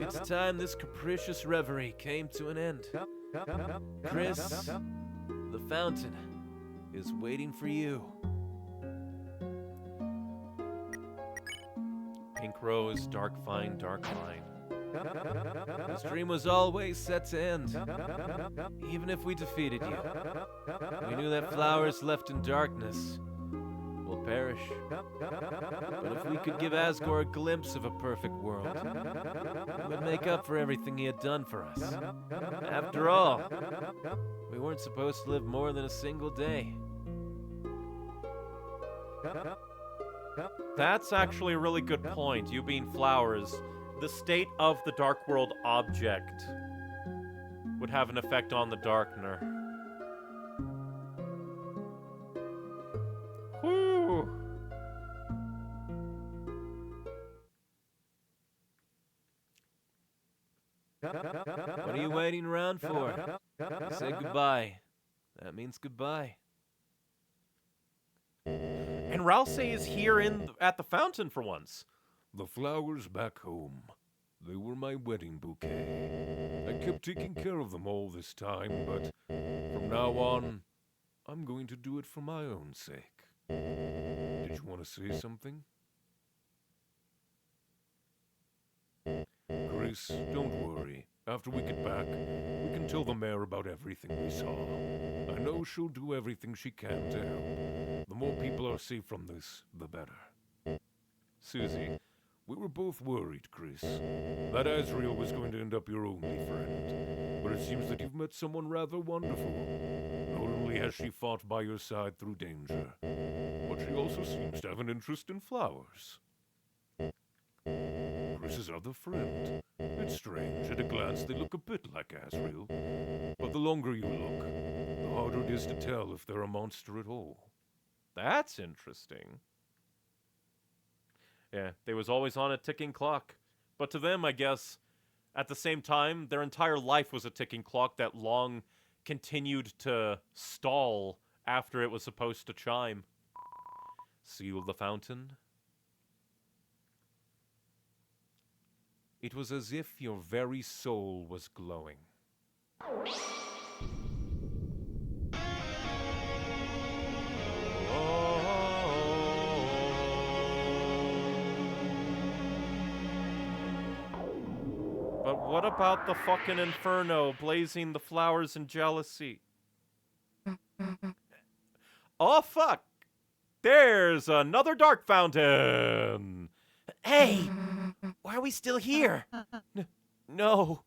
It's time this capricious reverie came to an end. Chris, the fountain is waiting for you. Pink rose, dark vine, dark vine. This dream was always set to end, even if we defeated you. We knew that flowers left in darkness will perish. But if we could give Asgore a glimpse of a perfect world, it would make up for everything he had done for us. After all, we weren't supposed to live more than a single day. That's actually a really good point. You being flowers, the state of the Dark World object would have an effect on the Darkener. Whew. What are you waiting around for? Say goodbye. That means goodbye. And Ralsei is here at the fountain for once. The flowers back home. They were my wedding bouquet. I kept taking care of them all this time, but from now on, I'm going to do it for my own sake. Did you want to say something? Chris, don't worry. After we get back, we can tell the mayor about everything we saw. I know she'll do everything she can to help. The more people are safe from this, the better. Susie, we were both worried, Chris. That Asriel was going to end up your only friend. But it seems that you've met someone rather wonderful. Not only has she fought by your side through danger, but she also seems to have an interest in flowers. Chris's other friend. It's strange. At a glance, they look a bit like Asriel. But the longer you look, the harder it is to tell if they're a monster at all. That's interesting. Yeah, they was always on a ticking clock. But to them, I guess, at the same time, their entire life was a ticking clock that long continued to stall after it was supposed to chime. Seal the fountain. It was as if your very soul was glowing. But what about the fucking inferno blazing the flowers in jealousy? Oh fuck! There's another dark fountain! Hey! Why are we still here? No.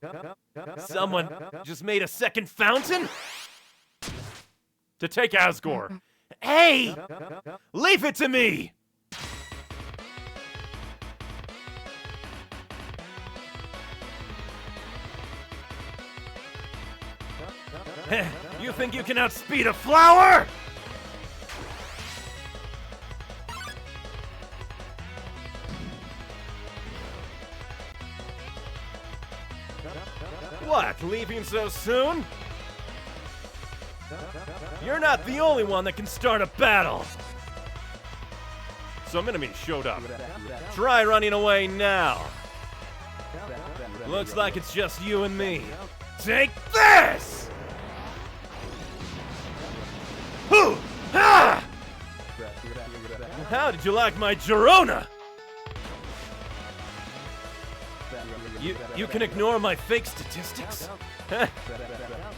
Someone just made a second fountain? To take Asgore! Hey! Leave it to me! You think you can outspeed a flower? What, leaving so soon? You're not the only one that can start a battle. Some enemy showed up. Try running away now. Looks like it's just you and me. Take this! Hoo! Ha! How did you like my Girona? You can ignore my fake statistics.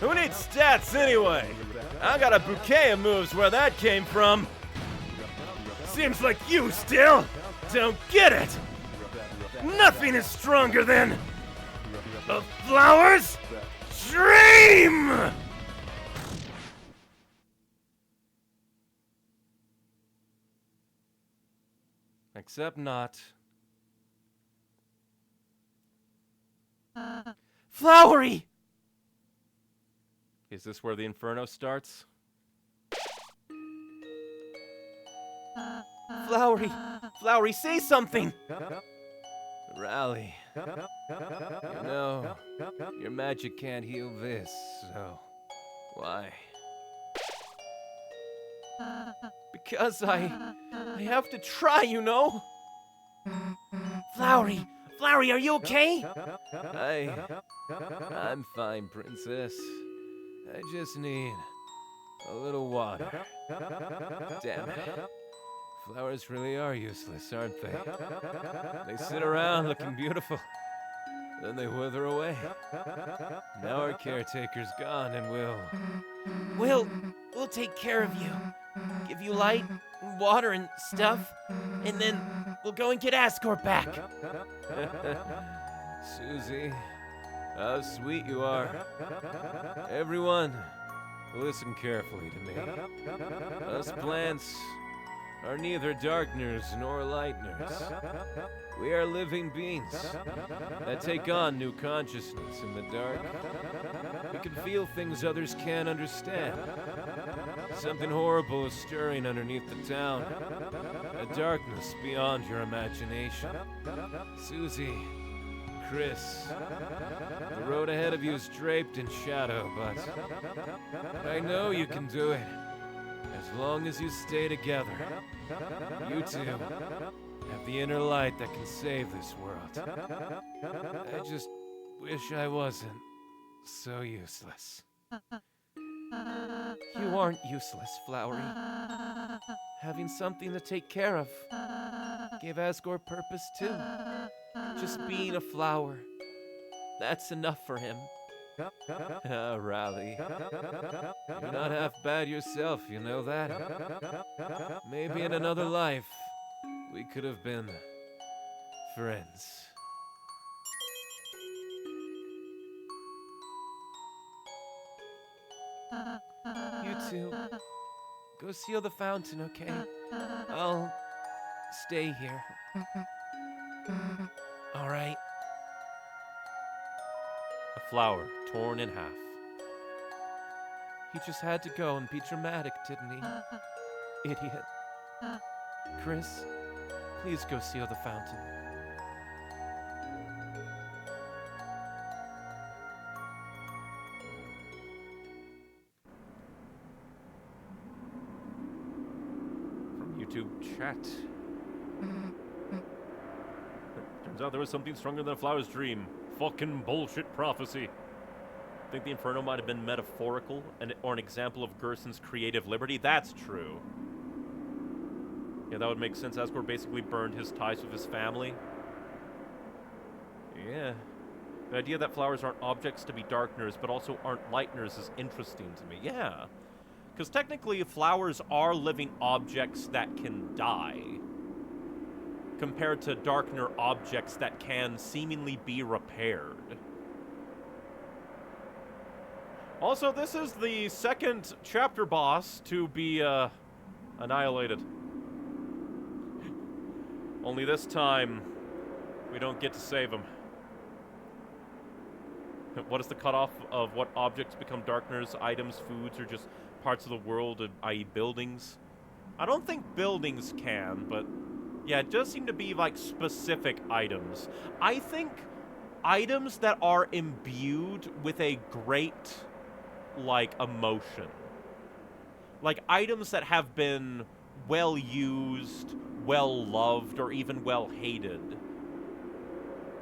Who needs stats anyway? I got a bouquet of moves where that came from. Seems like you still don't get it. Nothing is stronger than a flower's dream! Except not. Flowery! Is this where the inferno starts? Flowery! Flowery, say something! Rally. You know, your magic can't heal this, so why? Because I have to try, you know? Flowery, are you okay? I'm fine, princess. I just need a little water. Damn it. Flowers really are useless, aren't they? They sit around looking beautiful, then they wither away. Now our caretaker's gone and We'll take care of you. Give you light, and water, and stuff. And then we'll go and get Asgore back. Susie, how sweet you are. Everyone, listen carefully to me. Us plants are neither darkeners nor lighteners. We are living beings that take on new consciousness in the dark. We can feel things others can't understand. Something horrible is stirring underneath the town. A darkness beyond your imagination. Susie, Chris, the road ahead of you is draped in shadow, but I know you can do it. As long as you stay together, you two have the inner light that can save this world. I just wish I wasn't so useless. You aren't useless, Flowery. Having something to take care of gave Asgore purpose too. Just being a flower, that's enough for him. Riley. You're not half bad yourself, you know that? Maybe in another life, we could have been friends. You two, go seal the fountain, okay? I'll stay here. All right. A flower torn in half. He just had to go and be dramatic, didn't he? Idiot. Chris, please go seal the fountain. From YouTube chat. Turns out there was something stronger than a flower's dream. Fucking bullshit prophecy. I think the Inferno might have been metaphorical or an example of Gerson's creative liberty. That's true. Yeah, that would make sense. Asgore basically burned his ties with his family. Yeah. The idea that flowers aren't objects to be darkeners, but also aren't lighteners is interesting to me. Yeah. Because technically, flowers are living objects that can die, compared to darkener objects that can seemingly be repaired. Also, this is the second chapter boss to be annihilated. Only this time, we don't get to save him. What is the cutoff of what objects become darkeners? Items, foods, or just parts of the world, i.e. buildings? I don't think buildings can, but yeah, it does seem to be like specific items. I think items that are imbued with a great, like, emotion. Like items that have been well used, well loved, or even well hated.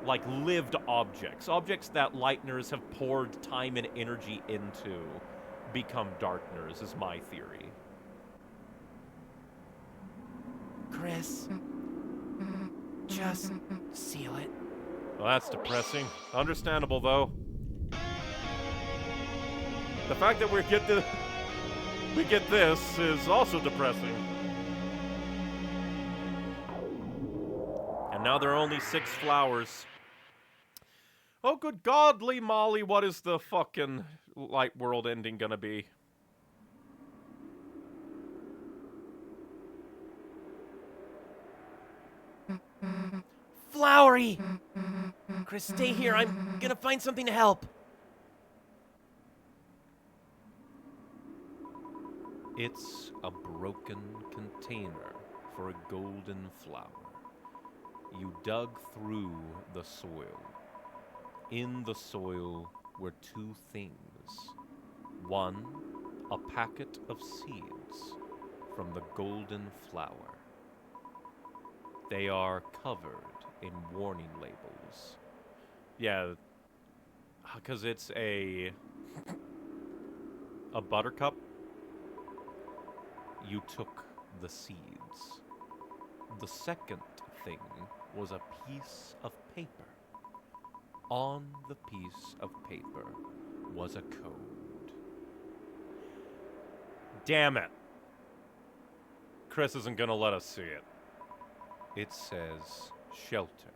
Like lived objects. Objects that lighteners have poured time and energy into become darkeners, is my theory. Chris, just seal it. Well, that's depressing. Understandable, though. The fact that we get this is also depressing. And now there are only 6 flowers. Oh, good godly Molly, what is the fucking light world ending gonna be? Flowery! Chris, stay here. I'm gonna find something to help. It's a broken container for a golden flower. You dug through the soil. In the soil were two things. One, a packet of seeds from the golden flower. They are covered in warning labels. Yeah, because it's a buttercup. You took the seeds. The second thing was a piece of paper. On the piece of paper was a code. Damn it. Chris isn't gonna let us see it. It says shelter.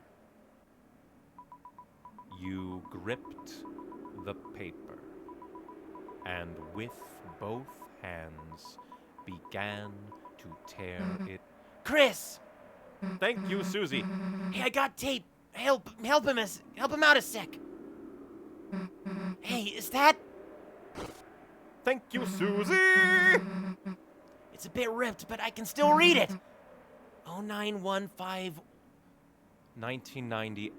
You gripped the paper and with both hands began to tear it. Chris! Thank you, Susie. Hey, I got tape. Help him out a sec. Hey, is that? Thank you, Susie! It's a bit ripped, but I can still read it. 0915. 1990X.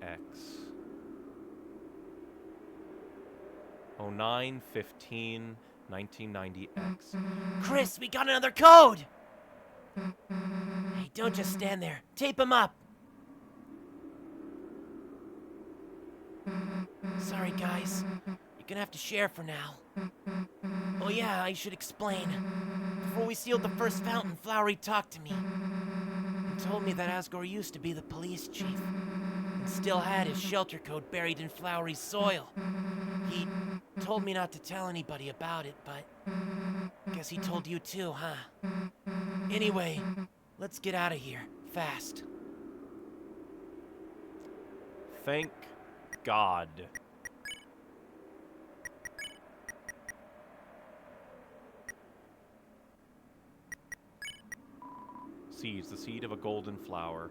0915 1990X. Chris, we got another code. Hey, don't just stand there. Tape him up. Sorry, guys. You're gonna have to share for now. Oh yeah, I should explain. Before we sealed the first fountain, Flowery talked to me. And told me that Asgore used to be the police chief. And still had his shelter code buried in Flowery's soil. He told me not to tell anybody about it, but guess he told you too, huh? Anyway, let's get out of here, fast. Thank God. Seeds, the seed of a golden flower.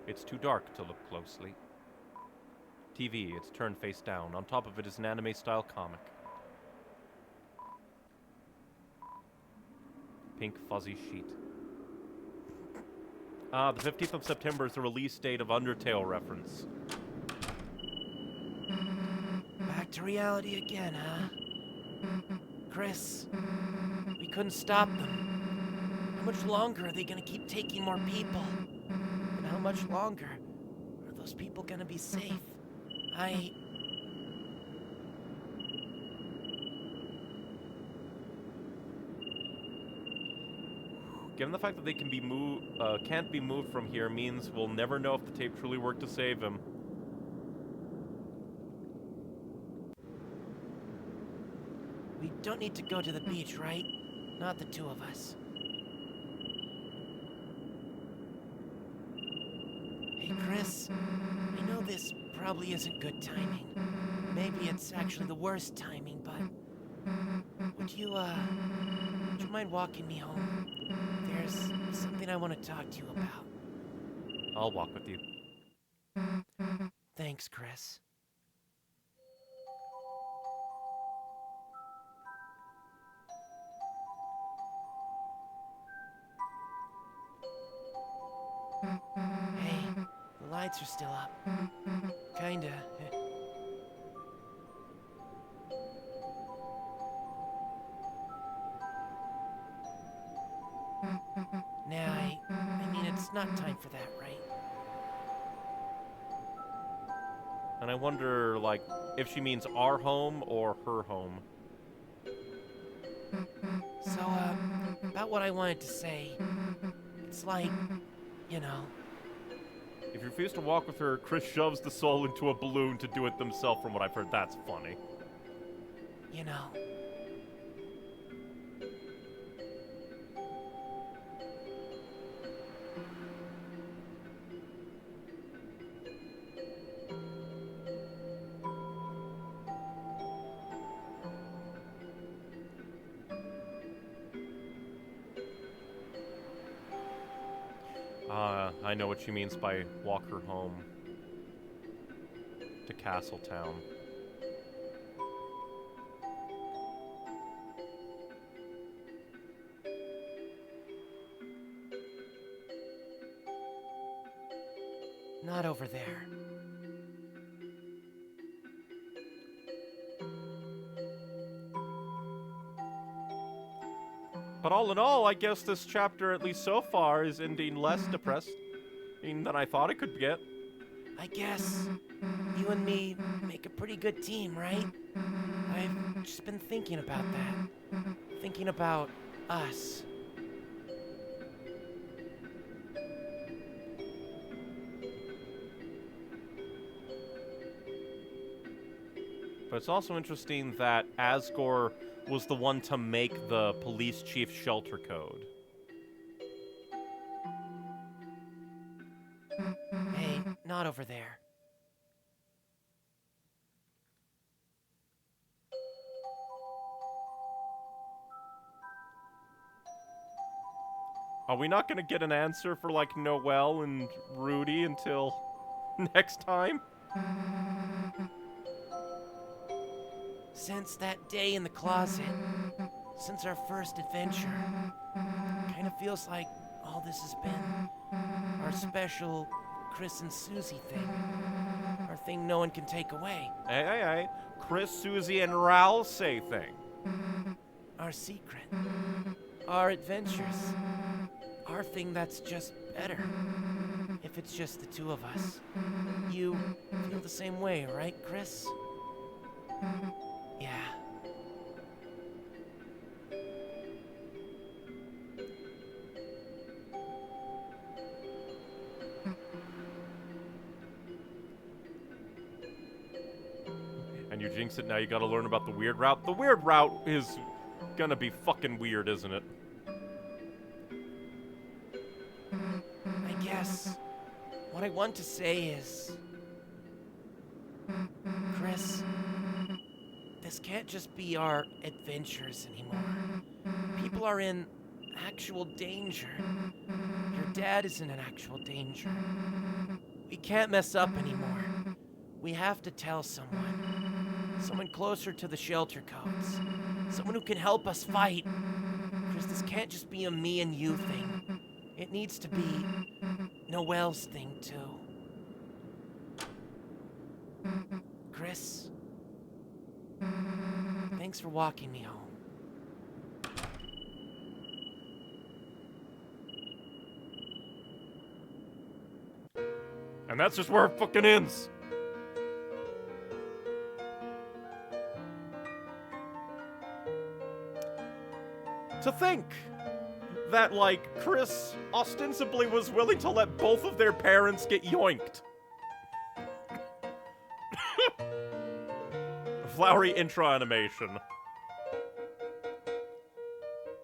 It's too dark to look closely. TV, it's turned face down. On top of it is an anime-style comic. Pink fuzzy sheet. Ah, the 15th of September is the release date of Undertale reference. Back to reality again, huh? Chris, we couldn't stop them. How much longer are they gonna keep taking more people? And how much longer are those people gonna be safe? Given the fact that they can be can't be moved from here means we'll never know if the tape truly worked to save him. We don't need to go to the beach, right? Not the two of us. Hey, Chris, I know this probably isn't good timing. Maybe it's actually the worst timing, but would you mind walking me home? There's something I want to talk to you about. I'll walk with you. Thanks, Chris. Hey, the lights are still up. Kinda. Nah, I mean, it's not time for that, right? And I wonder, like, if she means our home or her home. So, about what I wanted to say. It's like, you know. If you refuse to walk with her, Chris shoves the soul into a balloon to do it themselves, from what I've heard. That's funny. You know. I know what she means by walk her home to Castletown. Not over there. But all in all, I guess this chapter, at least so far, is ending less depressing than I thought it could get. I guess you and me make a pretty good team, right? I've just been thinking about that. Thinking about us. But it's also interesting that Asgore was the one to make the police chief shelter code. Hey, not over there. Are we not gonna get an answer for, like, Noelle and Rudy until next time? Since that day in the closet, since our first adventure, kind of feels like all this has been our special Chris and Susie thing. Our thing no one can take away. Hey. Chris, Susie, and Raoul say thing. Our secret. Our adventures. Our thing that's just better. If it's just the two of us. You feel the same way, right, Chris? Yeah. And you jinx it, now you gotta learn about the weird route. The weird route is gonna be fucking weird, isn't it? I guess what I want to say is, Chris, this can't just be our adventures anymore. People are in actual danger. Your dad is in an actual danger. We can't mess up anymore. We have to tell someone. Someone closer to the shelter codes. Someone who can help us fight. Chris, this can't just be a me and you thing. It needs to be Noelle's thing, too. Chris, thanks for walking me home. And that's just where it fucking ends. To think that, like, Chris ostensibly was willing to let both of their parents get yoinked. Flowery intro animation.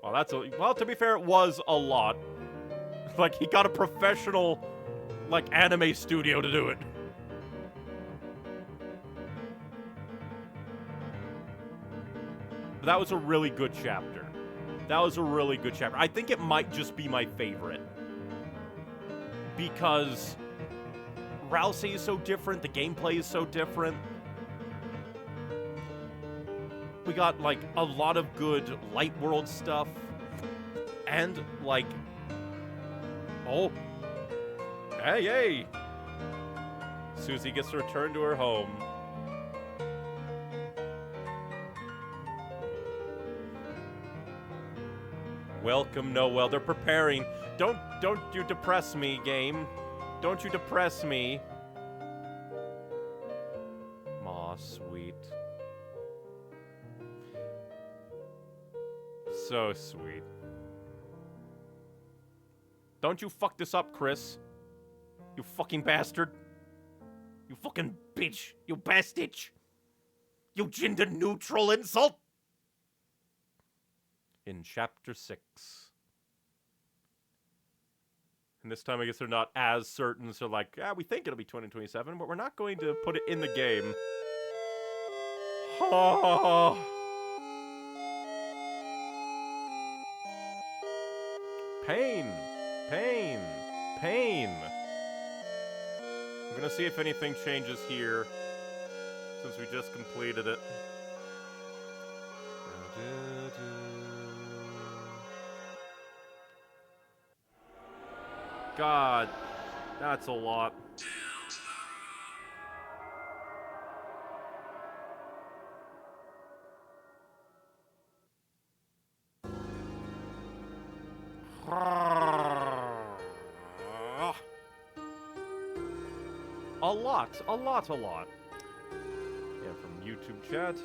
Well, well, to be fair, it was a lot. Like, he got a professional, like, anime studio to do it. But that was a really good chapter. That was a really good chapter. I think it might just be my favorite. Because Rousey is so different, the gameplay is so different. We got, like, a lot of good light world stuff. And, like... Oh. Hey! Susie gets to return to her home. Welcome, Noelle. They're preparing. Don't you depress me, game. Don't you depress me. Aw, sweet. So sweet. Don't you fuck this up, Chris. You fucking bastard. You fucking bitch. You bastard. You gender-neutral insult. In Chapter 6. And this time I guess they're not as certain, so like, yeah, we think it'll be 2027, but we're not going to put it in the game. Oh. Pain. I'm gonna see if anything changes here, since we just completed it. God That's a lot. A lot. Yeah, from YouTube chat.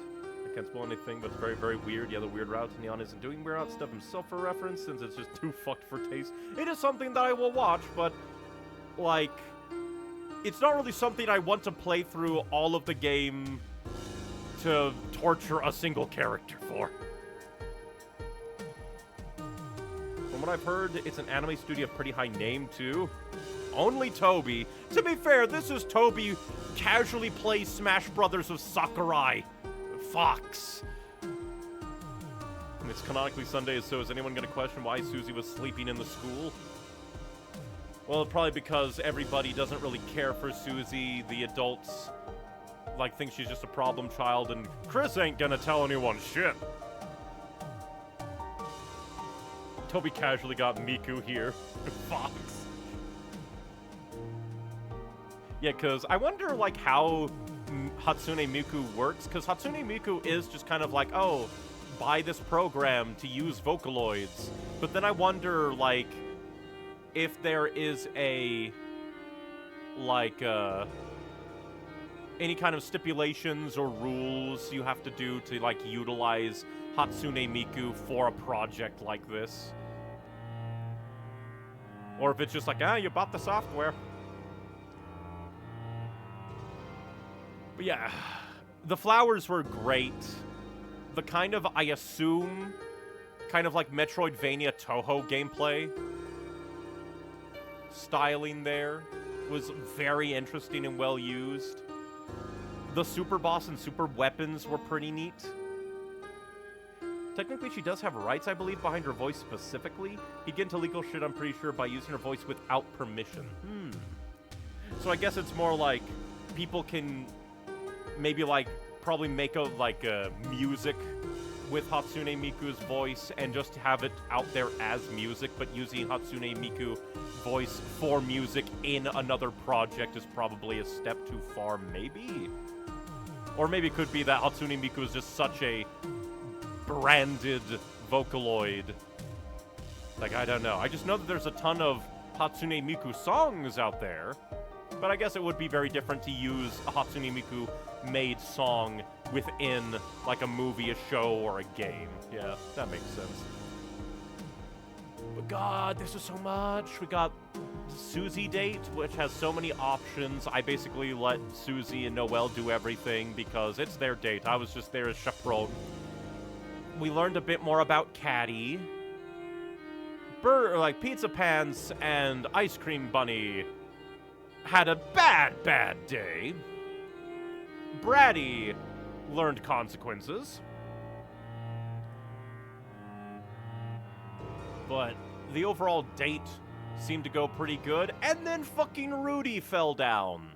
I can't spoil anything, but it's very, very weird. Yeah, the weird routes. Neon isn't doing weird route stuff himself for reference, since it's just too fucked for taste. It is something that I will watch, but, like, it's not really something I want to play through all of the game to torture a single character for. From what I've heard, it's an anime studio of pretty high name, too. Only Toby. To be fair, this is Toby casually plays Smash Brothers with Sakurai. Fox. And it's canonically Sunday, so is anyone going to question why Susie was sleeping in the school? Well, probably because everybody doesn't really care for Susie. The adults, like, think she's just a problem child, and Chris ain't gonna tell anyone shit. Toby casually got Miku here. Fox. Yeah, because I wonder, like, how Hatsune Miku works, because Hatsune Miku is just kind of like, oh, buy this program to use Vocaloids. But then I wonder, like, if there is a, like, any kind of stipulations or rules you have to do to, like, utilize Hatsune Miku for a project like this. Or if it's just like, you bought the software. But yeah, the flowers were great. The kind of, I assume, kind of like Metroidvania Toho gameplay styling there was very interesting and well used. The super boss and super weapons were pretty neat. Technically, she does have rights, I believe, behind her voice specifically. You get into legal shit, I'm pretty sure, by using her voice without permission. So I guess it's more like people can maybe, like, probably make a, like, music with Hatsune Miku's voice and just have it out there as music, but using Hatsune Miku voice for music in another project is probably a step too far, maybe? Or maybe it could be that Hatsune Miku is just such a branded Vocaloid. Like, I don't know. I just know that there's a ton of Hatsune Miku songs out there, but I guess it would be very different to use a Hatsune Miku made song within, like, a movie, a show, or a game. Yeah, that makes sense. But God, this is so much. We got the Susie date, which has so many options. I basically let Susie and Noelle do everything because it's their date. I was just there as chaperone. We learned a bit more about Caddy. Pizza Pants and Ice Cream Bunny had a bad day. Bratty learned consequences. But the overall date seemed to go pretty good, and then fucking Rudy fell down.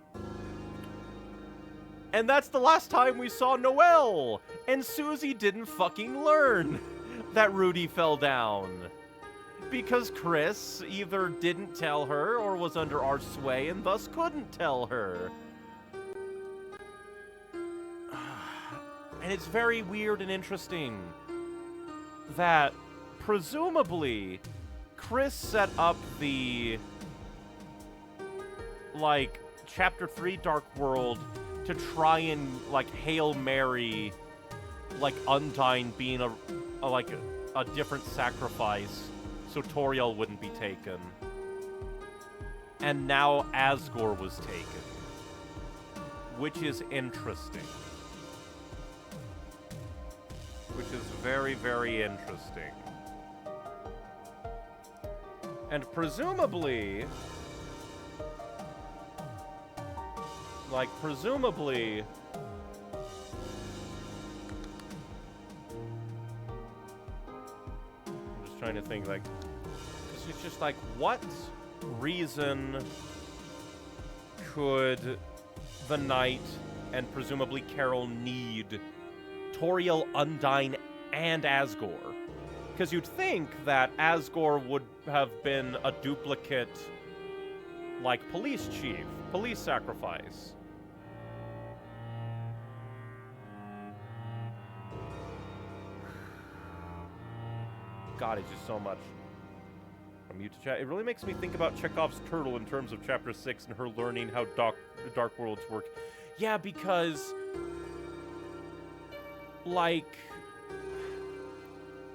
And that's the last time we saw Noelle, and Susie didn't fucking learn that Rudy fell down. Because Chris either didn't tell her or was under our sway and thus couldn't tell her. And it's very weird and interesting that presumably Chris set up the, like, Chapter 3 Dark World to try and, like, Hail Mary, like, Undyne being a different sacrifice so Toriel wouldn't be taken. And now Asgore was taken. Which is interesting. Which is very, very interesting. And presumably, I'm just trying to think, like, because it's just like, what reason could the Knight and presumably Carol need Toriel, Undyne, and Asgore? Because you'd think that Asgore would have been a duplicate, like police chief, police sacrifice. God, it's just so much. I'm mute to chat. It really makes me think about Chekhov's turtle in terms of Chapter 6 and her learning how dark worlds work. Yeah, because, like,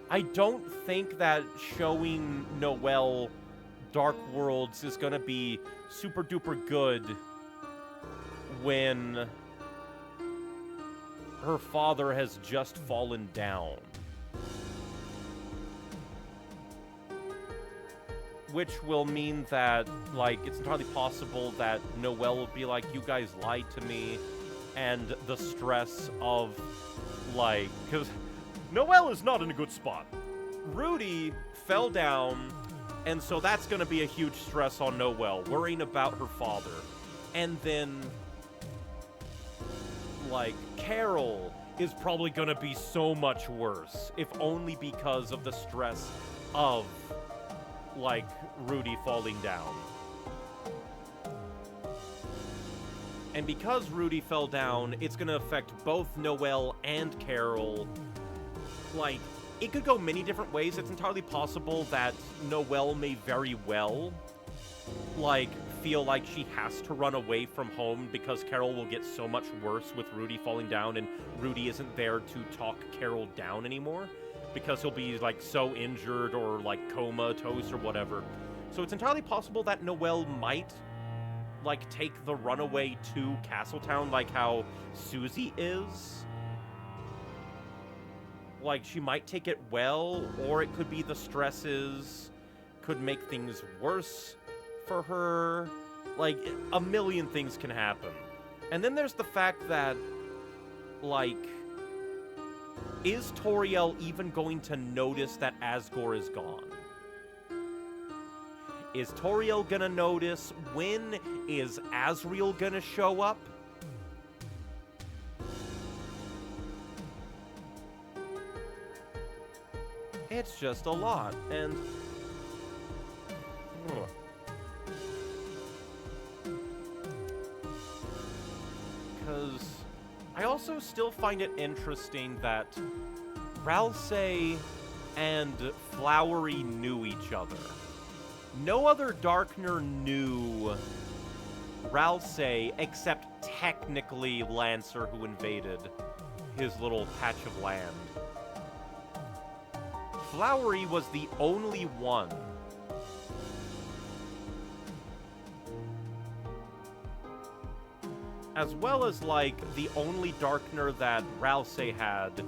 I don't think that showing Noelle Dark Worlds is gonna be super duper good when her father has just fallen down. Which will mean that, like, it's entirely possible that Noelle will be like, you guys lied to me, and the stress of, like, because Noelle is not in a good spot. Rudy fell down, and so that's going to be a huge stress on Noelle, worrying about her father. And then, like, Carol is probably going to be so much worse, if only because of the stress of, like, Rudy falling down. And because Rudy fell down, it's gonna affect both Noelle and Carol. Like, it could go many different ways. It's entirely possible that Noelle may very well, like, feel like she has to run away from home because Carol will get so much worse with Rudy falling down, and Rudy isn't there to talk Carol down anymore, because he'll be, like, so injured or, like, comatose or whatever. So it's entirely possible that Noelle might, like, take the runaway to Castletown like how Susie is. Like, she might take it well, or it could be the stresses could make things worse for her. Like, a million things can happen. And then there's the fact that, like, is Toriel even going to notice that Asgore is gone? Is Toriel gonna notice? When is Asriel gonna show up? It's just a lot, and because I also still find it interesting that Ralsei and Flowery knew each other. No other Darkner knew Ralsei except technically Lancer, who invaded his little patch of land. Flowery was the only one. As well as, like, the only Darkner that Ralsei had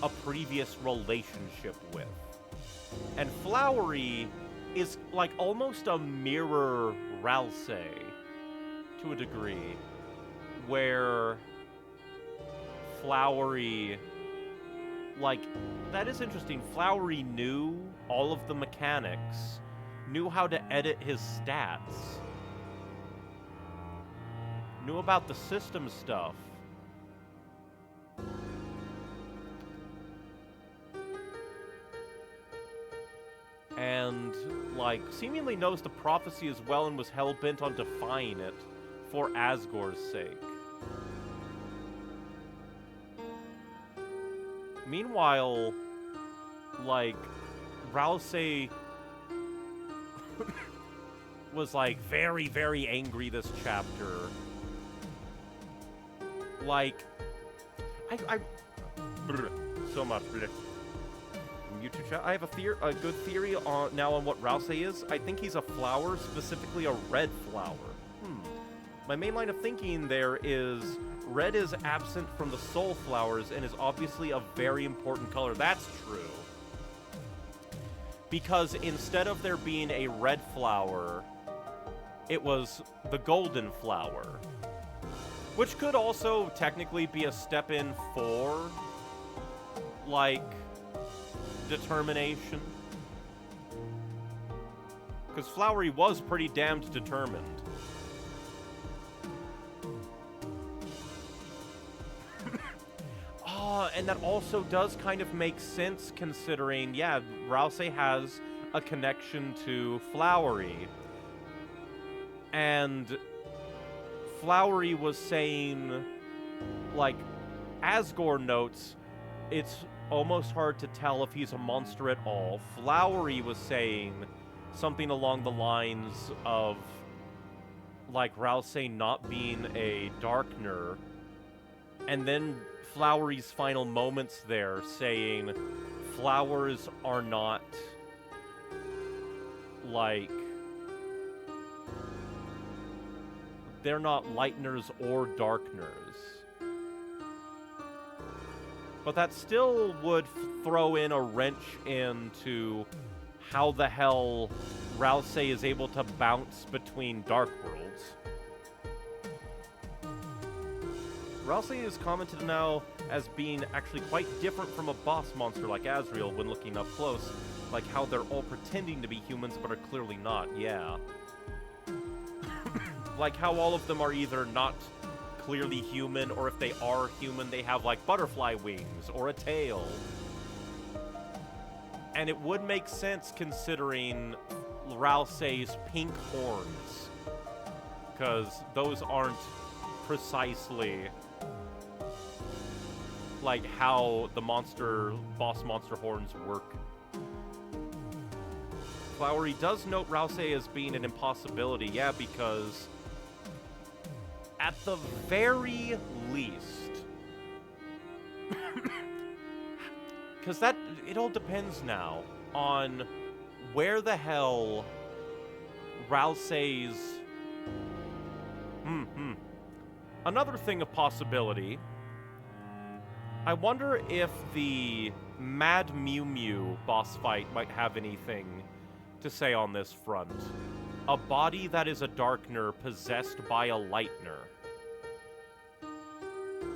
a previous relationship with. And Flowery is, like, almost a mirror Ralsei, to a degree, where Flowery, like, that is interesting. Flowery knew all of the mechanics, knew how to edit his stats, knew about the system stuff. And, like, seemingly knows the prophecy as well and was hell-bent on defying it for Asgore's sake. Meanwhile, like, Ralsei was, like, very, very angry this chapter. Like, so much. YouTube chat. I have a good theory now on what Ralsei is. I think he's a flower, specifically a red flower. My main line of thinking there is red is absent from the soul flowers and is obviously a very important color. That's true. Because instead of there being a red flower, it was the golden flower. Which could also technically be a step in for, like, determination. Because Flowery was pretty damned determined. And that also does kind of make sense considering, yeah, Ralsei has a connection to Flowery. And Flowery was saying, like, Asgore notes, it's almost hard to tell if he's a monster at all. Flowery was saying something along the lines of, like, Rousey not being a Darkner. And then Flowery's final moments there saying flowers are not, like, they're not lighteners or darkners. But that still would throw in a wrench into how the hell Rousey is able to bounce between dark worlds. Rousey is commented now as being actually quite different from a boss monster like Asriel when looking up close, like how they're all pretending to be humans but are clearly not, yeah. Like how all of them are either not clearly human, or if they are human, they have like butterfly wings or a tail. And it would make sense considering Rousey's pink horns, because those aren't precisely like how the boss monster horns work. Flowery does note Rousey as being an impossibility, yeah, because at the very least, because that, it all depends now on where the hell Rousey's, Another thing of possibility, I wonder if the Mad Mew Mew boss fight might have anything to say on this front. A body that is a Darkner possessed by a Lightner.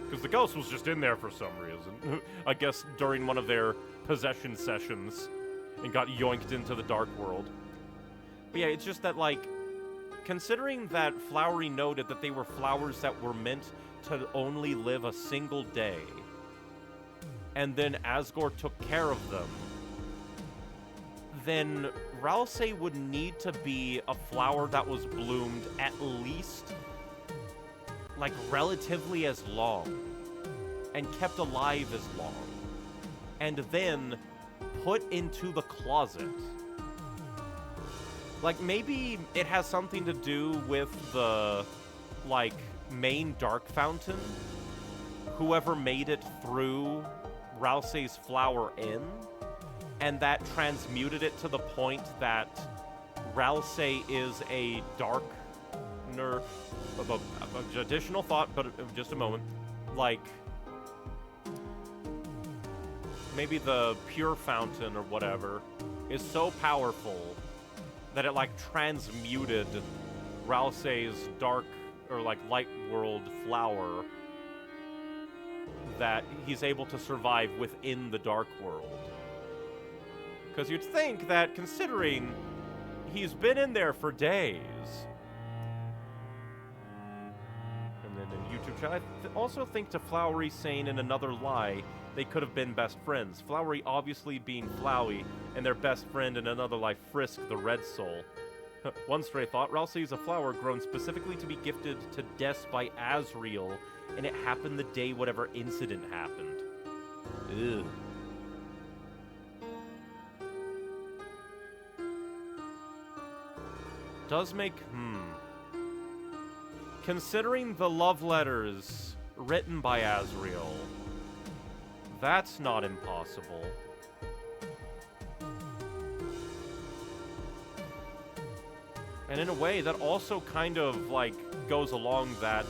Because the ghost was just in there for some reason. I guess during one of their possession sessions and got yoinked into the Dark World. But yeah, it's just that, like, considering that Flowery noted that they were flowers that were meant to only live a single day, and then Asgore took care of them, then Rousey would need to be a flower that was bloomed at least, like, relatively as long, and kept alive as long, and then put into the closet. Like, maybe it has something to do with the, like, main Dark Fountain. Whoever made it through Rousey's flower in, and that transmuted it to the point that Rousey is a Darkner. Additional thought, but just a moment. Like, maybe the Pure Fountain or whatever is so powerful that it, like, transmuted Rousey's dark, or, like, light world flower, that he's able to survive within the dark world. Because you'd think that, considering he's been in there for days. And then in YouTube chat, I also think to Flowery saying in another lie, they could have been best friends. Flowery obviously being Flowey, and their best friend in another life, Frisk the Red Soul. One stray thought, Rousey is a flower grown specifically to be gifted to death by Asriel, and it happened the day whatever incident happened. Ugh. Does make, Considering the love letters written by Asriel, that's not impossible. And in a way, that also kind of, like, goes along that.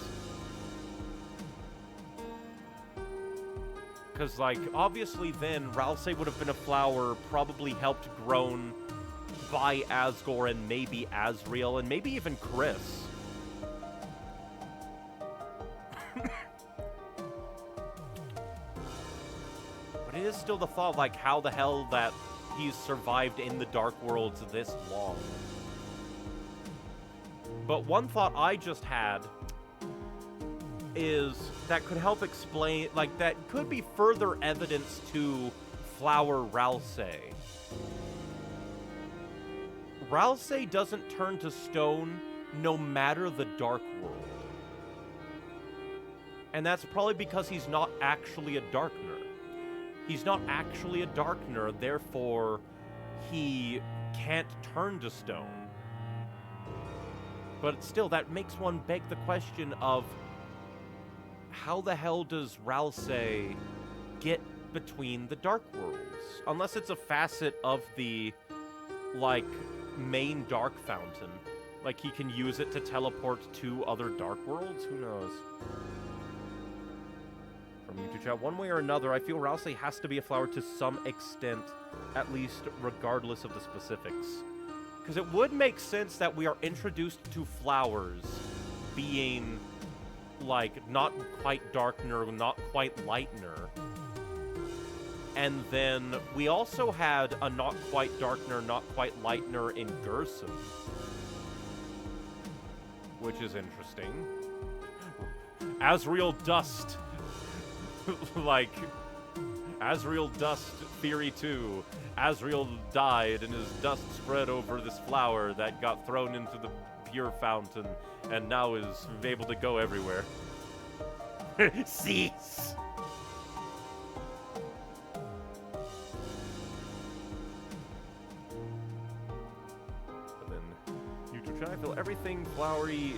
Because, like, obviously then, Rousey would have been a flower probably helped grown by Asgore and maybe Asriel and maybe even Chris. But it is still the thought, like, how the hell that he's survived in the Dark Worlds this long. But one thought I just had is that could help explain, like, that could be further evidence to Flower Rousey. Rousey doesn't turn to stone no matter the Dark World. And that's probably because he's not actually a Darkner. He's not actually a Darkner, therefore he can't turn to stone. But still, that makes one beg the question of how the hell does Ralsei get between the Dark Worlds? Unless it's a facet of the, like, main Dark Fountain. Like, he can use it to teleport to other Dark Worlds? Who knows? From YouTube chat, one way or another, I feel Ralsei has to be a flower to some extent, at least regardless of the specifics. Because it would make sense that we are introduced to flowers being, like, not quite Darkner, not quite Lightner. And then we also had a not quite Darkner, not quite Lightner in Gerson. Which is interesting. Asriel Dust. Like, Asriel Dust Theory 2. Asriel died and his dust spread over this flower that got thrown into the pure fountain and now is able to go everywhere. Cease! And then, YouTube chat, I feel everything flowery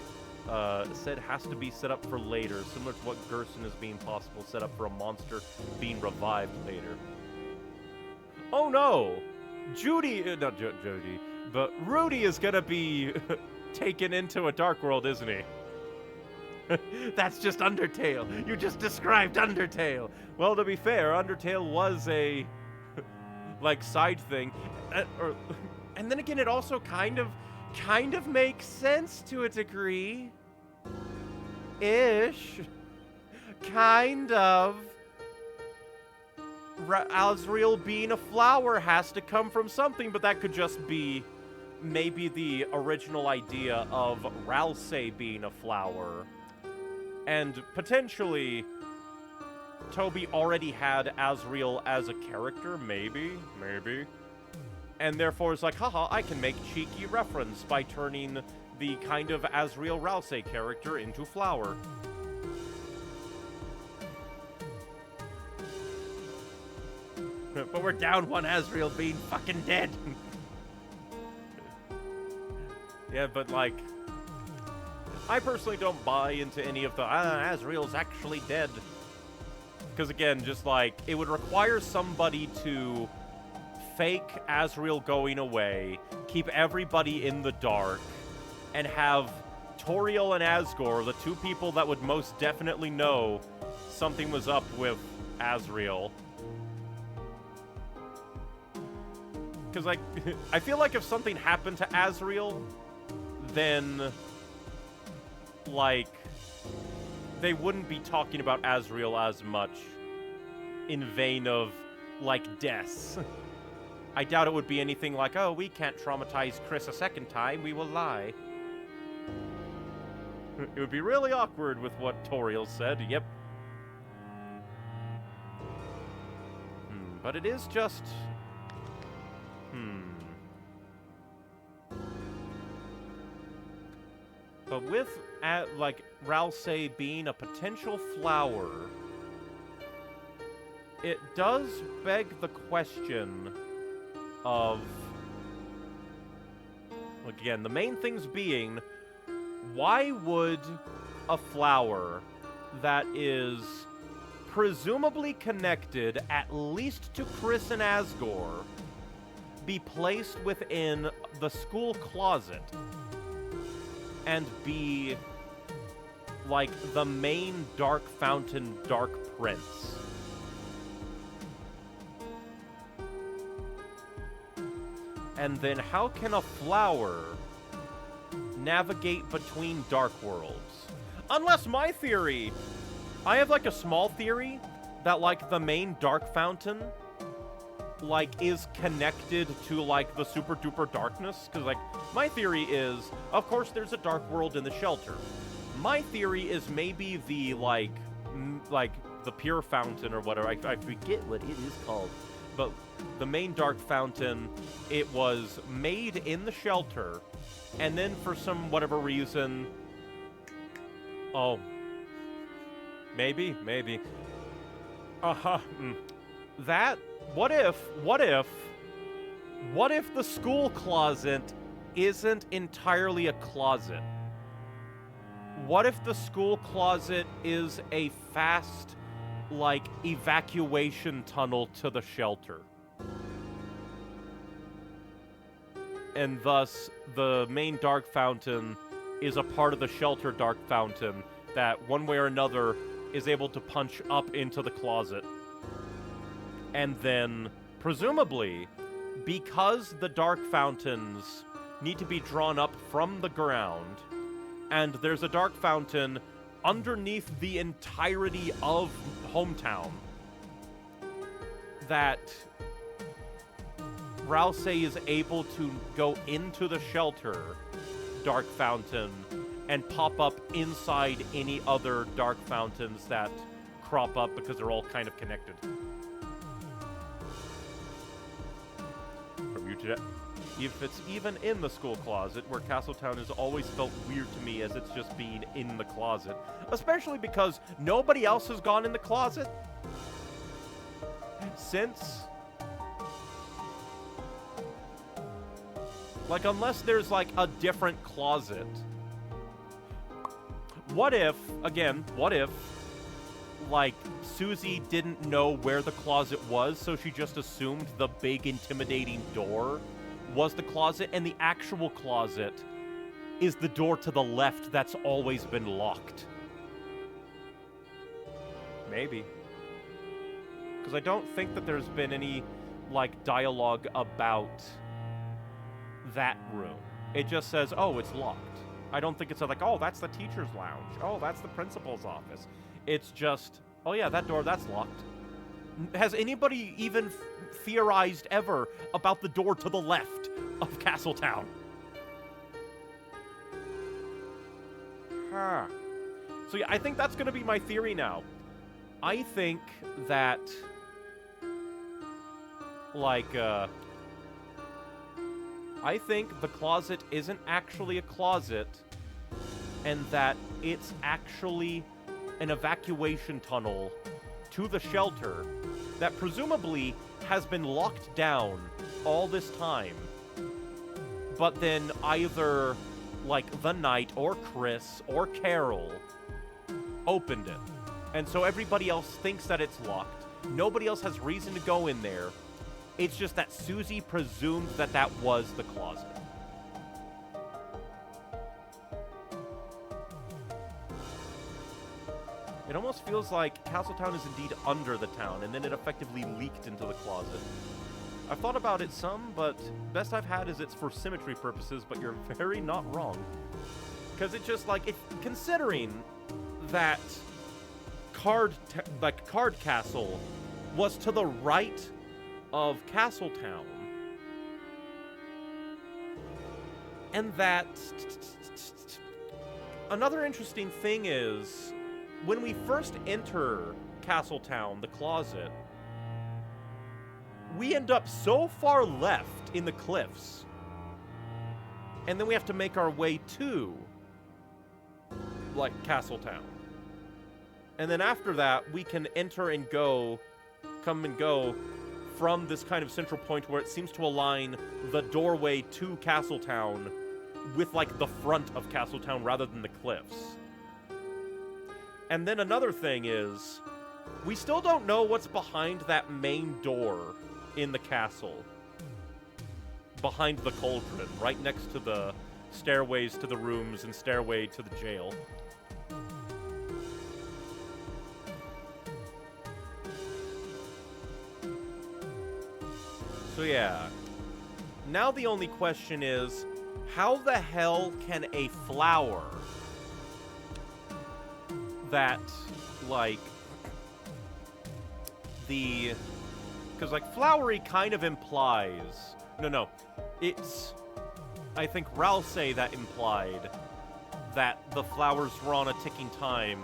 said has to be set up for later, similar to what Gerson is being possible set up for a monster being revived later. Oh no! Not Jody, but Rudy is gonna be taken into a dark world, isn't he? That's just Undertale. You just described Undertale. Well, to be fair, Undertale was a, like, side thing. And then again, it also kind of makes sense to a degree. Ish. Kind of. Asriel being a flower has to come from something, but that could just be maybe the original idea of Ralsei being a flower. And potentially, Toby already had Asriel as a character, maybe. And therefore it's like, haha, I can make cheeky reference by turning the kind of Asriel Ralsei character into flower. But we're down one Asriel being fucking dead. Yeah, but like, I personally don't buy into any of the, Asriel's actually dead. Because again, just like, it would require somebody to fake Asriel going away, keep everybody in the dark, and have Toriel and Asgore, the two people that would most definitely know something was up with Asriel. Because, like, I feel like if something happened to Asriel, then, like, they wouldn't be talking about Asriel as much in vain of, like, deaths. I doubt it would be anything like, oh, we can't traumatize Chris a second time, we will lie. It would be really awkward with what Toriel said, yep. But it is just... But with, like, Ralsei being a potential flower, it does beg the question of... Again, the main things being, why would a flower that is presumably connected at least to Chris and Asgore be placed within the school closet and be, like, the main Dark Fountain Dark Prince? And then how can a flower navigate between dark worlds? Unless my theory, I have, like, a small theory that, like, the main Dark Fountain, like, is connected to, like, the super duper darkness. Because, like, my theory is, of course there's a dark world in the shelter. My theory is maybe the, like, the pure fountain or whatever, I forget what it is called. the main dark fountain, it was made in the shelter, and then for some whatever reason, oh, maybe, that, what if the school closet isn't entirely a closet? What if the school closet is a fast, like, evacuation tunnel to the shelter? And thus, the main dark fountain is a part of the shelter dark fountain that, one way or another, is able to punch up into the closet. And then, presumably, because the dark fountains need to be drawn up from the ground, and there's a dark fountain underneath the entirety of Hometown, that Rouse is able to go into the shelter dark fountain and pop up inside any other dark fountains that crop up because they're all kind of connected. From you to if it's even in the school closet, where Castletown has always felt weird to me as it's just being in the closet. Especially because nobody else has gone in the closet since... Like, unless there's, like, a different closet. What if, like, Susie didn't know where the closet was, so she just assumed the big, intimidating door was the closet, and the actual closet is the door to the left that's always been locked? Maybe. Because I don't think that there's been any, like, dialogue about that room. It just says, oh, it's locked. I don't think it's like, oh, that's the teacher's lounge. Oh, that's the principal's office. It's just, oh yeah, that door, that's locked. Has anybody even theorized ever about the door to the left of Castletown? Huh. So yeah, I think that's going to be my theory now. I think that, like, I think the closet isn't actually a closet, and that it's actually an evacuation tunnel to the shelter that presumably has been locked down all this time. But then either, like, the Knight or Chris or Carol opened it. And so everybody else thinks that it's locked. Nobody else has reason to go in there. It's just that Susie presumed that that was the closet. It almost feels like Castletown is indeed under the town, and then it effectively leaked into the closet. I've thought about it some, but best I've had is it's for symmetry purposes, but you're very not wrong. Because it just, like, considering that Card Castle was to the right of Castletown, and that another interesting thing is when we first enter Castletown, the closet, we end up so far left in the cliffs, and then we have to make our way to, like, Castletown. And then after that, we can enter and go, come and go from this kind of central point where it seems to align the doorway to Castletown with, like, the front of Castletown rather than the cliffs. And then another thing is, we still don't know what's behind that main door in the castle. Behind the cauldron, right next to the stairways to the rooms and stairway to the jail. So yeah, now the only question is, how the hell can a flower that, like, because, like, flowery kind of implies, no, it's, I think Ralsei that implied that the flowers were on a ticking time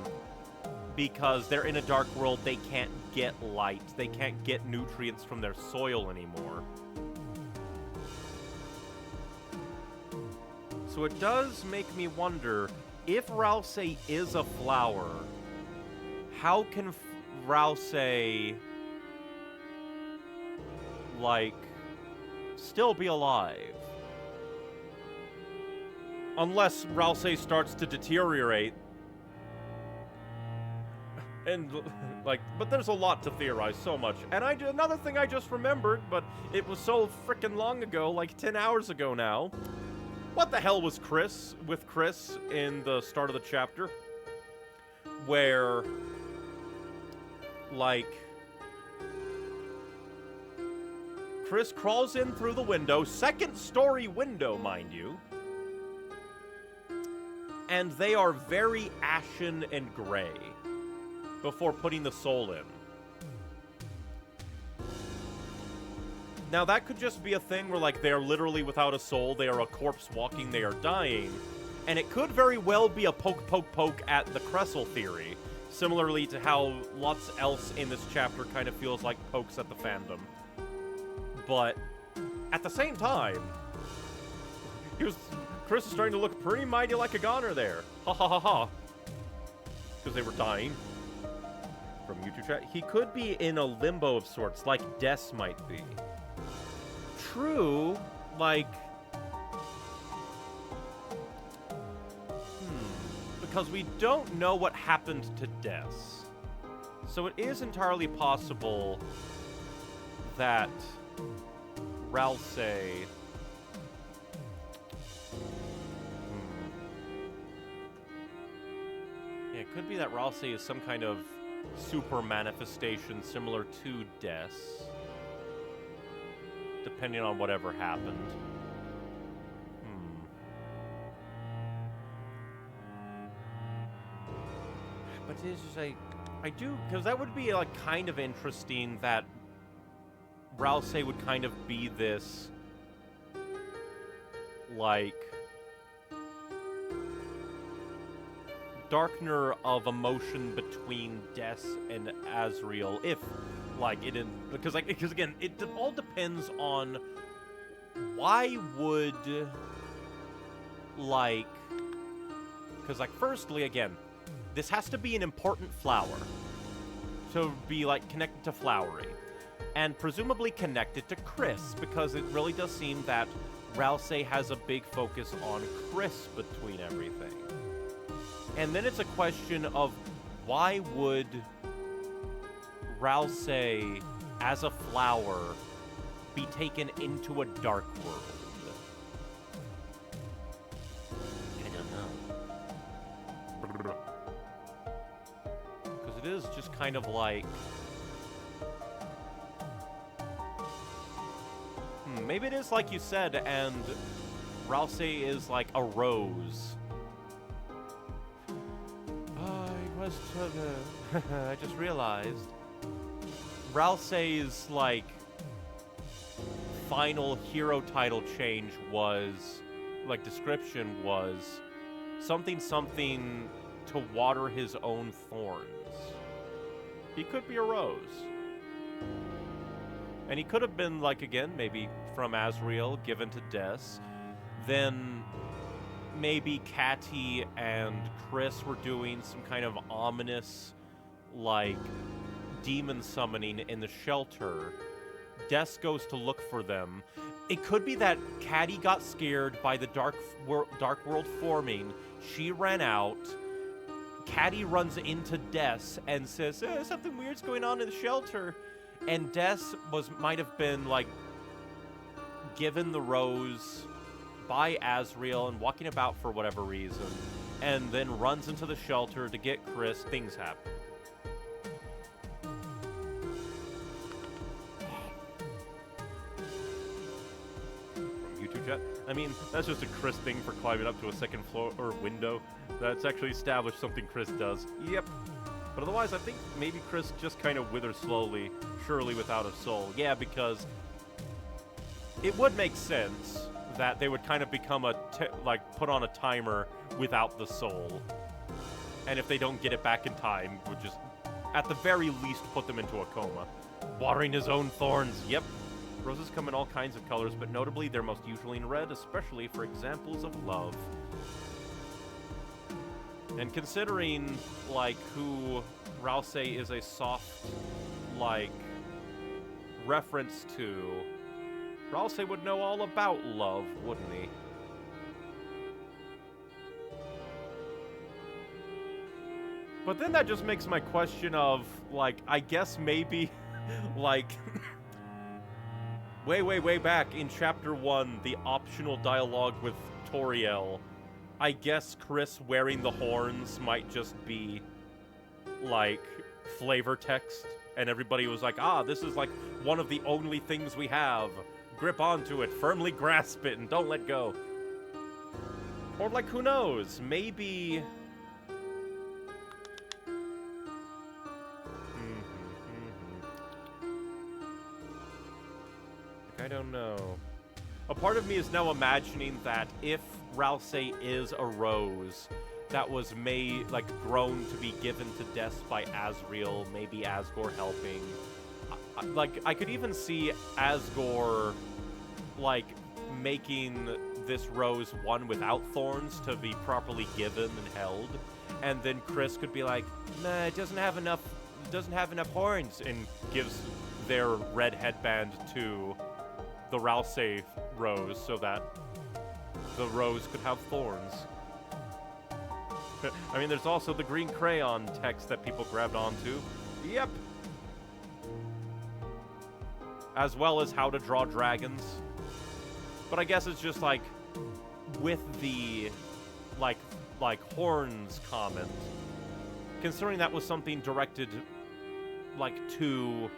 because they're in a dark world, they can't get light. They can't get nutrients from their soil anymore. So it does make me wonder, if Ralsei is a flower, how can Ralsei, like, still be alive? Unless Ralsei starts to deteriorate. And, like, but there's a lot to theorize, so much. And another thing I just remembered, but it was so frickin' long ago, like 10 hours ago now. What the hell was Chris in the start of the chapter? Where, like, Chris crawls in through the window, second story window, mind you. And they are very ashen and gray before putting the soul in. Now, that could just be a thing where, like, they are literally without a soul, they are a corpse walking, they are dying, and it could very well be a poke at the Cressel theory, similarly to how lots else in this chapter kind of feels like pokes at the fandom. But, at the same time, Chris is starting to look pretty mighty like a goner there. Ha ha ha ha. Because they were dying. From YouTube chat. He could be in a limbo of sorts, like Des might be. True, like... Because we don't know what happened to Des. So it is entirely possible that Ralsei... Yeah, it could be that Ralsei is some kind of super manifestation similar to Des. Depending on whatever happened. But it's just like... I do... Because that would be, like, kind of interesting that Ralsei would kind of be this... like... darkener of emotion between Des and Asriel, if, like, it is... Because again, it all depends on why would, like... Because, like, firstly, again, this has to be an important flower. To be, like, connected to Flowery. And presumably connected to Chris, because it really does seem that Ralsei has a big focus on Chris between everything. And then it's a question of why would Ralsei, as a flower, be taken into a dark world? I don't know. Because it is just kind of like... maybe it is like you said, and Ralsei is like a rose. I just realized Ralsei's, like, final hero title change was, like, description was something to water his own thorns. He could be a rose. And he could have been, like, again, maybe from Asriel, given to Des. Then... maybe Catty and Chris were doing some kind of ominous, like, demon summoning in the shelter. Des goes to look for them. It could be that Catty got scared by the dark world forming. She ran out. Catty runs into Des and says, something weird's going on in the shelter. And Des might have been, like, given the rose by Asriel and walking about for whatever reason, and then runs into the shelter to get Chris. Things happen. From YouTube chat? I mean, that's just a Chris thing for climbing up to a second floor or window. That's actually established something Chris does. Yep. But otherwise, I think maybe Chris just kind of withers slowly, surely without a soul. Yeah, because it would make sense that they would kind of become put on a timer without the soul. And if they don't get it back in time, would just, at the very least, put them into a coma. Watering his own thorns, yep. Roses come in all kinds of colors, but notably they're most usually in red, especially for examples of love. And considering, like, who Ralsei is a soft, like, reference to, Ralsei would know all about love, wouldn't he? But then that just makes my question of, like, I guess maybe, like, way back in Chapter 1, the optional dialogue with Toriel, I guess Chris wearing the horns might just be, like, flavor text, and everybody was like, ah, this is, like, one of the only things we have. Grip onto it, firmly grasp it, and don't let go. Or, like, who knows? Maybe... I don't know. A part of me is now imagining that if Ralsei is a rose that was made, like, grown to be given to death by Asriel, maybe Asgore helping. Like, I could even see Asgore, like, making this rose one without thorns to be properly given and held. And then Chris could be like, nah, it doesn't have enough horns, and gives their red headband to the Ralsei rose so that the rose could have thorns. I mean, there's also the green crayon text that people grabbed onto. Yep. As well as how to draw dragons. But I guess it's just like, with the, like horns comment, considering that was something directed, like, to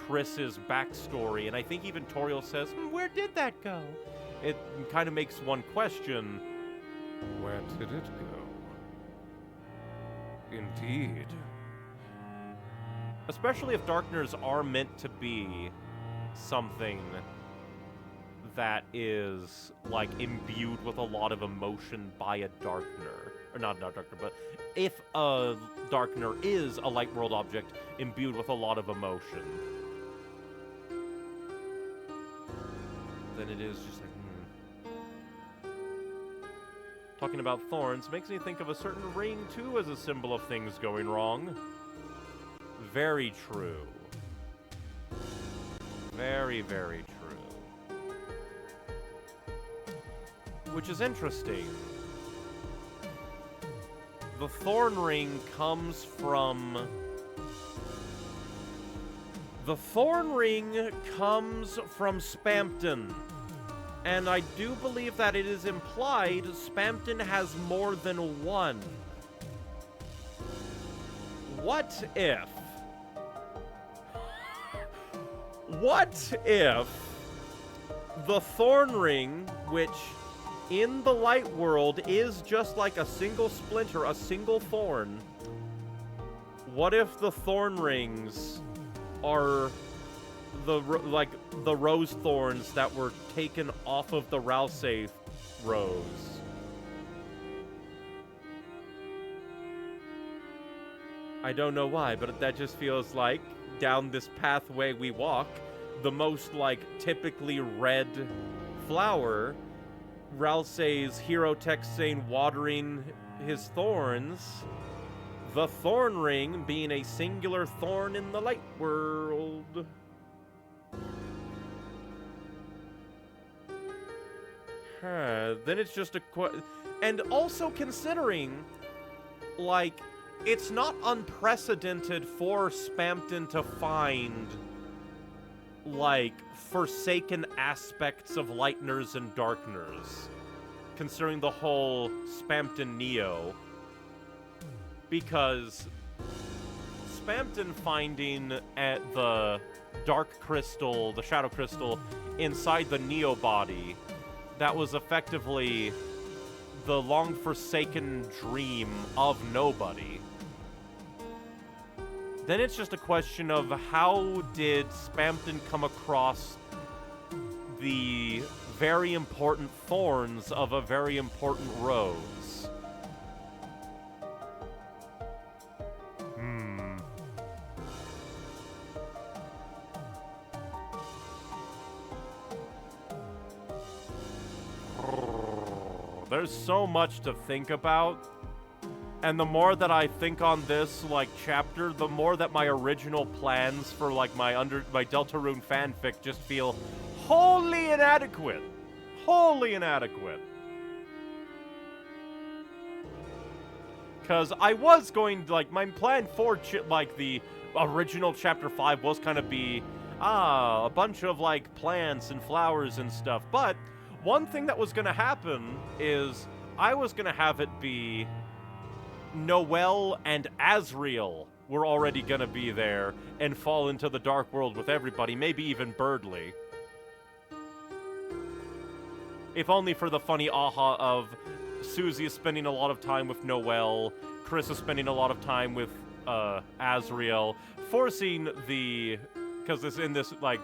Chris's backstory, and I think even Toriel says, where did that go? It kind of makes one question, Where did it go? Indeed. especially if Darkners are meant to be something that is, like, imbued with a lot of emotion by a Darkner. Or not Darkner, but if a Darkner is a light world object imbued with a lot of emotion, then it is just like, Talking about thorns makes me think of a certain ring, too, as a symbol of things going wrong. Very true. Very, very true. Which is interesting. The thorn ring comes from... The thorn ring comes from Spampton. And I do believe that it is implied Spampton has more than one. What if... What if the thorn ring, which in the light world is just like a single splinter, a single thorn, what if the thorn rings are the rose thorns that were taken off of the Ralsei rose? I don't know why, but that just feels like, down this pathway we walk, the most, like, typically red flower, Ralsei's hero text saying watering his thorns, the thorn ring being a singular thorn in the light world. Then it's just a and also considering, like, it's not unprecedented for Spampton to find, like, forsaken aspects of Lightners and Darkners, considering the whole Spampton Neo, because Spampton finding at the Dark Crystal, the Shadow Crystal, inside the Neo body, that was effectively the long-forsaken dream of nobody. Then it's just a question of how did Spampton come across the very important thorns of a very important rose? There's so much to think about. And the more that I think on this, like, chapter, the more that my original plans for, like, my Deltarune fanfic just feel wholly inadequate. Wholly inadequate. Because I was going, like, my plan for, like, the original Chapter 5 was kind of be, a bunch of, like, plants and flowers and stuff. But one thing that was going to happen is I was going to have it be Noelle and Asriel were already gonna be there and fall into the dark world with everybody, maybe even Birdly. If only for the funny aha of Susie is spending a lot of time with Noelle, Chris is spending a lot of time with Asriel, forcing the... because it's in this, like...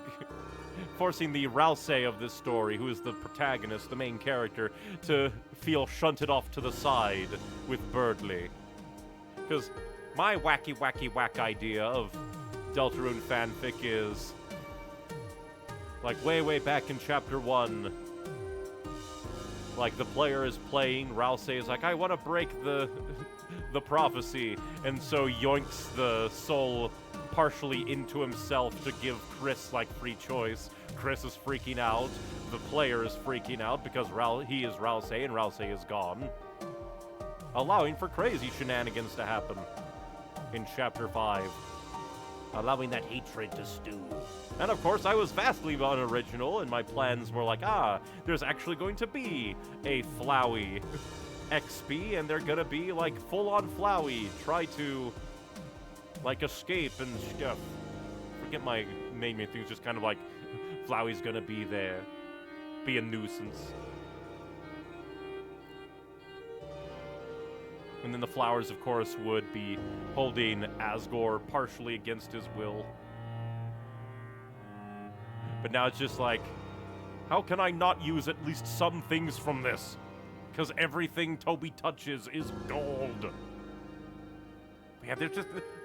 forcing the Rousey of this story, who is the protagonist, the main character, to feel shunted off to the side with Birdly. Because my wacky idea of Deltarune fanfic is, like, way back in Chapter 1, like, the player is playing, Rousey is like, I want to break the prophecy, and so yoinks the soul partially into himself to give Chris, like, free choice. Chris is freaking out, the player is freaking out because he is Rousey and Rousey is gone, allowing for crazy shenanigans to happen in Chapter 5. Allowing that hatred to stew. And of course, I was vastly unoriginal, and my plans were like, there's actually going to be a Flowey XP, and they're gonna be, like, full-on Flowey. Try to, like, escape and stuff. Forget my naming things, just kind of like, Flowey's gonna be there. Be a nuisance. And then the flowers, of course, would be holding Asgore partially against his will. But now it's just like, how can I not use at least some things from this? Because everything Toby touches is gold. Yeah,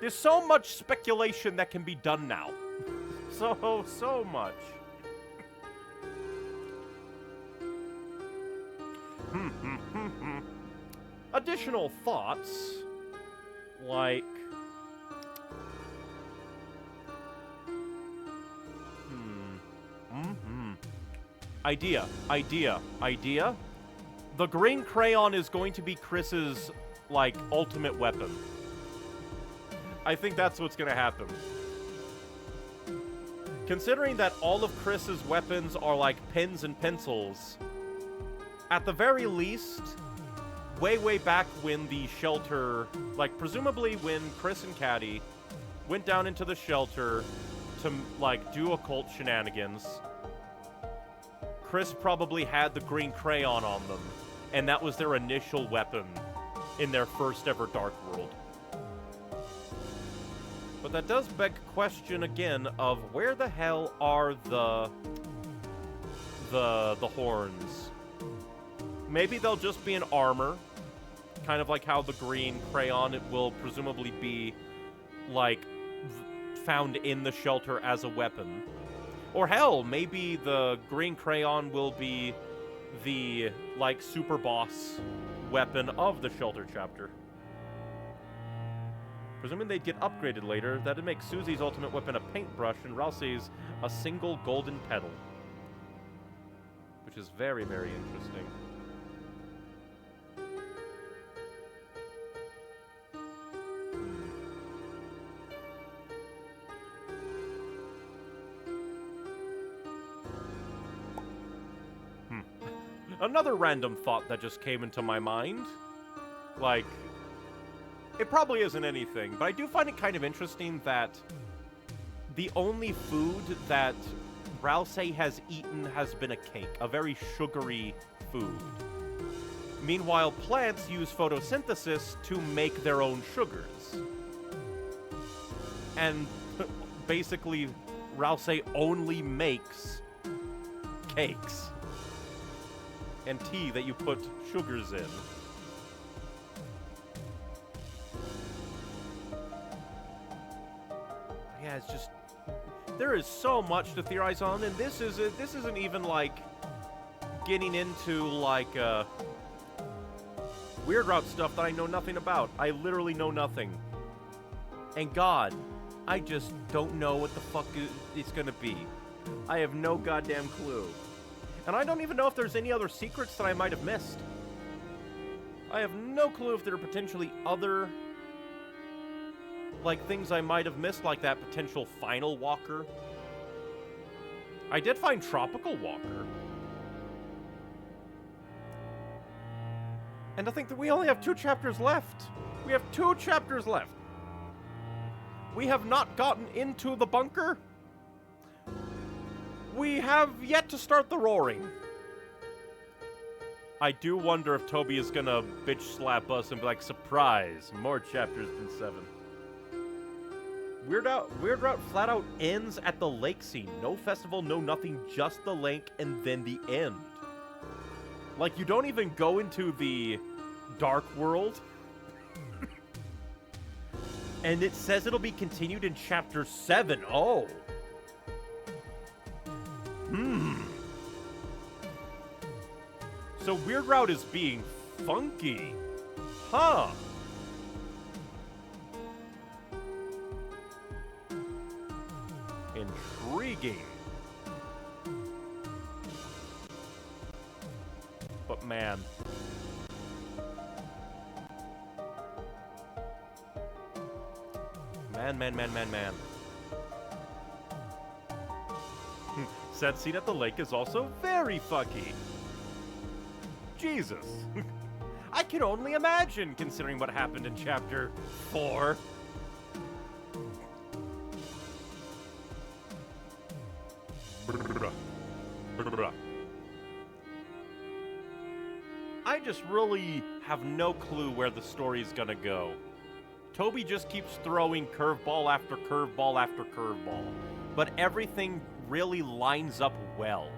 there's so much speculation that can be done now. So much. Additional thoughts, like, idea. The green crayon is going to be Chris's, like, ultimate weapon. I think that's what's gonna happen. Considering that all of Chris's weapons are like pens and pencils, at the very least, way back when the shelter, like, presumably when Chris and Caddy went down into the shelter to, like, do occult shenanigans, Chris probably had the green crayon on them, and that was their initial weapon in their first ever Dark World. But that does beg question again of where the hell are the horns? Maybe they'll just be in armor, kind of like how the green crayon, it will presumably be, like, found in the shelter as a weapon. Or hell, maybe the green crayon will be the, like, super boss weapon of the shelter chapter. Presuming they'd get upgraded later, that'd make Susie's ultimate weapon a paintbrush and Rousey's a single golden petal. Which is very, very interesting. Another random thought that just came into my mind. Like, it probably isn't anything, but I do find it kind of interesting that the only food that Rousey has eaten has been a cake, a very sugary food. Meanwhile, plants use photosynthesis to make their own sugars. And basically, Rousey only makes cakes and tea that you put sugars in. Yeah, it's just, there is so much to theorize on, and this isn't even like getting into like Weird Route stuff that I know nothing about. I literally know nothing. And God, I just don't know what the fuck it's gonna be. I have no goddamn clue. And I don't even know if there's any other secrets that I might have missed. I have no clue if there are potentially other, like, things I might have missed, like that potential final walker. I did find Tropical Walker. And I think that we only have 2 chapters left. We have 2 chapters left. We have not gotten into the bunker. We have yet to start the roaring. I do wonder if Toby is gonna bitch slap us and be like, surprise, more chapters than 7. Weird Route flat out ends at the lake scene. No festival, no nothing, just the lake and then the end. Like, you don't even go into the Dark World. And it says it'll be continued in Chapter 7. Oh. So Weird Route is being funky. Huh. Intriguing. But man. Man. Said scene at the lake is also very fucky. Jesus. I can only imagine, considering what happened in Chapter 4. I just really have no clue where the story's gonna go. Toby just keeps throwing curveball after curveball after curveball, but everything really lines up well.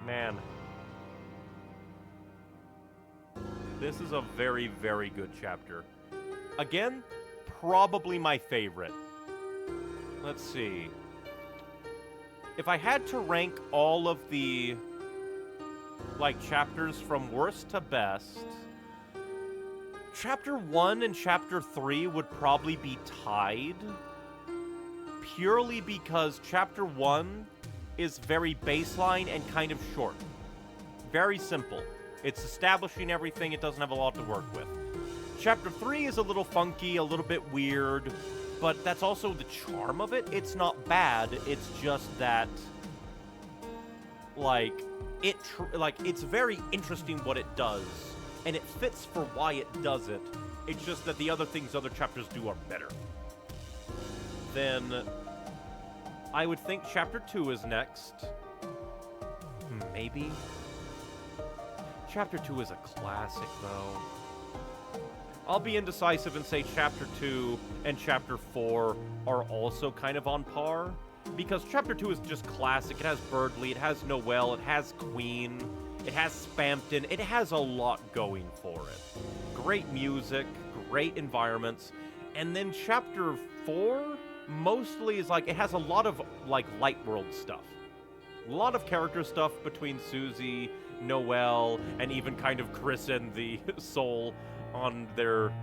Man. This is a very, very good chapter. Again, probably my favorite. Let's see. If I had to rank all of the, like, chapters from worst to best, Chapter 1 and Chapter 3 would probably be tied, purely because Chapter 1 is very baseline and kind of short. Very simple. It's establishing everything, it doesn't have a lot to work with. Chapter 3 is a little funky, a little bit weird, but that's also the charm of it. It's not bad, it's just that, like, it's very interesting what it does, and it fits for why it does it. It's just that the other things other chapters do are better. Then I would think Chapter 2 is next. Maybe. Chapter 2 is a classic, though. I'll be indecisive and say Chapter 2 and Chapter 4 are also kind of on par. Because Chapter 2 is just classic. It has Birdley, it has Noelle, it has Queen, it has Spampton. It has a lot going for it. Great music, great environments. And then Chapter 4 mostly is like, it has a lot of, like, light world stuff. A lot of character stuff between Susie, Noelle, and even kind of Chris and the Soul on their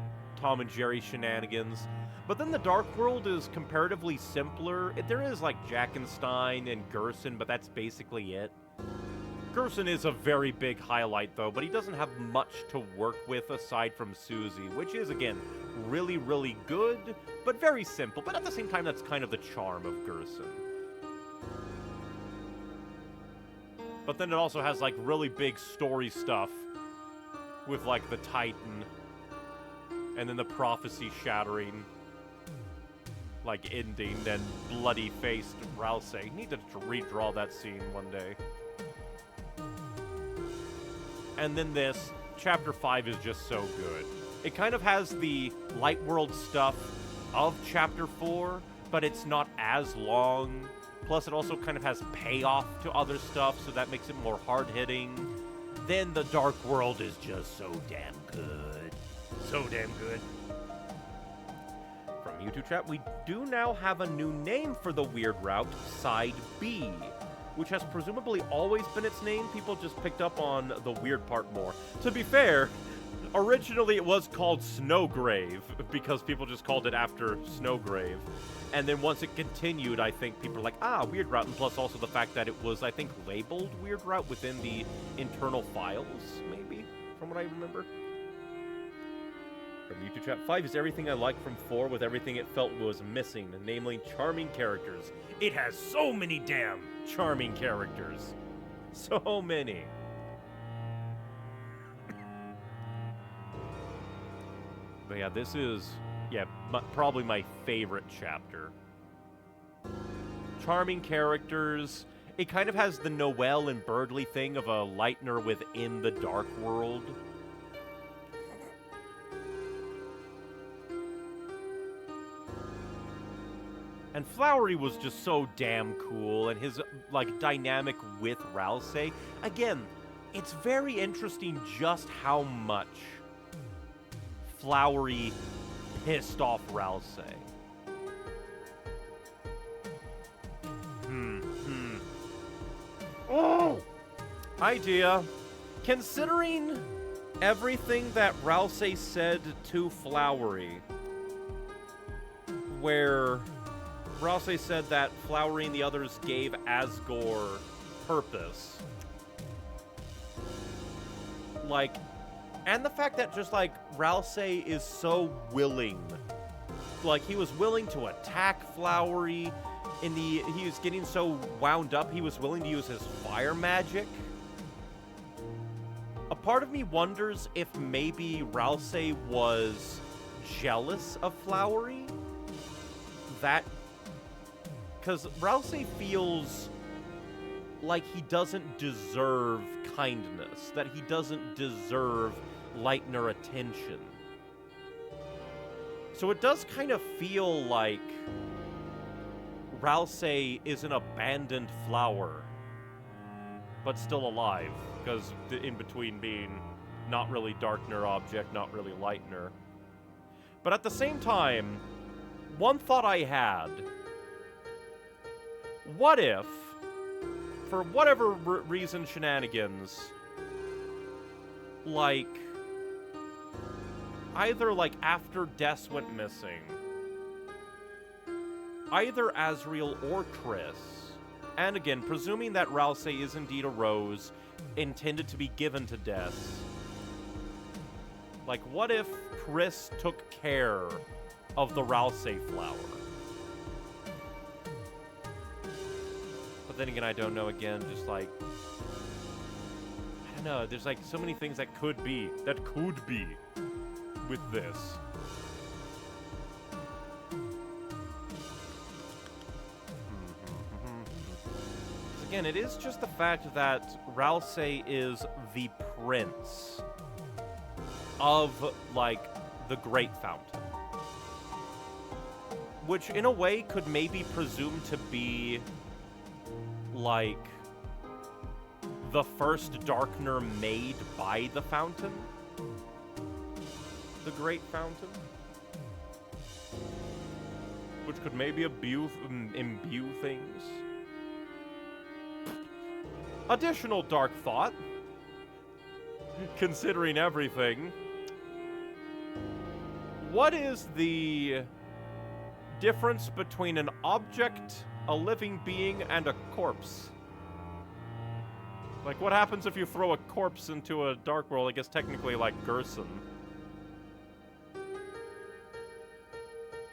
Tom and Jerry shenanigans. But then the Dark World is comparatively simpler. There is, like, Jackenstein and Gerson, but that's basically it. Gerson is a very big highlight, though, but he doesn't have much to work with aside from Susie, which is, again, really, really good, but very simple. But at the same time, that's kind of the charm of Gerson. But then it also has, like, really big story stuff with, like, the Titan, and then the prophecy shattering, like, ending, then bloody-faced Rouse. Need to redraw that scene one day. And then this, Chapter 5 is just so good. It kind of has the light world stuff of Chapter 4, but it's not as long. Plus, it also kind of has payoff to other stuff, so that makes it more hard-hitting. Then the Dark World is just so damn good. So damn good. From YouTube chat, we do now have a new name for the Weird Route, Side B. which has presumably always been its name. People just picked up on the weird part more. To be fair, originally it was called Snowgrave, because people just called it after Snowgrave. And then once it continued, I think people were like, ah, Weird Route, and plus also the fact that it was, I think, labeled Weird Route within the internal files, maybe, from what I remember. From YouTube chat, 5 is everything I liked from 4 with everything it felt was missing, namely charming characters. It has so many damn charming characters. So many. But yeah, this is, probably my favorite chapter. Charming characters. It kind of has the Noelle and Birdley thing of a Lightner within the Dark World. And Flowery was just so damn cool, and his, like, dynamic with Ralsei. Again, it's very interesting just how much Flowery pissed off Ralsei. Oh! Idea. Considering everything that Ralsei said to Flowery, where Ralsei said that Flowery and the others gave Asgore purpose. Like, and the fact that just, like, Ralsei is so willing. Like, he was willing to attack Flowery. He was getting so wound up, he was willing to use his fire magic. A part of me wonders if maybe Ralsei was jealous of Flowery. Because Ralsei feels like he doesn't deserve kindness, that he doesn't deserve Lightner attention. So it does kind of feel like Ralsei is an abandoned flower, but still alive, because in between being not really Darkner object, not really Lightner. But at the same time, one thought I had: what if, for whatever reason, shenanigans, like, either, like, after Des went missing, either Asriel or Chris, and again, presuming that Ralsei is indeed a rose intended to be given to Des, like, what if Chris took care of the Ralsei flower? But then again, I don't know, again, just like, I don't know, there's like so many things that could be with this. Again, it is just the fact that Ralsei is the prince of, like, the Great Fountain. Which, in a way, could maybe presume to be, like, the first Darkner made by the Fountain? The Great Fountain? Which could maybe imbue things. Additional dark thought, considering everything. What is the difference between an object, a living being, and a corpse? Like, what happens if you throw a corpse into a dark world? I guess technically like Gerson.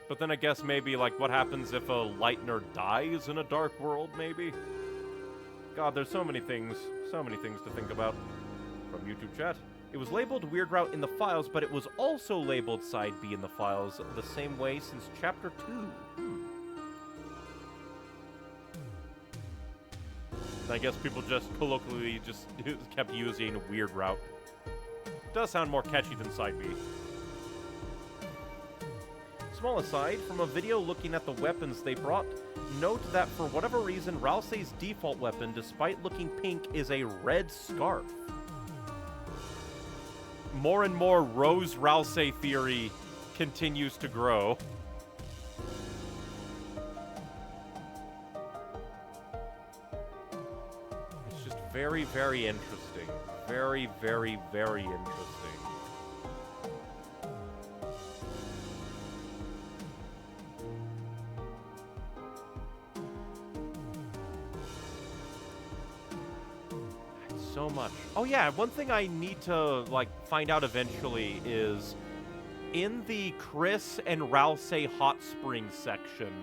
But then I guess maybe, like, what happens if a Lightner dies in a dark world, maybe? God, there's so many things to think about. From YouTube chat. It was labeled Weird Route in the files, but it was also labeled Side B in the files the same way since Chapter 2. I guess people just colloquially just kept using Weird Route. Does sound more catchy than Side B. Small aside, from a video looking at the weapons they brought, note that for whatever reason, Ralsei's default weapon, despite looking pink, is a red scarf. More and more Rose Ralsei theory continues to grow. very, very interesting. Very, very, very interesting. So much. Oh yeah, one thing I need to like find out eventually is in the Chris and Ralsei hot spring section,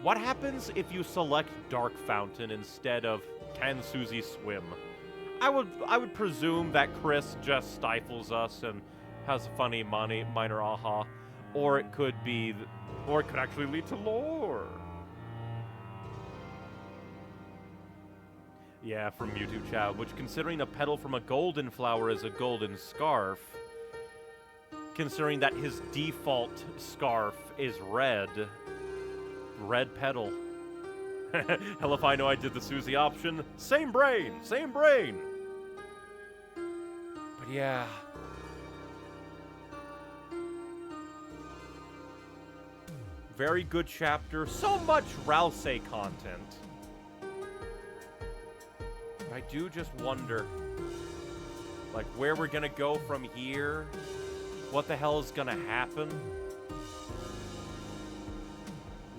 what happens if you select Dark Fountain instead of Can Susie Swim? I would presume that Chris just stifles us and has a funny minor aha, or it could be, or it could actually lead to lore. Yeah, from YouTube chat, which considering a petal from a golden flower is a golden scarf, considering that his default scarf is red petal. Hell if I know I did the Susie option. Same brain, same brain. But yeah. Very good chapter. So much Ralsei content. I do just wonder, like, where we're gonna go from here? What the hell is gonna happen?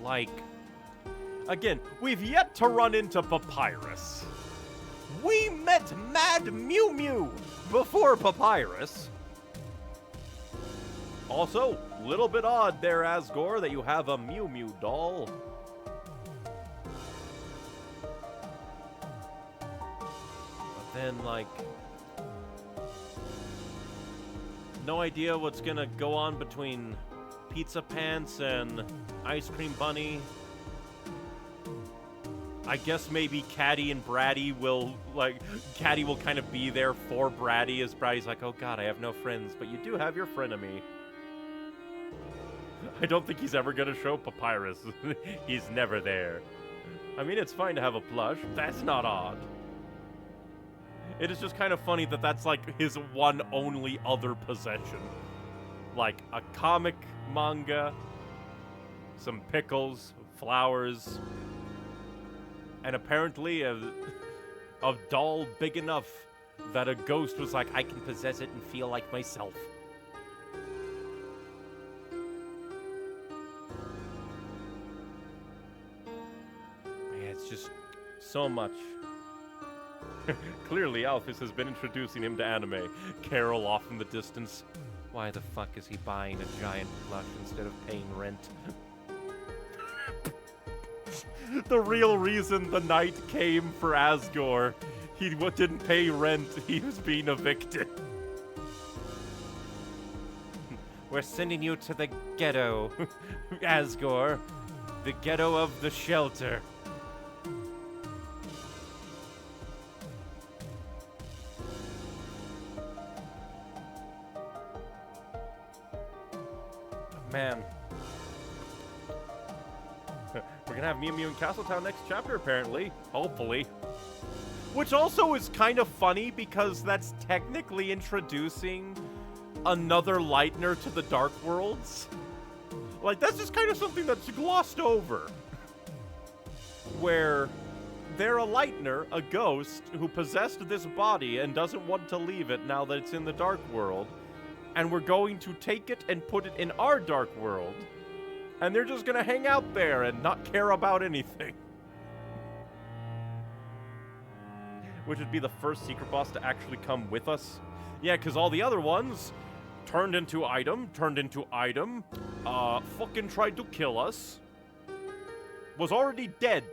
Like, again, we've yet to run into Papyrus. We met Mad Mew Mew before Papyrus. Also, little bit odd there, Asgore, that you have a Mew Mew doll. But then, like, no idea what's gonna go on between Pizza Pants and Ice Cream Bunny. I guess maybe Caddy and Bratty will, like, Caddy will kind of be there for Bratty, as Bratty's like, oh god, I have no friends, but you do have your frenemy. I don't think he's ever gonna show Papyrus. He's never there. I mean, it's fine to have a plush. That's not odd. It is just kind of funny that that's, like, his one only other possession. Like, a comic manga, some pickles, flowers, and apparently a doll big enough that a ghost was like, I can possess it and feel like myself. Man, it's just so much. Clearly, Alphys has been introducing him to anime. Carol off in the distance. Why the fuck is he buying a giant plush instead of paying rent? The real reason the night came for Asgore. He didn't pay rent, he was being evicted. We're sending you to the ghetto, Asgore. The ghetto of the shelter. Man. We're gonna have Mew Mew in Castletown next chapter, apparently. Hopefully. Which also is kind of funny, because that's technically introducing another Lightner to the Dark Worlds. Like, that's just kind of something that's glossed over. Where they're a Lightner, a ghost, who possessed this body and doesn't want to leave it now that it's in the Dark World. And we're going to take it and put it in our Dark World. And they're just gonna hang out there and not care about anything. Which would be the first secret boss to actually come with us. Yeah, because all the other ones turned into item, fucking tried to kill us, was already dead.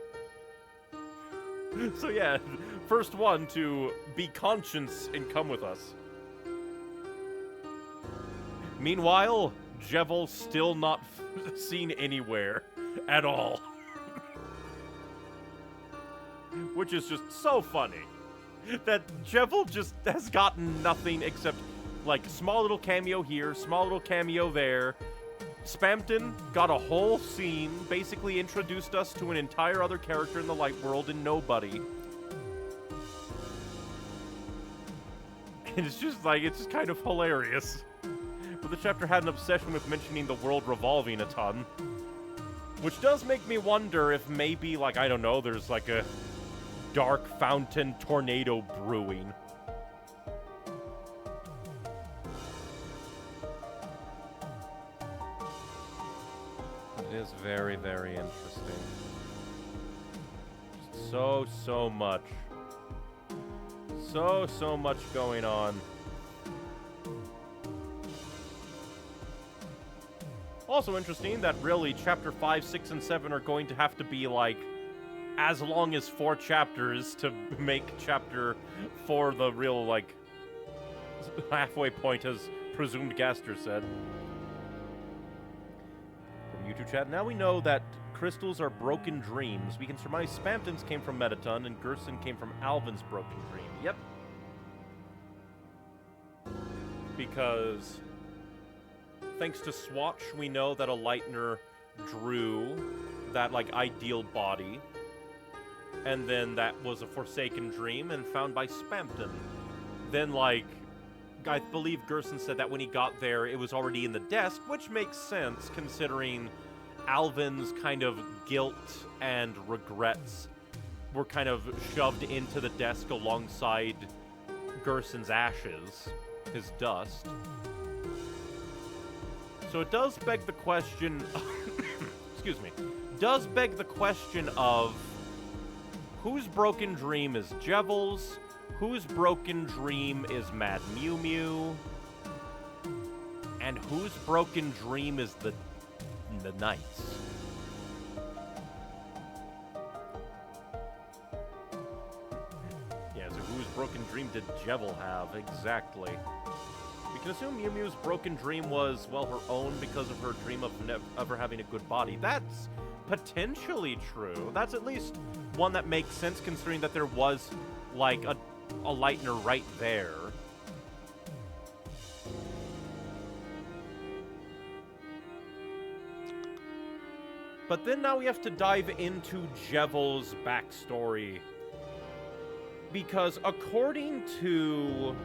So yeah, first one to be conscious and come with us. Meanwhile, Jevil still not seen anywhere at all. Which is just so funny. That Jevil just has gotten nothing except, like, small little cameo here, small little cameo there. Spamton got a whole scene, basically introduced us to an entire other character in the Light World and nobody. And it's just, like, it's just kind of hilarious. But the chapter had an obsession with mentioning the world revolving a ton. Which does make me wonder if maybe, like, I don't know, there's like a dark fountain tornado brewing. It is very, very interesting. So much. So much going on. Also interesting that really chapter 5, 6, and 7 are going to have to be like as long as 4 chapters to make chapter 4 the real like halfway point, as presumed Gaster said. From YouTube chat, now we know that crystals are broken dreams. We can surmise Spamton's came from Metaton and Gerson came from Alvin's broken dream. Yep. Because thanks to Swatch, we know that a Lightner drew that, like, ideal body. And then that was a Forsaken dream and found by Spamton. Then, like, I believe Gerson said that when he got there, it was already in the desk, which makes sense considering Alvin's kind of guilt and regrets were kind of shoved into the desk alongside Gerson's ashes, his dust. So it does beg the question, excuse me, does beg the question of whose broken dream is Jevils, whose broken dream is Mad Mew Mew, and whose broken dream is the Knights. Yeah, so whose broken dream did Jevil have? Exactly. We can assume Mew Mew's broken dream was, well, her own because of her dream of ever having a good body. That's potentially true. That's at least one that makes sense considering that there was, like, a Lightner right there. But then now we have to dive into Jevil's backstory. Because according to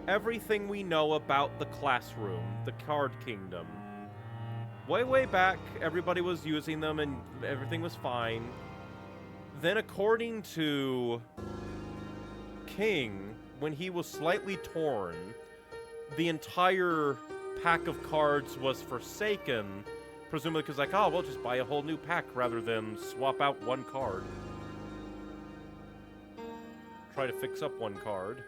everything we know about the classroom, the Card Kingdom, way back, everybody was using them and everything was fine. Then according to King, when he was slightly torn, the entire pack of cards was forsaken, presumably because, like, oh, we'll just buy a whole new pack rather than swap out one card. Try to fix up one card.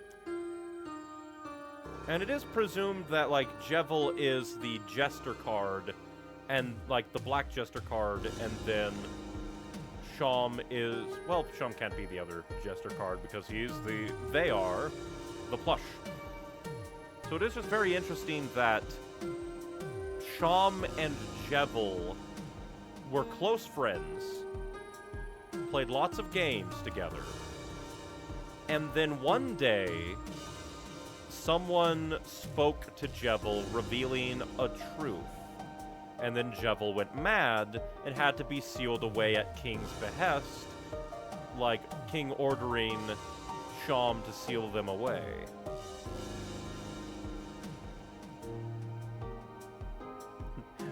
And it is presumed that, like, Jevil is the Jester card, and, like, the Black Jester card, and then Sham is... Well, Sham can't be the other Jester card because they are the plush. So it is just very interesting that Sham and Jevil were close friends, played lots of games together, and then one day, someone spoke to Jevil revealing a truth, and then Jevil went mad and had to be sealed away at King's behest, like King ordering Sham to seal them away.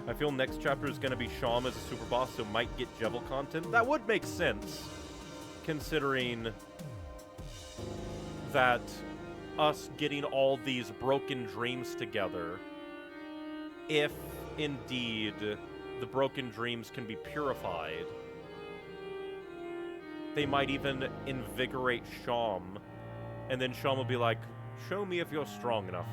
I feel next chapter is going to be Sham as a super boss, so might get Jevil content. That would make sense, considering that us getting all these broken dreams together, if indeed the broken dreams can be purified, they might even invigorate Sham, and then Sham will be like, show me if you're strong enough.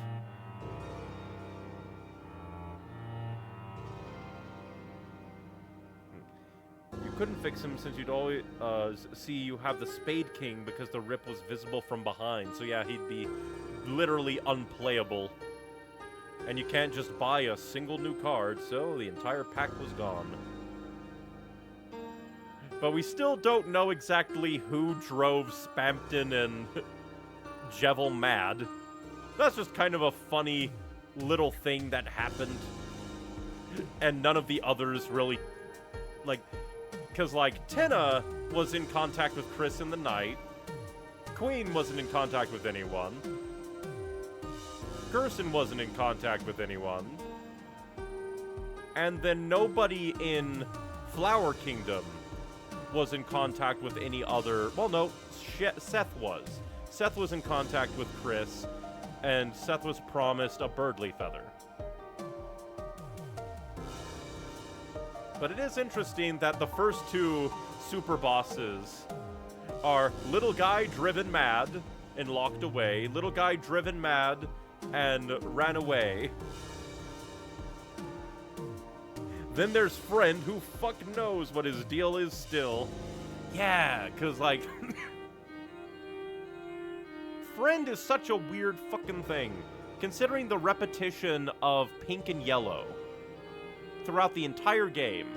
You couldn't fix him since you'd always see you have the Spade King because the rip was visible from behind. So yeah, he'd be literally unplayable. And you can't just buy a single new card, so the entire pack was gone. But we still don't know exactly who drove Spamton and Jevil mad. That's just kind of a funny little thing that happened. And none of the others really, like... Because, like, Tenna was in contact with Chris in the night. Queen wasn't in contact with anyone. Gerson wasn't in contact with anyone. And then nobody in Flower Kingdom was in contact with any other... Well, no, Seth was. Seth was in contact with Chris, and Seth was promised a birdly feather. But it is interesting that the first two super bosses are little guy driven mad and locked away, little guy driven mad and ran away. Then there's Friend, who fuck knows what his deal is still. Yeah, because, like... Friend is such a weird fucking thing, considering the repetition of Pink and Yellow throughout the entire game.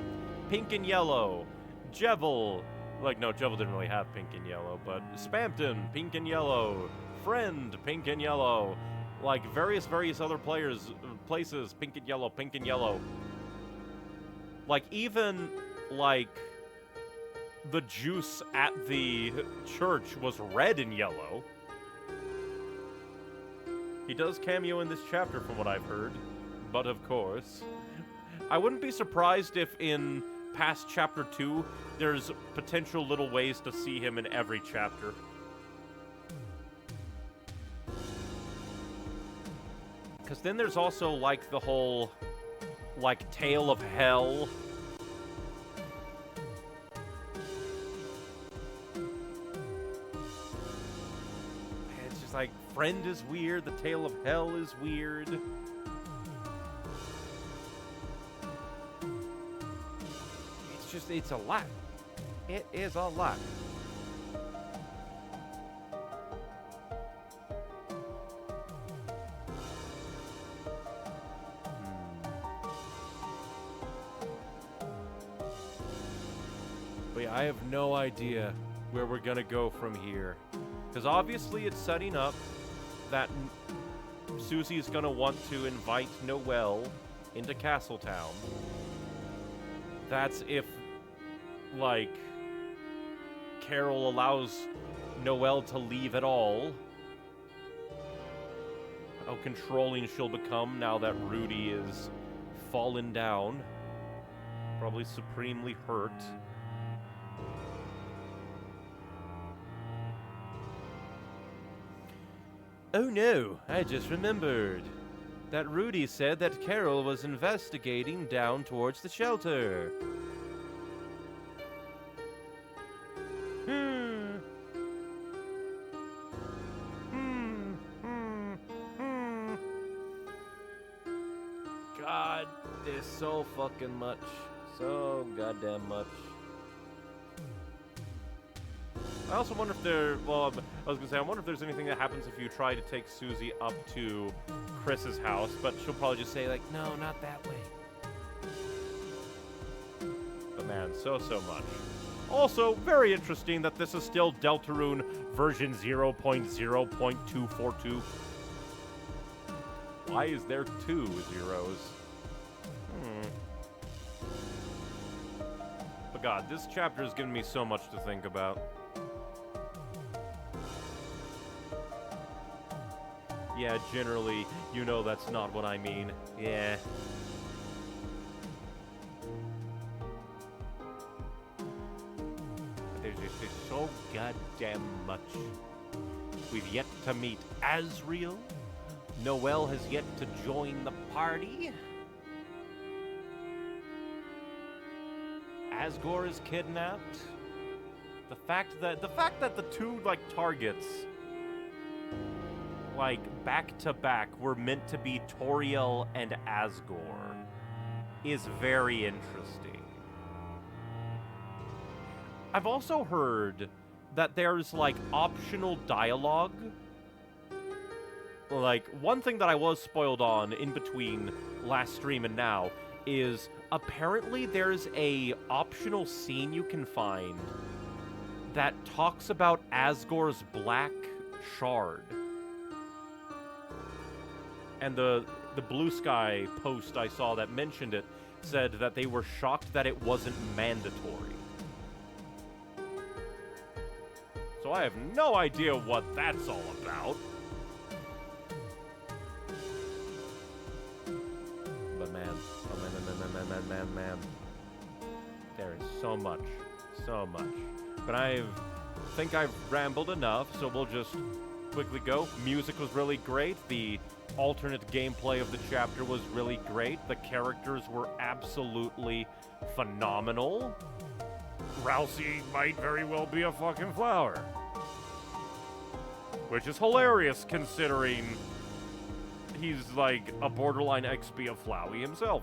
Pink and Yellow, Jevil... Like, no, Jevil didn't really have Pink and Yellow, but Spampton, Pink and Yellow, Friend, Pink and Yellow, like, various other places, Pink and Yellow, Pink and Yellow. Like, even, like, the juice at the church was red and yellow. He does cameo in this chapter, from what I've heard, but of course. I wouldn't be surprised if in past Chapter 2, there's potential little ways to see him in every chapter. Because then there's also, like, the whole, like, Tale of Hell. It's just like, Friend is weird, the Tale of Hell is weird. It's a lot. It is a lot. But yeah, I have no idea where we're gonna go from here. Because obviously it's setting up that Susie's gonna want to invite Noelle into Castletown. That's if, like, Carol allows Noelle to leave at all. How controlling she'll become now that Rudy is fallen down. Probably supremely hurt. Oh no, I just remembered that Rudy said that Carol was investigating down towards the shelter. God, there's so fucking much. So goddamn much. I also wonder if there, well, I was gonna say, I wonder if there's anything that happens if you try to take Susie up to Chris's house, but she'll probably just say, like, no, not that way. But man, so much. Also, very interesting that this is still Deltarune version 0.0.242. Why is there 2 zeros? But God, this chapter has given me so much to think about. Yeah, generally, you know that's not what I mean. Yeah. There's just so goddamn much. We've yet to meet Asriel. Noelle has yet to join the party. Asgore is kidnapped. The fact that the two, like, targets, like, back to back were meant to be Toriel and Asgore is very interesting. I've also heard that there's, like, optional dialogue. Like, one thing that I was spoiled on in between last stream and now is apparently there's a optional scene you can find that talks about Asgore's black shard. And the Blue Sky post I saw that mentioned it said that they were shocked that it wasn't mandatory. So I have no idea what that's all about. But man, oh man. There is so much So much. But I think I've rambled enough, so we'll just quickly go. Music was really great. The alternate gameplay of the chapter was really great. The characters were absolutely phenomenal. Rousey might very well be a fucking flower. Which is hilarious considering he's like a borderline XP of Flowey himself.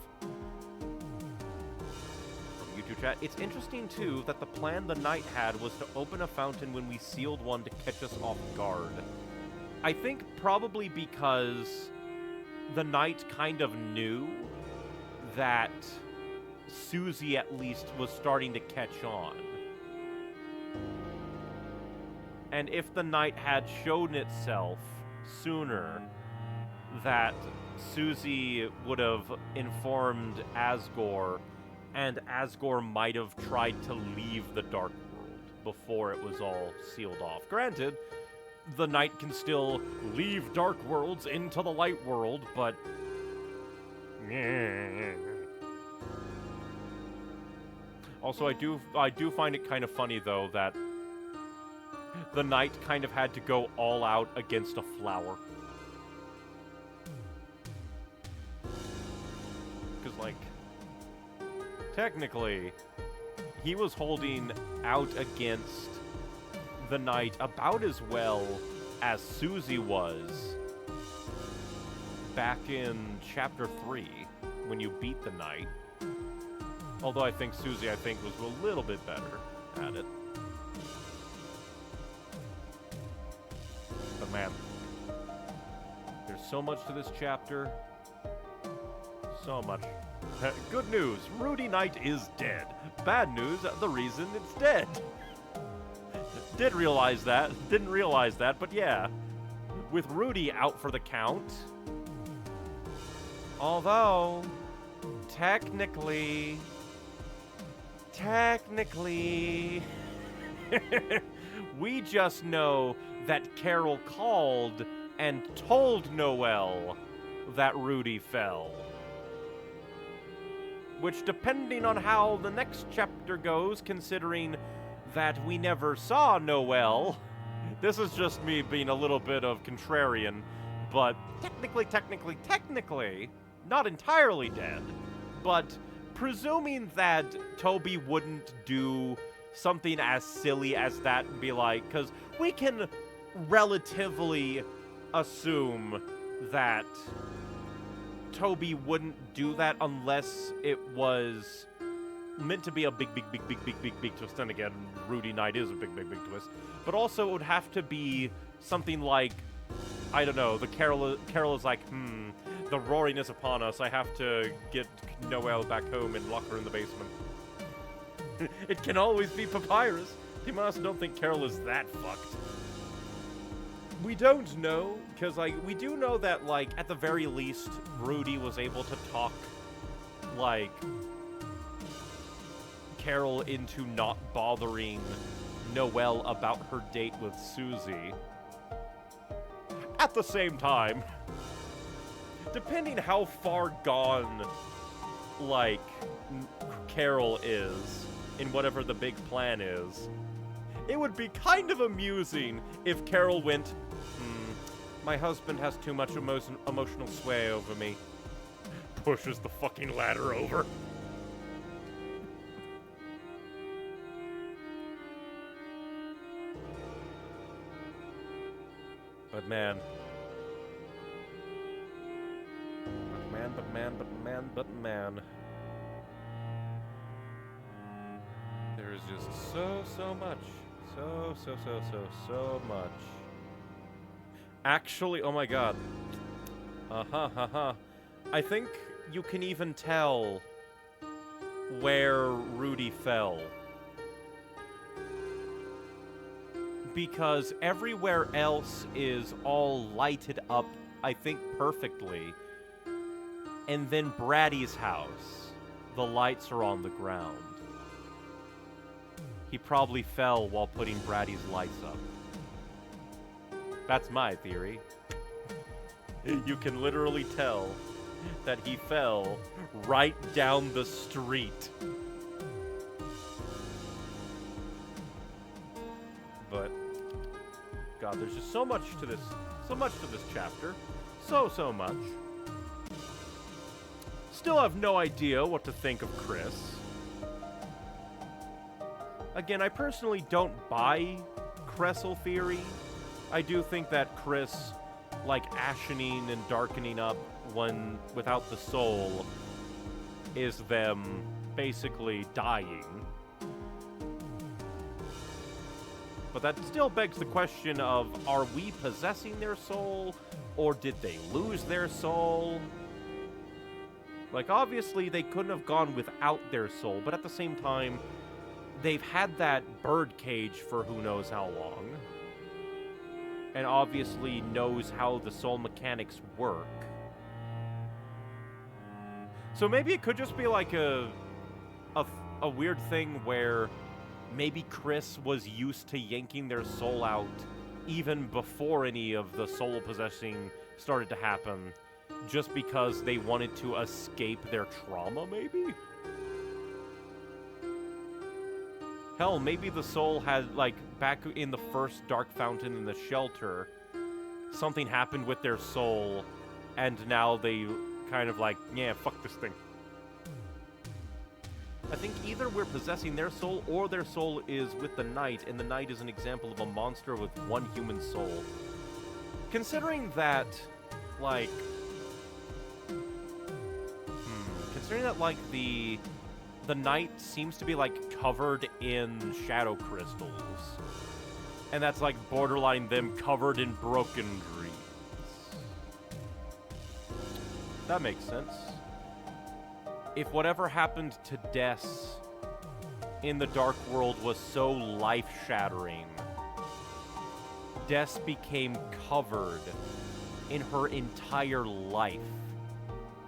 From YouTube chat, it's interesting too that the plan the knight had was to open a fountain when we sealed one to catch us off guard. I think probably because the knight kind of knew that Susie at least was starting to catch on. And if the knight had shown itself sooner, that Susie would have informed Asgore, and Asgore might have tried to leave the Dark World before it was all sealed off. Granted, the knight can still leave Dark Worlds into the Light World, but... Also, I do find it kind of funny, though, that the knight kind of had to go all out against a flower. Because, like, technically, he was holding out against the knight about as well as Susie was back in Chapter 3, when you beat the knight. Although I think Susie, was a little bit better at it. But man, there's so much to this chapter. So much. Good news, Rudy Knight is dead. Bad news, the reason it's dead. Didn't realize that, but yeah. With Rudy out for the count. Although, technically, we just know that Carol called and told Noelle that Rudy fell. Which, depending on how the next chapter goes, considering that we never saw Noelle, this is just me being a little bit of contrarian, but technically, not entirely dead, but presuming that Toby wouldn't do something as silly as that and be like, because we can relatively assume that Toby wouldn't do that unless it was meant to be a big twist. And again, Rudy Knight is a big twist. But also it would have to be something like, I don't know, the Carol is like, the roaring is upon us. I have to get Noelle back home and lock her in the basement. It can always be Papyrus. People also don't think Carol is that fucked. We don't know, because, like, we do know that, like, at the very least, Rudy was able to talk, like, Carol into not bothering Noelle about her date with Susie. At the same time, depending how far gone, like, Carol is in whatever the big plan is, it would be kind of amusing if Carol went, my husband has too much emotional sway over me. Pushes the fucking ladder over. But man. But man. There is just so much. So much. Actually, oh my god. I think you can even tell where Rudy fell. Because everywhere else is all lighted up, I think, perfectly. And then Braddy's house, the lights are on the ground. He probably fell while putting Braddy's lights up. That's my theory. You can literally tell that he fell right down the street. But God, there's just so much to this chapter. So much. Still have no idea what to think of Chris. Again, I personally don't buy Cressel theory. I do think that Chris, like, ashening and darkening up when without the soul is them basically dying. But that still begs the question of, are we possessing their soul, or did they lose their soul? Like, obviously, they couldn't have gone without their soul, but at the same time, they've had that bird cage for who knows how long. And obviously knows how the soul mechanics work. So maybe it could just be like a weird thing where maybe Chris was used to yanking their soul out even before any of the soul possessing started to happen, just because they wanted to escape their trauma, maybe? Hell, maybe the soul had, like, back in the first Dark Fountain in the shelter, something happened with their soul, and now they kind of like, yeah, fuck this thing. I think either we're possessing their soul, or their soul is with the Knight, and the Knight is an example of a monster with one human soul. Considering that, like... Considering that, like, the Knight seems to be, like, covered in shadow crystals. And that's, like, borderline them covered in broken dreams. That makes sense. If whatever happened to Des in the Dark World was so life-shattering, Des became covered in her entire life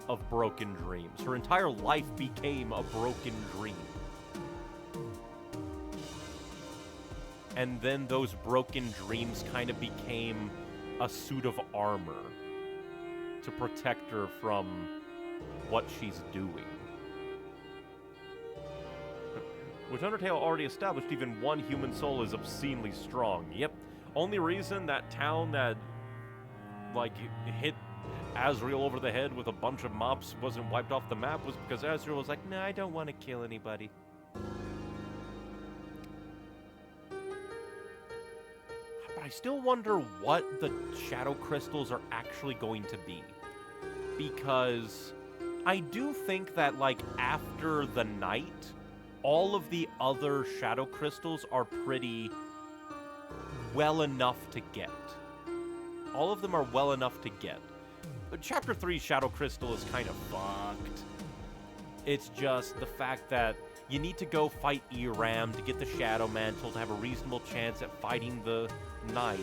of broken dreams. Her entire life became a broken dream. And then those broken dreams kind of became a suit of armor to protect her from what she's doing. Which Undertale already established even one human soul is obscenely strong. Yep. Only reason that town that, like, hit Asriel over the head with a bunch of mops wasn't wiped off the map was because Asriel was like, nah, I don't want to kill anybody. But I still wonder what the shadow crystals are actually going to be. Because I do think that, like, after the night, all of the other shadow crystals are pretty well enough to get. All of them are well enough to get. Chapter 3 Shadow Crystal is kind of fucked. It's just the fact that you need to go fight Eram to get the Shadow Mantle to have a reasonable chance at fighting the Knight.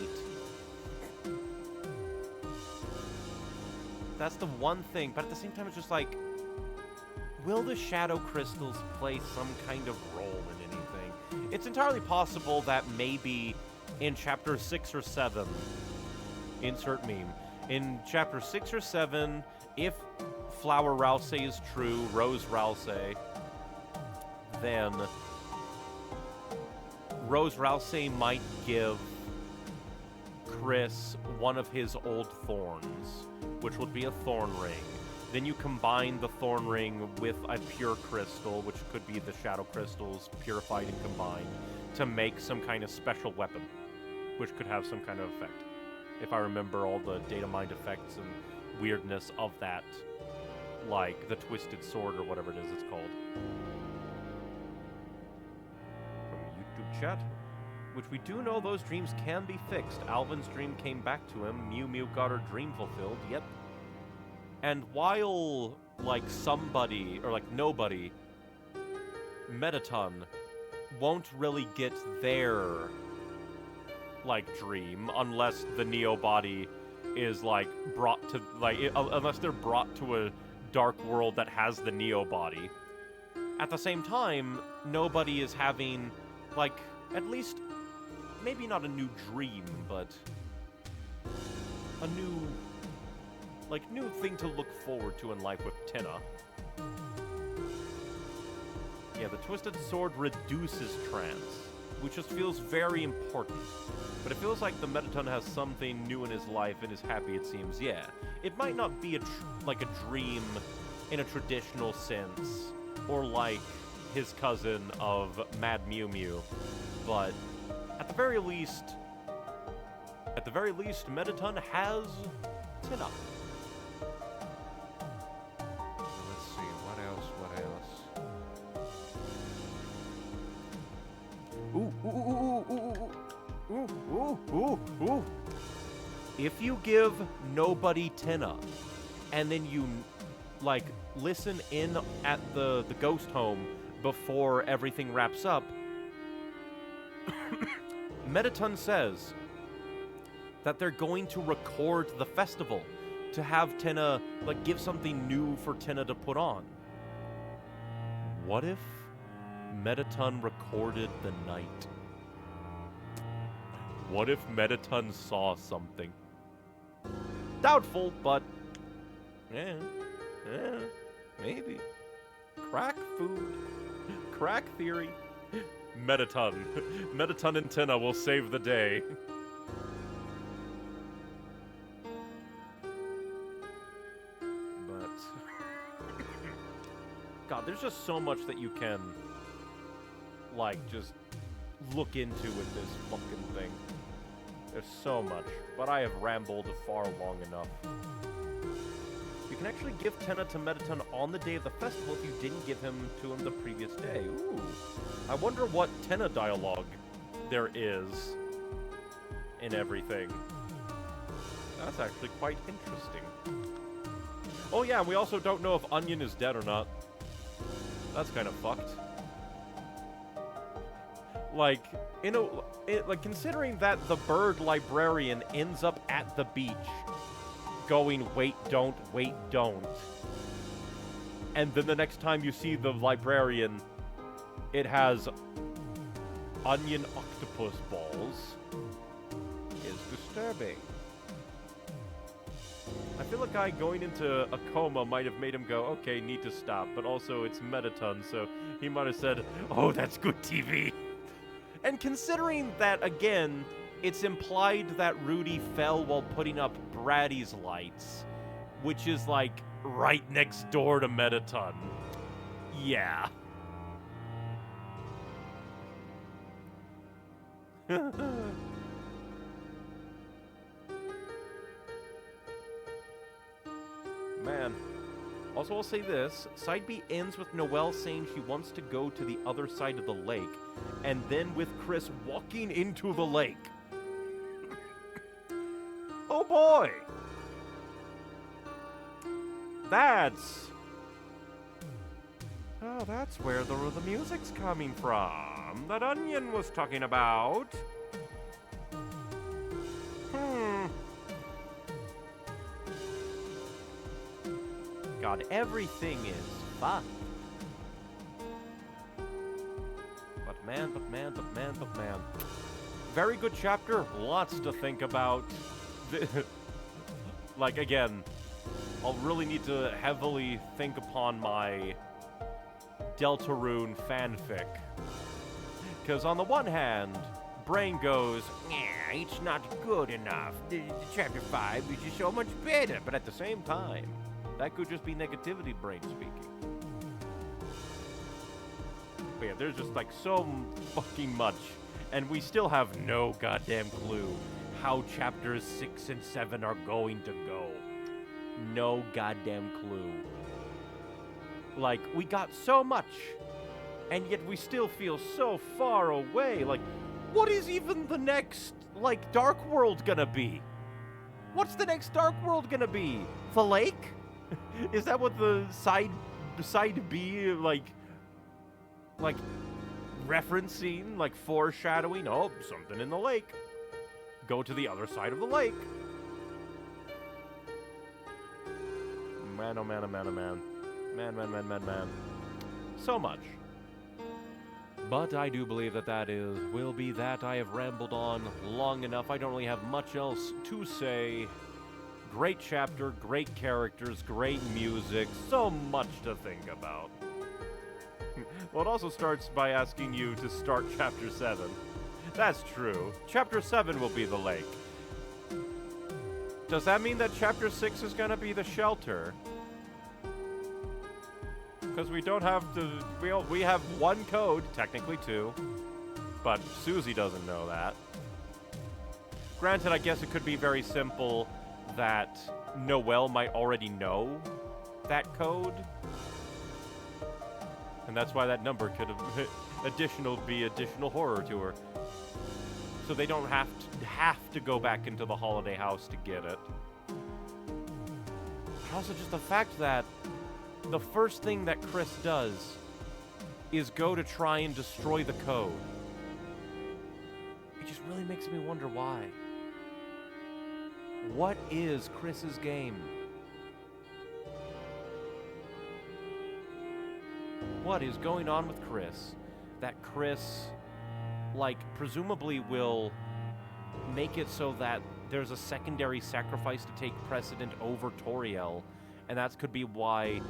That's the one thing, but at the same time it's just like, will the Shadow Crystals play some kind of role in anything? It's entirely possible that maybe in Chapter 6 or 7, insert meme, in Chapter 6 or 7, if Flower Rouse is true, Rose Rouse, then Rose Rouse might give Chris one of his old thorns, which would be a thorn ring. Then you combine the thorn ring with a pure crystal, which could be the shadow crystals purified and combined, to make some kind of special weapon, which could have some kind of effect. If I remember all the data mined effects and weirdness of that, like the Twisted Sword or whatever it is it's called. From YouTube chat, which we do know those dreams can be fixed. Alvin's dream came back to him. Mew Mew got her dream fulfilled. Yep. And while, like, somebody, or, like, nobody, Metaton, won't really get their, like, dream unless the Neo body is, like, brought to, like, unless they're brought to a dark world that has the Neo body. At the same time, nobody is having, like, at least, maybe not a new dream, but a new thing to look forward to in life with Tina. Yeah, the Twisted Sword reduces trance. which just feels very important. But it feels like the Mettaton has something new in his life and is happy, it seems. Yeah, it might not be like a dream in a traditional sense, or like his cousin of Mad Mew Mew, but at the very least, Mettaton has Tina. Let's see, what else? Ooh. If you give nobody Tina, and then you, like, listen in at the ghost home before everything wraps up, Mettaton says that they're going to record the festival to have Tina, like, give something new for Tina to put on. What if Mettaton recorded the night? What if Mettaton saw something? Doubtful, but yeah, maybe. Crack food, crack theory. Mettaton and Tina will save the day. But God, there's just so much that you can, like, just look into with this fucking thing. There's so much, but I have rambled far long enough. You can actually give Tina to Mettaton on the day of the festival if you didn't give him to him the previous day. Ooh. I wonder what Tina dialogue there is in everything. That's actually quite interesting. Oh yeah, and we also don't know if Onion is dead or not. That's kind of fucked. Like, like, considering that the bird librarian ends up at the beach going, wait, don't, and then the next time you see the librarian, it has onion octopus balls, is disturbing. I feel like guy going into a coma might have made him go, okay, need to stop, but also it's Mettaton, so he might have said, oh, that's good TV. And considering that, again, it's implied that Rudy fell while putting up Braddy's lights, which is, like, right next door to Mettaton. Yeah. Man. Also, I'll say this. Side B ends with Noelle saying she wants to go to the other side of the lake, and then with Chris walking into the lake. Oh boy! That's where the music's coming from. That Onion was talking about. God, everything is fucked. But man. Very good chapter, lots to think about. Like, again, I'll really need to heavily think upon my Deltarune fanfic. Because on the one hand, brain goes, yeah, it's not good enough. Chapter 5 is just so much better. But at the same time, that could just be negativity brain speaking. But yeah, there's just, like, so fucking much. And we still have no goddamn clue how chapters 6 and 7 are going to go. No goddamn clue. Like, we got so much, and yet we still feel so far away. Like, what is even the next, like, Dark World gonna be? What's the next Dark World gonna be? The lake? Is that what the side B, like referencing, like foreshadowing? Oh, something in the lake. Go to the other side of the lake. Man, oh man, oh man, oh man. Man. So much. But I do believe that will be that. I have rambled on long enough. I don't really have much else to say. Great chapter, great characters, great music, so much to think about. Well, it also starts by asking you to start chapter 7. That's true. Chapter 7 will be the lake. Does that mean that Chapter 6 is gonna be the shelter? Because we don't have to... We have one code, technically two. But Susie doesn't know that. Granted, I guess it could be very simple that Noelle might already know that code. And that's why that number could have be additional horror to her. So they don't have to go back into the holiday house to get it. But also just the fact that the first thing that Chris does is go to try and destroy the code. It just really makes me wonder why. What is Chris's game? What is going on with Chris? That Chris, like, presumably will make it so that there's a secondary sacrifice to take precedent over Toriel, and that could be why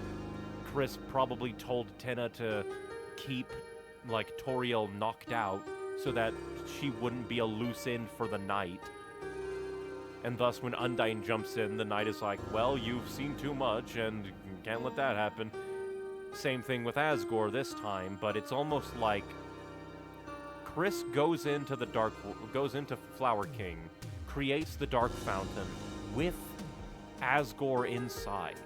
Chris probably told Tenna to keep, like, Toriel knocked out so that she wouldn't be a loose end for the night. And thus, when Undyne jumps in, the Knight is like, well, you've seen too much, and can't let that happen. Same thing with Asgore this time, but it's almost like Chris goes into Flower King, creates the Dark Fountain with Asgore inside.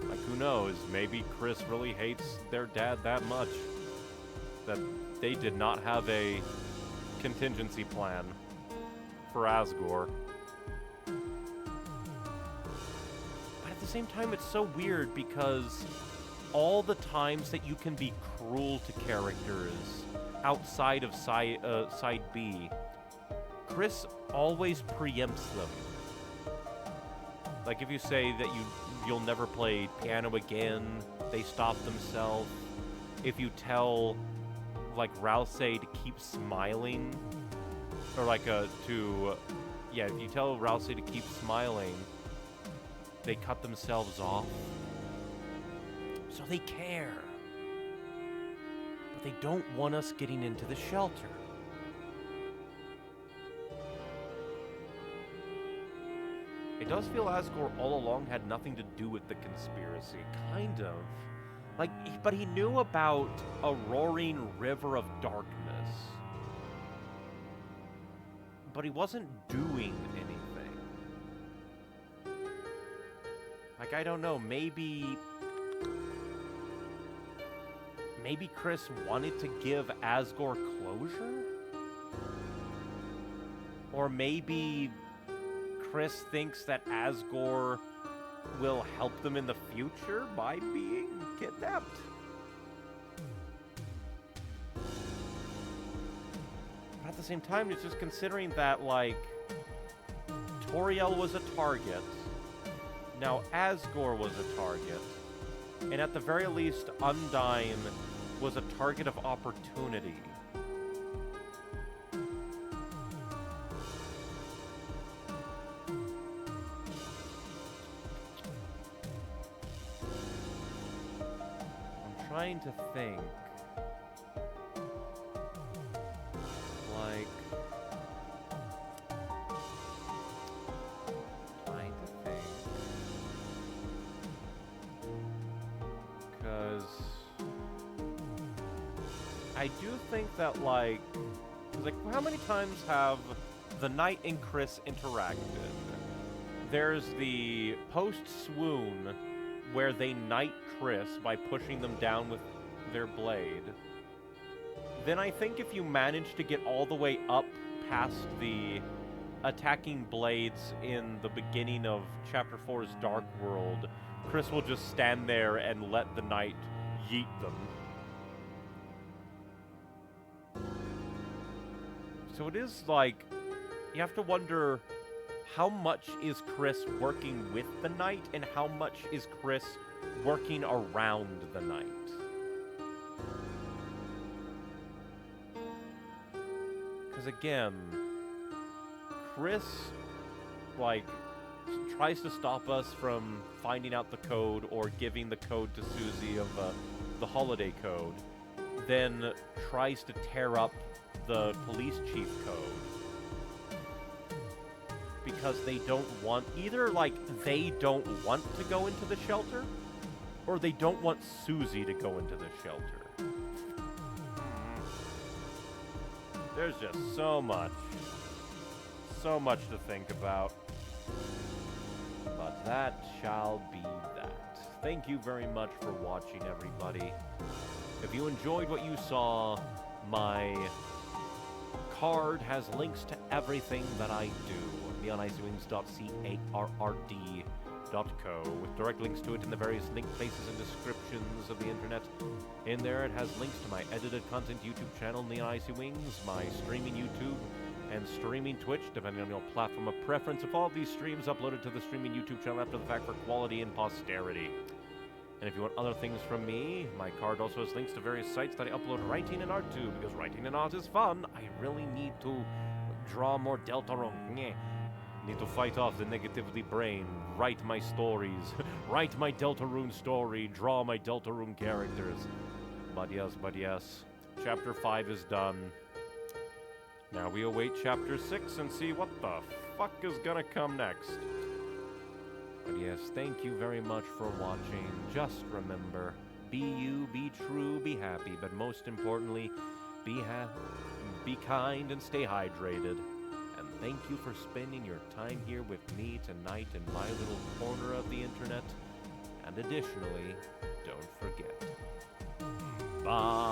Like, who knows? Maybe Chris really hates their dad that much that they did not have a contingency plan for Asgore. But at the same time, it's so weird because all the times that you can be cruel to characters outside of side B, Chris always preempts them. Like if you say that you'll never play piano again, they stop themselves. If you tell like Rousey to keep smiling, or like if you tell Rousey to keep smiling, they cut themselves off. So they care. But they don't want us getting into the shelter. It does feel Asgore all along had nothing to do with the conspiracy. Kind of. Like, but he knew about a roaring river of darkness. But he wasn't doing anything. Like, I don't know, maybe Chris wanted to give Asgore closure? Or maybe Chris thinks that Asgore will help them in the future by being kidnapped? But at the same time, it's just considering that, like, Toriel was a target, now Asgore was a target, and at the very least, Undyne was a target of opportunity. I'm trying to think. I do think that, like, how many times have the Knight and Chris interacted? There's the post-swoon where they knight Chris by pushing them down with their blade. Then I think if you manage to get all the way up past the attacking blades in the beginning of Chapter 4's Dark World, Chris will just stand there and let the Knight yeet them. So it is like, you have to wonder how much is Chris working with the Knight and how much is Chris working around the Knight. Because again, Chris, like, tries to stop us from finding out the code or giving the code to Susie of the holiday code. then tries to tear up the police chief code because they don't want, either like they don't want to go into the shelter or they don't want Susie to go into the shelter. There's just so much to think about. But that shall be that. Thank you very much for watching, everybody. If you enjoyed what you saw, my card has links to everything that I do. neonicywings.carrd.co, with direct links to it in the various link places and descriptions of the internet. In there, it has links to my edited content YouTube channel, Neon Icy Wings, my streaming YouTube, and streaming Twitch, depending on your platform of preference. If all of these streams uploaded to the streaming YouTube channel after the fact for quality and posterity. And if you want other things from me, my card also has links to various sites that I upload writing and art to, because writing and art is fun. I really need to draw more Deltarune. Need to fight off the negativity brain, write my stories, write my Deltarune story, draw my Deltarune characters. But yes, Chapter 5 is done. Now we await Chapter 6 and see what the fuck is gonna come next. But yes, thank you very much for watching. Just remember, be you, be true, be happy, but most importantly, be kind and stay hydrated. And thank you for spending your time here with me tonight in my little corner of the internet. And additionally, don't forget, bye.